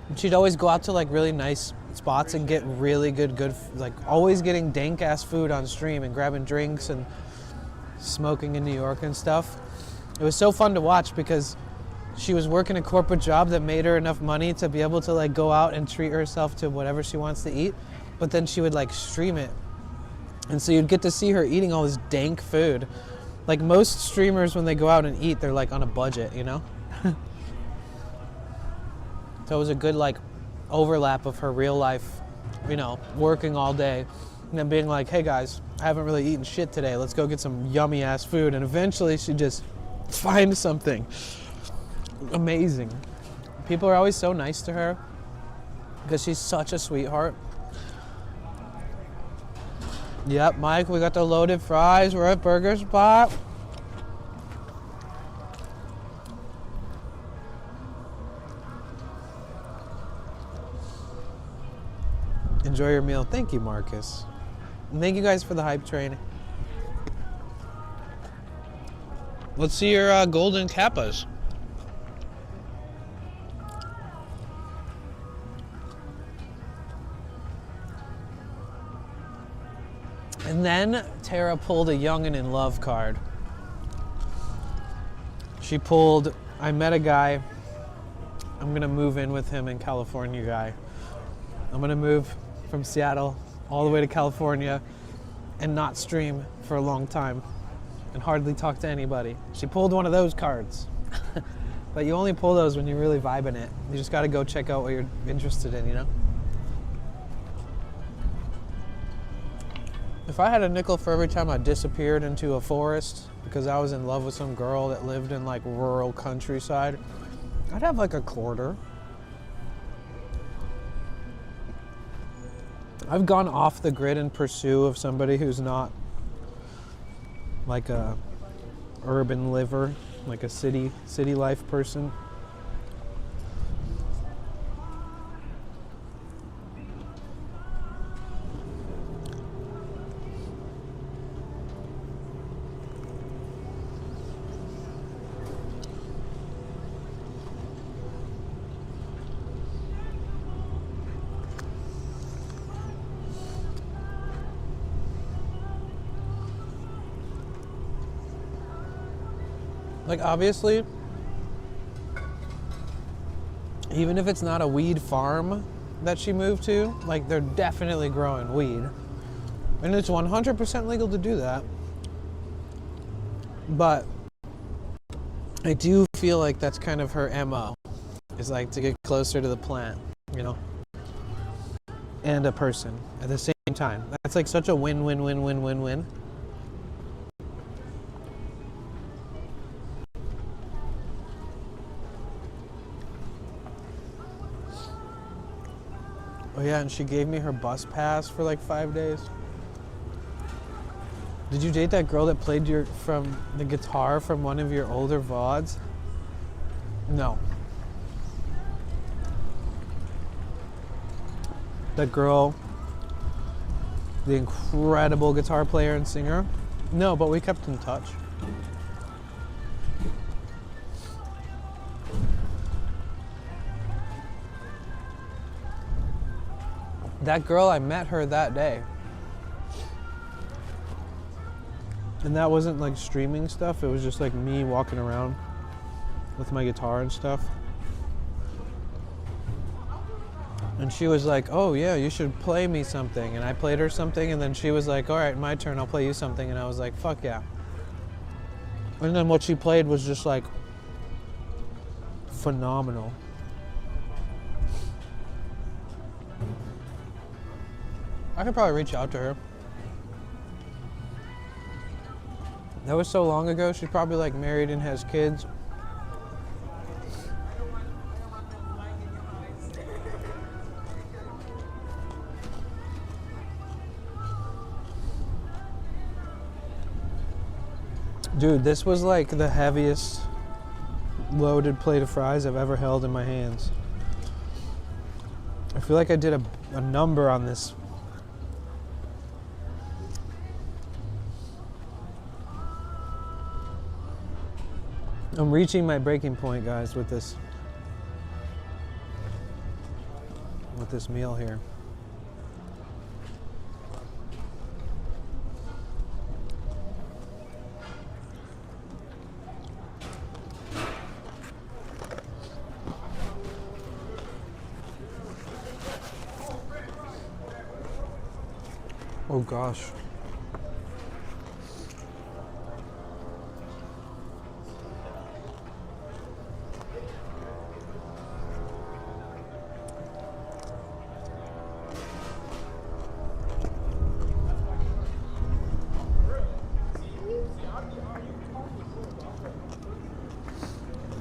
And she'd always go out to like really nice spots and get really good, like always getting dank ass food on stream and grabbing drinks and smoking in New York and stuff. It was so fun to watch because she was working a corporate job that made her enough money to be able to like go out and treat herself to whatever she wants to eat. But then she would like stream it. And so you'd get to see her eating all this dank food. Like most streamers, when they go out and eat, they're like on a budget, you know? So it was a good like overlap of her real life, you know, working all day and then being like, hey guys, I haven't really eaten shit today. Let's go get some yummy ass food. And eventually she'd just find something amazing. People are always so nice to her because she's such a sweetheart. Yep, Mike, we got the loaded fries. We're at Burger Spot. Enjoy your meal. Thank you, Marcus. And thank you guys for the hype train. Let's see your golden kappas. And then Tara pulled a youngin' in love card. She pulled, I met a guy, I'm gonna move in with him in California guy. I'm gonna move from Seattle all the way to California and not stream for a long time and hardly talk to anybody. She pulled one of those cards. But you only pull those when you're really vibing it. You just gotta go check out what you're interested in, you know? If I had a nickel for every time I disappeared into a forest because I was in love with some girl that lived in like rural countryside, I'd have like a quarter. I've gone off the grid in pursuit of somebody who's not like a urban liver, like a city life person. Like, obviously, even if it's not a weed farm that she moved to, like, they're definitely growing weed. And it's 100% legal to do that. But I do feel like that's kind of her MO, is like to get closer to the plant, you know, and a person at the same time. That's like such a win-win-win-win-win-win. Oh yeah, and she gave me her bus pass for like 5 days. Did you date that girl that played from the guitar from one of your older VODs? No. That girl, the incredible guitar player and singer? No, but we kept in touch. That girl, I met her that day. And that wasn't like streaming stuff, it was just like me walking around with my guitar and stuff. And she was like, oh yeah, you should play me something. And I played her something, and then she was like, all right, my turn, I'll play you something. And I was like, fuck yeah. And then what she played was just like phenomenal. I could probably reach out to her. That was so long ago, she's probably like married and has kids. Dude, this was like the heaviest loaded plate of fries I've ever held in my hands. I feel like I did a number on this. I'm reaching my breaking point, guys, with this meal here. Oh gosh.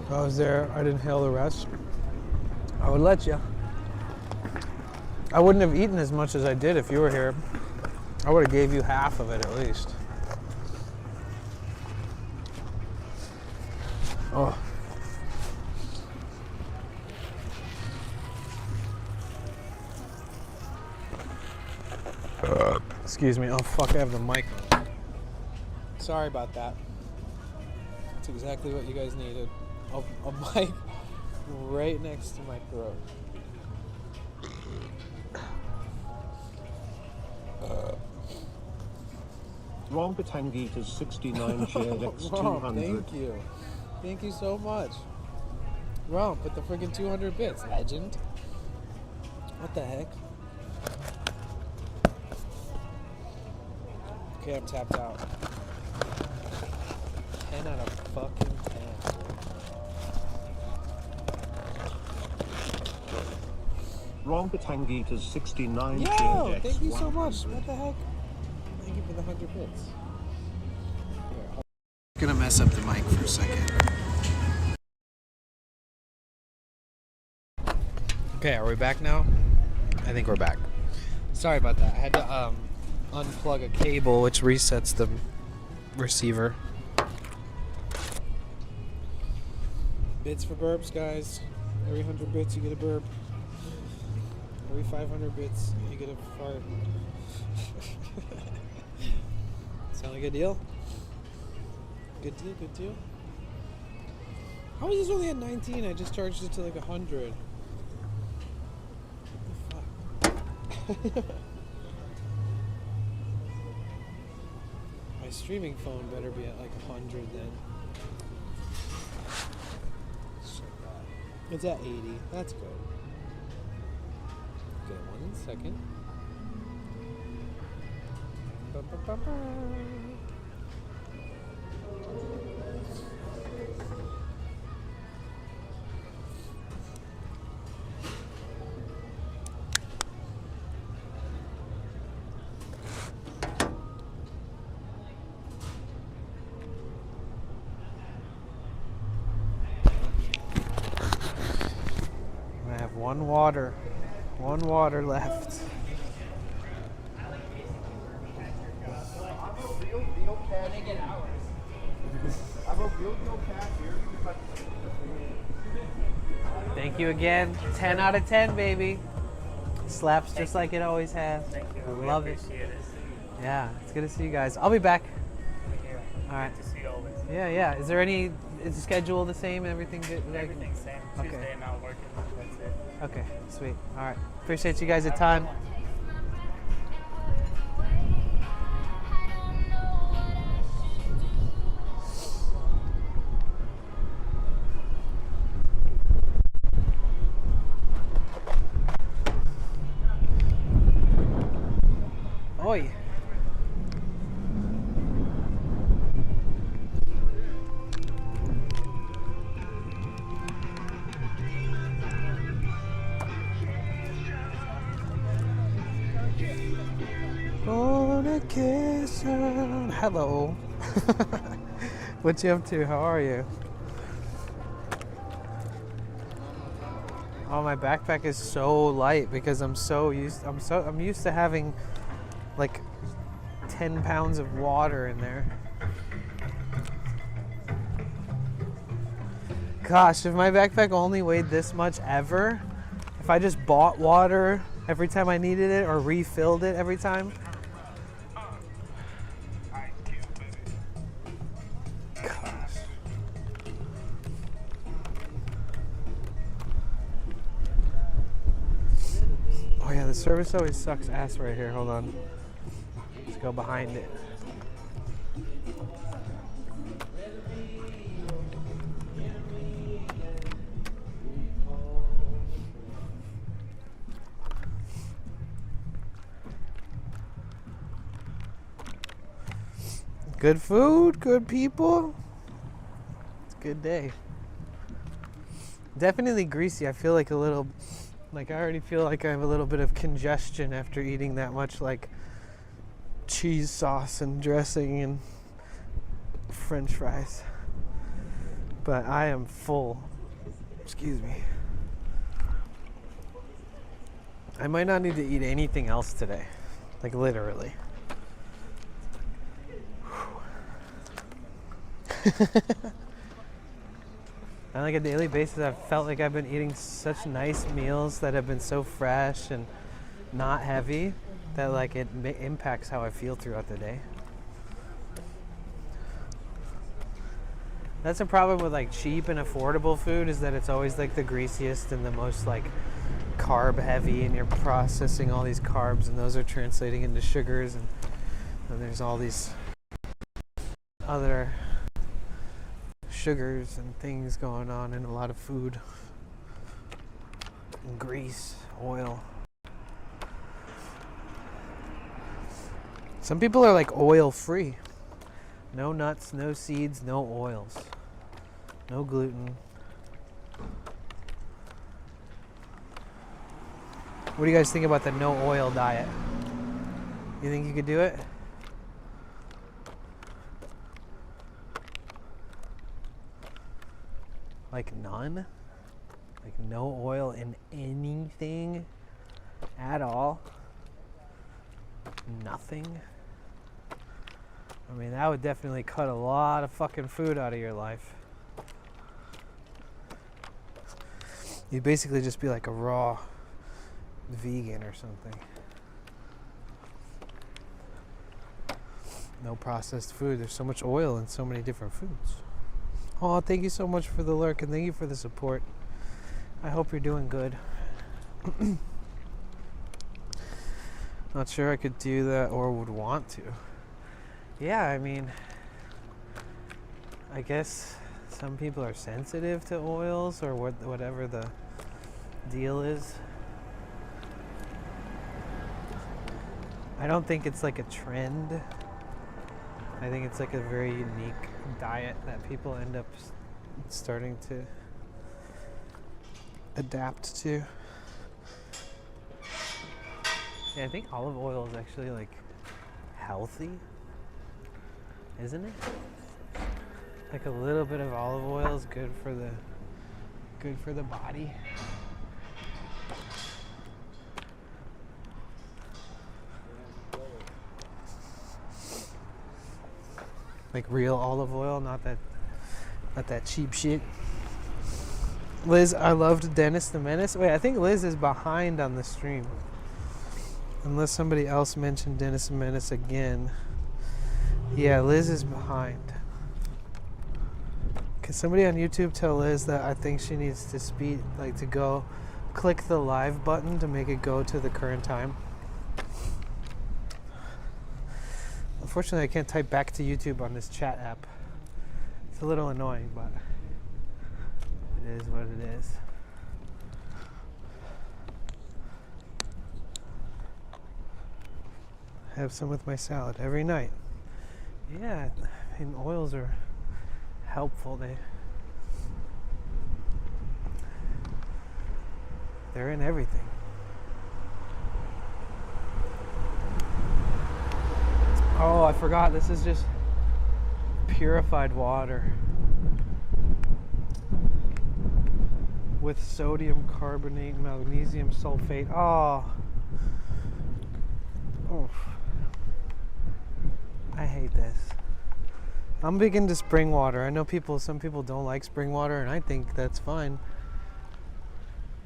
If I was there, I'd inhale the rest. I would let you. I wouldn't have eaten as much as I did if you were here. I would have gave you half of it at least. Oh. Excuse me. Oh fuck, I have the mic. Sorry about that. That's exactly what you guys needed. A mic right next to my throat. Ron Batangitas 69 shared X 200. Thank you. Thank you so much. Ron, put the friggin' 200 bits, legend. What the heck? Okay, I'm tapped out. 10 out of fucking 10. Ron Batangitas 69 shared Yo, X thank you so 100. much. What the heck? Thank you for the 100 bits. I'm gonna mess up the mic for a second. Okay, are we back now? I think we're back. Sorry about that. I had to unplug a cable, which resets the receiver. Bits for burps, guys. Every 100 bits, you get a burp. Every 500 bits, you get a fart. Sound like a deal? Good deal, good deal. How was this only at 19? I just charged it to like 100. What the fuck? My streaming phone better be at like 100 then. It's at 80. That's good. Good, 1 second. Ba-ba-ba-ba. I have one water left. Thank you again. 10 out of 10, baby. Slaps just like it always has. Thank you. I We love it. appreciate it. Yeah, it's good to see you guys. I'll be back. Here. All right. Good to see you always. Yeah. Is there any? Is the schedule the same? Everything good? Everything's same. Okay. Tuesday not working. That's it. Okay, sweet. All right. Appreciate you guys' time. Oi. Gonna kiss her. Hello. What you up to? How are you? Oh, my backpack is so light because I'm used to having like 10 pounds of water in there. Gosh, if my backpack only weighed this much ever, if I just bought water every time I needed it or refilled it every time. Gosh. Oh yeah, the service always sucks ass right here. Hold on. Let's go behind it. Good food, good people. It's a good day. Definitely greasy. I feel like I already feel like I have a little bit of congestion after eating that much like cheese sauce and dressing and French fries. But I am full. Excuse me. I might not need to eat anything else today. Like literally. On like a daily basis, I've felt like I've been eating such nice meals that have been so fresh and not heavy that like it impacts how I feel throughout the day. That's a problem with like cheap and affordable food, is that it's always like the greasiest and the most like carb heavy, and you're processing all these carbs and those are translating into sugars, and there's all these other sugars and things going on in a lot of food. And grease, oil. Some people are like oil free. No nuts, no seeds, no oils. No gluten. What do you guys think about the no oil diet? You think you could do it? Like none? Like no oil in anything at all? Nothing? I mean, that would definitely cut a lot of fucking food out of your life. You'd basically just be like a raw vegan or something. No processed food. There's so much oil in so many different foods. Oh, thank you so much for the lurk and thank you for the support. I hope you're doing good. Not sure I could do that or would want to. Yeah, I mean, I guess some people are sensitive to oils or whatever the deal is. I don't think it's like a trend. I think it's like a very unique diet that people end up starting to adapt to. Yeah, I think olive oil is actually like healthy, isn't it? Like a little bit of olive oil is good for the body. Like real olive oil, not that cheap shit. Liz, I loved Dennis the Menace. Wait, I think Liz is behind on the stream. Unless somebody else mentioned Dennis the Menace again. Yeah, Liz is behind. Can somebody on YouTube tell Liz that I think she needs to to go click the live button to make it go to the current time? Unfortunately, I can't type back to YouTube on this chat app. It's a little annoying, but it is what it is. Have some with my salad every night. Yeah, I mean, oils are helpful. They're in everything. Oh, I forgot. This is just purified water with sodium carbonate, magnesium sulfate. Oh. Oof. I hate this. I'm big into spring water. I know some people don't like spring water, and I think that's fine.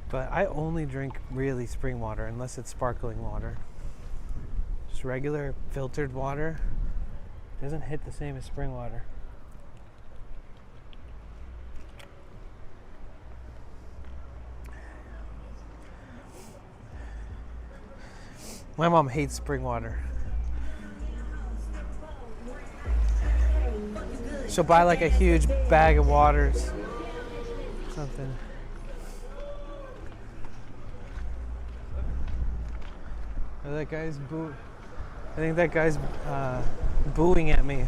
But I only drink really spring water unless it's sparkling water. Just regular filtered water doesn't hit the same as spring water. My mom hates spring water. She'll buy like a huge bag of waters, something. That guy's I think that guy's booing at me.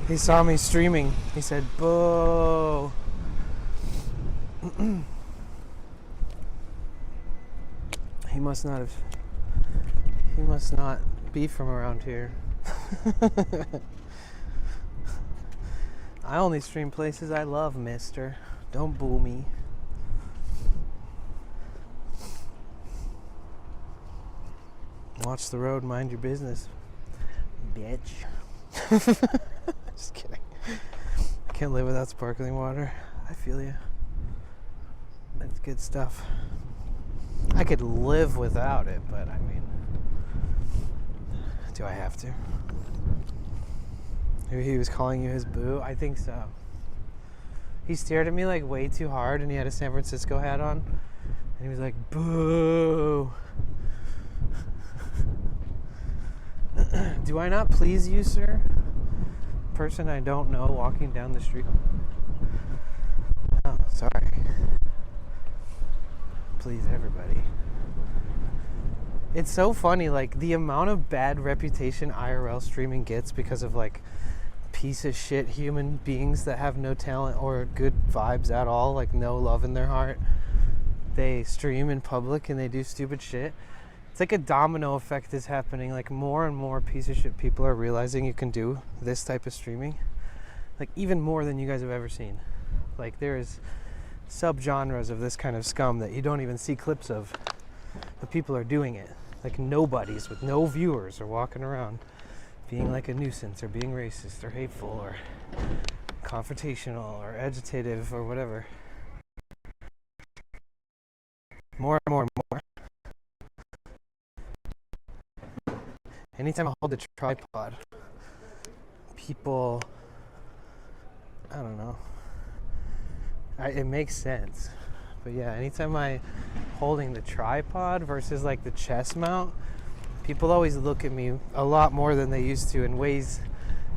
He saw me streaming. He said, "Boo." He must not be from around here. I only stream places I love, mister. Don't boo me. Watch the road, mind your business, bitch. Just kidding. I can't live without sparkling water. I feel you. That's good stuff. I could live without it, but I mean, do I have to? Maybe he was calling you his boo? I think so. He stared at me like way too hard, and he had a San Francisco hat on, and he was like, boo. Do I not please you, sir? Person I don't know walking down the street. Oh, sorry. Please everybody. It's so funny, like the amount of bad reputation IRL streaming gets because of like piece of shit human beings that have no talent or good vibes at all, like no love in their heart. They stream in public and they do stupid shit. It's like a domino effect is happening. Like more and more piece of shit people are realizing you can do this type of streaming. Like even more than you guys have ever seen. Like there's subgenres of this kind of scum that you don't even see clips of. But people are doing it. Like nobodies with no viewers are walking around being like a nuisance or being racist or hateful or confrontational or agitative or whatever. More and more and more. Anytime I hold the tripod, people, I don't know, it makes sense. But yeah, anytime I holding the tripod versus like the chest mount, people always look at me a lot more than they used to in ways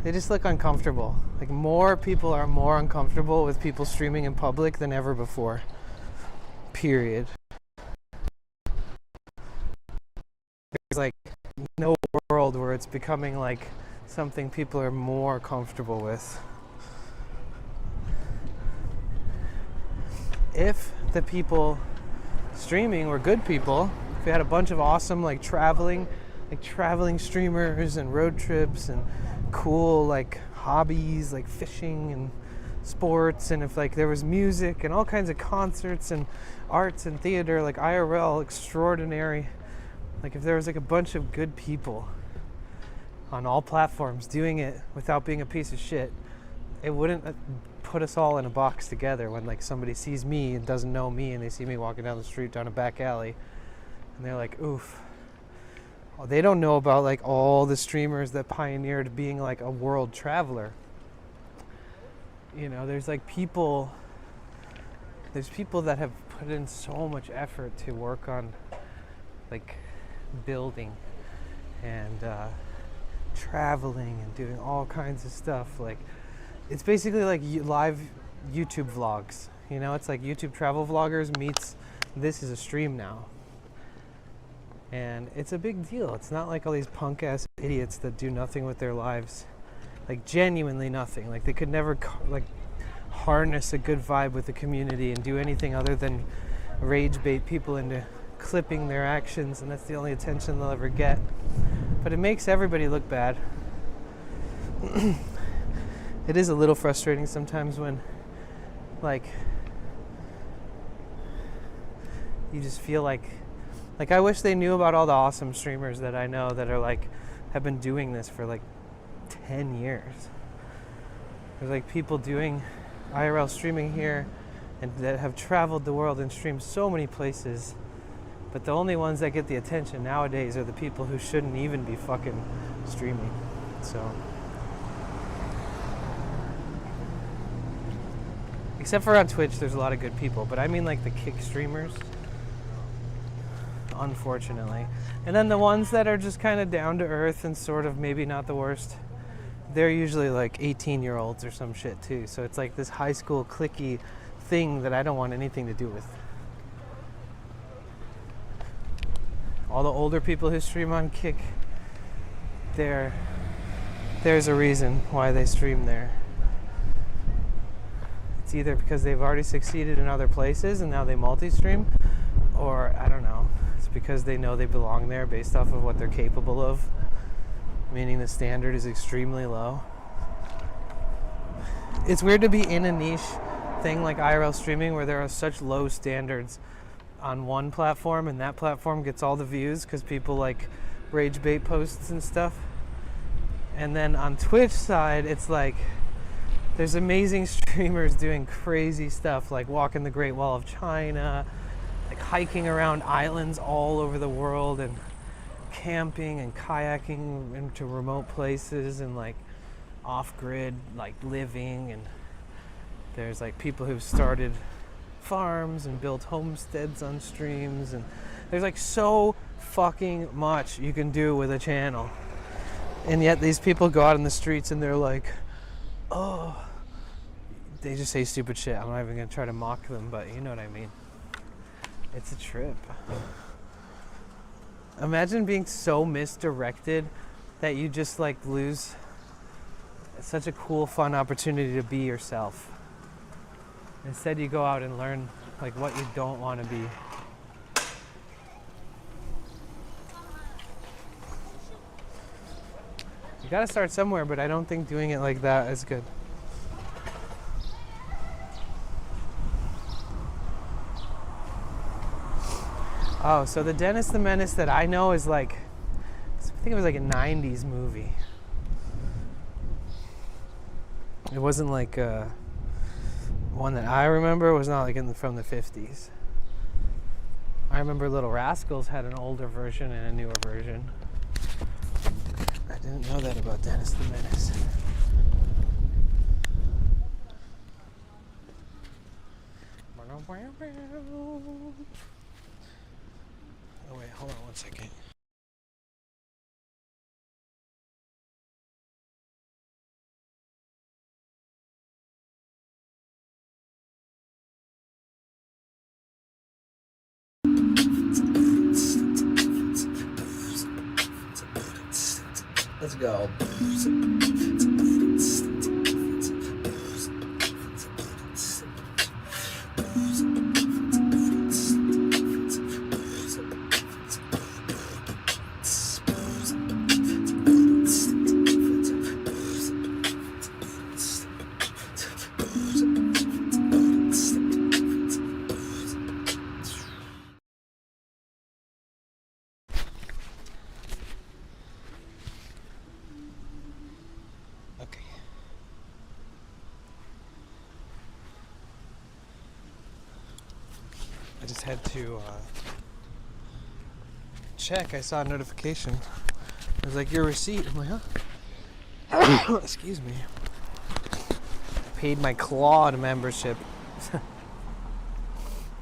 They just look uncomfortable. Like more people are more uncomfortable with people streaming in public than ever before. Period. There's like no world where it's becoming like something people are more comfortable with. If the people streaming were good people, if we had a bunch of awesome like traveling streamers and road trips and cool like hobbies like fishing and sports, and if like there was music and all kinds of concerts and arts and theater, like IRL extraordinary, like if there was like a bunch of good people on all platforms doing it without being a piece of shit, it wouldn't put us all in a box together when like somebody sees me and doesn't know me and they see me walking down the street down a back alley and they're like, oof. Well, they don't know about like all the streamers that pioneered being like a world traveler. You know, there's people that have put in so much effort to work on like building and traveling and doing all kinds of stuff. Like it's basically like live YouTube vlogs. You know, it's like YouTube travel vloggers meets this is a stream now. And it's a big deal. It's not like all these punk ass idiots that do nothing with their lives. Like genuinely nothing. Like they could never like harness a good vibe with the community and do anything other than rage bait people into clipping their actions, and that's the only attention they'll ever get. But it makes everybody look bad. It is a little frustrating sometimes when like you just feel like I wish they knew about all the awesome streamers that I know that are like have been doing this for like 10 years. There's like people doing IRL streaming here and that have traveled the world and streamed so many places, but the only ones that get the attention nowadays are the people who shouldn't even be fucking streaming. So except for on Twitch, there's a lot of good people, but I mean like the kick streamers, unfortunately. And then the ones that are just kind of down to earth and sort of maybe not the worst, they're usually like 18-year-olds or some shit too. So it's like this high school cliquey thing that I don't want anything to do with. All the older people who stream on Kick, there's a reason why they stream there. It's either because they've already succeeded in other places and now they multi-stream, or I don't know, it's because they know they belong there based off of what they're capable of, meaning the standard is extremely low. It's weird to be in a niche thing like IRL streaming where there are such low standards on one platform and that platform gets all the views because people like rage bait posts and stuff. And then on Twitch side, it's like there's amazing streamers doing crazy stuff like walking the Great Wall of China, like hiking around islands all over the world and camping and kayaking into remote places and like off-grid like living. And there's like people who've started farms and built homesteads on streams, and there's like so fucking much you can do with a channel. And yet these people go out in the streets and they're like, oh, they just say stupid shit. I'm not even gonna try to mock them, but you know what I mean. It's a trip. Imagine being so misdirected that you just like lose such a cool, fun opportunity to be yourself. Instead, you go out and learn like what you don't want to be. You gotta start somewhere, but I don't think doing it like that is good. Oh, so the Dennis the Menace that I know is like, I think it was like a 90s movie. It wasn't like one that I remember. Was not like from the 50s. I remember Little Rascals had an older version and a newer version. I didn't know that about Dennis the Menace. Oh wait, hold on one second. go. Okay. I just had to check. I saw a notification. It was like, your receipt. I'm like, huh? Excuse me. I paid my Claude membership.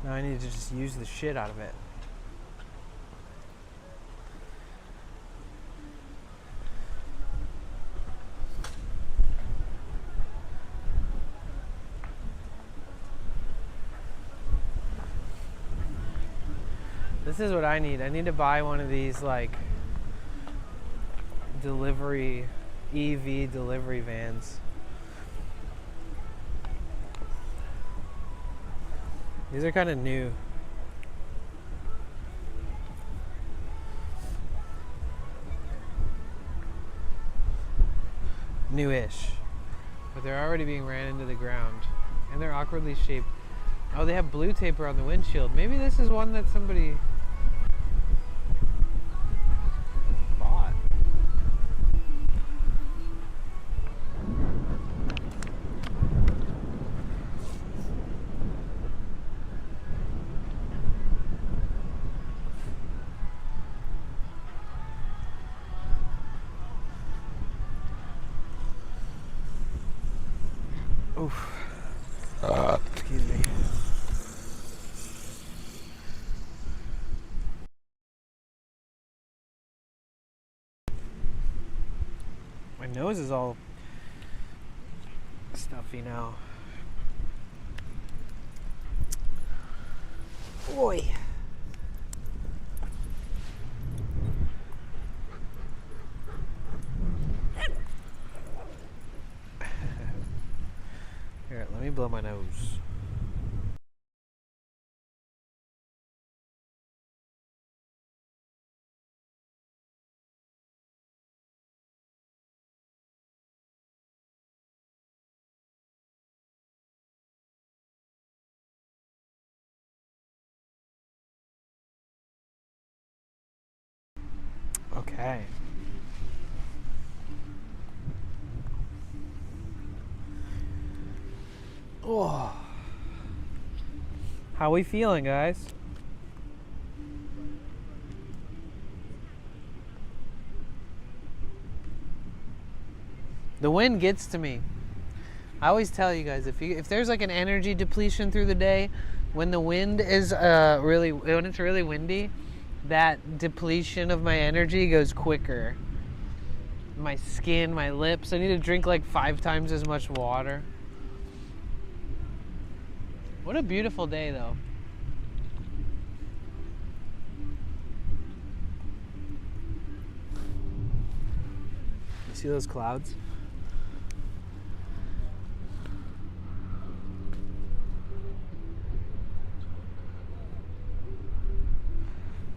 Now I need to just use the shit out of it. This is what I need. I need to buy one of these like delivery, EV delivery vans. These are kind of new. Newish. But they're already being ran into the ground. And they're awkwardly shaped. Oh, they have blue tape around the windshield. Maybe this is one that somebody bought. Oof. Excuse me. My nose is all stuffy now. Oi. Here, let me blow my nose. Okay. Oh. How we feeling, guys? The wind gets to me. I always tell you guys, if there's like an energy depletion through the day, when the wind is when it's really windy, that depletion of my energy goes quicker. My skin, my lips, I need to drink like 5 times as much water. What a beautiful day though. You see those clouds?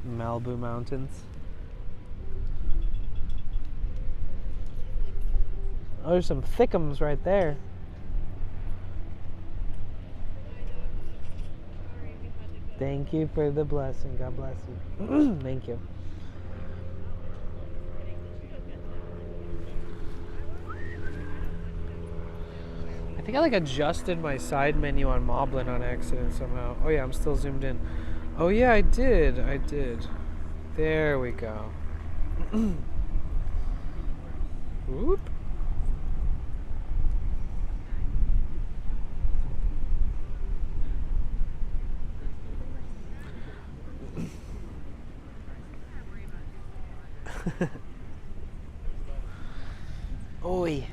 Malibu Mountains. Oh, there's some thickums right there. Thank you for the blessing. God bless you. Thank you. I think I like adjusted my side menu on Moblin on accident somehow. Oh yeah, I'm still zoomed in. Oh yeah, I did. There we go. Whoop. Oi.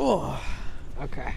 Oh, okay.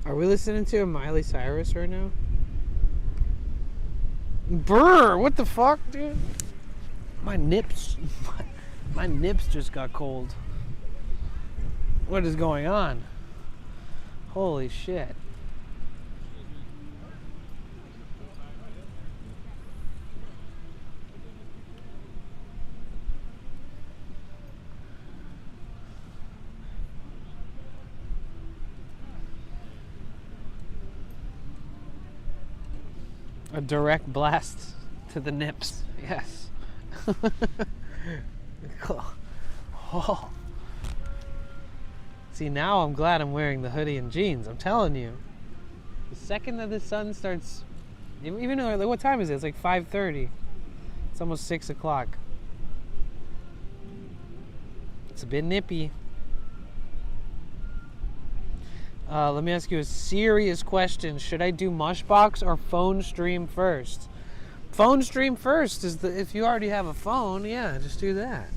Are we listening to a Miley Cyrus right now? Brr, what the fuck, dude? My nips just got cold. What is going on? Holy shit. A direct blast to the nips. Yes. Oh. See, now I'm glad I'm wearing the hoodie and jeans. I'm telling you. The second that the sun starts, even though, like, what time is it? It's like 5:30. It's almost 6 o'clock. It's a bit nippy. Let me ask you a serious question. Should I do Mushbox or phone stream first? Phone stream first is if you already have a phone, yeah, just do that.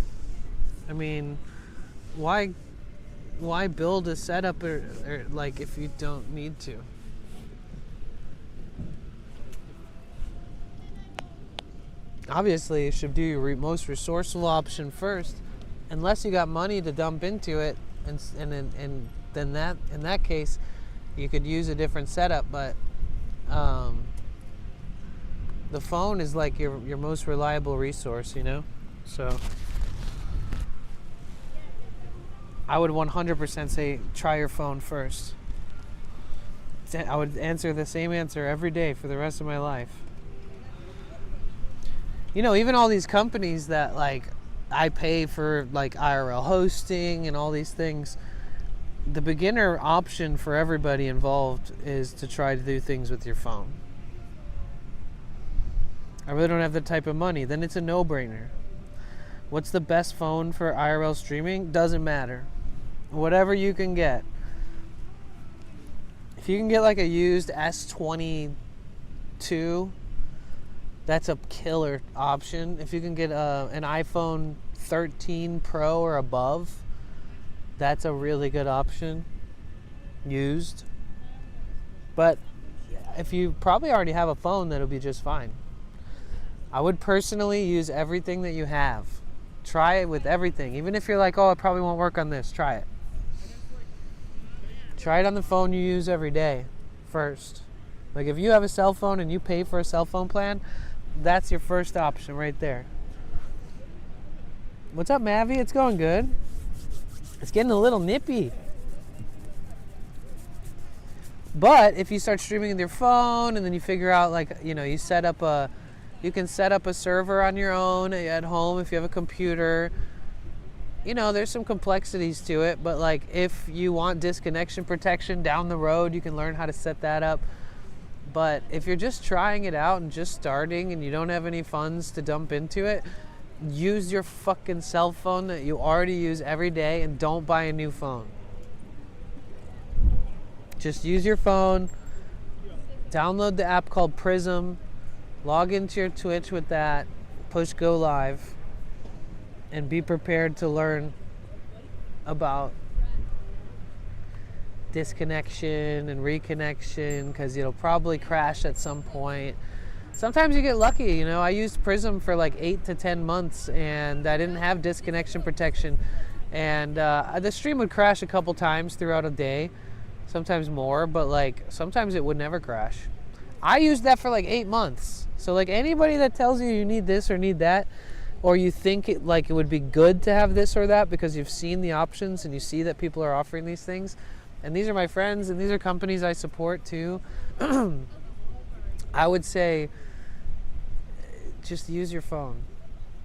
I mean, why build a setup or like if you don't need to? Obviously, you should do your most resourceful option first, unless you got money to dump into it, and then that in that case, you could use a different setup. But the phone is like your most reliable resource, you know. So I would 100% say try your phone first. I would answer the same answer every day for the rest of my life. You know, even all these companies that like I pay for like IRL hosting and all these things, the beginner option for everybody involved is to try to do things with your phone. I really don't have the type of money. Then it's a no-brainer. What's the best phone for IRL streaming? Doesn't matter. Whatever you can get. If you can get like a used S22, that's a killer option. If you can get an iPhone 13 Pro or above, that's a really good option. Used. But if you probably already have a phone, that'll be just fine. I would personally use everything that you have. Try it with everything. Even if you're like, oh, it probably won't work on this, try it. Try it on the phone you use every day first. Like if you have a cell phone and you pay for a cell phone plan, that's your first option right there. What's up, Mavi? It's going good. It's getting a little nippy. But if you start streaming with your phone and then you figure out, like, you know, you can set up a server on your own at home if you have a computer. You know, there's some complexities to it, but like if you want disconnection protection down the road, you can learn how to set that up. But if you're just trying it out and just starting and you don't have any funds to dump into it, use your fucking cell phone that you already use every day and don't buy a new phone. Just use your phone, download the app called Prism, log into your Twitch with that, push go live, and be prepared to learn about disconnection and reconnection, because it'll probably crash at some point. Sometimes you get lucky, you know. I used Prism for like 8 to 10 months and I didn't have disconnection protection, and the stream would crash a couple times throughout a day, sometimes more, but like sometimes it would never crash. I used that for like 8 months. So like anybody that tells you need this or need that, or you think it would be good to have this or that because you've seen the options and you see that people are offering these things, and these are my friends and these are companies I support too, I would say just use your phone.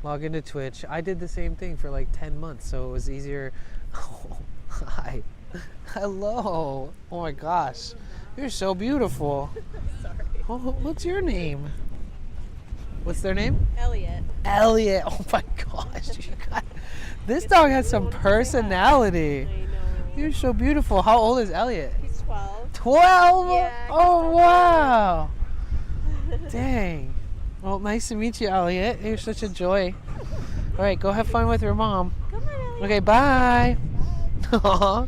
Log into Twitch. I did the same thing for like 10 months, so it was easier. Oh, hi. Hello. Oh my gosh. You're so beautiful. Sorry. Oh, what's your name? What's their name? Elliot. Elliot. Oh my gosh. This dog has some personality. You're so beautiful. How old is Elliot? He's 12. 12? Yeah. Oh, wow. Dang. Well, nice to meet you, Elliot. You're such a joy. All right, go have fun with your mom. Come on, Elliot. Okay, bye. Aw.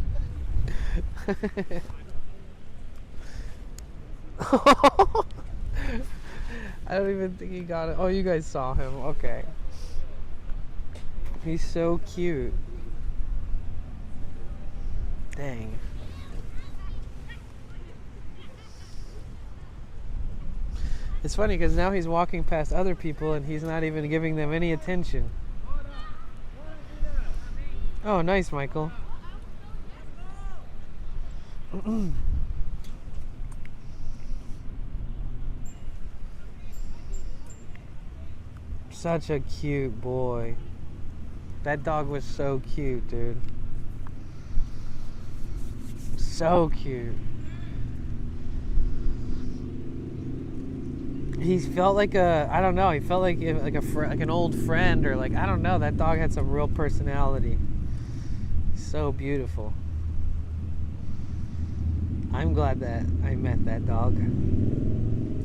I don't even think he got it. Oh, you guys saw him. Okay. He's so cute. Dang. It's funny because now he's walking past other people and he's not even giving them any attention. Oh, nice, Michael. Such a cute boy. That dog was so cute, dude. So cute. He felt like I don't know, he felt like like an old friend, or like, I don't know, that dog had some real personality. So beautiful. I'm glad that I met that dog.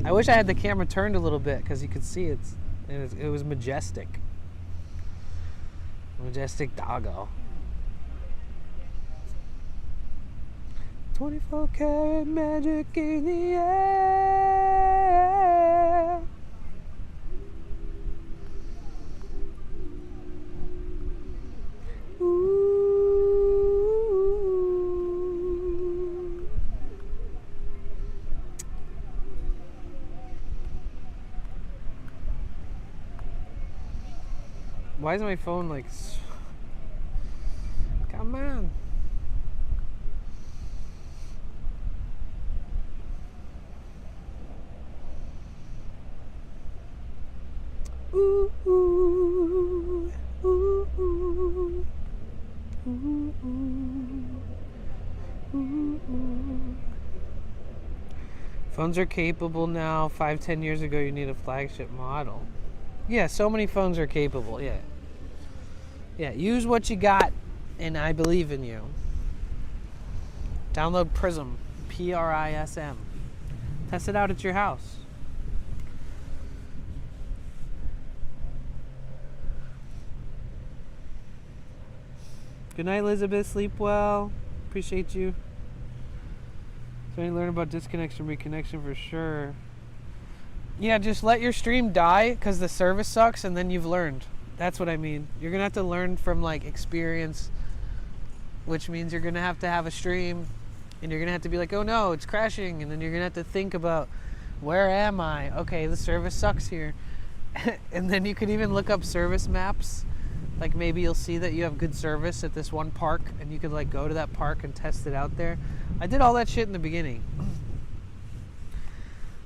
I wish I had the camera turned a little bit because you could see it was majestic. Majestic doggo. 24 karat magic in the air. Ooh. Why is my phone like... Come on. Ooh, ooh, ooh, ooh, ooh, ooh, ooh. Phones are capable now. 5-10 years ago, you need a flagship model. Yeah, so many phones are capable. Yeah. Yeah, use what you got, and I believe in you. Download Prism, Prism. Test it out at your house. Good night, Elizabeth. Sleep well. Appreciate you. So you learn about disconnection, reconnection for sure. Yeah, just let your stream die because the service sucks, and then you've learned. That's what I mean. You're gonna have to learn from like experience, which means you're gonna have to have a stream, and you're gonna have to be like, oh no, it's crashing, and then you're gonna have to think about, where am I? Okay, the service sucks here. And then you could even look up service maps. Like maybe you'll see that you have good service at this one park, and you could like go to that park and test it out there. I did all that shit in the beginning.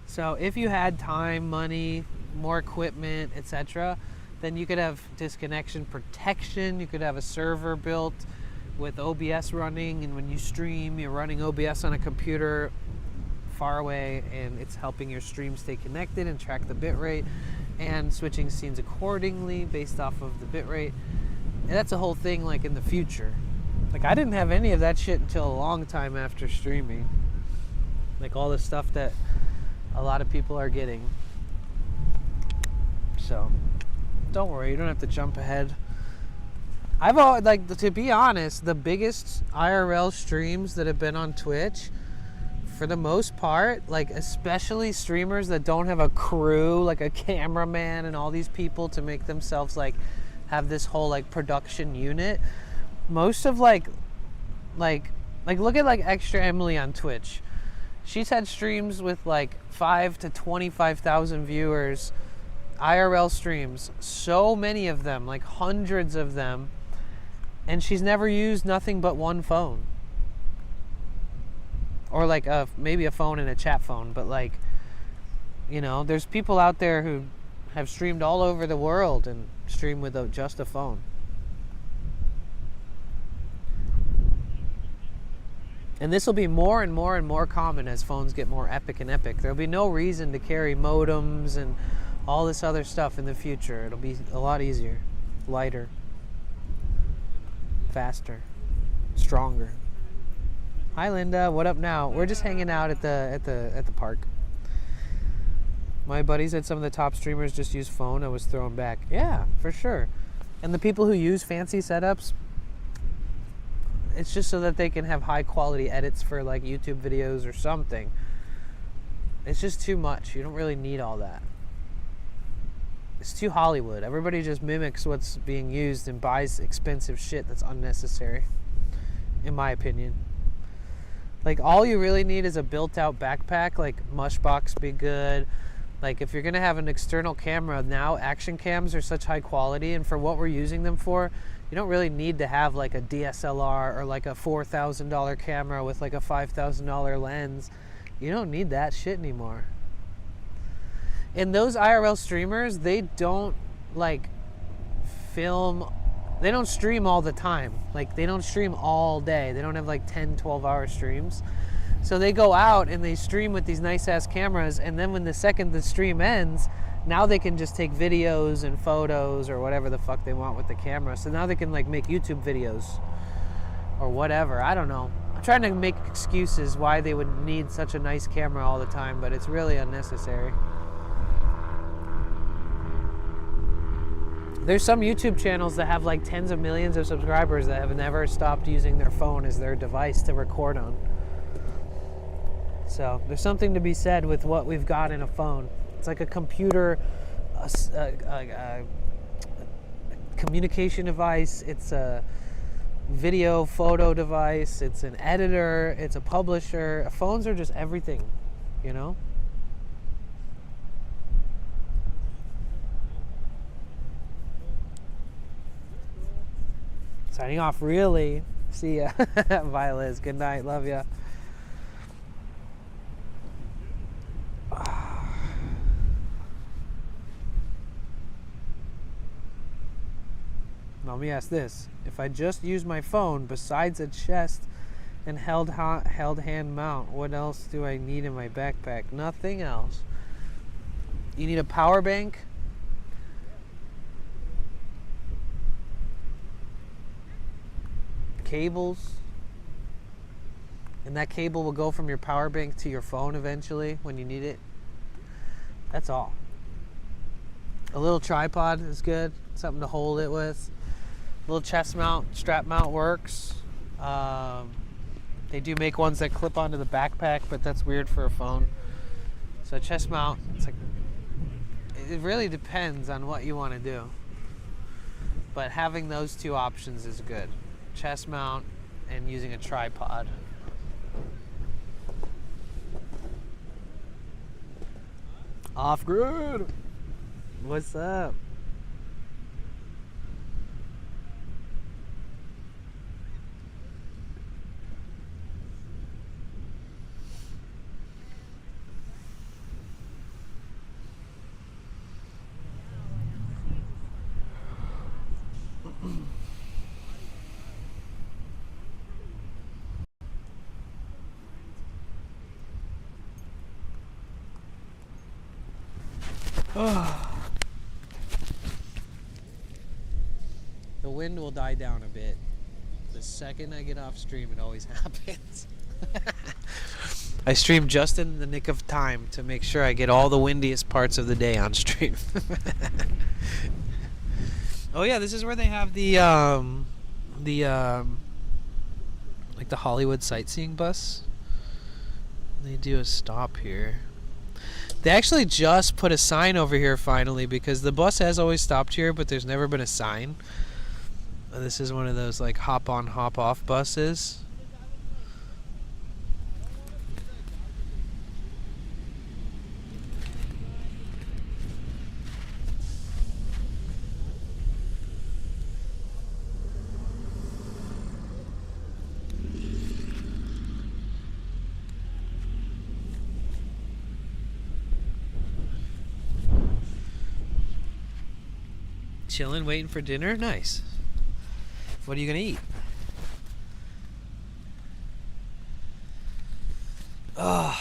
So if you had time, money, more equipment, etc., then you could have disconnection protection. You could have a server built with OBS running, and when you stream, you're running OBS on a computer far away, and it's helping your stream stay connected and track the bitrate and switching scenes accordingly based off of the bitrate. And that's a whole thing like in the future. Like I didn't have any of that shit until a long time after streaming. Like all the stuff that a lot of people are getting. So don't worry, you don't have to jump ahead. I've always, like, to be honest, the biggest IRL streams that have been on Twitch, for the most part, like especially streamers that don't have a crew, like a cameraman and all these people to make themselves like have this whole like production unit. Most of like look at like Extra Emily on Twitch. She's had streams with like 5 to 25,000 viewers, IRL streams, so many of them, like hundreds of them, and she's never used nothing but one phone. Or like maybe a phone and a chat phone, but like, you know, there's people out there who have streamed all over the world and stream with just a phone. And this will be more and more and more common as phones get more epic and epic. There'll be no reason to carry modems and all this other stuff in the future. It'll be a lot easier, lighter, faster, stronger. Hi Linda, what up now? We're just hanging out at the park. My buddy said some of the top streamers just use phone. I was thrown back. Yeah, for sure. And the people who use fancy setups, it's just so that they can have high quality edits for like YouTube videos or something. It's just too much. You don't really need all that. It's too Hollywood. Everybody just mimics what's being used and buys expensive shit that's unnecessary, in my opinion. Like, all you really need is a built-out backpack, like Mushbox be good. Like, if you're gonna have an external camera, now action cams are such high quality, and for what we're using them for, you don't really need to have like a DSLR or like a $4,000 camera with like a $5,000 lens. You don't need that shit anymore. And those IRL streamers, they don't like film, they don't stream all the time. Like, they don't stream all day. They don't have like 10, 12-hour streams. So they go out and they stream with these nice ass cameras, and then when the second the stream ends, now they can just take videos and photos or whatever the fuck they want with the camera. So now they can like make YouTube videos or whatever. I don't know. I'm trying to make excuses why they would need such a nice camera all the time, but it's really unnecessary. There's some YouTube channels that have like tens of millions of subscribers that have never stopped using their phone as their device to record on. So there's something to be said with what we've got in a phone. It's like a computer, a communication device. It's a video, photo device. It's an editor. It's a publisher. Phones are just everything, you know? Signing off, really. See ya. Violet, good night. Love ya. Now, let me ask this. If I just use my phone besides a chest and held hand mount, what else do I need in my backpack? Nothing else. You need a power bank. Cables. And that cable will go from your power bank to your phone eventually when you need it. That's all. A little tripod is good. Something to hold it with. Little chest mount, strap mount works. They do make ones that clip onto the backpack, but that's weird for a phone. So chest mount, it's like, it really depends on what you want to do. But having those two options is good. Chest mount and using a tripod. Off grid. What's up? The wind will die down a bit. The second I get off stream, it always happens. I stream just in the nick of time to make sure I get all the windiest parts of the day on stream. Oh yeah, this is where they have the like the Hollywood sightseeing bus. They do a stop here. They actually just put a sign over here finally, because the bus has always stopped here, but there's never been a sign. This is one of those like hop on, hop off buses. Chilling, waiting for dinner? Nice. What are you gonna eat? Oh.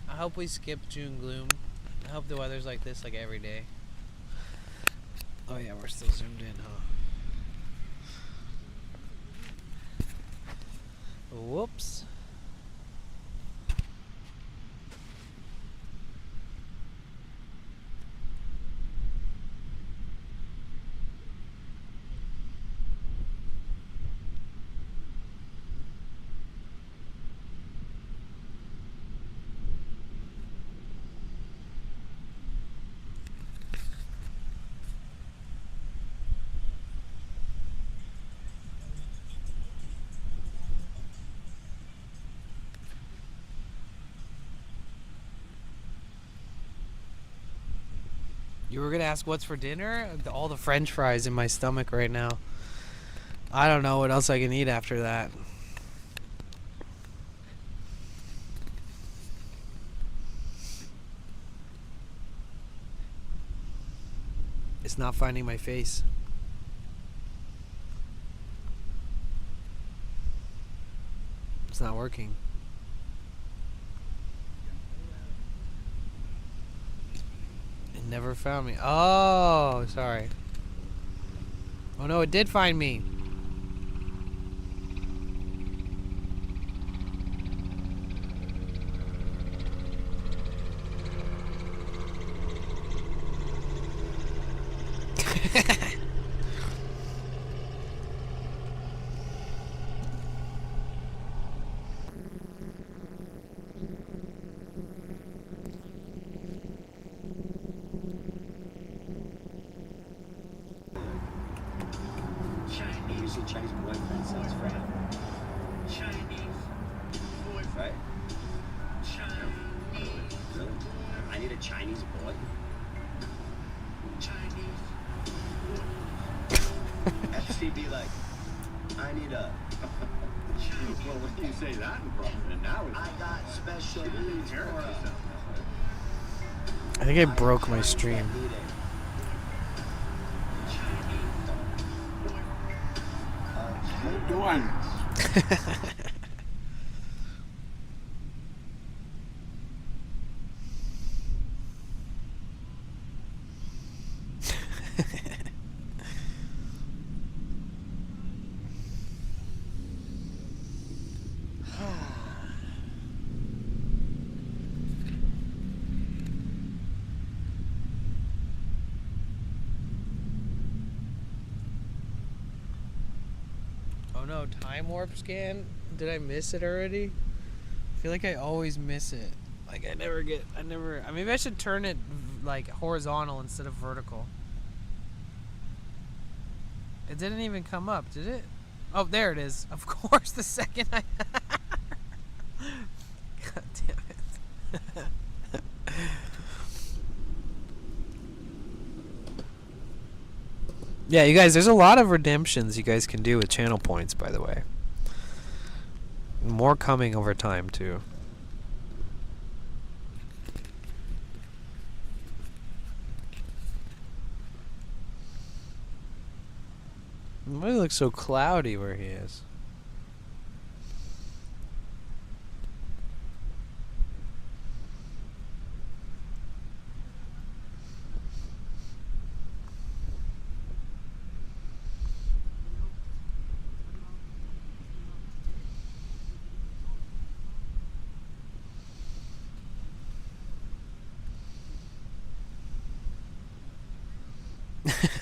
I hope we skip June gloom. I hope the weather's like this like every day. Oh yeah, we're still zoomed in, huh? Whoops. You were gonna ask what's for dinner? All the French fries in my stomach right now. I don't know what else I can eat after that. It's not finding my face. It's not working. It never found me. Oh, sorry. Oh no, it did find me. Chinese boyfriend sounds friend. Chinese boyfriend. Right? Chinese. Really? I need a Chinese boy. Chinese boy. FCB like, I need a. Well, when you say that in front of it, now it's. I got special needs for a. I think I broke my stream. Good one. Oh no, time warp scan? Did I miss it already? I feel like I always miss it. Like maybe I should turn it like horizontal instead of vertical. It didn't even come up, did it? Oh, there it is. Of course, the second I... God damn it. Yeah, you guys, there's a lot of redemptions you guys can do with channel points, by the way. More coming over time, too. Why does it look so cloudy where he is?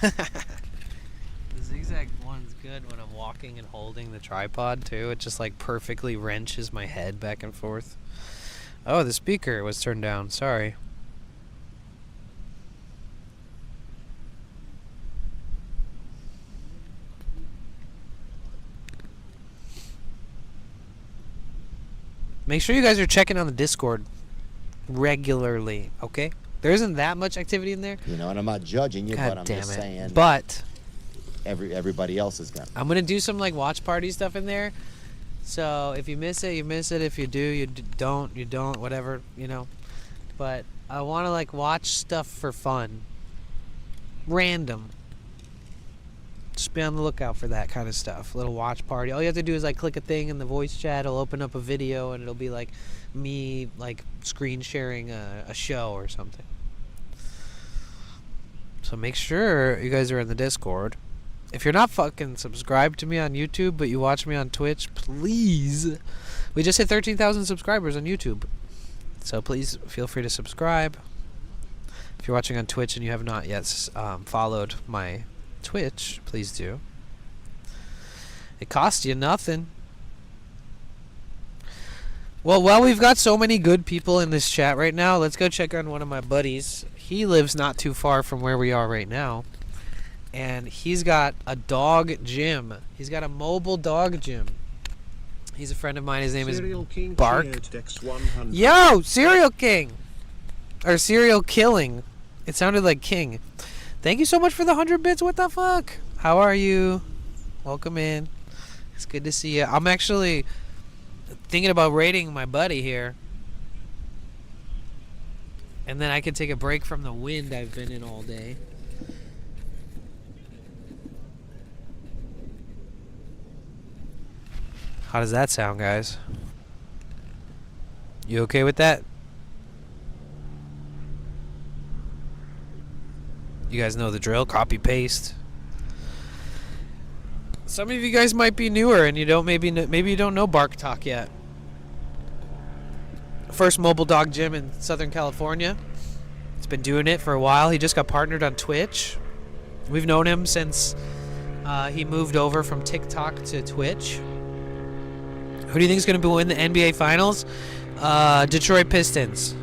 The zigzag one's good when I'm walking and holding the tripod too. It just like perfectly wrenches my head back and forth. Oh, the speaker was turned down. Sorry. Make sure you guys are checking on the Discord regularly, okay? There isn't that much activity in there. You know, and I'm not judging you, God but I'm damn just it. saying. But everybody else is gonna. I'm gonna do some like watch party stuff in there. So if you miss it, you miss it. If you do, you don't. You don't. Whatever, But I want to like watch stuff for fun. Random. Just be on the lookout for that kind of stuff. Little watch party. All you have to do is like click a thing in the voice chat. It'll open up a video and it'll be like me like screen sharing a show or something. So make sure you guys are in the Discord. If you're not fucking subscribed to me on YouTube, but you watch me on Twitch, please. We just hit 13,000 subscribers on YouTube. So please feel free to subscribe. If you're watching on Twitch and you have not yet followed my Twitch, please do. It costs you nothing. Well, while we've got so many good people in this chat right now, let's go check on one of my buddies. He lives not too far from where we are right now. And he's got a dog gym. He's got a mobile dog gym. He's a friend of mine. His name is Bark. Yo, Serial King. Or Serial Killing. It sounded like King. Thank you so much for the 100 bits. What the fuck? How are you? Welcome in. It's good to see you. I'm actually thinking about raiding my buddy here. And then I can take a break from the wind I've been in all day. How does that sound, guys? You okay with that? You guys know the drill. Copy paste. Some of you guys might be newer and you don't maybe you don't know Bark Talk yet. First mobile dog gym in Southern California. He's been doing it for a while. He just got partnered on Twitch. We've known him since he moved over from TikTok to Twitch. Who do you think is going to win the NBA Finals? Detroit Pistons.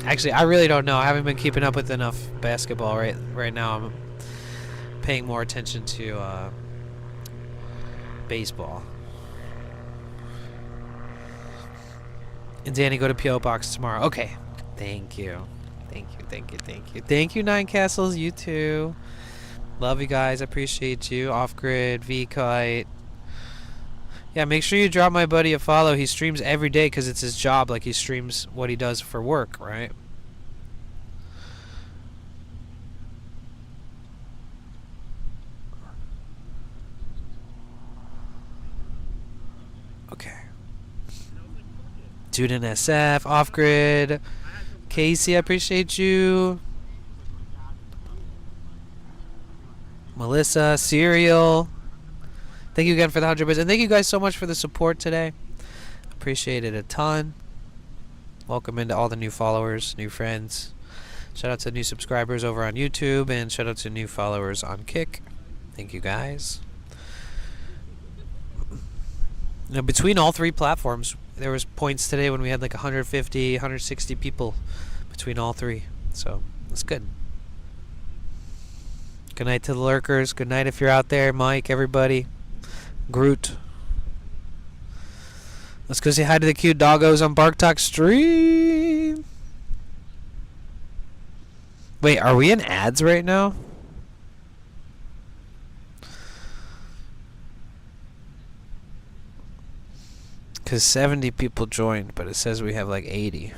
Actually, I really don't know. I haven't been keeping up with enough basketball right now. I'm paying more attention to baseball. And Danny, go to P.O. Box tomorrow. Okay. Thank you. Thank you, thank you, thank you. Thank you, Nine Castles. You too. Love you guys. Appreciate you. Off Grid, V-Kite. Yeah, make sure you drop my buddy a follow. He streams every day because it's his job. Like, he streams what he does for work, right? Okay. Dude in SF, Off Grid. Casey, I appreciate you. Melissa, Serial. Thank you again for the 100 bits. And thank you guys so much for the support today. Appreciate it a ton. Welcome into all the new followers, new friends. Shout out to new subscribers over on YouTube. And shout out to new followers on Kick. Thank you guys. Now, between all three platforms, there was points today when we had like 150, 160 people between all three. So, that's good. Good night to the lurkers. Good night if you're out there. Mike, everybody. Groot. Let's go say hi to the cute doggos on Bark Talk stream. Wait, are we in ads right now? Because 70 people joined, but it says we have like 80.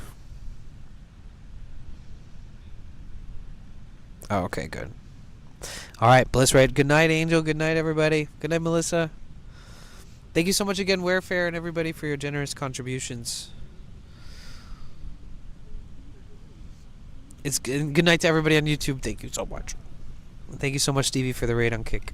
Oh, okay, good. Alright, Bliss Raid. Good night, Angel. Good night, everybody. Good night, Melissa. Thank you so much again, Warefare, and everybody for your generous contributions. It's good night to everybody on YouTube. Thank you so much. Thank you so much, Stevie, for the raid on Kick.